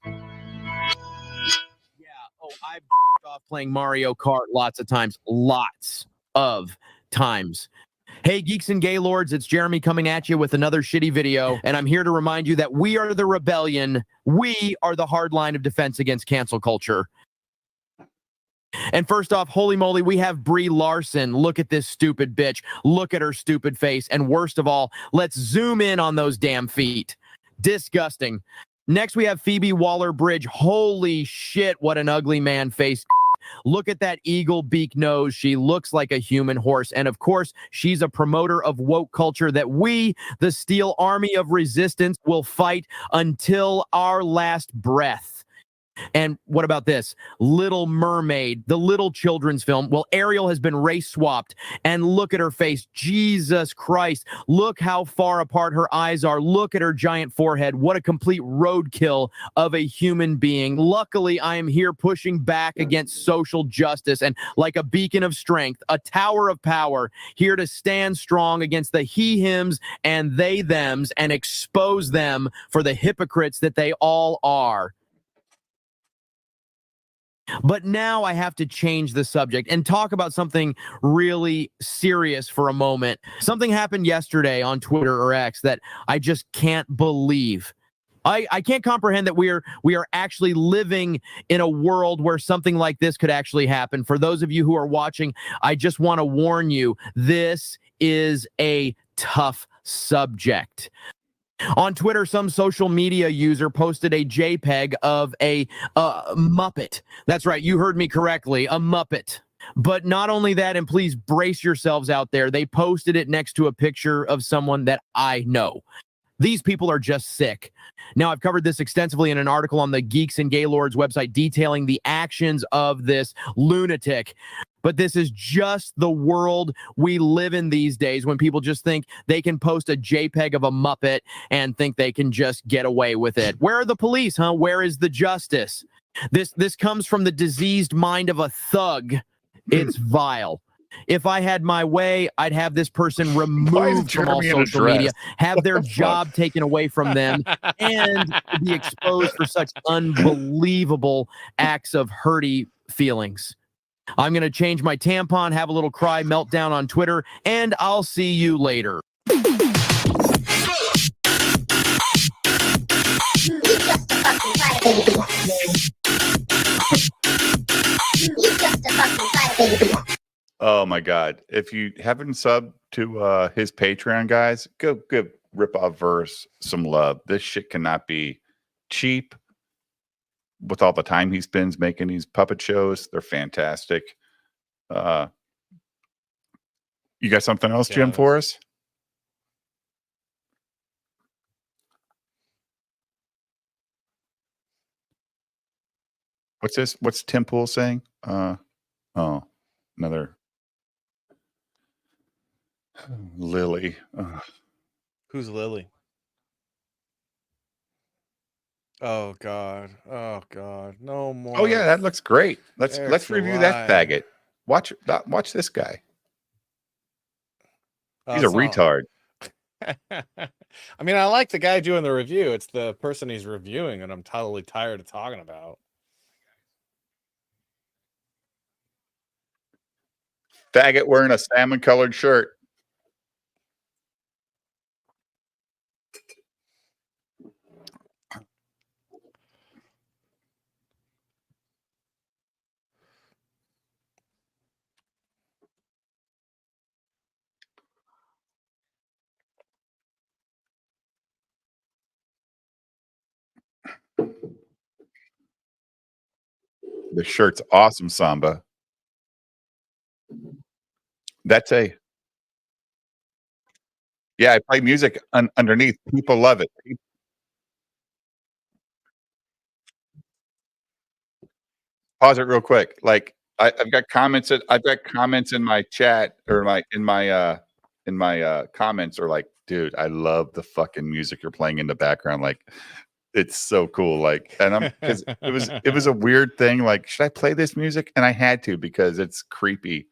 Oh, I've off playing Mario Kart lots of times. Lots of times. Hey, Geeks and Gaylords, it's Jeremy coming at you with another shitty video, and I'm here to remind you that we are the rebellion. We are the hard line of defense against cancel culture. And first off, holy moly, we have Brie Larson. Look at this stupid bitch. Look at her stupid face. And worst of all, let's zoom in on those damn feet. Disgusting. Next, we have Phoebe Waller-Bridge. Holy shit, what an ugly man face. Look at that eagle beak nose. She looks like a human horse. And of course, she's a promoter of woke culture that we, the Steel Army of Resistance, will fight until our last breath. And what about this? Little Mermaid, the little children's film. Well, Ariel has been race swapped. And look at her face. Jesus Christ. Look how far apart her eyes are. Look at her giant forehead. What a complete roadkill of a human being. Luckily, I am here pushing back against social justice and like a beacon of strength, a tower of power, here to stand strong against the he-hims and they-thems and expose them for the hypocrites that they all are. But now I have to change the subject and talk about something really serious for a moment. Something happened yesterday on Twitter or X that I just can't believe. I can't comprehend that we are actually living in a world where something like this could actually happen. For those of you who are watching, I just want to warn you, this is a tough subject. On Twitter, some social media user posted a JPEG of a Muppet. That's right, you heard me correctly, a Muppet. But not only that, and please brace yourselves out there, they posted it next to a picture of someone that I know. These people are just sick. Now, I've covered this extensively in an article on the Geeks and Gaylords website detailing the actions of this lunatic. But this is just the world we live in these days when people just think they can post a JPEG of a Muppet and think they can just get away with it. Where are the police, huh? Where is the justice? This comes from the diseased mind of a thug. It's vile. If I had my way, I'd have this person removed from all social media, have their job taken away from them, and be exposed for such unbelievable acts of hurty feelings. I'm going to change my tampon, have a little cry meltdown on Twitter, and I'll see you later. Oh my God. If you haven't subbed to his Patreon, guys, go give Rip Off Verse some love. This shit cannot be cheap. With all the time he spends making these puppet shows, they're fantastic. You got something else, Jim, for us? What's this? What's Tim Pool saying? Oh, another Lily. Who's Lily? Oh God. Oh God. No more. Oh yeah, that looks great. Let's review that July. faggot. Watch this guy. He's a it's not- retard. I mean, I like the guy doing the review. It's the person he's reviewing, and I'm totally tired of talking about. Faggot wearing a salmon colored shirt. The shirt's awesome, Samba. That's a I play music underneath. People love it. Pause it real quick. Like I've got comments in my chat or in my comments are like, dude, I love the fucking music you're playing in the background. Like it's so cool. Like, and I'm because it was a weird thing. Like, should I play this music? And I had to because it's creepy.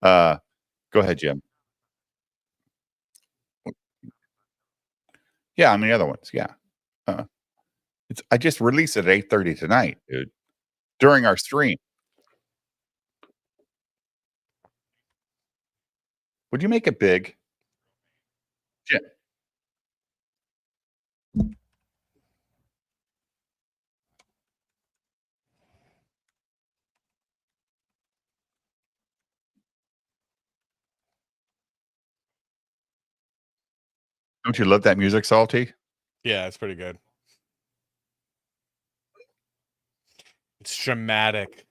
Go ahead, Jim. Yeah, on the other ones. Yeah. I just released it at 8:30 tonight, dude. During our stream. Would you make it big? Jim. Don't you love that music, Salty? Yeah, it's pretty good. It's dramatic.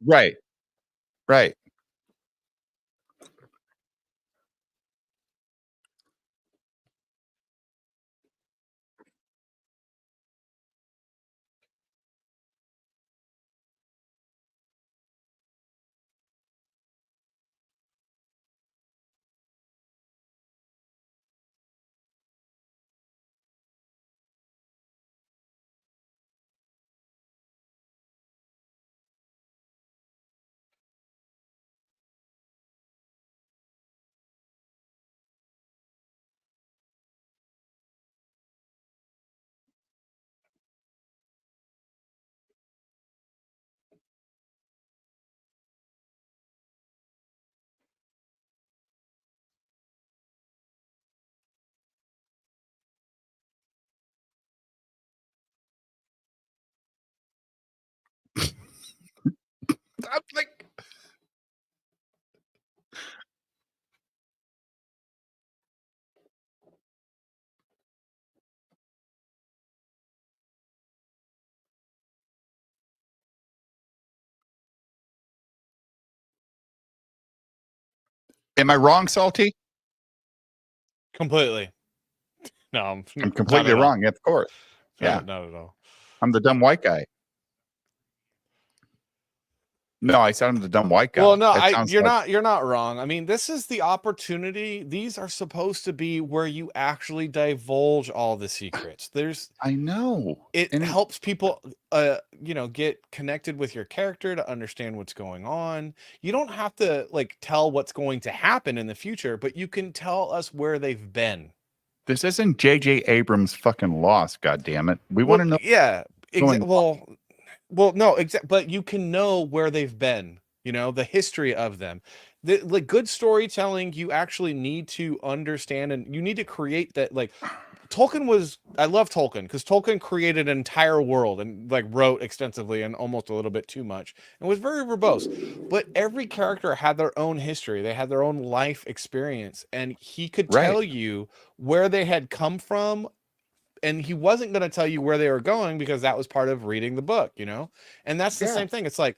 Right. Right. I'm like, Am I wrong, Salty? Completely. No, I'm not completely at all. wrong. Of course. Yeah. Not at all. I'm the dumb white guy. No, I said I'm the dumb white guy. Well, no, That sounds like- you're not wrong. I mean, this is the opportunity. These are supposed to be where you actually divulge all the secrets. I know. It helps people get connected with your character to understand what's going on. You don't have to like tell what's going to happen in the future, but you can tell us where they've been. This isn't J.J. Abrams fucking Lost, God damn it. We want to know. Yeah. going Well, no, but you can know where they've been, the history of them. Like good storytelling, you actually need to understand and you need to create that. Like I love Tolkien because Tolkien created an entire world and like wrote extensively and almost a little bit too much and was very verbose. But every character had their own history. They had their own life experience and he could tell you where they had come from. And he wasn't going to tell you where they were going because that was part of reading the book, and that's the same thing. It's like,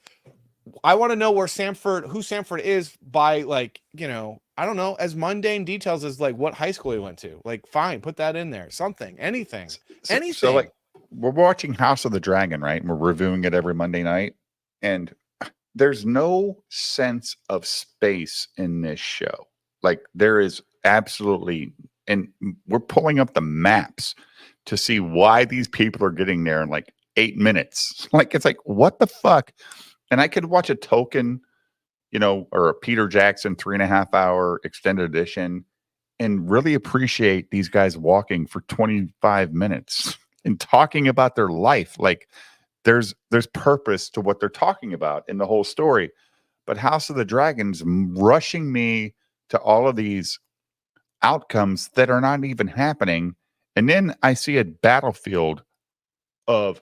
I want to know who Samford is by like, I don't know, as mundane details as like what high school he went to. Like, fine, put that in there. Something, anything. So like we're watching House of the Dragon, right? And we're reviewing it every Monday night. And there's no sense of space in this show. Like there is absolutely, and we're pulling up the maps to see why these people are getting there in like 8 minutes. Like, it's like, what the fuck? And I could watch a Tolkien, or a Peter Jackson 3.5 hour extended edition and really appreciate these guys walking for 25 minutes and talking about their life. Like there's purpose to what they're talking about in the whole story. But House of the Dragon's rushing me to all of these outcomes that are not even happening. And then I see a battlefield of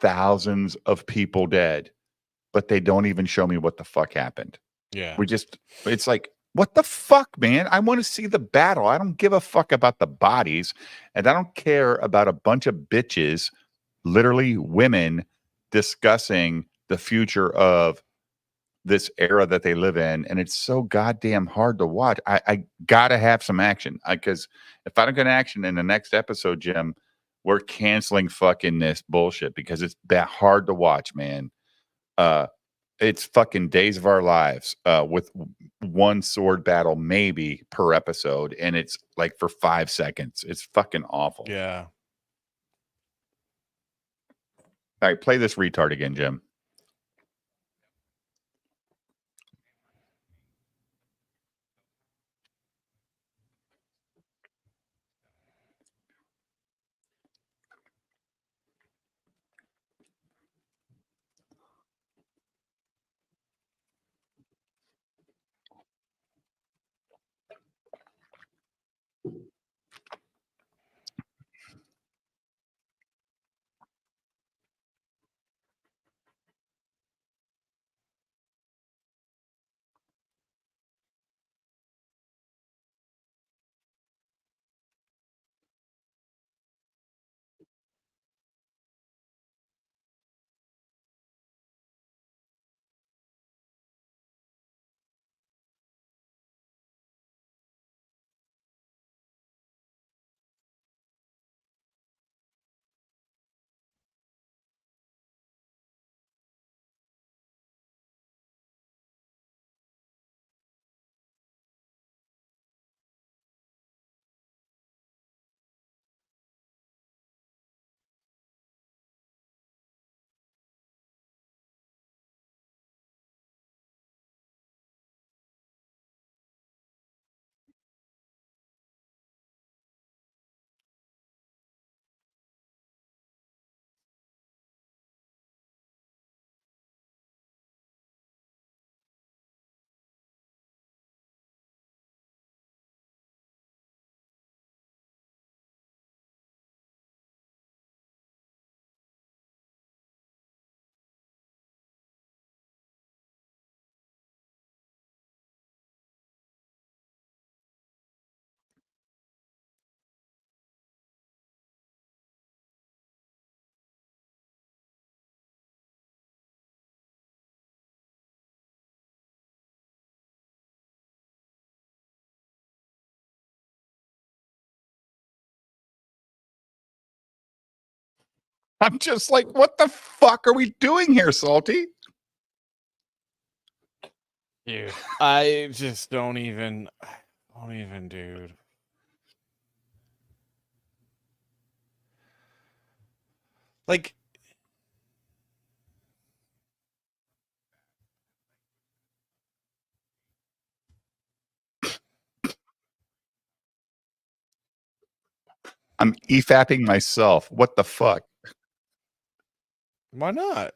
thousands of people dead, but they don't even show me what the fuck happened. Yeah. It's like, what the fuck, man? I want to see the battle. I don't give a fuck about the bodies. And I don't care about a bunch of bitches, literally women, discussing the future of this era that they live in. And it's so goddamn hard to watch. I gotta have some action, because if I don't get action in the next episode, Jim, we're canceling fucking this bullshit because it's that hard to watch, man. It's fucking Days of Our Lives with one sword battle maybe per episode, and it's like for 5 seconds. It's fucking awful. Yeah. All right, play this retard again, Jim. I'm just like, what the fuck are we doing here, Salty? Dude, I just don't even, dude. Like, I'm EFAPing myself. What the fuck? why not?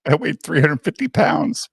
I weighed 350 pounds.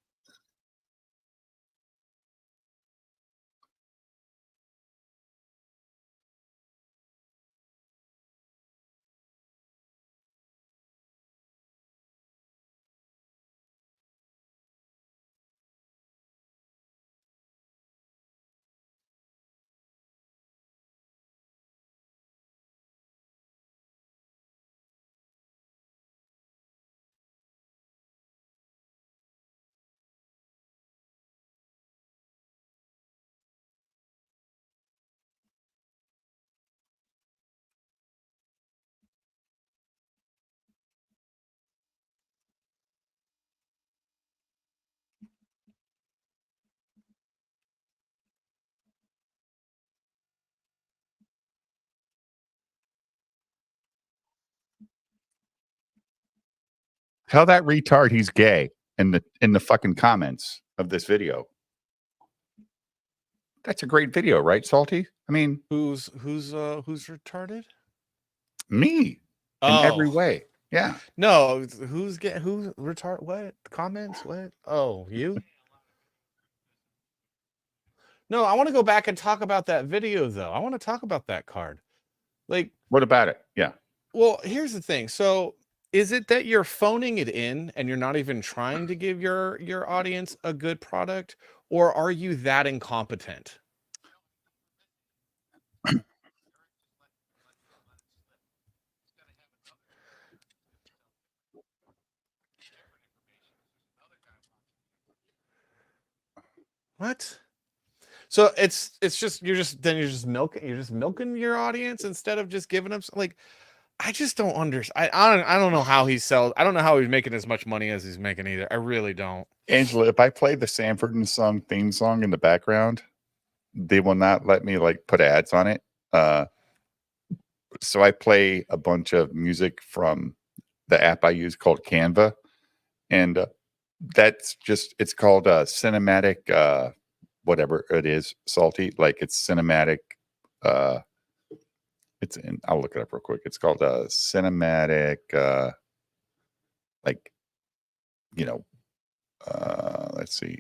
Tell that retard he's gay in the fucking comments of this video. That's a great video, right, Salty? I mean, who's retarded? Me in every way. Yeah. No, who's retard? What comments? What? Oh, you? No, I want to go back and talk about that video though. I want to talk about that card. Like, what about it? Yeah. Well, here's the thing. So, is it that you're phoning it in and you're not even trying to give your audience a good product, or are you that incompetent? What? So it's just you're just milking your audience instead of just giving them like I just don't understand. I don't know how he sells. I don't know how he's making as much money as he's making either. I really don't. Angela, if I play the Sanford and Son theme song in the background, they will not let me like put ads on it. So I play a bunch of music from the app I use called Canva, and that's just it's called cinematic whatever it is, Salty, like it's cinematic. It's in, I'll look it up real quick. It's called cinematic like, you know, let's see,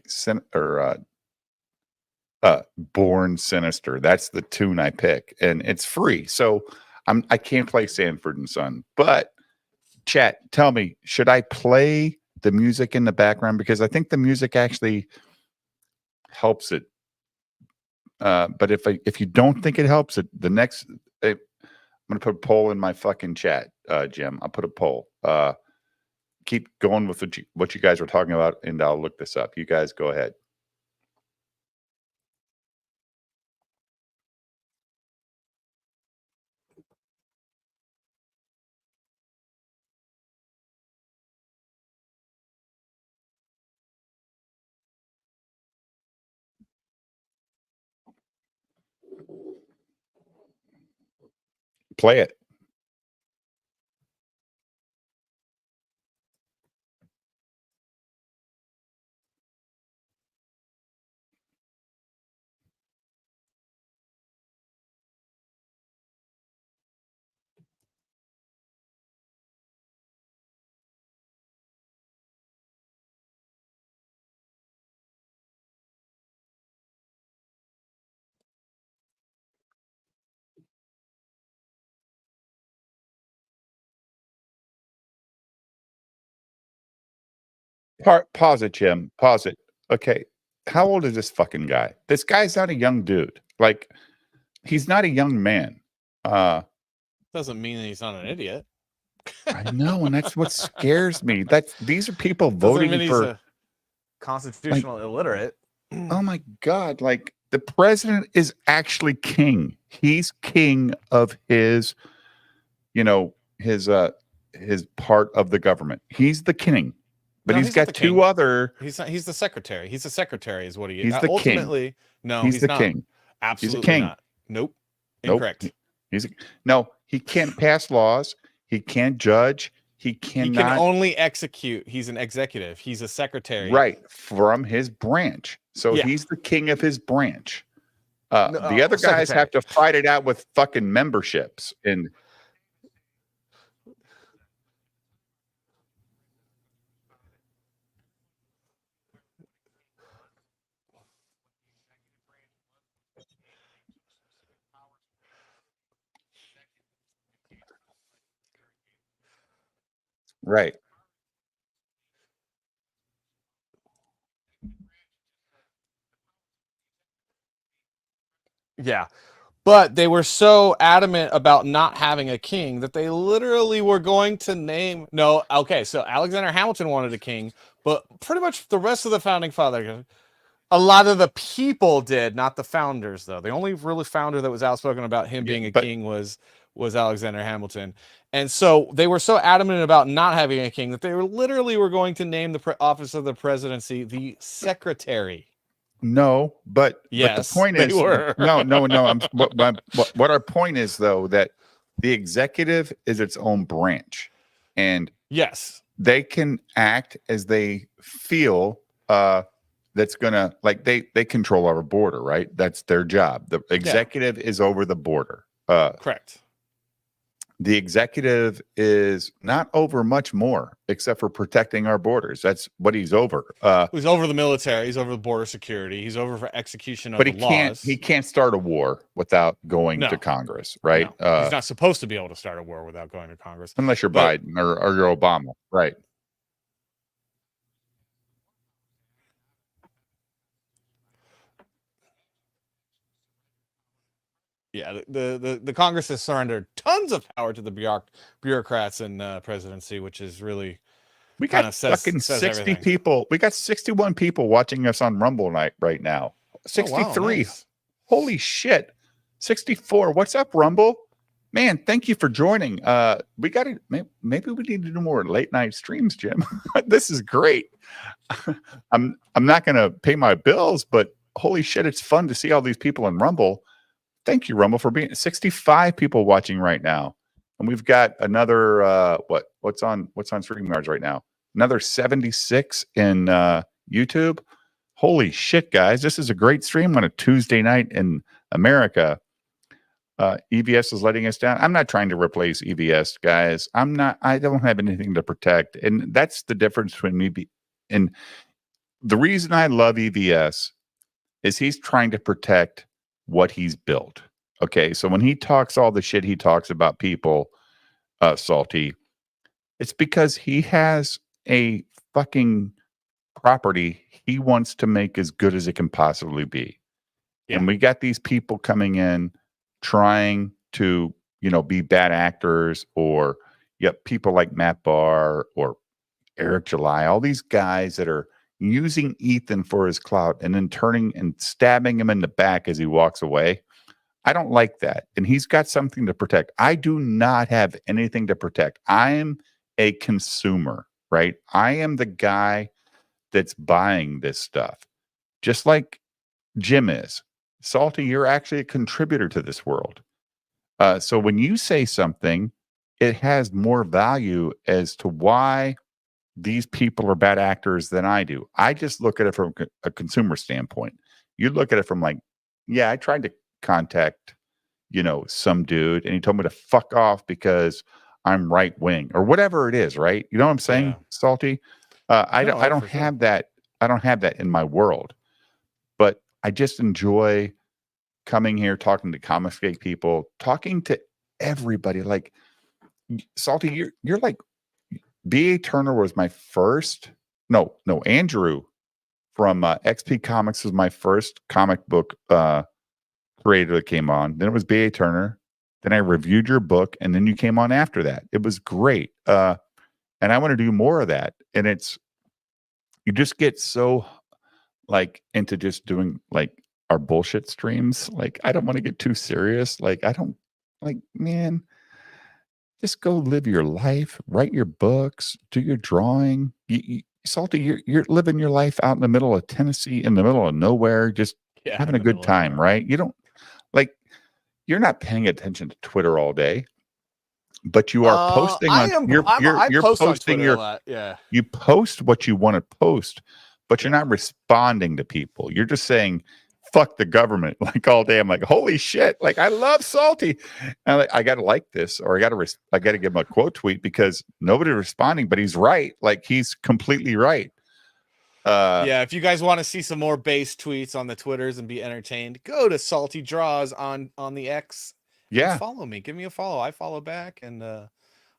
Born Sinister. That's the tune I pick, and it's free. So I can't play Sanford and Son, but chat, tell me, should I play the music in the background? Because I think the music actually helps it. But if you don't think it helps it, the next I'm gonna put a poll in my fucking chat, Jim. I'll put a poll. Keep going with what you guys were talking about, and I'll look this up. You guys go ahead. Play it. Pause it, Jim. Pause it. Okay. How old is this fucking guy? This guy's not a young dude. Like, he's not a young man. Doesn't mean that he's not an idiot. I know, and that's what scares me. These are people Doesn't voting mean he's for a constitutional illiterate. oh my God, like the president is actually king. He's king of his, his part of the government. He's the king. But No, he's got not the two king. other. He's not. He's the secretary. He's the secretary, is what he is. He's the Ultimately, king. no, He's the not. king. Absolutely He's a king. not. Nope. Nope. Incorrect. No. He can't pass laws. He can't judge. He cannot. He can only execute. He's an executive. He's a secretary. Right, from his branch. So Yeah. he's the king of his branch. The other guys secretary. have to fight it out with fucking memberships. And right. Yeah. But they were so adamant about not having a king that they literally were going to name. No, okay. So Alexander Hamilton wanted a king, but pretty much the rest of the founding fathers, a lot of the people did, not the founders, though. The only really founder that was outspoken about him being a king was Alexander Hamilton. And so they were so adamant about not having a king that they were literally were going to name the office of the presidency the secretary. No, but Yes, the point they is were. no. What our point is though that the executive is its own branch, and yes, they can act as they feel. That's gonna they control our border, right? That's their job. The executive is over the border. Correct. The executive is not over much more except for protecting our borders. That's what he's over. He's over the military. He's over the border security. He's over for execution of But the laws. he can't start a war without going No. to Congress, right? No. He's not supposed to be able to start a war without going to Congress. Unless you're Biden or you're Obama, right? Yeah, the Congress has surrendered tons of power to the bureaucrats and presidency, which is really We got fucking 60 everything. people. We got 61 people watching us on Rumble night right now. 63. nice. Holy shit. 64. What's up, Rumble? Man, thank you for joining. We got to maybe we need to do more late night streams, Jim. This is great. I'm not gonna pay my bills, but holy shit, it's fun to see all these people in Rumble. Thank you, Rumble, for being 65 people watching right now. And we've got another what's on StreamYards right now? Another 76 in YouTube. Holy shit, guys. This is a great stream on a Tuesday night in America. EVS is letting us down. I'm not trying to replace EVS, guys. I don't have anything to protect. And that's the difference between me and the reason I love EVS is he's trying to protect what he's built. Okay. So when he talks all the shit he talks about people, Salty, it's because he has a fucking property he wants to make as good as it can possibly be. Yeah. And we got these people coming in trying to, be bad actors, or people like Matt Barr or Eric July, all these guys that are using Ethan for his clout and then turning and stabbing him in the back as he walks away. I don't like that. And he's got something to protect. I do not have anything to protect. I am a consumer, right? I am the guy that's buying this stuff, just like Jim is. Salty, you're actually a contributor to this world. So when you say something, it has more value as to why these people are bad actors than I do. I just look at it from a consumer standpoint. You look at it from like, yeah, I tried to contact, some dude and he told me to fuck off because I'm right wing or whatever it is, right? You know what I'm saying, Yeah. Salty? I don't for sure. have that. I don't have that in my world, but I just enjoy coming here, talking to Comicsgate people, talking to everybody. Like Salty, you're like B.A. Turner was my first. No, Andrew from XP Comics was my first comic book creator that came on. Then it was B.A. Turner. Then I reviewed your book, and then you came on after that. It was great, and I want to do more of that. And you just get so like into just doing like our bullshit streams. Like I don't want to get too serious. Like I don't like, man. Just go live your life, write your books, do your drawing. Salty, you're living your life out in the middle of Tennessee, in the middle of nowhere, just having a good time, right? You don't like, you're not paying attention to Twitter all day, but you are posting on. You're post posting on Twitter your. a lot. Yeah. You post what you want to post, but you're not responding to people. You're just saying, fuck the government like all day. I'm like, holy shit. Like I love Salty. And I got to like this, or I got to give him a quote tweet because nobody's responding, but he's right. Like he's completely right. Yeah. If you guys want to see some more base tweets on the Twitters and be entertained, go to Salty Draws on the X. Yeah. And follow me. Give me a follow. I follow back. And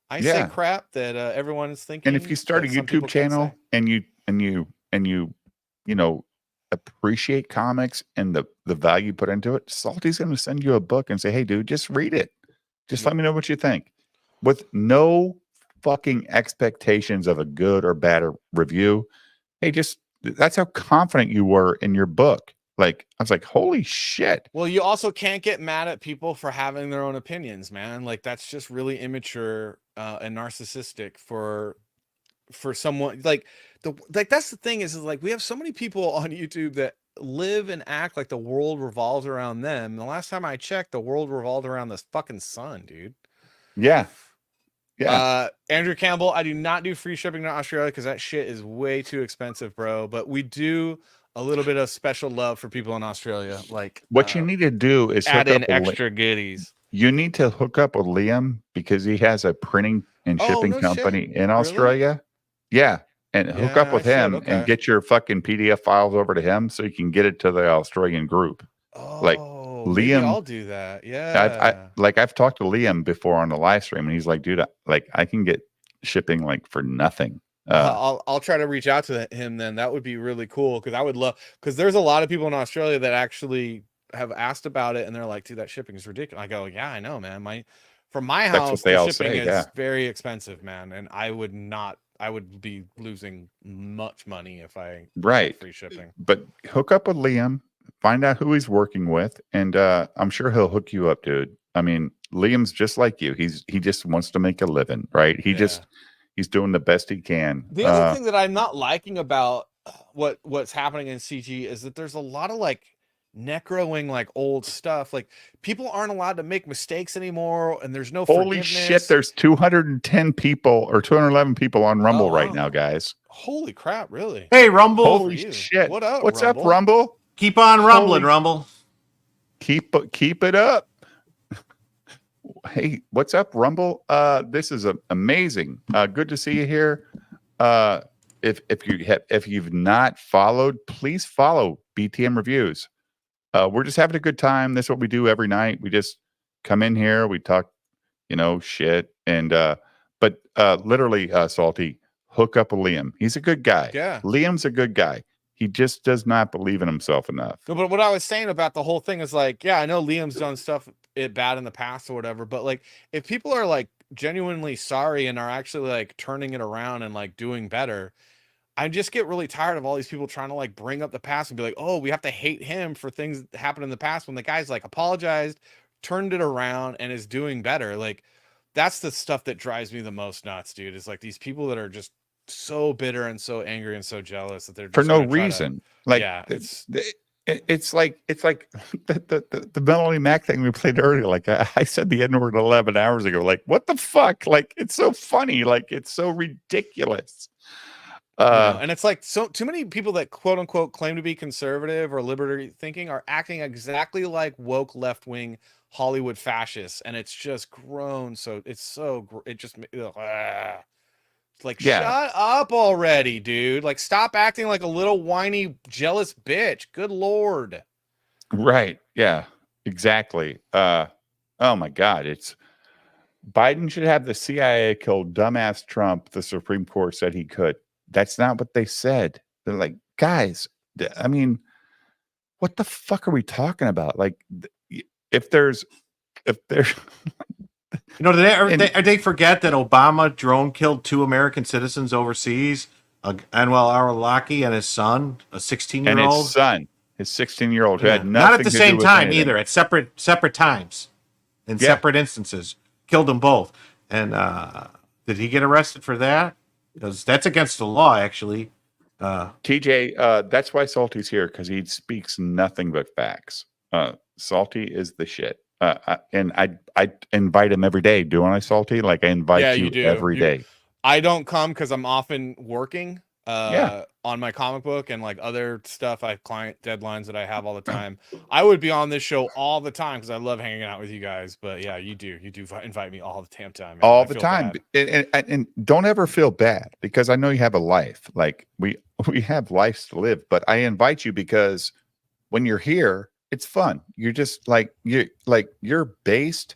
I say crap that everyone is thinking. And if you start a YouTube channel and you appreciate comics and the value you put into it, Salty's going to send you a book and say, hey, dude, just read it. Just let me know what you think. With no fucking expectations of a good or bad review. Hey, that's how confident you were in your book. Like, I was like, holy shit. Well, you also can't get mad at people for having their own opinions, man. Like, that's just really immature and narcissistic for someone that's the thing is like we have so many people on YouTube that live and act like the world revolves around them. The last time I checked, the world revolved around the fucking sun, dude. Yeah. Andrew Campbell, I do not do free shipping to Australia because that shit is way too expensive, bro. But we do a little bit of special love for people in Australia. Like what you need to do is add in extra goodies. You need to hook up with Liam because he has a printing and shipping company in Australia. Really? Yeah. And hook up with him and get your fucking PDF files over to him so you can get it to the Australian group. Like Liam, I'll do that. Yeah. I've talked to Liam before on the live stream and he's like, dude, I can get shipping like for nothing. I'll try to reach out to him then. That would be really cool because I would love because there's a lot of people in Australia that actually have asked about it and they're like, dude, that shipping is ridiculous. I go, yeah, I know, man. From my house, the shipping is very expensive, man, and I would be losing much money if I had free shipping. But hook up with Liam, find out who he's working with, and I'm sure he'll hook you up, dude. I mean, Liam's just like you. He just wants to make a living, right? He's doing the best he can. The other thing that I'm not liking about what's happening in CG is that there's a lot of like necroing like old stuff. Like people aren't allowed to make mistakes anymore, and there's no holy shit. There's 210 people or 211 people on Rumble right now, guys. Holy crap! Really? Hey, Rumble! Holy shit! What up? What's Rumble? up, Rumble? Keep on rumbling, Rumble. Keep it up. Hey, what's up, Rumble? This is amazing. Good to see you here. If you've not followed, please follow BTM Reviews. We're just having a good time. That's what we do every night. We just come in here, we talk, shit. And but literally, Salty, hook up with Liam. He's a good guy. Yeah. Liam's a good guy. He just does not believe in himself enough. No, but what I was saying about the whole thing is like, yeah, I know Liam's done stuff bad in the past or whatever, but like if people are like genuinely sorry and are actually like turning it around and like doing better, I just get really tired of all these people trying to like bring up the past and be like, oh, we have to hate him for things that happened in the past when the guy's like apologized, turned it around, and is doing better. Like that's the stuff that drives me the most nuts, dude. Is like these people that are just so bitter and so angry and so jealous that they're just for no reason. Like, yeah, It's like the Melanie Mac thing we played earlier. Like I said the N-word 11 hours ago. Like, what the fuck? Like, it's so funny. Like, it's so ridiculous. And it's like so too many people that quote unquote claim to be conservative or liberty thinking are acting exactly like woke left wing Hollywood fascists, and it's just grown. So it's so it just it's like shut up already, dude. Like stop acting like a little whiny jealous bitch. Good lord. Right. Yeah. Exactly. Oh my God. It's Biden should have the CIA kill dumbass Trump. The Supreme Court said he could. That's not what they said. They're like, guys, I mean, what the fuck are we talking about? Like, if there's, you know, they forget that Obama drone killed 2 American citizens overseas, Anwar al-Awlaki and his son, a 16-year-old. And his son, his 16-year-old, who had nothing not at the to same do with time anything. either, at separate times, in separate instances, killed them both. And did he get arrested for that? Because that's against the law, actually. TJ, that's why Salty's here, because he speaks nothing but facts. Salty is the shit. And I invite him every day, don't I, Salty? Like I invite you every day. I don't come because I'm often working on my comic book and like other stuff. I have client deadlines that I have all the time. I would be on this show all the time because I love hanging out with you guys. But yeah, you do invite me all the damn time, man. All the time. And don't ever feel bad, because I know you have a life. Like we have lives to live, but I invite you because when you're here, it's fun. You're just like you're based,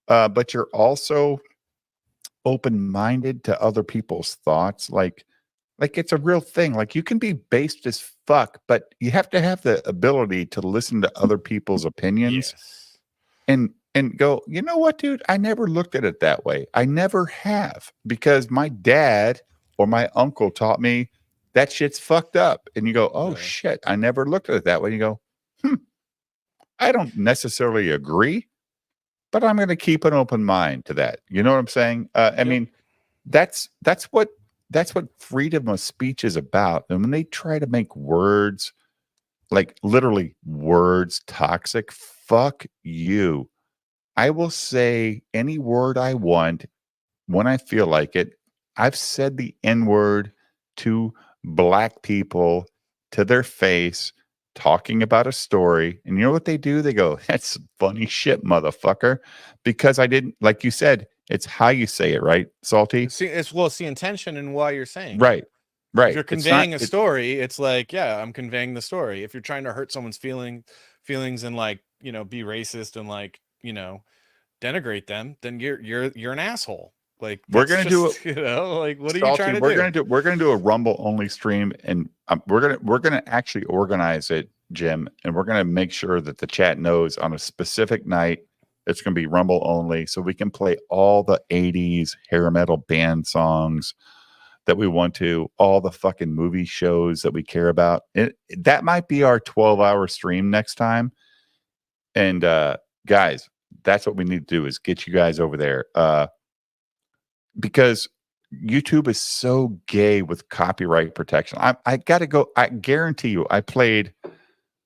but you're also open-minded to other people's thoughts. Like it's a real thing. Like you can be based as fuck, but you have to have the ability to listen to other people's opinions and go, you know what, dude? I never looked at it that way. I never have, because my dad or my uncle taught me that shit's fucked up. And you go, oh shit, I never looked at it that way. You go, I don't necessarily agree, but I'm going to keep an open mind to that. You know what I'm saying? I mean, that's what freedom of speech is about. And when they try to make words, like literally words, toxic, fuck you. I will say any word I want when I feel like it. I've said the N-word to black people to their face, talking about a story, and you know what they do? They go, that's funny shit, motherfucker. Because I didn't, like you said, it's how you say it, right, Salty? It's the intention and why you're saying right. If you're conveying a story, it's like, yeah, I'm conveying the story. If you're trying to hurt someone's feelings and like, you know, be racist and like, you know, denigrate them, then you're an asshole. Like we're gonna do it, you know, like what Salty, are you trying to do? We're gonna do a Rumble only stream, and we're gonna actually organize it, Jim, and we're gonna make sure that the chat knows on a specific night it's gonna be Rumble only, so we can play all the 80s hair metal band songs that we want to, all the fucking movie shows that we care about. That might be our 12-hour stream next time. And guys, that's what we need to do, is get you guys over there. Because YouTube is so gay with copyright protection. I gotta go. I guarantee you, I played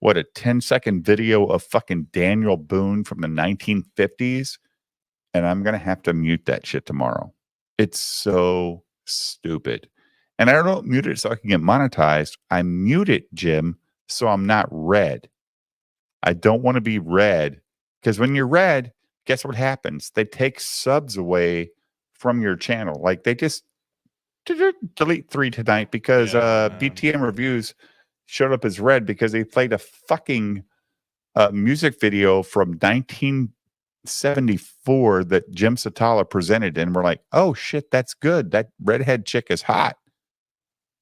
a 10-second video of fucking Daniel Boone from the 1950s, and I'm gonna have to mute that shit tomorrow. It's so stupid. And I don't mute it so I can get monetized. I mute it, Jim, so I'm not red. I don't want to be red, because when you're red, guess what happens? They take subs away from your channel. Like they just delete 3 tonight because BTM Reviews showed up as red because they played a fucking music video from 1974 that Jim Satala presented, and we're like, oh shit, that's good. That redhead chick is hot.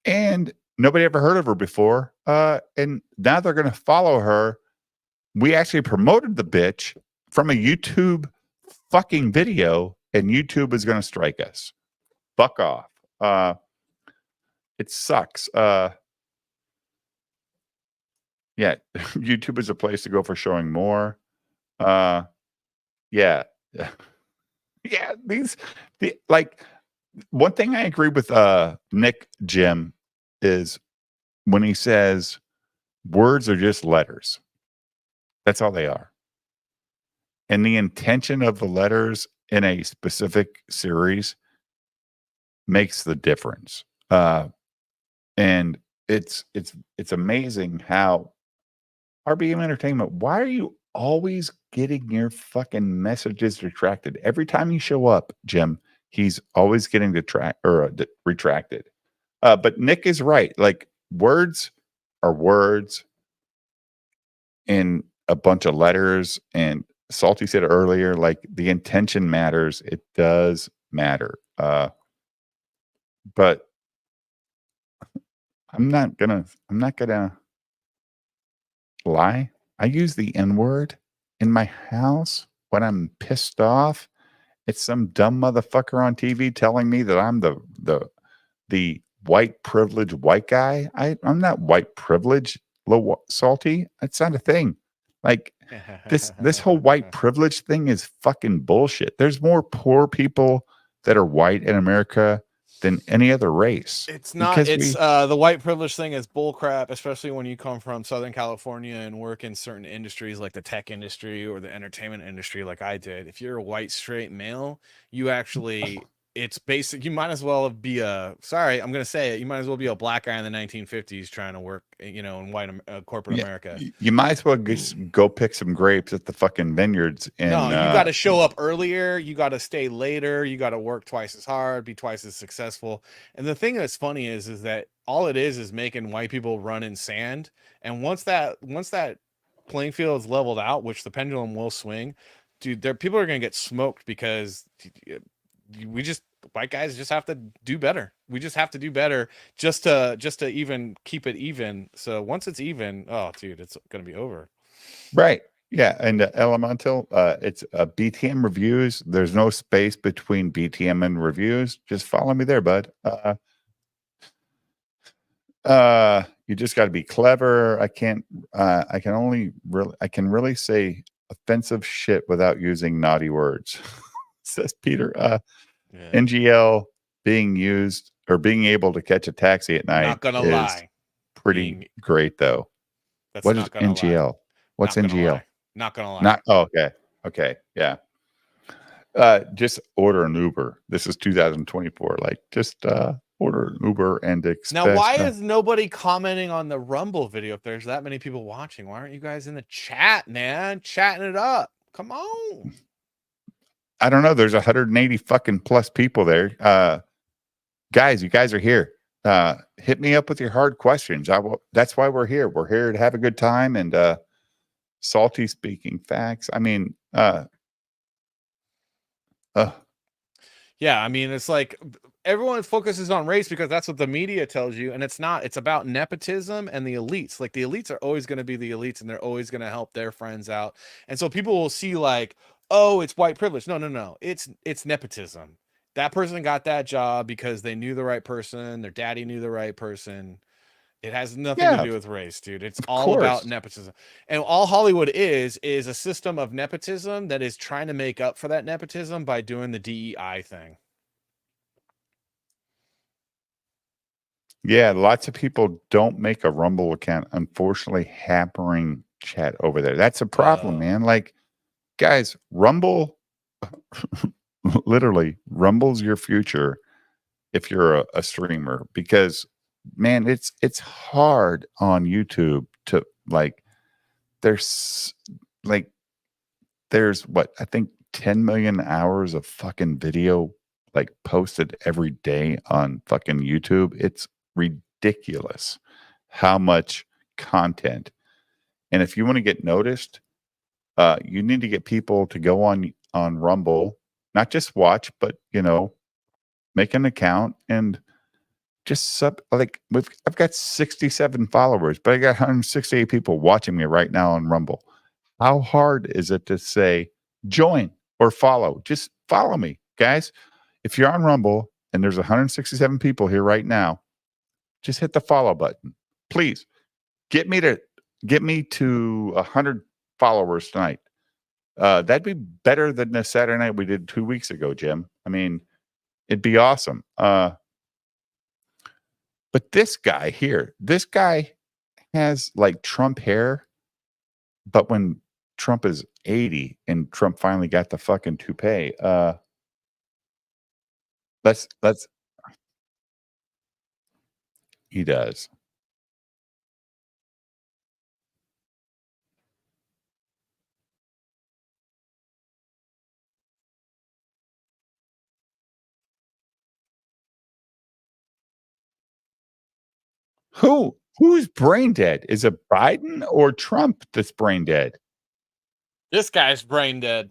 And nobody ever heard of her before. And now they're going to follow her. We actually promoted the bitch from a YouTube fucking video, and YouTube is going to strike us. Fuck off. It sucks. Yeah, YouTube is a place to go for showing more. Yeah. Yeah, like one thing I agree with Nick Jim is when he says Words are just letters. That's all they are. And the intention of the letters in a specific series makes the difference. And it's amazing how RBM Entertainment, why are you always getting your fucking messages retracted? Every time you show up, Jim, he's always getting retracted. But Nick is right. Like, words are words in a bunch of letters. And Salty said earlier, like, the intention matters. It does matter. But I'm not gonna lie. I use the N-word in my house when I'm pissed off. It's some dumb motherfucker on TV telling me that I'm the white privileged white guy. I'm not white privileged, Salty. It's not a thing. Like, this whole white privilege thing is fucking bullshit. There's more poor people that are white in America than any other race. It's not. Because The white privilege thing is bullcrap, especially when you come from Southern California and work in certain industries like the tech industry or the entertainment industry, like I did. If you're a white straight male, you actually, it's basic. You might as well be I'm going to say it. You might as well be a black guy in the 1950s trying to work, in white corporate America. You might as well go pick some grapes at the fucking vineyards. And No, you got to show up earlier. You got to stay later. You got to work twice as hard, be twice as successful. And the thing that's funny is that all it is making white people run in sand. And once that playing field is leveled out, which the pendulum will swing, dude, people are going to get smoked because white guys just have to do better. We just have to do better just to even keep it even. So once it's even, oh, dude, it's going to be over. Right. Yeah. And Elemental, it's BTM Reviews. There's no space between BTM and Reviews. Just follow me there, bud. You just got to be clever. I can really say offensive shit without using naughty words. Says Peter. NGL being used or being able to catch a taxi at night Not gonna is lie. pretty great, though. That's What not is gonna NGL? lie. What's Not gonna NGL? lie. Not gonna lie. Okay. Yeah. Just order an Uber. This is 2024. Like, just order an Uber and expect. Now, why is nobody commenting on the Rumble video if there's that many people watching? Why aren't you guys in the chat, man? Chatting it up. Come on. I don't know. There's 180 fucking plus people there. Guys, you guys are here. Hit me up with your hard questions. That's why we're here. We're here to have a good time. And Salty speaking facts. I mean, yeah, I mean, it's like everyone focuses on race because that's what the media tells you, and it's not. It's about nepotism and the elites. Like, the elites are always going to be the elites, and they're always going to help their friends out. And so people will see like, oh, it's white privilege. No. It's nepotism. That person got that job because they knew the right person. Their daddy knew the right person. It has nothing to do with race, dude. It's all about nepotism. And all Hollywood is a system of nepotism that is trying to make up for that nepotism by doing the DEI thing. Yeah, lots of people don't make a Rumble account, unfortunately, hampering chat over there. That's a problem, man. Like, guys, Rumble, literally, Rumble's your future if you're a streamer, because, man, it's hard on YouTube to, like, there's what, I think 10 million hours of fucking video, like, posted every day on fucking YouTube. It's ridiculous how much content. And if you want to get noticed, you need to get people to go on Rumble, not just watch, but make an account and just I've got 67 followers, but I got 168 people watching me right now on Rumble. How hard is it to say join or follow? Just follow me, guys. If you're on Rumble and there's 167 people here right now, just hit the follow button. Please get me to 100 followers tonight. That'd be better than the Saturday night we did 2 weeks ago, Jim. I mean, it'd be awesome. But this guy here, has like Trump hair, but when Trump is 80 and Trump finally got the fucking toupee, let's he does. Who's brain dead? Is it Biden or Trump that's brain dead? This guy's brain dead.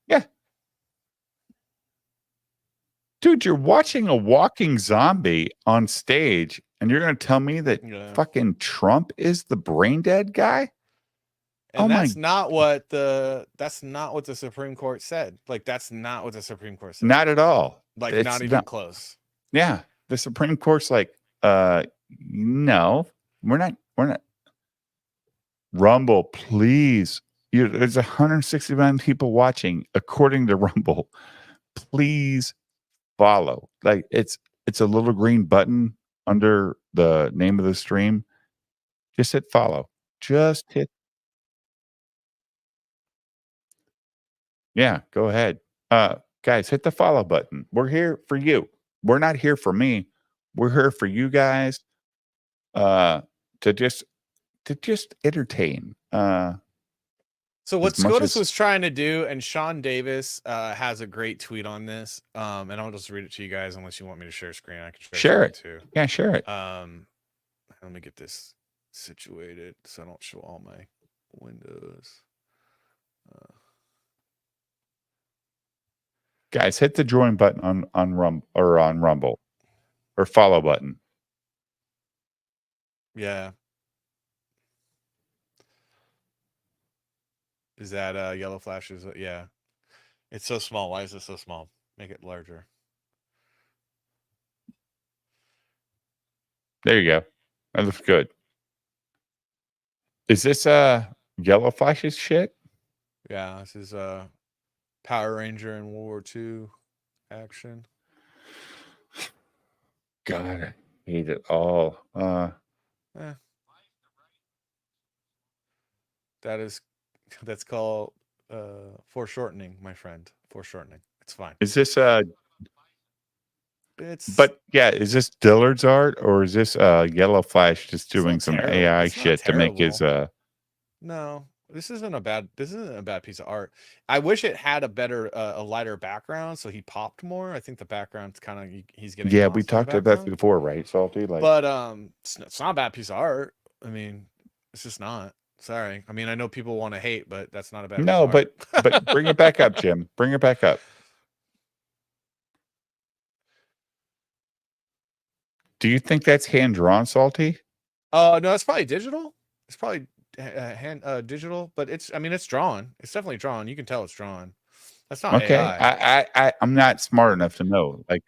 Yeah. Dude, you're watching a walking zombie on stage, and you're going to tell me that fucking Trump is the brain dead guy? And that's not what the Supreme Court said. Like, that's not what the Supreme Court said. Not at all. Like, It's not even close. Yeah. The Supreme Court's like, no, we're not. Rumble, please. There's 169 people watching, according to Rumble. Please follow. Like, it's a little green button under the name of the stream. Just hit follow. Just hit. Yeah, go ahead. Guys, hit the follow button. We're here for you. We're not here for me. We're here for you guys to just entertain. So what as much SCOTUS as- was trying to do, and Sean Davis has a great tweet on this, and I'll just read it to you guys unless you want me to share screen. I can Share it. too. Yeah, share it. Let me get this situated so I don't show all my windows. Guys, hit the join button on Rumble or follow button. Yeah. Is that yellow flashes? Yeah. It's so small. Why is it so small? Make it larger. There you go. That looks good. Is this yellow flashes shit? Yeah, this is Power Ranger in World War II action. God, I hate it all. That's called foreshortening, my friend. Foreshortening. It's fine. Is this It's but yeah, is this Dillard's art or is this Yellow Flash just doing some terrible. AI It's not shit to make his No, this isn't a bad piece of art. I wish it had a better a lighter background so he popped more. I think the background's kind of he's getting yeah, we lost in the talked about that background. before, right, Salty? Like, But it's not a bad piece of art. I mean, it's just not. Sorry. I mean, I know people want to hate, but that's not a bad no, piece of art. but bring it back up, Jim. Bring it back up. Do you think that's hand drawn, Salty? No, it's probably digital. It's probably hand digital, but it's drawn. It's definitely drawn. You can tell it's drawn. That's not Okay, AI. I'm not smart enough to know. Like,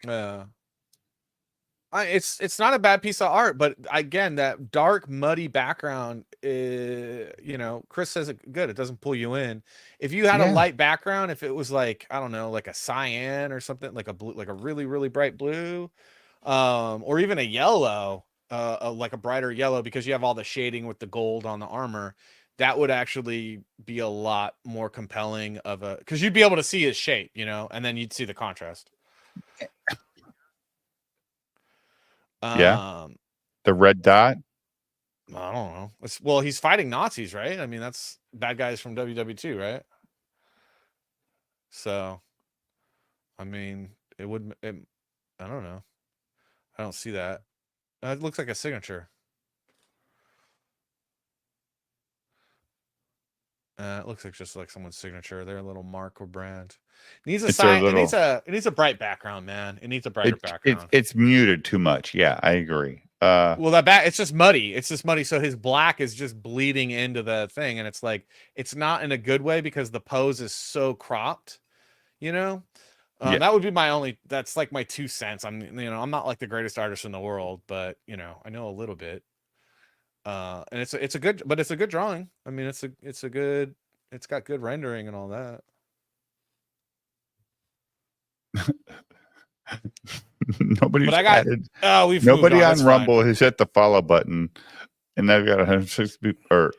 it's not a bad piece of art, but again, that dark, muddy background, Chris says it good. It doesn't pull you in. If you had a light background, if it was like, I don't know, like a cyan or something, like a blue, like a really, really bright blue, or even a yellow, like a brighter yellow, because you have all the shading with the gold on the armor, that would actually be a lot more compelling of a, because you'd be able to see his shape, and then you'd see the contrast. yeah, the red dot. I don't know. Well, he's fighting Nazis, right? I mean, that's bad guys from WW2, right? So, I mean, I don't know. I don't see that. It looks like a signature. It looks like just like someone's signature. Their little mark or brand. It needs a sign. It needs a bright background, man. It needs a brighter background. It's muted too much. Yeah, I agree. Well, it's just muddy. It's just muddy. So his black is just bleeding into the thing, and it's like it's not in a good way because the pose is so cropped. Yeah. That would be that's like my 2 cents. I'm not like the greatest artist in the world, but I know a little bit. And it's a good drawing. I mean, it's got good rendering and all that. Nobody's But I got added. we've Nobody moved on. on It's Rumble fine. has hit the follow button, and they've got 160 people. Or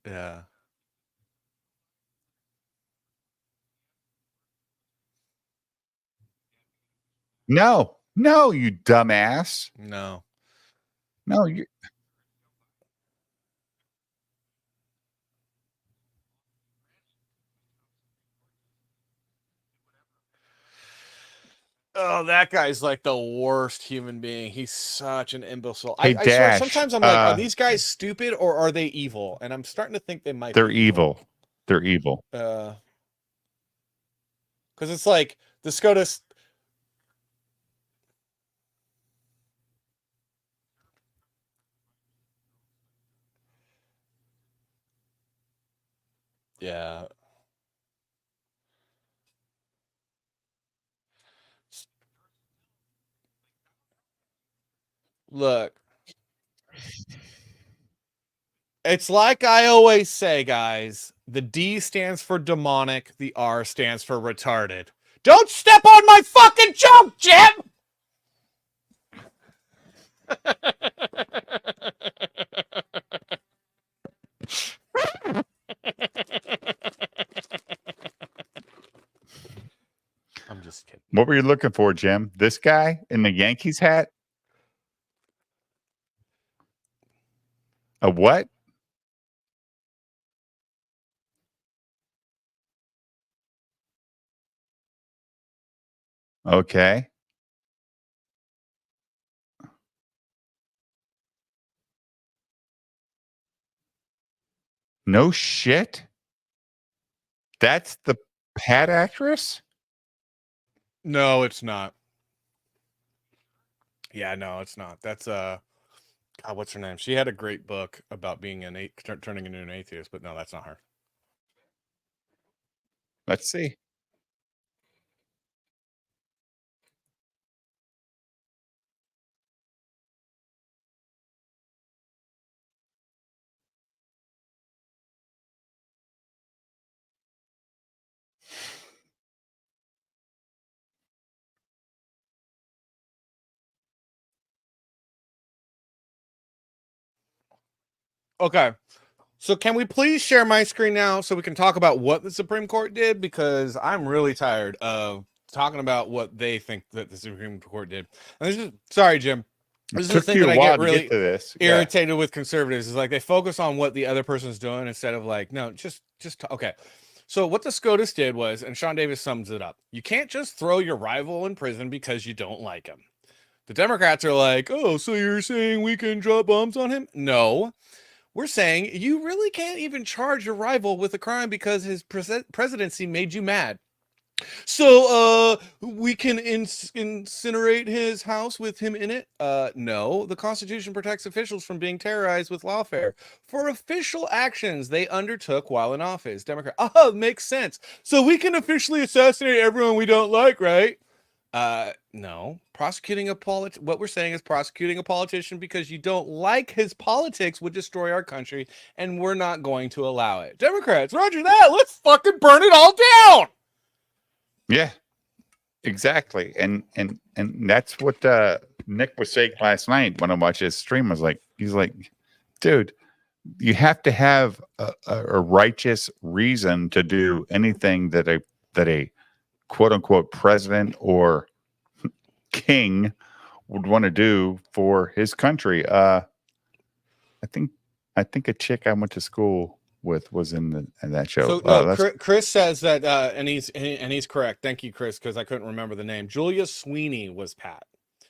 Yeah. no, you dumbass. No. No, you. Oh, that guy's like the worst human being. He's such an imbecile. Hey, I swear, Dash, sometimes I'm like, are these guys stupid or are they evil? And I'm starting to think they might They're be evil. They're evil. Because it's like the SCOTUS. Yeah. Look. It's like I always say, guys, the D stands for demonic, the R stands for retarded. Don't step on my fucking joke, Jim! I'm just kidding. What were you looking for, Jim? This guy in the Yankees hat? A what? Okay. No shit. That's the Pat actress? No, it's not. Yeah, no, it's not. That's God, what's her name? She had a great book about being turning into an atheist, but no, that's not her. Let's see. Okay. So can we please share my screen now so we can talk about what the Supreme Court did? Because I'm really tired of talking about what they think that the Supreme Court did. And this is sorry, Jim. This is the Took thing you that a I while get to really get to this. Yeah. irritated with conservatives is like they focus on what the other person's doing instead of like, no, just okay. So what the SCOTUS did was, and Sean Davis sums it up, you can't just throw your rival in prison because you don't like him. The Democrats are like, oh, so you're saying we can drop bombs on him? No. We're saying you really can't even charge your rival with a crime because his presidency made you mad. So we can incinerate his house with him in it? No. The Constitution protects officials from being terrorized with lawfare for official actions they undertook while in office. Democrat. Oh, makes sense. So we can officially assassinate everyone we don't like, right? No. Prosecuting what we're saying is prosecuting a politician because you don't like his politics would destroy our country, and we're not going to allow it. Democrats, roger that. Let's fucking burn it all down. Yeah. Exactly. And that's what Nick was saying last night when I watched his stream. He's like, dude, you have to have a righteous reason to do anything that a quote unquote president or king would want to do for his country. I think a chick I went to school with was in that show. So no, Chris says that, and he's correct. Thank you, Chris, because I couldn't remember the name. Julia Sweeney was Pat.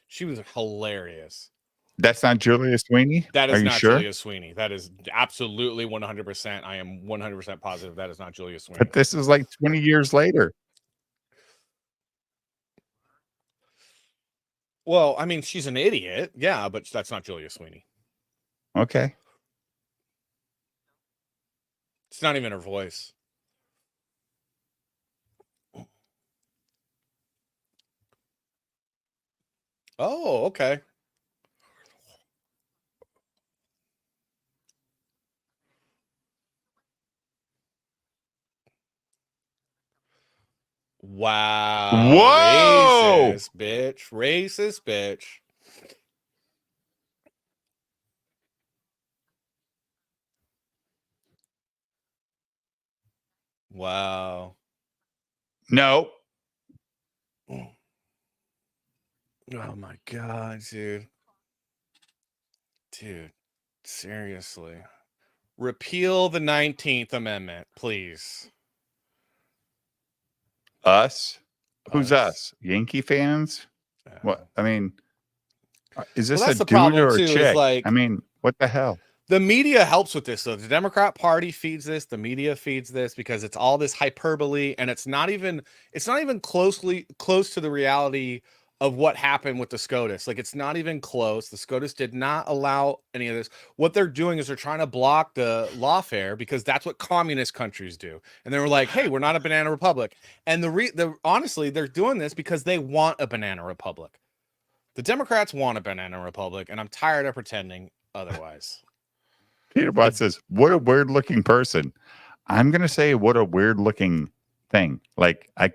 She was hilarious. That's not Julia Sweeney? That is Are you not sure? Julia Sweeney. That is absolutely 100%. I am 100% positive that is not Julia Sweeney. But this is like 20 years later. Well, I mean, she's an idiot. Yeah, but that's not Julia Sweeney. Okay. It's not even her voice. Oh, okay. Wow. Whoa! Racist bitch. Racist bitch. Wow. No. Oh my God, dude. Dude, seriously. Repeal the 19th Amendment, please. Us? Who's us? Yankee fans? What? I mean, is this Well, a that's the dude problem, or a too, is chick? like- I mean, what the hell? The media helps with this, though. The Democrat Party feeds this. The media feeds this because it's all this hyperbole, and it's not even close to the reality of what happened with the SCOTUS. Like, it's not even close. The SCOTUS did not allow any of this. What they're doing is they're trying to block the lawfare because that's what communist countries do. And they were like, "Hey, we're not a banana republic." And honestly, they're doing this because they want a banana republic. The Democrats want a banana republic, and I'm tired of pretending otherwise. Peter Bot says, "What a weird looking person." I'm gonna say, "What a weird looking thing." Like I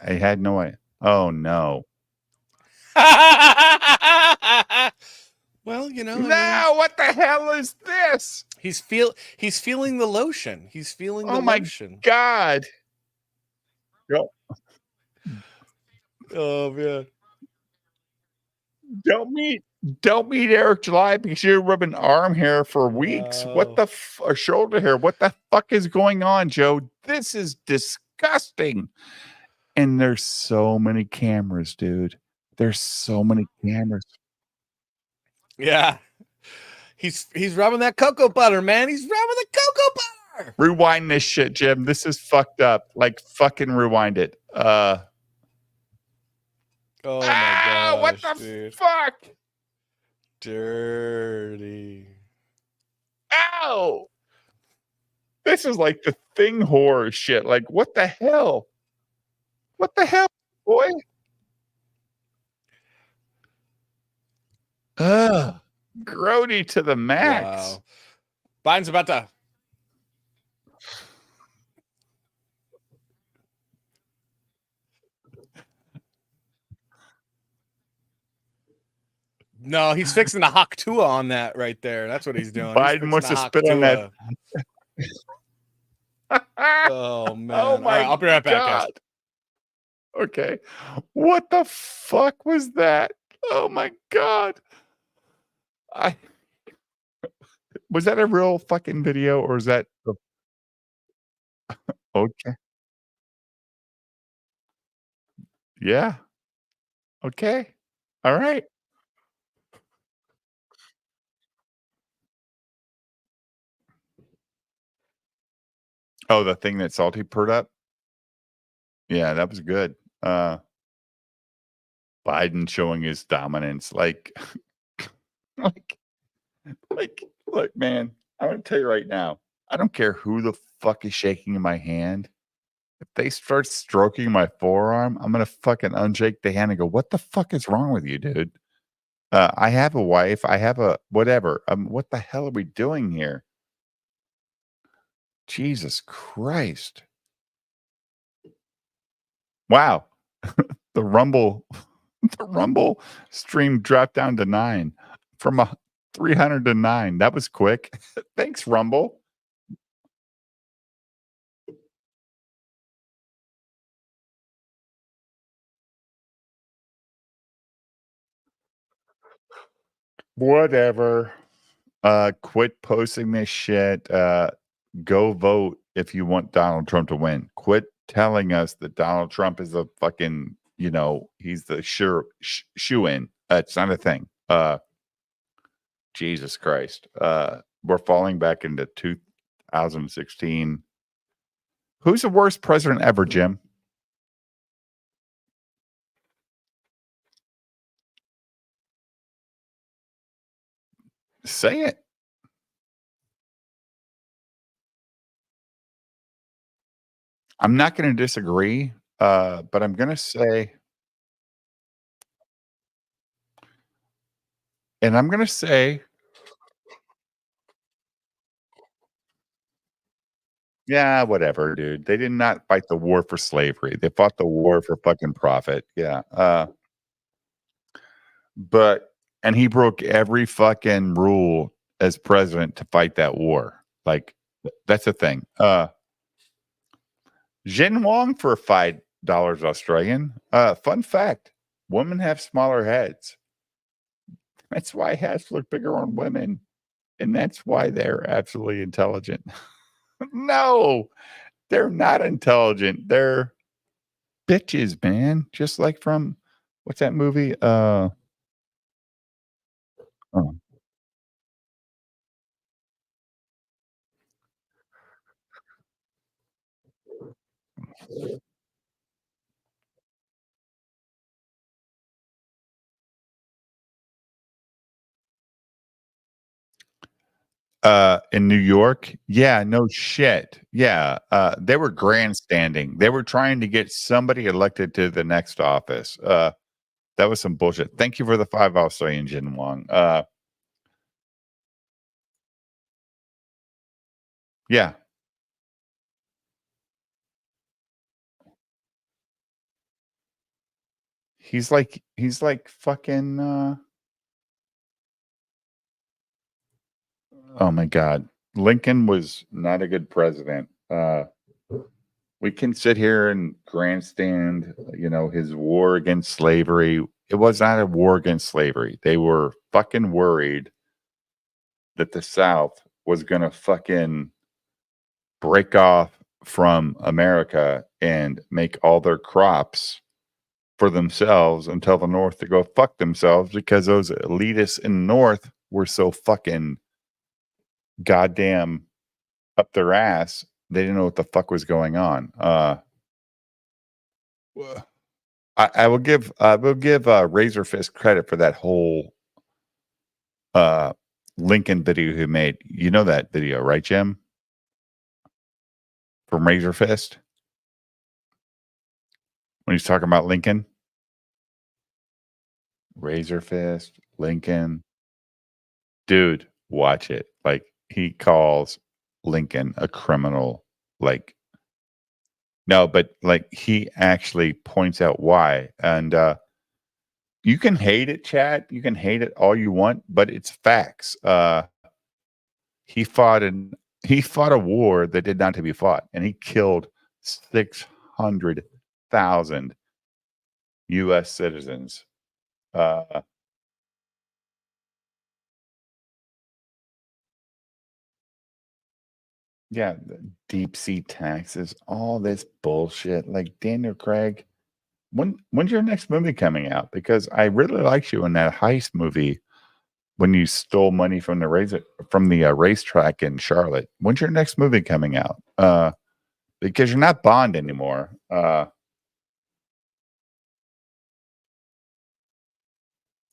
had no idea. Oh no! Well, No, what the hell is this? He's feeling the lotion. He's feeling the Oh my lotion. God! Go. Oh man! Don't meet Eric July because you're rubbing arm hair for weeks. What the or shoulder hair? What the fuck is going on, Joe? This is disgusting. And there's so many cameras, dude. There's so many cameras. Yeah, he's rubbing that cocoa butter, man. He's rubbing the cocoa butter. Rewind this shit, Jim. This is fucked up. Like fucking rewind it. Oh my gosh, what the dude. fuck? Dirty. Ow! This is like the Thing horror shit. Like, what the hell? What the hell, boy? Ugh. Grody to the max. Wow. Biden's about to. No, he's fixing the Hawk Tua on that right there. That's what he's doing. Biden wants to spit on that. Oh man! Oh my All right, I'll be right back, guys. God. Okay. What the fuck was that? Oh my God. Was that a real fucking video or is that okay? Yeah. Okay. All right. Oh, the thing that Salty purred up? Yeah, that was good. Biden showing his dominance. Like, look, man, I'm going to tell you right now, I don't care who the fuck is shaking my hand. If they start stroking my forearm, I'm going to fucking unshake the hand and go, what the fuck is wrong with you, dude? I have a wife. I have a whatever. What the hell are we doing here? Jesus Christ. Wow. The Rumble stream dropped down to 9 from 300 to 9. That was quick. Thanks, Rumble. Whatever. Quit posting this shit. Go vote if you want Donald Trump to win. Quit telling us that Donald Trump is a fucking, he's the shoe-in. It's not a thing. Jesus Christ. We're falling back into 2016. Who's the worst president ever, Jim? Say it. I'm not going to disagree, but I'm going to say, and I'm going to say, Yeah, whatever, dude. They did not fight the war for slavery. They fought the war for fucking profit. Yeah. And he broke every fucking rule as president to fight that war. Like, that's the thing. Jin Wong for $5 Australian. Fun fact: women have smaller heads. That's why hats look bigger on women, and that's why they're absolutely intelligent. No, they're not intelligent. They're bitches, man. Just like from what's that movie? Oh. In New York? Yeah, no shit. Yeah, they were grandstanding. They were trying to get somebody elected to the next office. That was some bullshit. Thank you for the 5 Australian Jin Wong. Yeah. He's like fucking oh my god. Lincoln was not a good president. We can sit here and grandstand, his war against slavery. It was not a war against slavery. They were fucking worried that the South was going to fucking break off from America and make all their crops for themselves and tell the North to go fuck themselves because those elitists in the North were so fucking goddamn up their ass. They didn't know what the fuck was going on. I will give Razor Fist credit for that whole Lincoln video he made. You know that video, right, Jim? From Razor Fist? When he's talking about Lincoln? Razor Fist, Lincoln. Dude, watch it. Like, he calls Lincoln a criminal. Like, no, but like he actually points out why. And you can hate it, Chad. You can hate it all you want, but it's facts. He fought a war that did not to be fought, and he killed 600,000 U.S. citizens. Yeah, deep sea taxes, all this bullshit. Like, Daniel Craig, when's your next movie coming out? Because I really liked you in that heist movie when you stole money from the racetrack in Charlotte. When's your next movie coming out? Because you're not Bond anymore.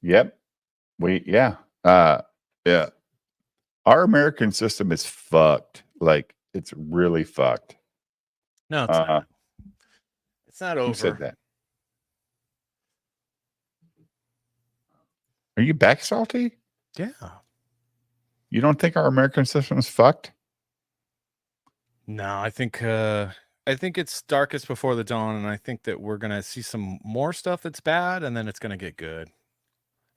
Yep. Yeah. Yeah. Our American system is fucked. Like, it's really fucked. No, it's not. It's not over. Who said that? Are you back salty? Yeah. You don't think our American system is fucked? No, I think it's darkest before the dawn, and I think that we're gonna see some more stuff that's bad, and then it's gonna get good.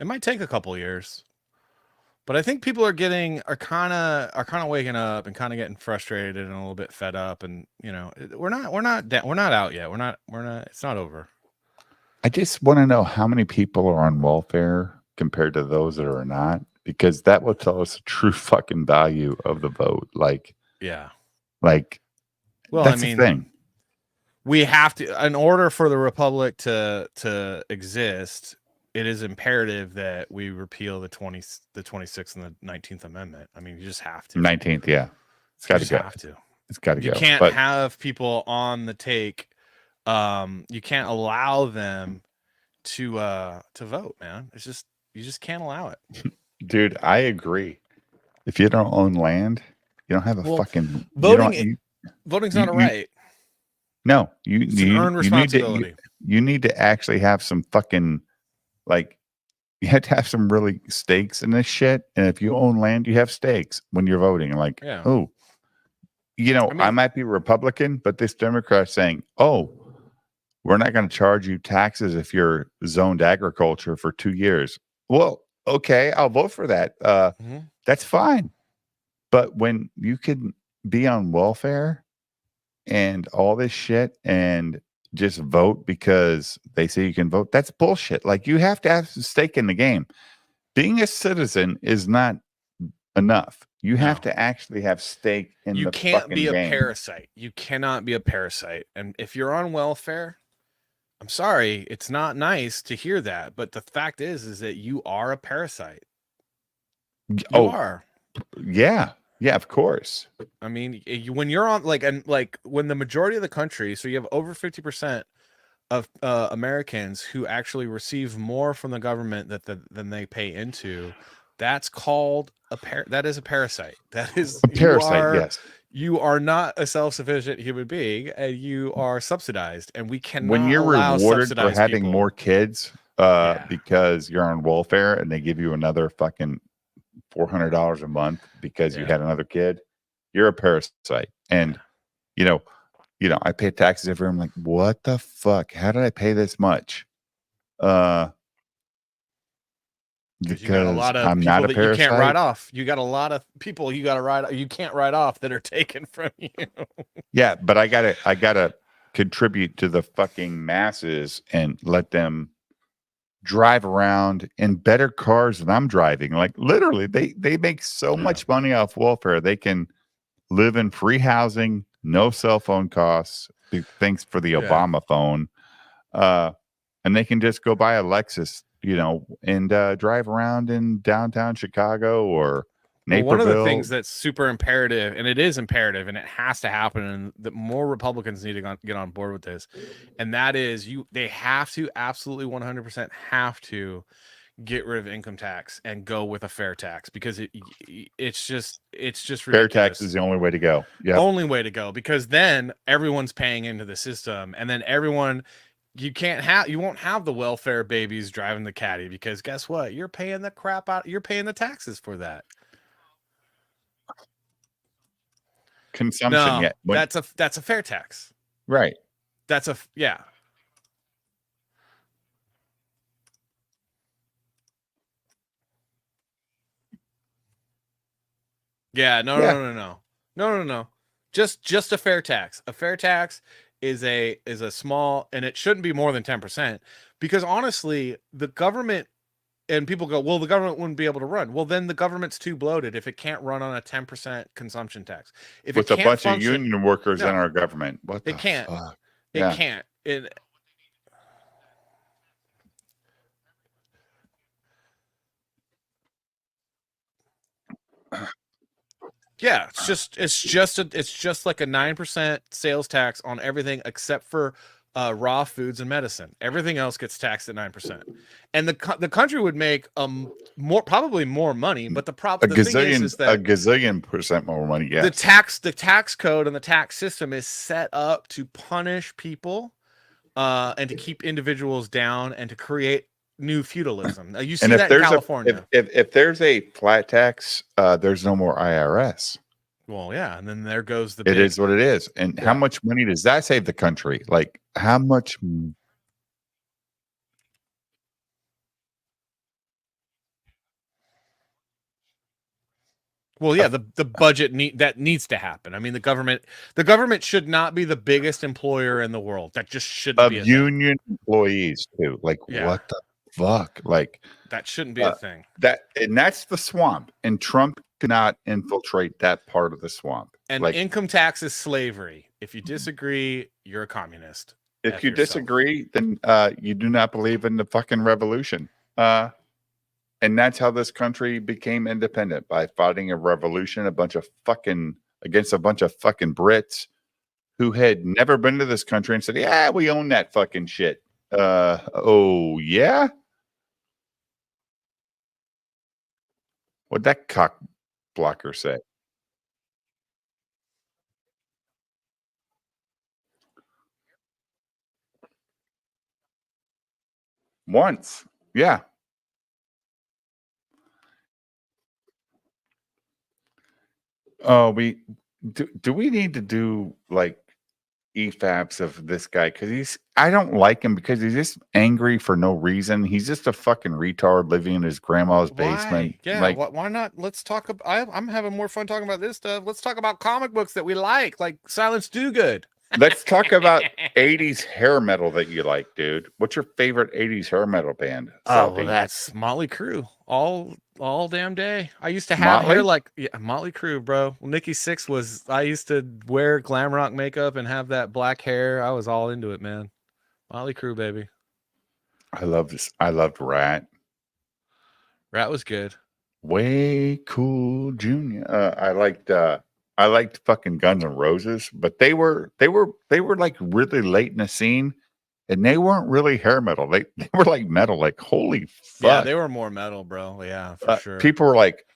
It might take a couple of years, but I think people are kind of waking up and kind of getting frustrated and a little bit fed up, and we're not out yet. We're not. It's not over. I just want to know how many people are on welfare compared to those that are not, because that will tell us the true fucking value of the vote. Like, yeah. Like, well, that's I mean, the thing. We have to, in order for the republic to exist, it is imperative that we repeal the 26th and the 19th Amendment. I mean, you just have to. 19th, yeah. It's got to go. Have to. It's got to go. You can't have people on the take. You can't allow them to vote, man. It's just, you just can't allow it. Dude, I agree. If you don't own land, you don't have a fucking voting. Voting's not a right. No, it's an earned responsibility. You need to actually have some fucking, like, you have to have some really stakes in this shit. And if you own land, you have stakes when you're voting. Like, oh, you know, I might be Republican, but this Democrat saying, "Oh, we're not going to charge you taxes if you're zoned agriculture for 2 years." Well, okay, I'll vote for that. That's fine. But when you can be on welfare and all this shit and just vote because they say you can vote, that's bullshit. Like, you have to have a stake in the game. Being a citizen is not enough. You have to actually have stake in You the can't fucking be a game. parasite. You cannot be a parasite. And if you're on welfare, I'm sorry, it's not nice to hear that, but the fact is that you are a parasite. You are. Yeah, of course. I mean, when you're on like when the majority of the country, so you have over 50% of Americans who actually receive more from the government than they pay into, that's called that is a parasite. That is a parasite. Yes. You are not a self-sufficient human being, and you are subsidized, and we cannot When you're allow rewarded for subsidized having people. more kids because you're on welfare and they give you another fucking $400 a month because you had another kid, you're a parasite. And you know, I pay taxes every year. I'm like, what the fuck? How did I pay this much? Because You got a lot of I'm people not a that parasite. you can't write off. You got a lot of people you can't write off that are taken from you. Yeah, but I gotta contribute to the fucking masses and let them drive around in better cars than I'm driving. Like, literally, they make so much money off welfare. They can live in free housing, no cell phone costs, thanks for the Obama phone. And they can just go buy a Lexus, and drive around in downtown Chicago or Naperville. One of the things that's super imperative, and it is imperative, and it has to happen, and that more Republicans need to get on board with this, and that is they have to absolutely 100% have to get rid of income tax and go with a fair tax, because it's just ridiculous. Fair tax is the only way to go. Yeah, only way to go, because then everyone's paying into the system, and then you won't have the welfare babies driving the caddy, because guess what? You're paying the taxes for that. Consumption. No, that's a fair tax. Right. Yeah. Yeah, no. Just a fair tax. A fair tax is a small, and it shouldn't be more than 10%, because honestly, the government, and people go, well, the government wouldn't be able to run. Well, then the government's too bloated if it can't run on a 10% consumption tax. If with a bunch of union workers in our government, it can't. Fuck? It can't. Yeah, it's just like a 9% sales tax on everything except for raw foods and medicine. Everything else gets taxed at 9%, and the country would make probably more money. But the thing is that a gazillion percent more money. Yeah, the tax code and the tax system is set up to punish people, and to keep individuals down, and to create new feudalism. You see that in California. If there's a flat tax, there's no more IRS. Well, yeah, and then there goes It is what it is. And how much money does that save the country? Like, how much? Well, yeah, the budget needs to happen. I mean, the government should not be the biggest employer in the world. That just shouldn't be a union employees too. Like, what the fuck? Like, that shouldn't be a thing. That's the swamp, and Trump cannot infiltrate that part of the swamp. And income tax is slavery. If you disagree, you're a communist. If you disagree, then you do not believe in the fucking revolution. And that's how this country became independent, by fighting a revolution, against a bunch of fucking Brits who had never been to this country and said, yeah, we own that fucking shit. Oh yeah. What'd that cock blocker say? Once. Yeah. Oh, do we need to do like EFAPs of this guy? Because I don't like him because he's just angry for no reason. He's just a fucking retard living in his grandma's basement. Yeah, Like, why not? Let's talk about. I'm having more fun talking about this stuff. Let's talk about comic books that we like Silence Do Good. let's talk about 80s hair metal that you like, dude. What's your favorite 80s hair metal band? Oh, Salty? well, that's Motley Crue all damn day. I used to have hair like Motley Crue, bro. Nikki Sixx was. I used to wear glam rock makeup and have that black hair. I was all into it, man. Motley Crue, baby. I love this. I loved Rat. Rat was good. Way Cool Junior. I liked fucking Guns N' Roses, but they were like really late in the scene, and they weren't really hair metal. They were like metal. Like, holy fuck. Yeah, they were more metal, bro. Yeah, for sure. People were like,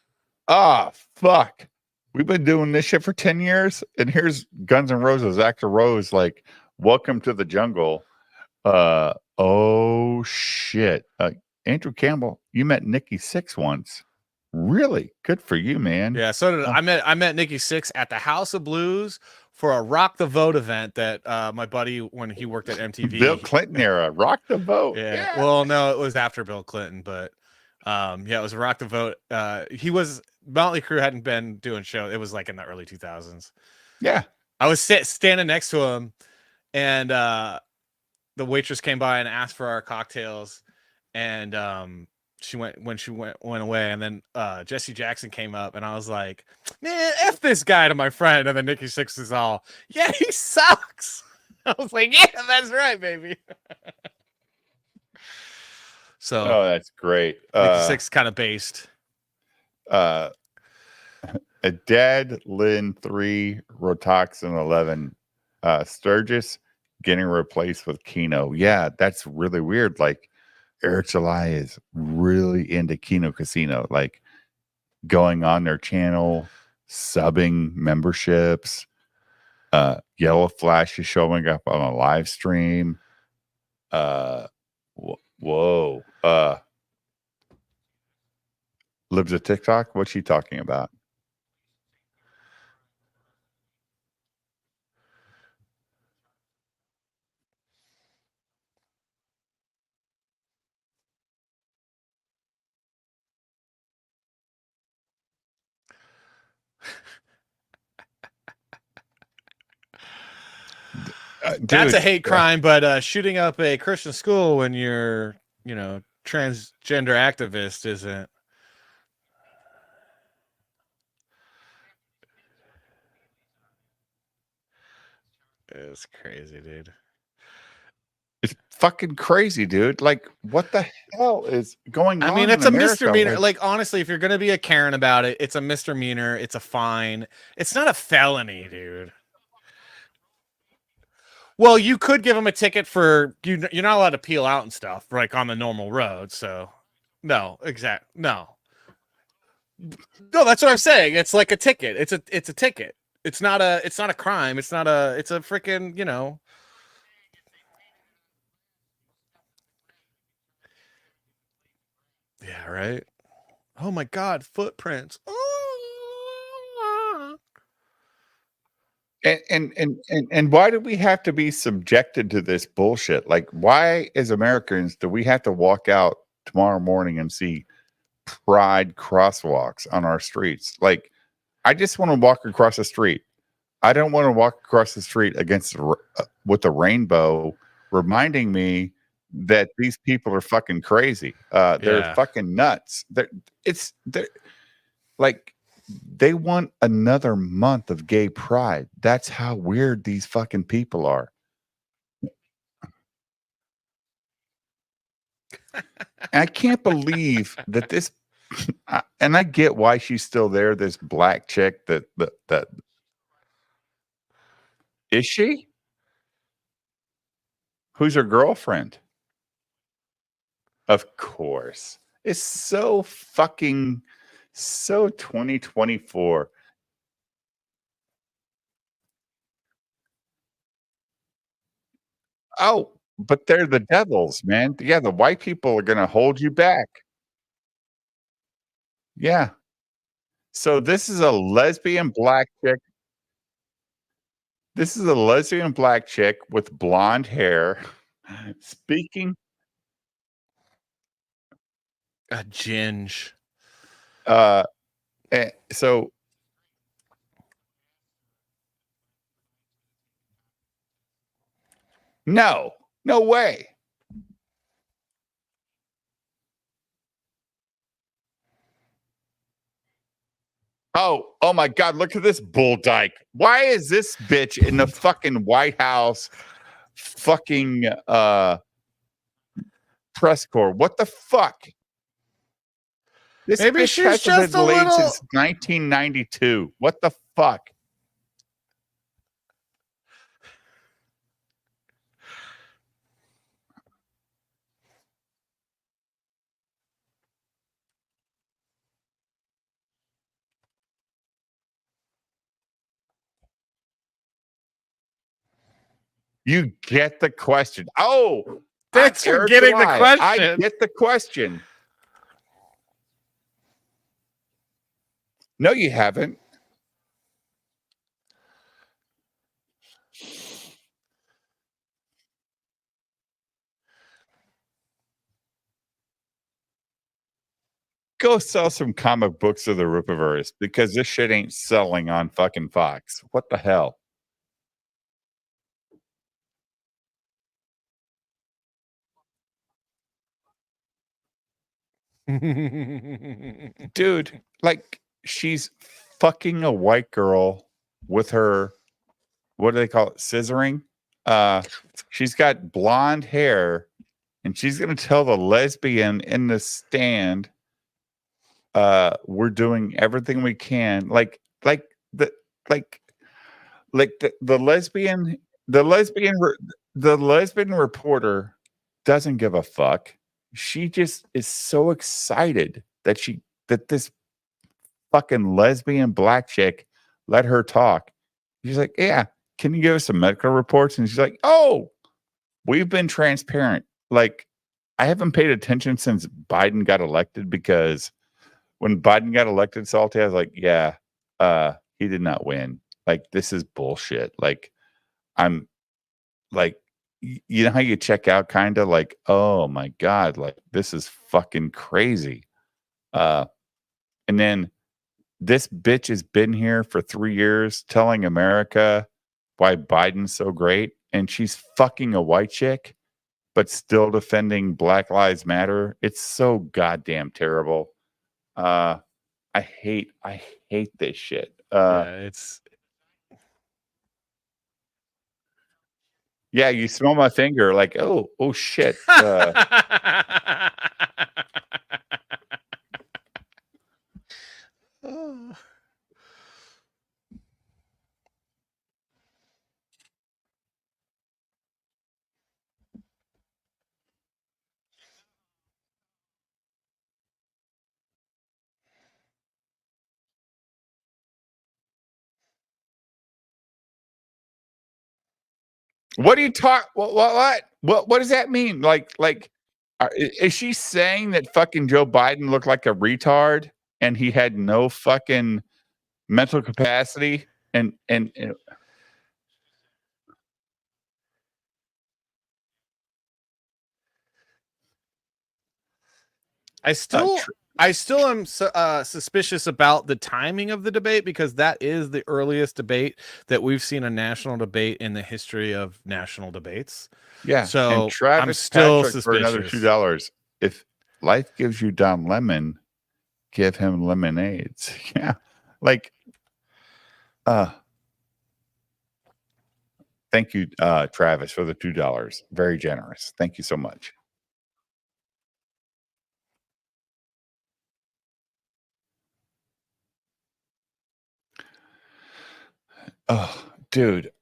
fuck. We've been doing this shit for 10 years, and here's Guns N' Roses, Axl Rose, like, welcome to the jungle. Oh shit. Andrew Campbell, you met Nikki Sixx once. Really? Good for you, man. Yeah, so did I met Nikki Sixx at the House of Blues for a Rock the Vote event that my buddy, when he worked at MTV. Bill Clinton era. Rock the Vote. Yeah. Well, no, it was after Bill Clinton, but yeah, it was Rock the Vote. Motley Crue hadn't been doing shows. It was like in the early 2000s. Yeah. I was standing next to him, and the waitress came by and asked for our cocktails, and she went away, and then Jesse Jackson came up, and I was like, man, F this guy to my friend. And then Nikki Sixx is all, yeah, he sucks. I was like, yeah, that's right, baby. So that's great. Nikki Sixx kind of based. A Dead Lin 3 Rotoxin 11 Sturgis getting replaced with Kino. Yeah, that's really weird. Like, Eric July is really into Kino Casino, like going on their channel, subbing memberships. Yellow Flash is showing up on a live stream. Whoa. Libs of TikTok, what's she talking about? That's a hate crime, but shooting up a Christian school when you're, transgender activist isn't. It's crazy, dude. It's fucking crazy, dude. Like, what the hell is going on? I mean, it's in a America? misdemeanor. Like, honestly, if you're going to be a Karen about it, it's a misdemeanor. It's a fine. It's not a felony, dude. Well, you could give them a ticket for you're not allowed to peel out and stuff, like on the normal road. So, no, no, that's what I'm saying. It's like a ticket. It's a ticket. It's not a crime. It's a freaking, Yeah, right. Oh my God, footprints. And why do we have to be subjected to this bullshit? Like, why, as Americans, do we have to walk out tomorrow morning and see pride crosswalks on our streets? Like, I just want to walk across the street. I don't want to walk across the street with a rainbow reminding me that these people are fucking crazy. They're fucking nuts. They're like, they want another month of gay pride. That's how weird these fucking people are. I can't believe that this, and I get why she's still there. This black chick that is she? Who's her girlfriend? Of course. It's so 2024. Oh, but they're the devils, man. Yeah, the white people are going to hold you back. Yeah. So this is a lesbian black chick. This is a lesbian black chick with blonde hair speaking. A ginge. So no way. Oh my God, look at this bull dyke. Why is this bitch in the fucking White House fucking press corps? What the fuck? This Maybe bitch she's hasn't just been a laid little. since 1992. What the fuck? You get the question. Oh, Thanks for getting the I question. get the question. No, you haven't. Go sell some comic books of the Rippaverse because this shit ain't selling on fucking Fox. What the hell? Dude, like she's fucking a white girl with her, what do they call it? Scissoring. She's got blonde hair and she's gonna tell the lesbian in the stand, we're doing everything we can. Like the lesbian the lesbian reporter doesn't give a fuck. She just is so excited that this fucking lesbian black chick let her talk. She's like, yeah, can you give us some medical reports? And she's like, oh, we've been transparent. Like, I haven't paid attention since Biden got elected because when Biden got elected, Salty, I was like, yeah, he did not win. Like, this is bullshit. Like, I'm like, you know how you check out kind of like, oh my God, like this is fucking crazy. And then this bitch has been here for 3 years telling America why Biden's so great. And she's fucking a white chick, but still defending Black Lives Matter. It's so goddamn terrible. I hate this shit. Yeah, you smell my finger like, oh shit. What do you talk? What does that mean? Is she saying that fucking Joe Biden looked like a retard and he had no fucking mental capacity? And I still am suspicious about the timing of the debate because that is the earliest debate that we've seen a national debate in the history of national debates. yeah. So and Travis I'm still Patrick for another suspicious. $2. If life gives you Don Lemon, give him lemonades. Yeah, like, thank you, Travis, for the $2. Very generous. Thank you so much. Oh, dude.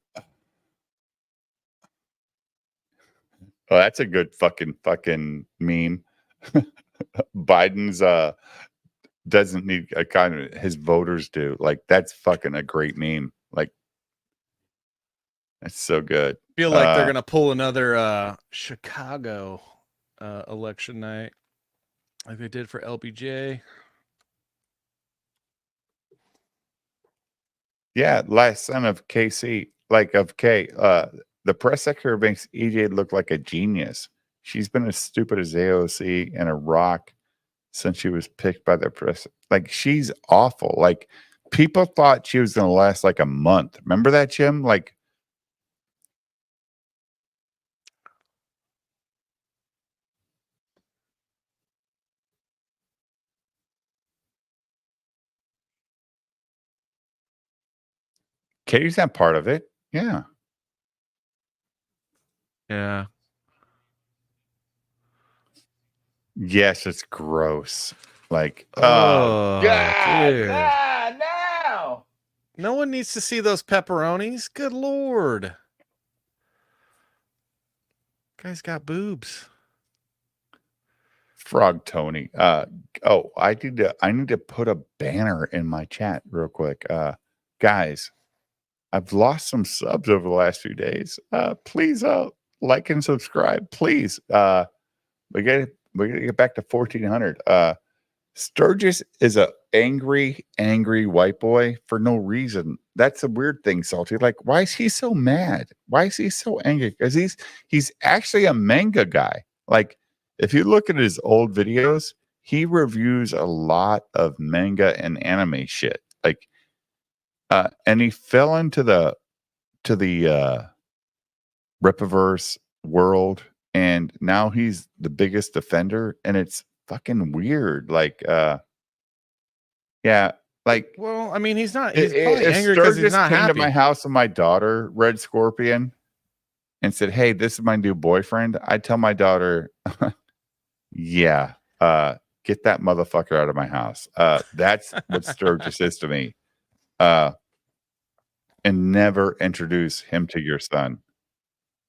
Oh, that's a good fucking meme. Biden's doesn't need a kind of his voters do. Like that's fucking a great meme. Like that's so good. Feel like they're gonna pull another Chicago election night like they did for LBJ. Yeah, last son of KC. like the press secretary makes EJ look like a genius. She's been as stupid as AOC and a rock since she was picked by the press. Like, she's awful. Like, people thought she was going to last like a month. Remember that, Jim? Like, Katie's not part of it. Yeah. Yeah. Yes, it's gross. Like, Oh, God, dude. no. No one needs to see those pepperonis. Good Lord. Guy's got boobs. Frog Tony. I need to put a banner in my chat real quick. Guys, I've lost some subs over the last few days. Please like and subscribe. Please. We gotta get back to 1400. Sturgis is a angry white boy for no reason. That's a weird thing, Salty. Like, why is he so mad? Why is he so angry? Because he's actually a manga guy. Like, if you look at his old videos, he reviews a lot of manga and anime shit. Like, and he fell into the Rippaverse world, and now he's the biggest defender, and it's fucking weird. Like, yeah, like, Well, I mean, he's probably angry because Sturgis he's not came happy. to my house and my daughter, Red Scorpion, and said, "Hey, this is my new boyfriend." I tell my daughter, "Yeah, get that motherfucker out of my house." That's what Sturgis is to me. And never introduce him to your son.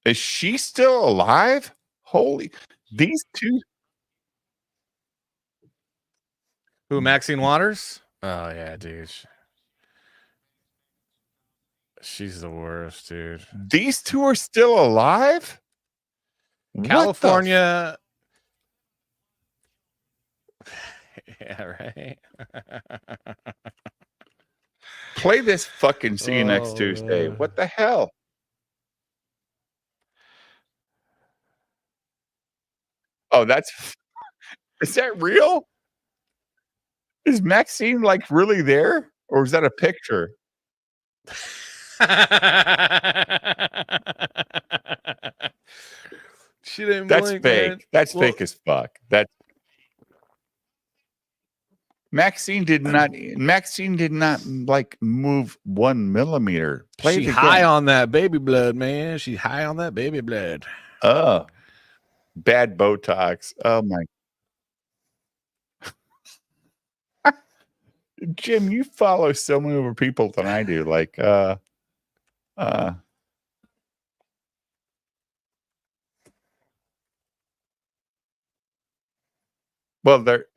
Is she still alive? Holy, these two. Who, Maxine Waters? Oh, yeah, dude. She's the worst, dude. These two are still alive? California. Yeah, right. Play this fucking See You Next Tuesday. What the hell? Oh, is that real? Is Maxine like really there? Or is that a picture? She didn't That's blink, fake. man. That's fake as fuck. Maxine did not like move 1 millimeter. Play She it again. high on that baby blood, man. She high on that baby blood. Oh, bad Botox. Oh my. Jim, you follow so many more people than I do. Like, well,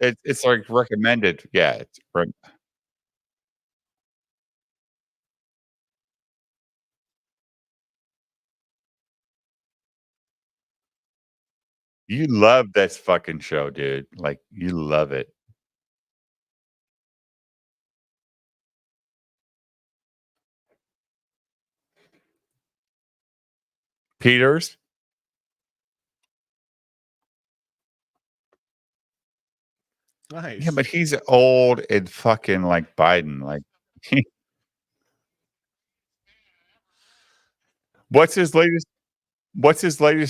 it's like recommended. Yeah, it's you love this fucking show, dude. Like, you love it. Peters? Nice. Yeah, but he's old and fucking like Biden. Like, what's his latest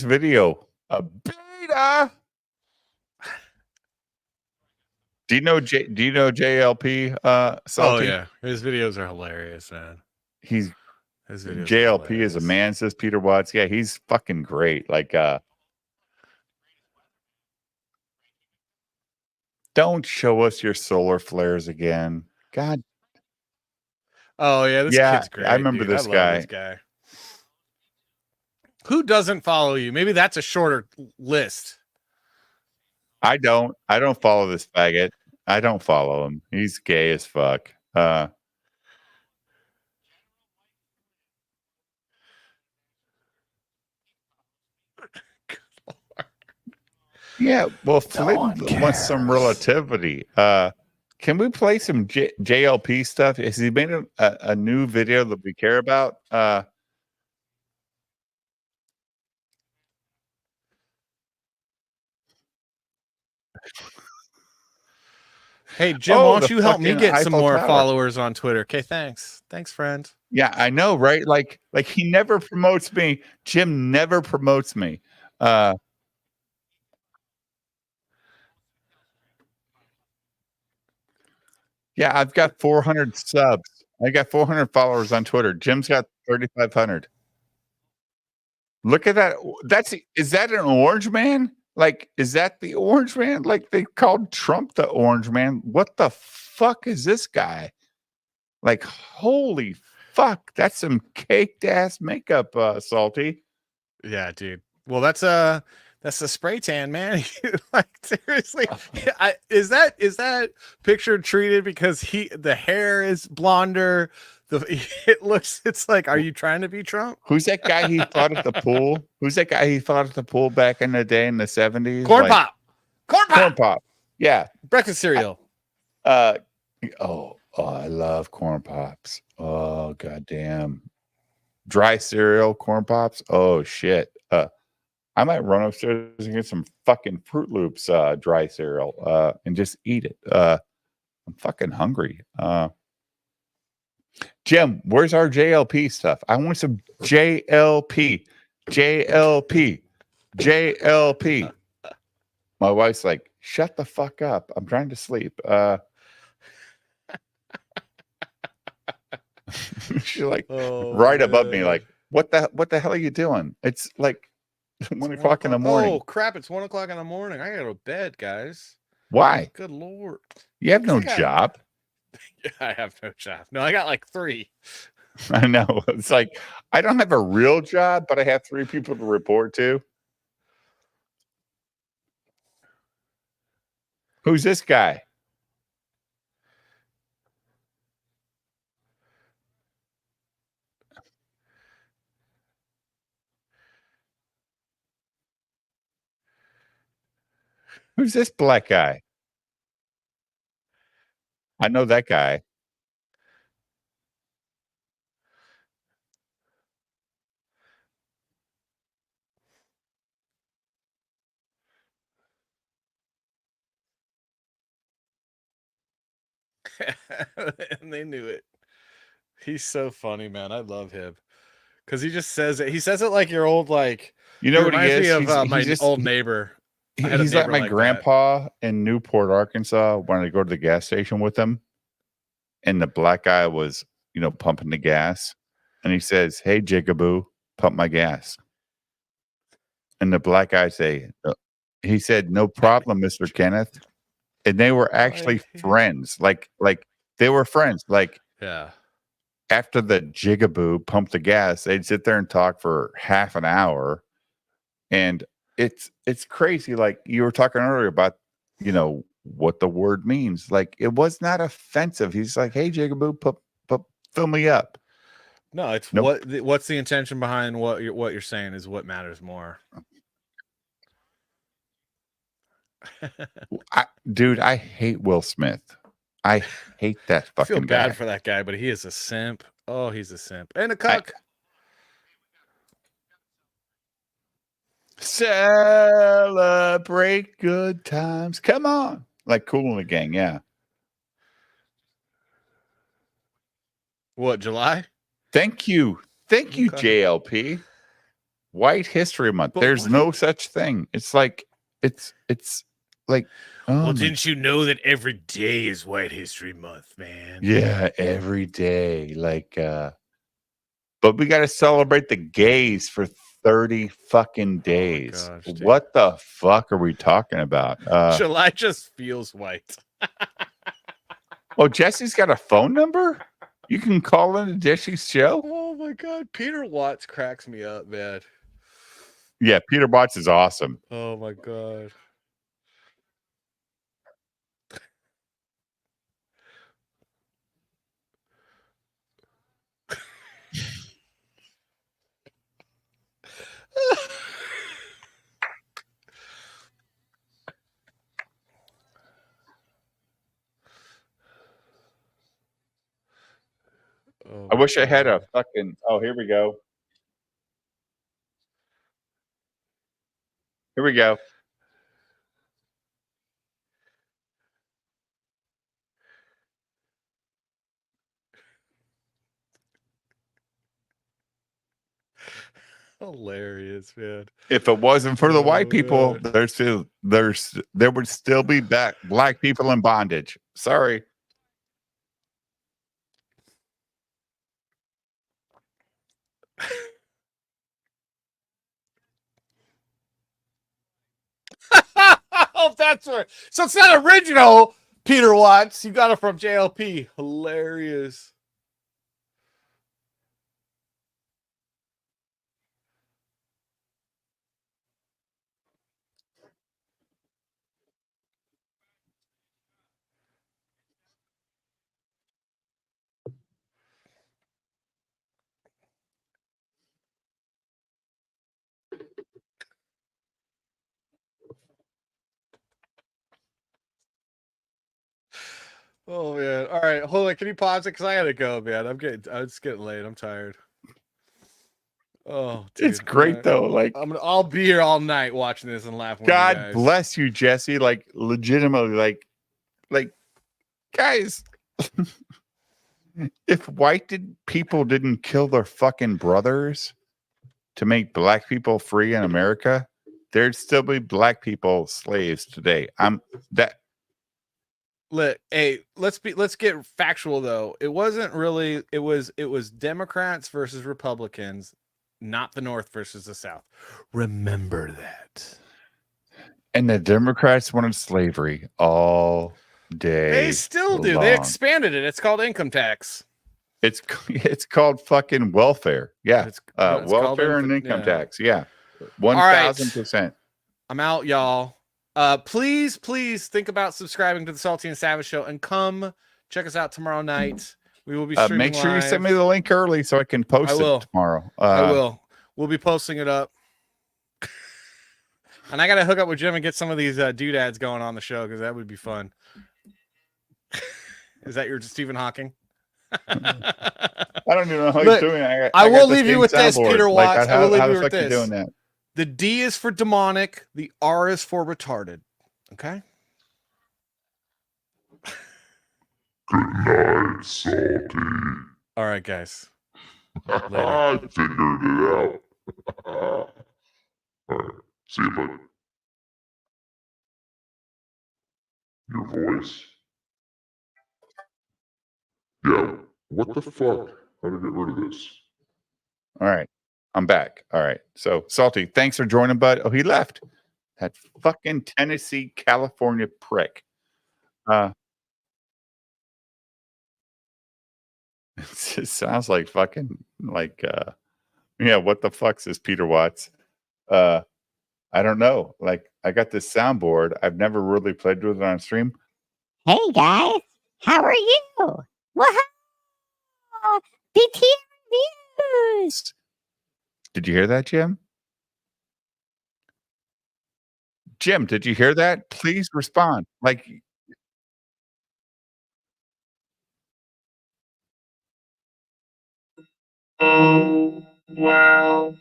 video? A beta. Do you know JLP? Salty? Oh yeah, his videos are hilarious, man. His videos are JLP is a man, says Peter Watts. Yeah, he's fucking great. Like, don't show us your solar flares again. God. Oh yeah, this kid's great. I remember dude. this I love guy. This guy. Who doesn't follow you? Maybe that's a shorter list. I don't follow this faggot. I don't follow him. He's gay as fuck. Yeah, well, Flint wants some relativity. Can we play some JLP stuff? Has he made a new video that we care about? Hey, Jim, Oh, why the don't you help me fucking get some Eiffel more Tower. followers on Twitter? Okay, thanks. Thanks, friend. Yeah, I know, right? Like he never promotes me. Jim never promotes me. Yeah, I've got 400 subs. I got 400 followers on Twitter. Jim's got 3,500. Look at that. Is that an orange man? Like, is that the orange man? Like they called Trump the orange man. What the fuck is this guy? Like, holy fuck, that's some caked ass makeup, Salty. Yeah, dude. Well, that's a spray tan, man. Like seriously, is that picture treated because the hair is blonder? It's like, are you trying to be Trump? Who's that guy he fought at the pool? Who's that guy he fought at the pool back in the day in the 70s? Corn pop. Corn pop. Yeah. Breakfast cereal. I love corn pops. Oh goddamn. Dry cereal, corn pops. Oh shit. I might run upstairs and get some fucking Fruit Loops dry cereal and just eat it. I'm fucking hungry. Jim, where's our JLP stuff? I want some JLP. My wife's like, shut the fuck up. I'm trying to sleep. She's like right above me, like, what the hell are you doing? It's like 1 o'clock in the morning. Oh crap! It's 1 o'clock in the morning. I gotta go to bed, guys. Why? Good lord. You have no job. I have no job. No, I got like 3. I know. It's like I don't have a real job, but I have 3 people to report to. Who's this guy? Who's this black guy? I know that guy. And they knew it. He's so funny, man. I love him because he just says it. He says it like your old, like, You know what he reminds is? me of my old neighbor. I had a He's like neighbor my that. grandpa in Newport, Arkansas, when I go to the gas station with him, and the black guy was, pumping the gas, and he says, "Hey, Jigaboo, pump my gas." And the black guy he said, "No problem, Mr. Kenneth." And they were actually friends. Like they were friends. Like, yeah. After the Jigaboo pumped the gas, they'd sit there and talk for half an hour. And it's crazy. Like you were talking earlier about, what the word means. Like it was not offensive. He's like, "Hey, Jigaboo, fill me up." No, it's Nope. what's the intention behind what you're saying is what matters more. Dude, I hate Will Smith. I hate that I fucking feel bad guy. for that guy, but he is a simp. Oh, he's a simp and a cuck. Celebrate good times. Come on. Like Cool in the Gang, yeah. What, July? Thank you. Thank you, Okay. JLP. White History Month. But There's no such thing. It's like it's like well, didn't you know that every day is White History Month, man? Yeah, every day. Like but we gotta celebrate the gays for 30 fucking days. gosh, dude. What the fuck are we talking about? July just feels white. Oh, Jesse's got a phone number? You can call into Jesse's show? Oh my god, Peter Watts cracks me up, man. Yeah, Peter Watts is awesome. Oh my god. Oh I wish I had a God. fucking here we go. Here we go. Hilarious, man. If it wasn't for the white people, man. there would still be black people in bondage. Sorry. Oh, that's right. So it's not original, Peter Watts. You got it from JLP. Hilarious. Oh man! All right, hold on. Can you pause it? Cause I gotta go, man. It's getting late. I'm tired. Oh, dude. It's great though. Like I'll be here all night watching this and laughing. God with you guys. bless you, Jesse. Like legitimately, like guys. If people didn't kill their fucking brothers to make black people free in America, there'd still be black people slaves today. Hey, let's get factual though. It wasn't really. It was Democrats versus Republicans, not the North versus the South. Remember that. And the Democrats wanted slavery all day. They still do. long. They expanded it. It's called income tax. It's called fucking welfare. Yeah, it's called welfare and income tax. Yeah, 1,000%. I'm out, y'all. Please think about subscribing to the Salty and Savage Show and come check us out tomorrow night. We will be streaming make sure live. you send me the link early so I can post it tomorrow. I will. We'll be posting it up. And I got to hook up with Jim and get some of these doodads going on the show because that would be fun. Is that your Stephen Hawking? I don't even know how he's doing it. I will leave you with this, Peter Watts. I will leave you with this. this. Doing that? The D is for demonic. The R is for retarded. Okay. Good night, Salty. All right, guys. I figured it out. All right. See you, bud. Your voice. Yeah. What the fuck? How to get rid of this? All right. I'm back. All right. So, Salty, thanks for joining, bud. Oh, he left. That fucking Tennessee, California prick. It sounds like fucking yeah, what the fuck, says Peter Watts. I don't know. Like, I got this soundboard. I've never really played with it on stream. Hey guys, how are you? Wow, BTM Reviews. Did you hear that, Jim? Jim, did you hear that? Please respond. Like, Oh, wow.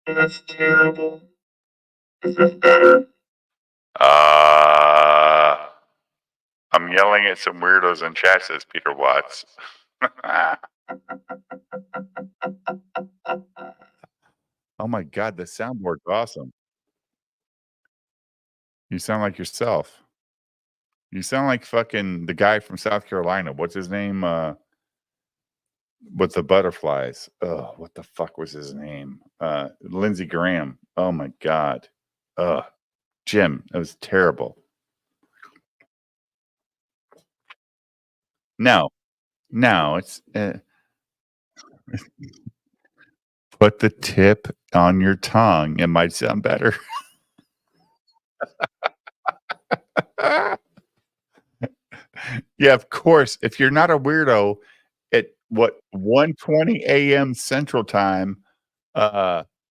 That's terrible. Is this better? I'm yelling at some weirdos in chat, says Peter Watts. Oh my God, the soundboard's awesome. You sound like yourself. You sound like fucking the guy from South Carolina. What's his name? With the butterflies. Oh, what the fuck was his name? Lindsey Graham. Oh my God. Jim, it was terrible. No, it's put the tip on your tongue. It might sound better. Yeah, of course. If you're not a weirdo at 1:20 a.m. Central Time,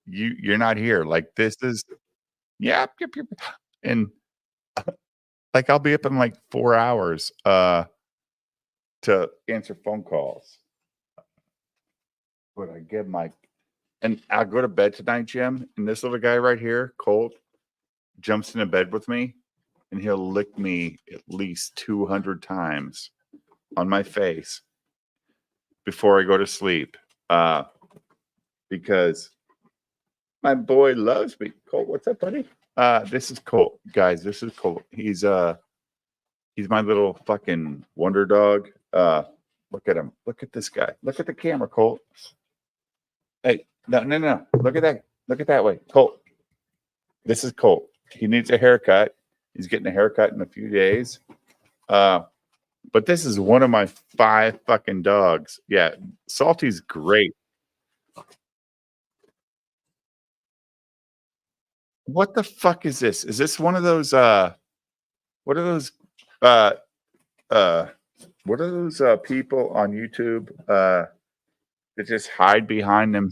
you're not here. Like, this is yep. And like, I'll be up in like 4 hours to answer phone calls. But I give and I'll go to bed tonight, Jim, and this little guy right here, Colt, jumps into bed with me, and he'll lick me at least 200 times on my face before I go to sleep, because My boy loves me. Colt, what's up, buddy? This is Colt, guys. This is Colt. He's my little fucking wonder dog. Look at him. Look at this guy. Look at the camera, Colt. Hey, no. Look at that. Look at that way, Colt. This is Colt. He needs a haircut. He's getting a haircut in a few days. But this is one of my 5 fucking dogs. Yeah, Salty's great. What the fuck is this? Is this one of those what are those what are those people on YouTube that just hide behind them?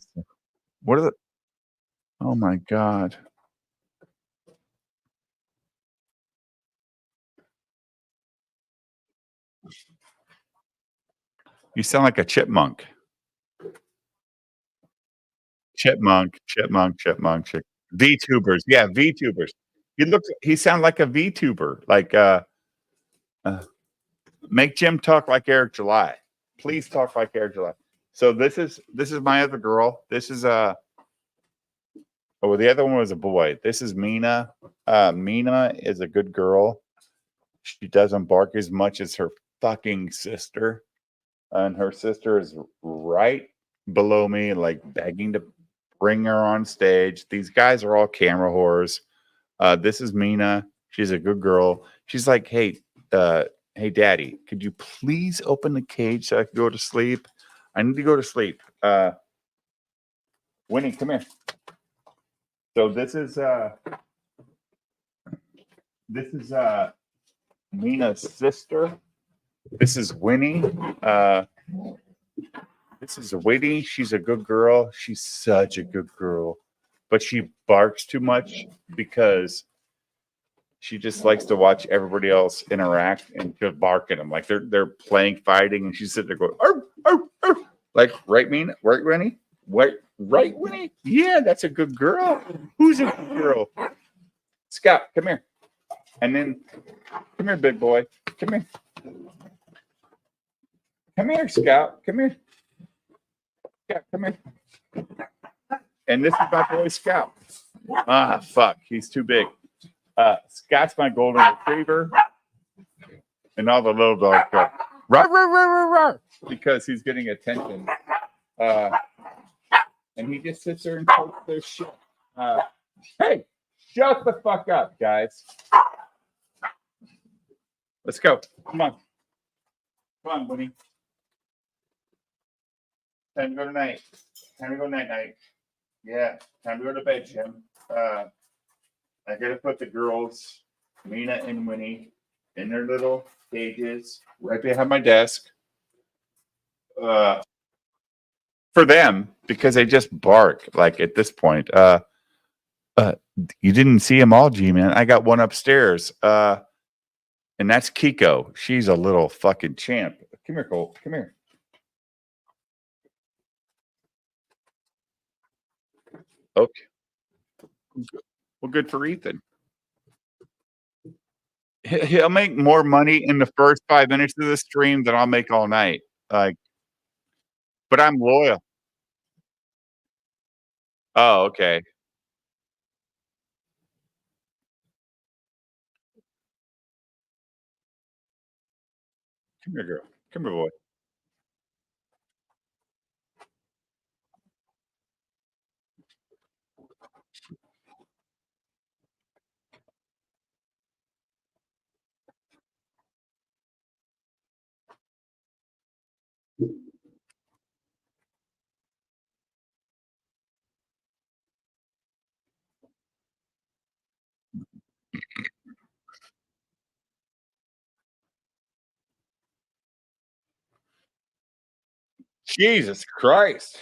What are the Oh my god. You sound like a chipmunk. Chipmunk. VTubers. Yeah, VTubers. He sound like a VTuber. Like make Jim talk like Eric July. Please talk like Eric July. So this is my other girl. This is the other one was a boy. This is Mina. Mina is a good girl. She doesn't bark as much as her fucking sister. And her sister is right below me, like begging to bring her on stage. These guys are all camera whores. This is Mina. She's a good girl. She's like, hey, Daddy, could you please open the cage so I can go to sleep? I need to go to sleep. Winnie, come here. So this is Mina's sister. This is Winnie. This is Winnie. She's a good girl. She's such a good girl, but she barks too much because she just likes to watch everybody else interact and just bark at them like they're playing fighting, and she's sitting there going, arr, arr, arr. Like, right, Mina? Right, Winnie? Right, Winnie? Yeah, that's a good girl. Who's a good girl? Scott, come here. And then, come here, big boy. Come here. Come here, Scout. Come here. Scout, come here. And this is my boy, Scout. Ah, fuck. He's too big. Scott's my golden retriever. And all the little dogs go, rah, rah, rah, rah, rah, because he's getting attention. And he just sits there and takes their shit. Hey, shut the fuck up, guys. Let's go. Come on. Come on, Winnie. Time to go tonight. Time to go night-night. Yeah, time to go to bed, Jim. I gotta put the girls, Mina and Winnie, in their little cages right behind my desk. For them, because they just bark. Like, at this point, you didn't see them all, G-Man. I got one upstairs. And that's Kiko. She's a little fucking champ. Come here, Colt. Come here. Okay. Well, good for Ethan. He'll make more money in the first 5 minutes of the stream than I'll make all night. Like, but I'm loyal. Oh, okay. Come here, girl. Come here, boy. Jesus Christ.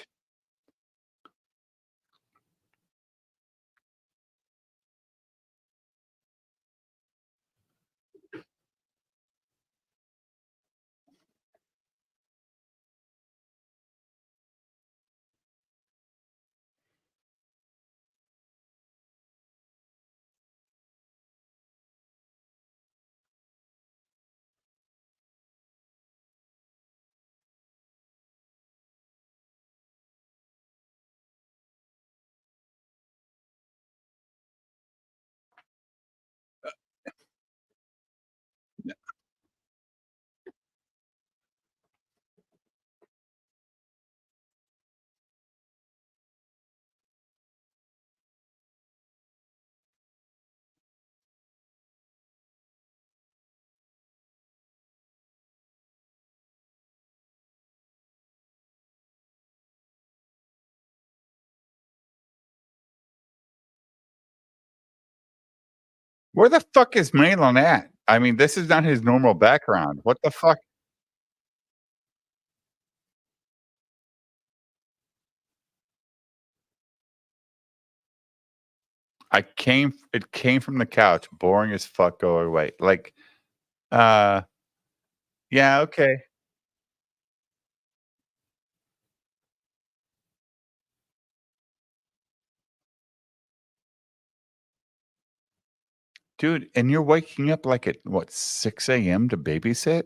Where the fuck is Malin at? I mean, this is not his normal background. What the fuck? It came from the couch. Boring as fuck. Go away. Like, yeah, okay. Dude, and you're waking up like at what, 6 a.m. to babysit?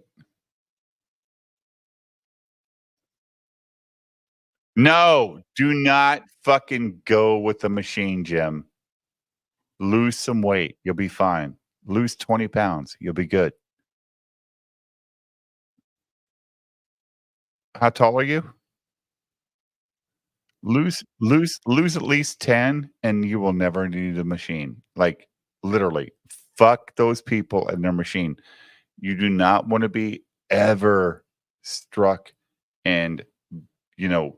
No, do not fucking go with the machine, Jim. Lose some weight. You'll be fine. Lose 20 pounds. You'll be good. How tall are you? Lose at least 10 and you will never need a machine. Like literally, fuck those people and their machine. You do not want to be ever struck and you're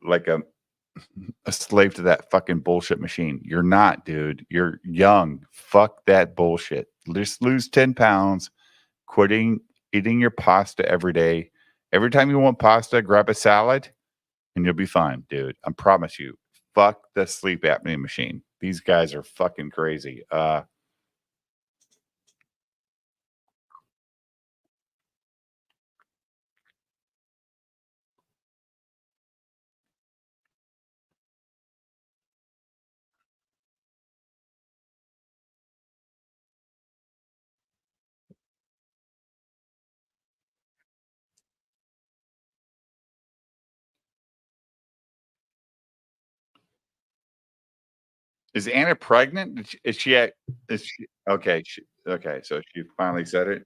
like a slave to that fucking bullshit machine. You're not, dude. You're young. Fuck that bullshit. Just lose 10 pounds, quitting eating your pasta every day. Every time you want pasta, grab a salad and you'll be fine, dude. I promise you. Fuck the sleep apnea machine. These guys are fucking crazy. Is Anna pregnant? Is she okay? Okay, so she finally said it.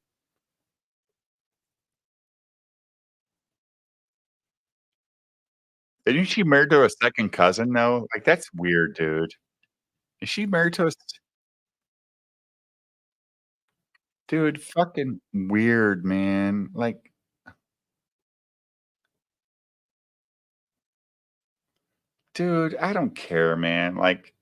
Isn't she married to a second cousin though? Like that's weird, dude. Is she married to a dude? Fucking weird, man. Like, dude, I don't care, man. Like,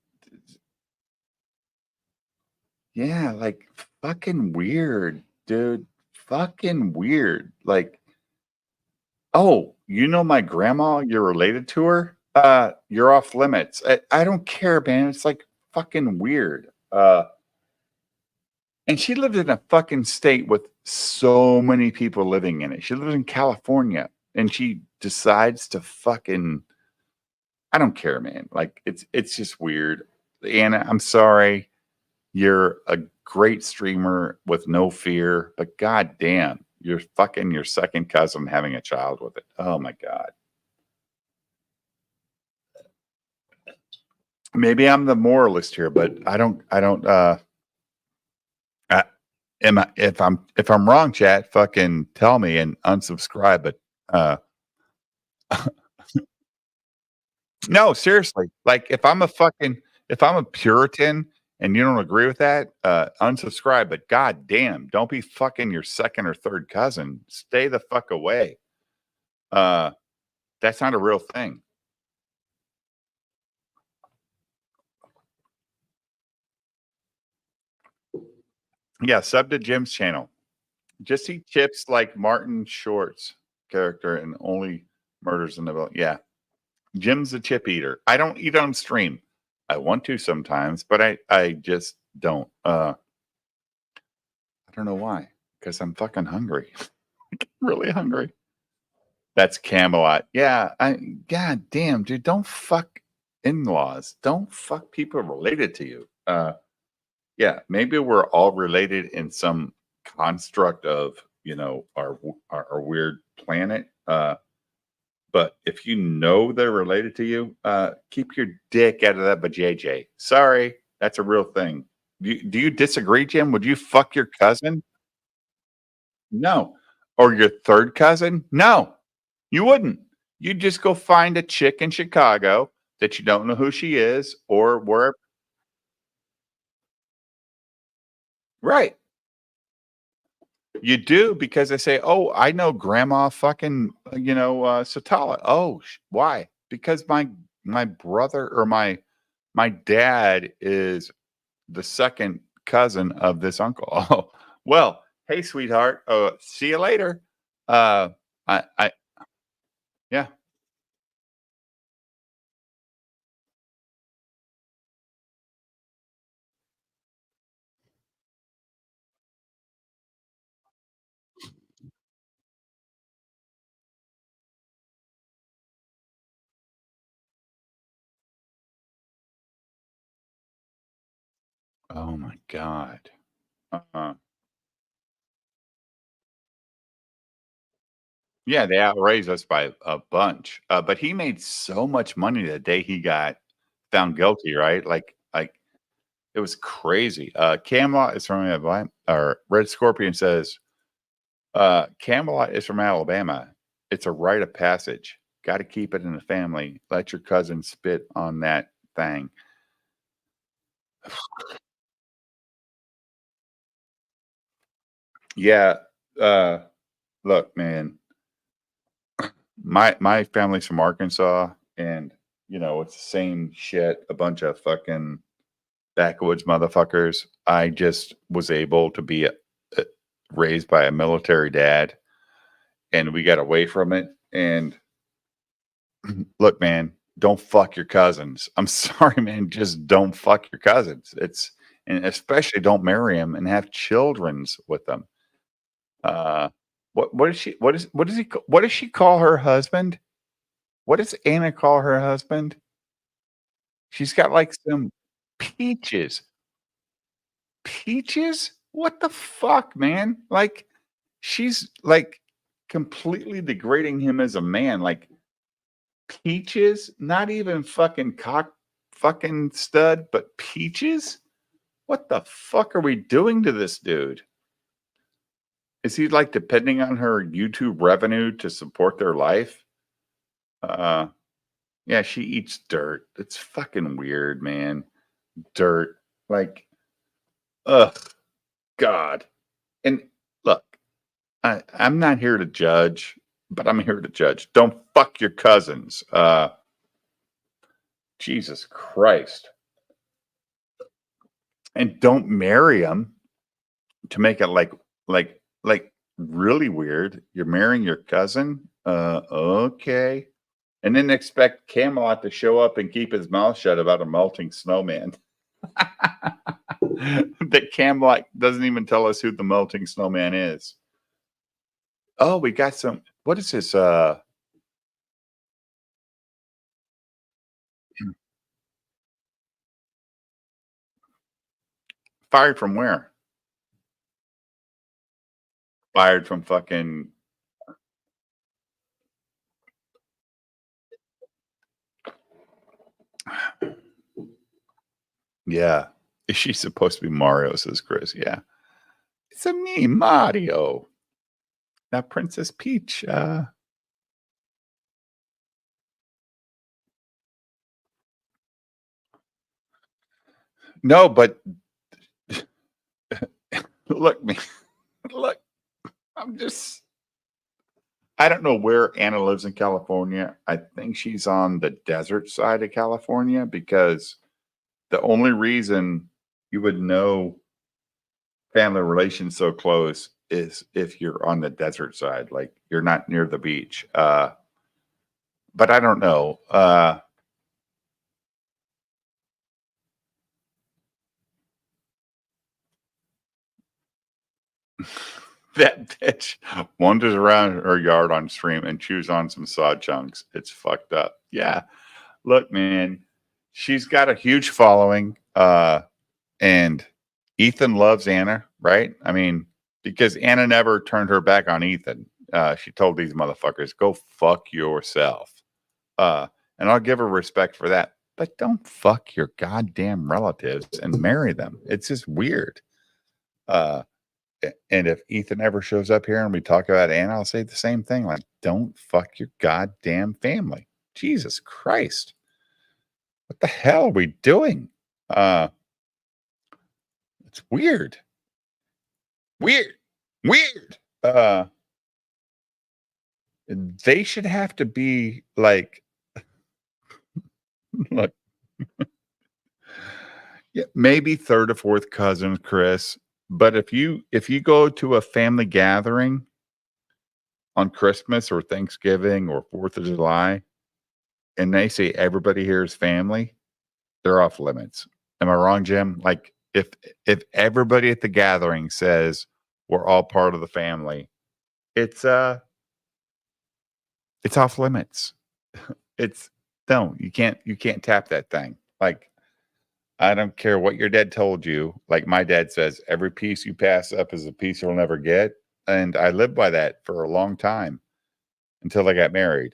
yeah, like fucking weird, dude. Fucking weird. Like, oh, you know my grandma? You're related to her? You're off limits. I don't care, man. It's like fucking weird. And she lived in a fucking state with so many people living in it. She lives in California and she decides to fucking I don't care, man. Like it's just weird. Anna, I'm sorry. You're a great streamer with no fear, but goddamn, you're fucking your second cousin having a child with it. Oh my god. Maybe I'm the moralist here, but I don't if I'm wrong, chat, fucking tell me and unsubscribe. But no, seriously. Like if I'm a Puritan and you don't agree with that, unsubscribe. But god damn, don't be fucking your second or third cousin. Stay the fuck away. That's not a real thing. Yeah, sub to Jim's channel. Just eat chips like Martin Short's character and only murders in the boat. Yeah. Jim's a chip eater. I don't eat on stream. I want to sometimes, but I just don't. I don't know why. Because I'm fucking hungry. Really hungry. That's Camelot. Yeah. God damn, dude. Don't fuck in-laws. Don't fuck people related to you. Yeah, maybe we're all related in some construct of, our weird planet. But if you know they're related to you, keep your dick out of that vajayjay. Sorry, that's a real thing. Do you disagree, Jim? Would you fuck your cousin? No. Or your third cousin? No, you wouldn't. You'd just go find a chick in Chicago that you don't know who she is or wherever. Right. You do because they say, "Oh, I know Grandma fucking, Satala." Oh, why? Because my brother or my my dad is the second cousin of this uncle. Oh, well, hey, sweetheart. See you later. Yeah. Oh my God. Yeah, they outraised us by a bunch. But he made so much money the day he got found guilty, right? Like it was crazy. Camelot is from Alabama, or Red Scorpion says, Camelot is from Alabama. It's a rite of passage. Got to keep it in the family. Let your cousin spit on that thing. Yeah. Look, man, my family's from Arkansas, and it's the same shit. A bunch of fucking backwoods motherfuckers. I just was able to be raised by a military dad, and we got away from it. And look, man, don't fuck your cousins. I'm sorry, man. Just don't fuck your cousins. And especially don't marry them and have children's with them. What is she? What does she call her husband? What does Anna call her husband? She's got like some peaches. Peaches? What the fuck, man? Like, she's like completely degrading him as a man. Like, peaches? Not even fucking cock fucking stud, but peaches? What the fuck are we doing to this dude? Is he like depending on her YouTube revenue to support their life? Yeah, she eats dirt. It's fucking weird, man. Dirt. Like, ugh, God. And look, I'm not here to judge, but I'm here to judge. Don't fuck your cousins. Jesus Christ. And don't marry them to make it like really weird. You're marrying your cousin? Okay. And then expect Camelot to show up and keep his mouth shut about a melting snowman. That Camelot doesn't even tell us who the melting snowman is. Oh, we got some. What is this? Fired from where? Fired from fucking. Yeah. Is she supposed to be Mario? Says Chris. Yeah. It's a me, Mario. Now, Princess Peach. No, but look, me. Look, I don't know where Anna lives in California. I think she's on the desert side of California, because the only reason you would know family relations so close is if you're on the desert side, like you're not near the beach. But I don't know. That bitch wanders around her yard on stream and chews on some sod chunks. It's fucked up. Yeah. Look, man, she's got a huge following. And Ethan loves Anna, right? I mean, because Anna never turned her back on Ethan. She told these motherfuckers, go fuck yourself. And I'll give her respect for that. But don't fuck your goddamn relatives and marry them. It's just weird. And if Ethan ever shows up here and we talk about Anna, I'll say the same thing. Like, don't fuck your goddamn family. Jesus Christ. What the hell are we doing? It's weird. Weird. They should have to be like, look, Yeah, maybe third or fourth cousins, Chris. But if you go to a family gathering on Christmas or Thanksgiving or 4th of July, and they say everybody here is family, they're off limits. Am I wrong, Jim? Like if everybody at the gathering says we're all part of the family, it's off limits. It's no, you can't tap that thing. Like I don't care what your dad told you. Like my dad says, every piece you pass up is a piece you'll never get. And I lived by that for a long time until I got married.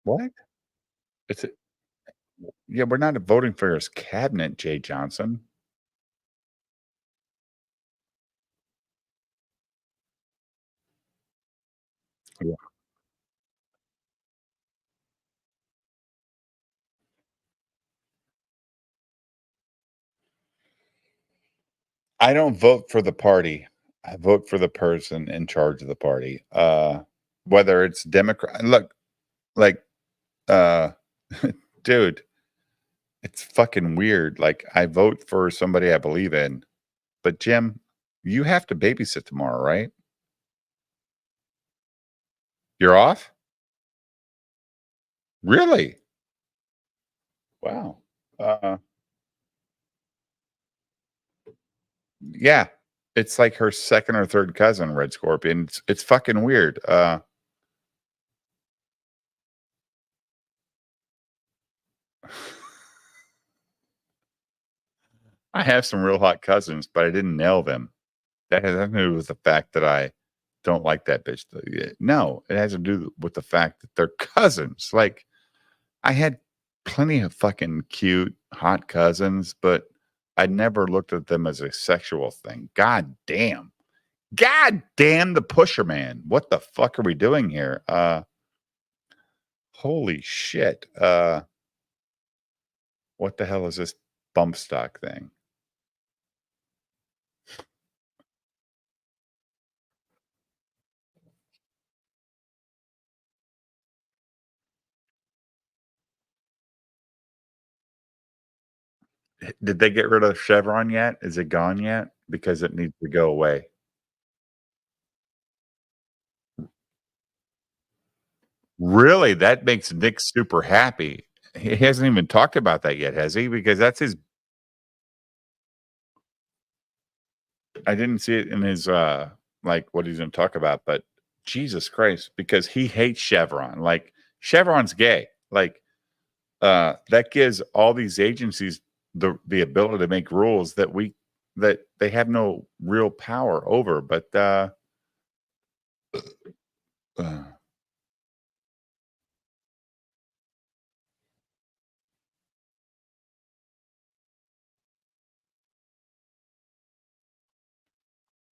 What? It's a, yeah, we're not voting for his cabinet, Jay Johnson. Yeah. I don't vote for the party. I vote for the person in charge of the party. Whether it's Democrat, look, like, uh, dude, it's fucking weird. Like, I vote for somebody I believe in, but Jim, you have to babysit tomorrow, right? You're off? Really? Wow. Uh, yeah, it's like her second or third cousin, Red Scorpion. It's fucking weird. I have some real hot cousins, but I didn't nail them. That has nothing to do with the fact that I don't like that bitch. No, it has to do with the fact that they're cousins. Like I had plenty of fucking cute, hot cousins, but I never looked at them as a sexual thing. God damn. God damn the pusher man. What the fuck are we doing here? Holy shit. What the hell is this bump stock thing? Did they get rid of Chevron yet? Is it gone yet? Because it needs to go away. Really? That makes Nick super happy. He hasn't even talked about that yet, has he? Because that's his I didn't see it in his like what he's gonna talk about, but Jesus Christ, because he hates Chevron. Like Chevron's gay. Like that gives all these agencies the ability to make rules that they have no real power over. But uh,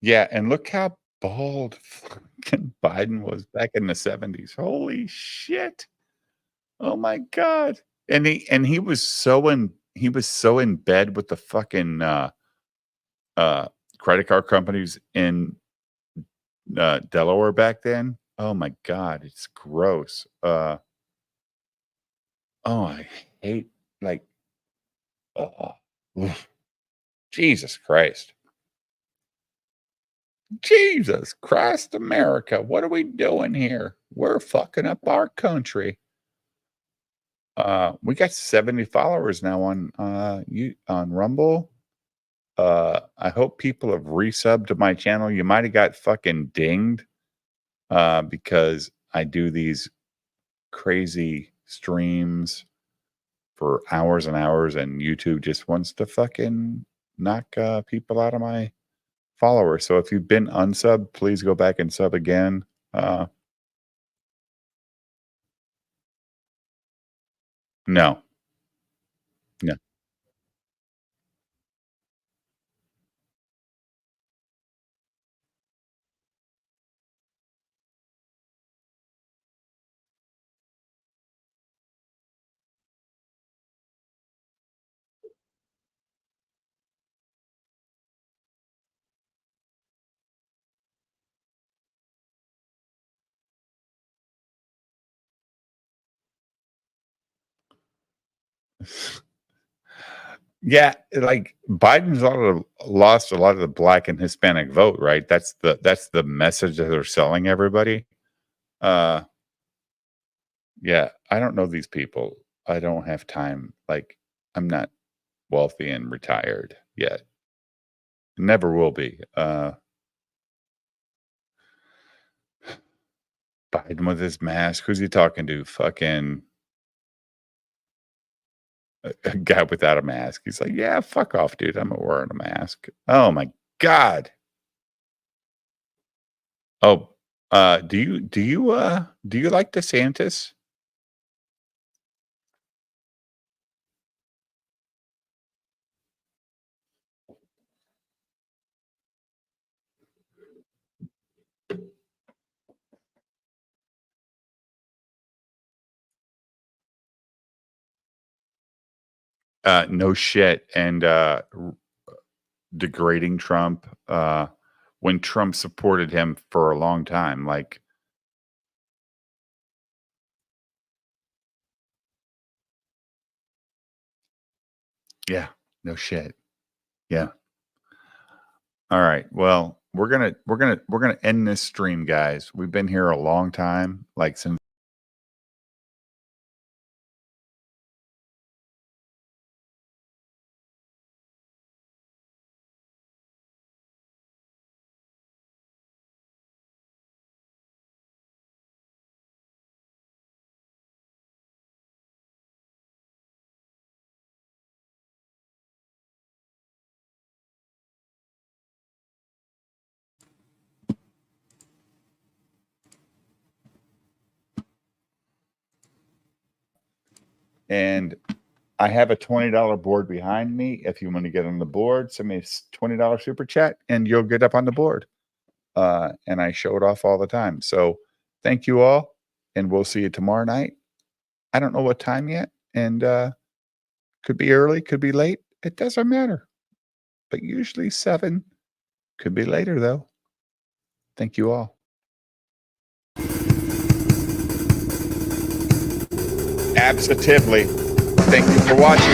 yeah, and look how bald fucking Biden was back in the 70s. Holy shit. Oh my God. And he was so in bed with the fucking uh credit card companies in Delaware back then. Oh my God, it's gross. Oh, I hate like uh, Jesus Christ. Jesus Christ, America. What are we doing here? We're fucking up our country. We got 70 followers now on Rumble. I hope people have resubbed to my channel. You might have got fucking dinged because I do these crazy streams for hours and hours, and YouTube just wants to fucking knock people out of my followers. So if you've been unsubbed, please go back and sub again. No. No. Yeah, like Biden's lost a lot of the black and Hispanic vote, right? That's the message that they're selling everybody. Yeah, I don't know these people. I don't have time. Like, I'm not wealthy and retired yet. Never will be. Biden with his mask. Who's he talking to? Fucking a guy without a mask. He's like, yeah, fuck off, dude. I'm not wearing a mask. Oh my God. Oh, do you like DeSantis? No shit. And degrading Trump when Trump supported him for a long time. Like, yeah, no shit. Yeah. All right. Well, we're gonna end this stream, guys. We've been here a long time, like since and I have a $20 board behind me. If you want to get on the board, send me a $20 super chat and you'll get up on the board. And I show it off all the time. So thank you all. And we'll see you tomorrow night. I don't know what time yet. And could be early, could be late. It doesn't matter. But usually 7. Could be later though. Thank you all. Absolutely. Thank you for watching.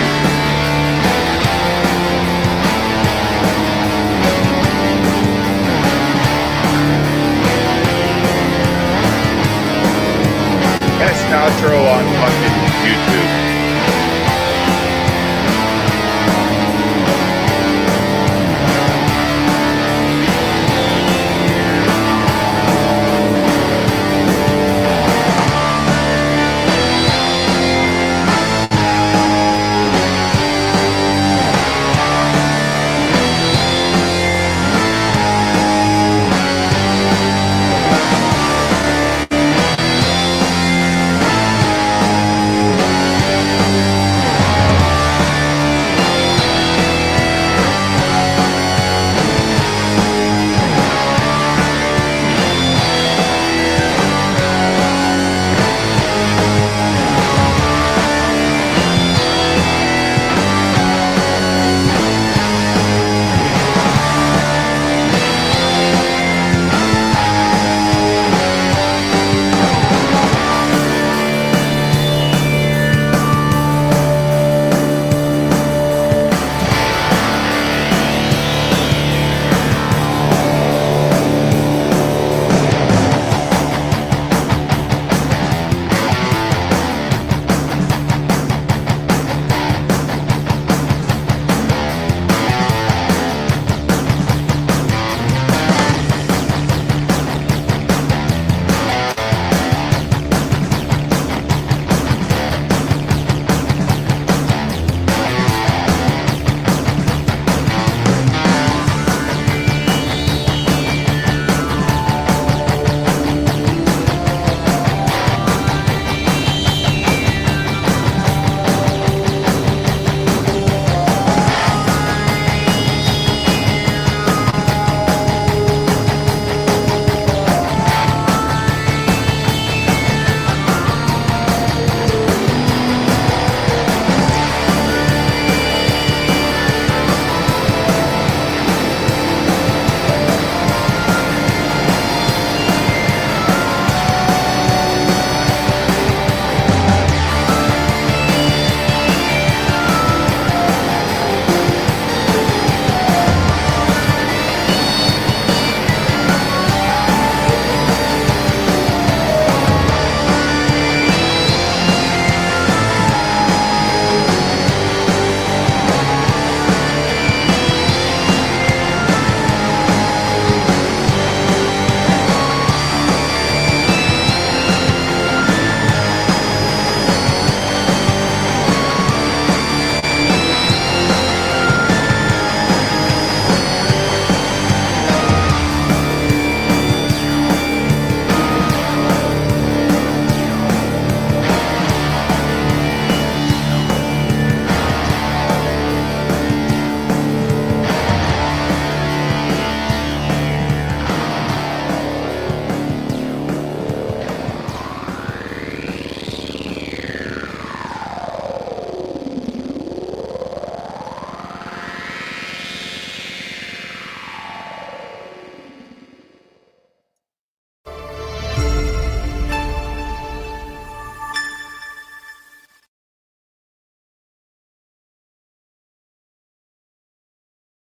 Best outro on fucking YouTube.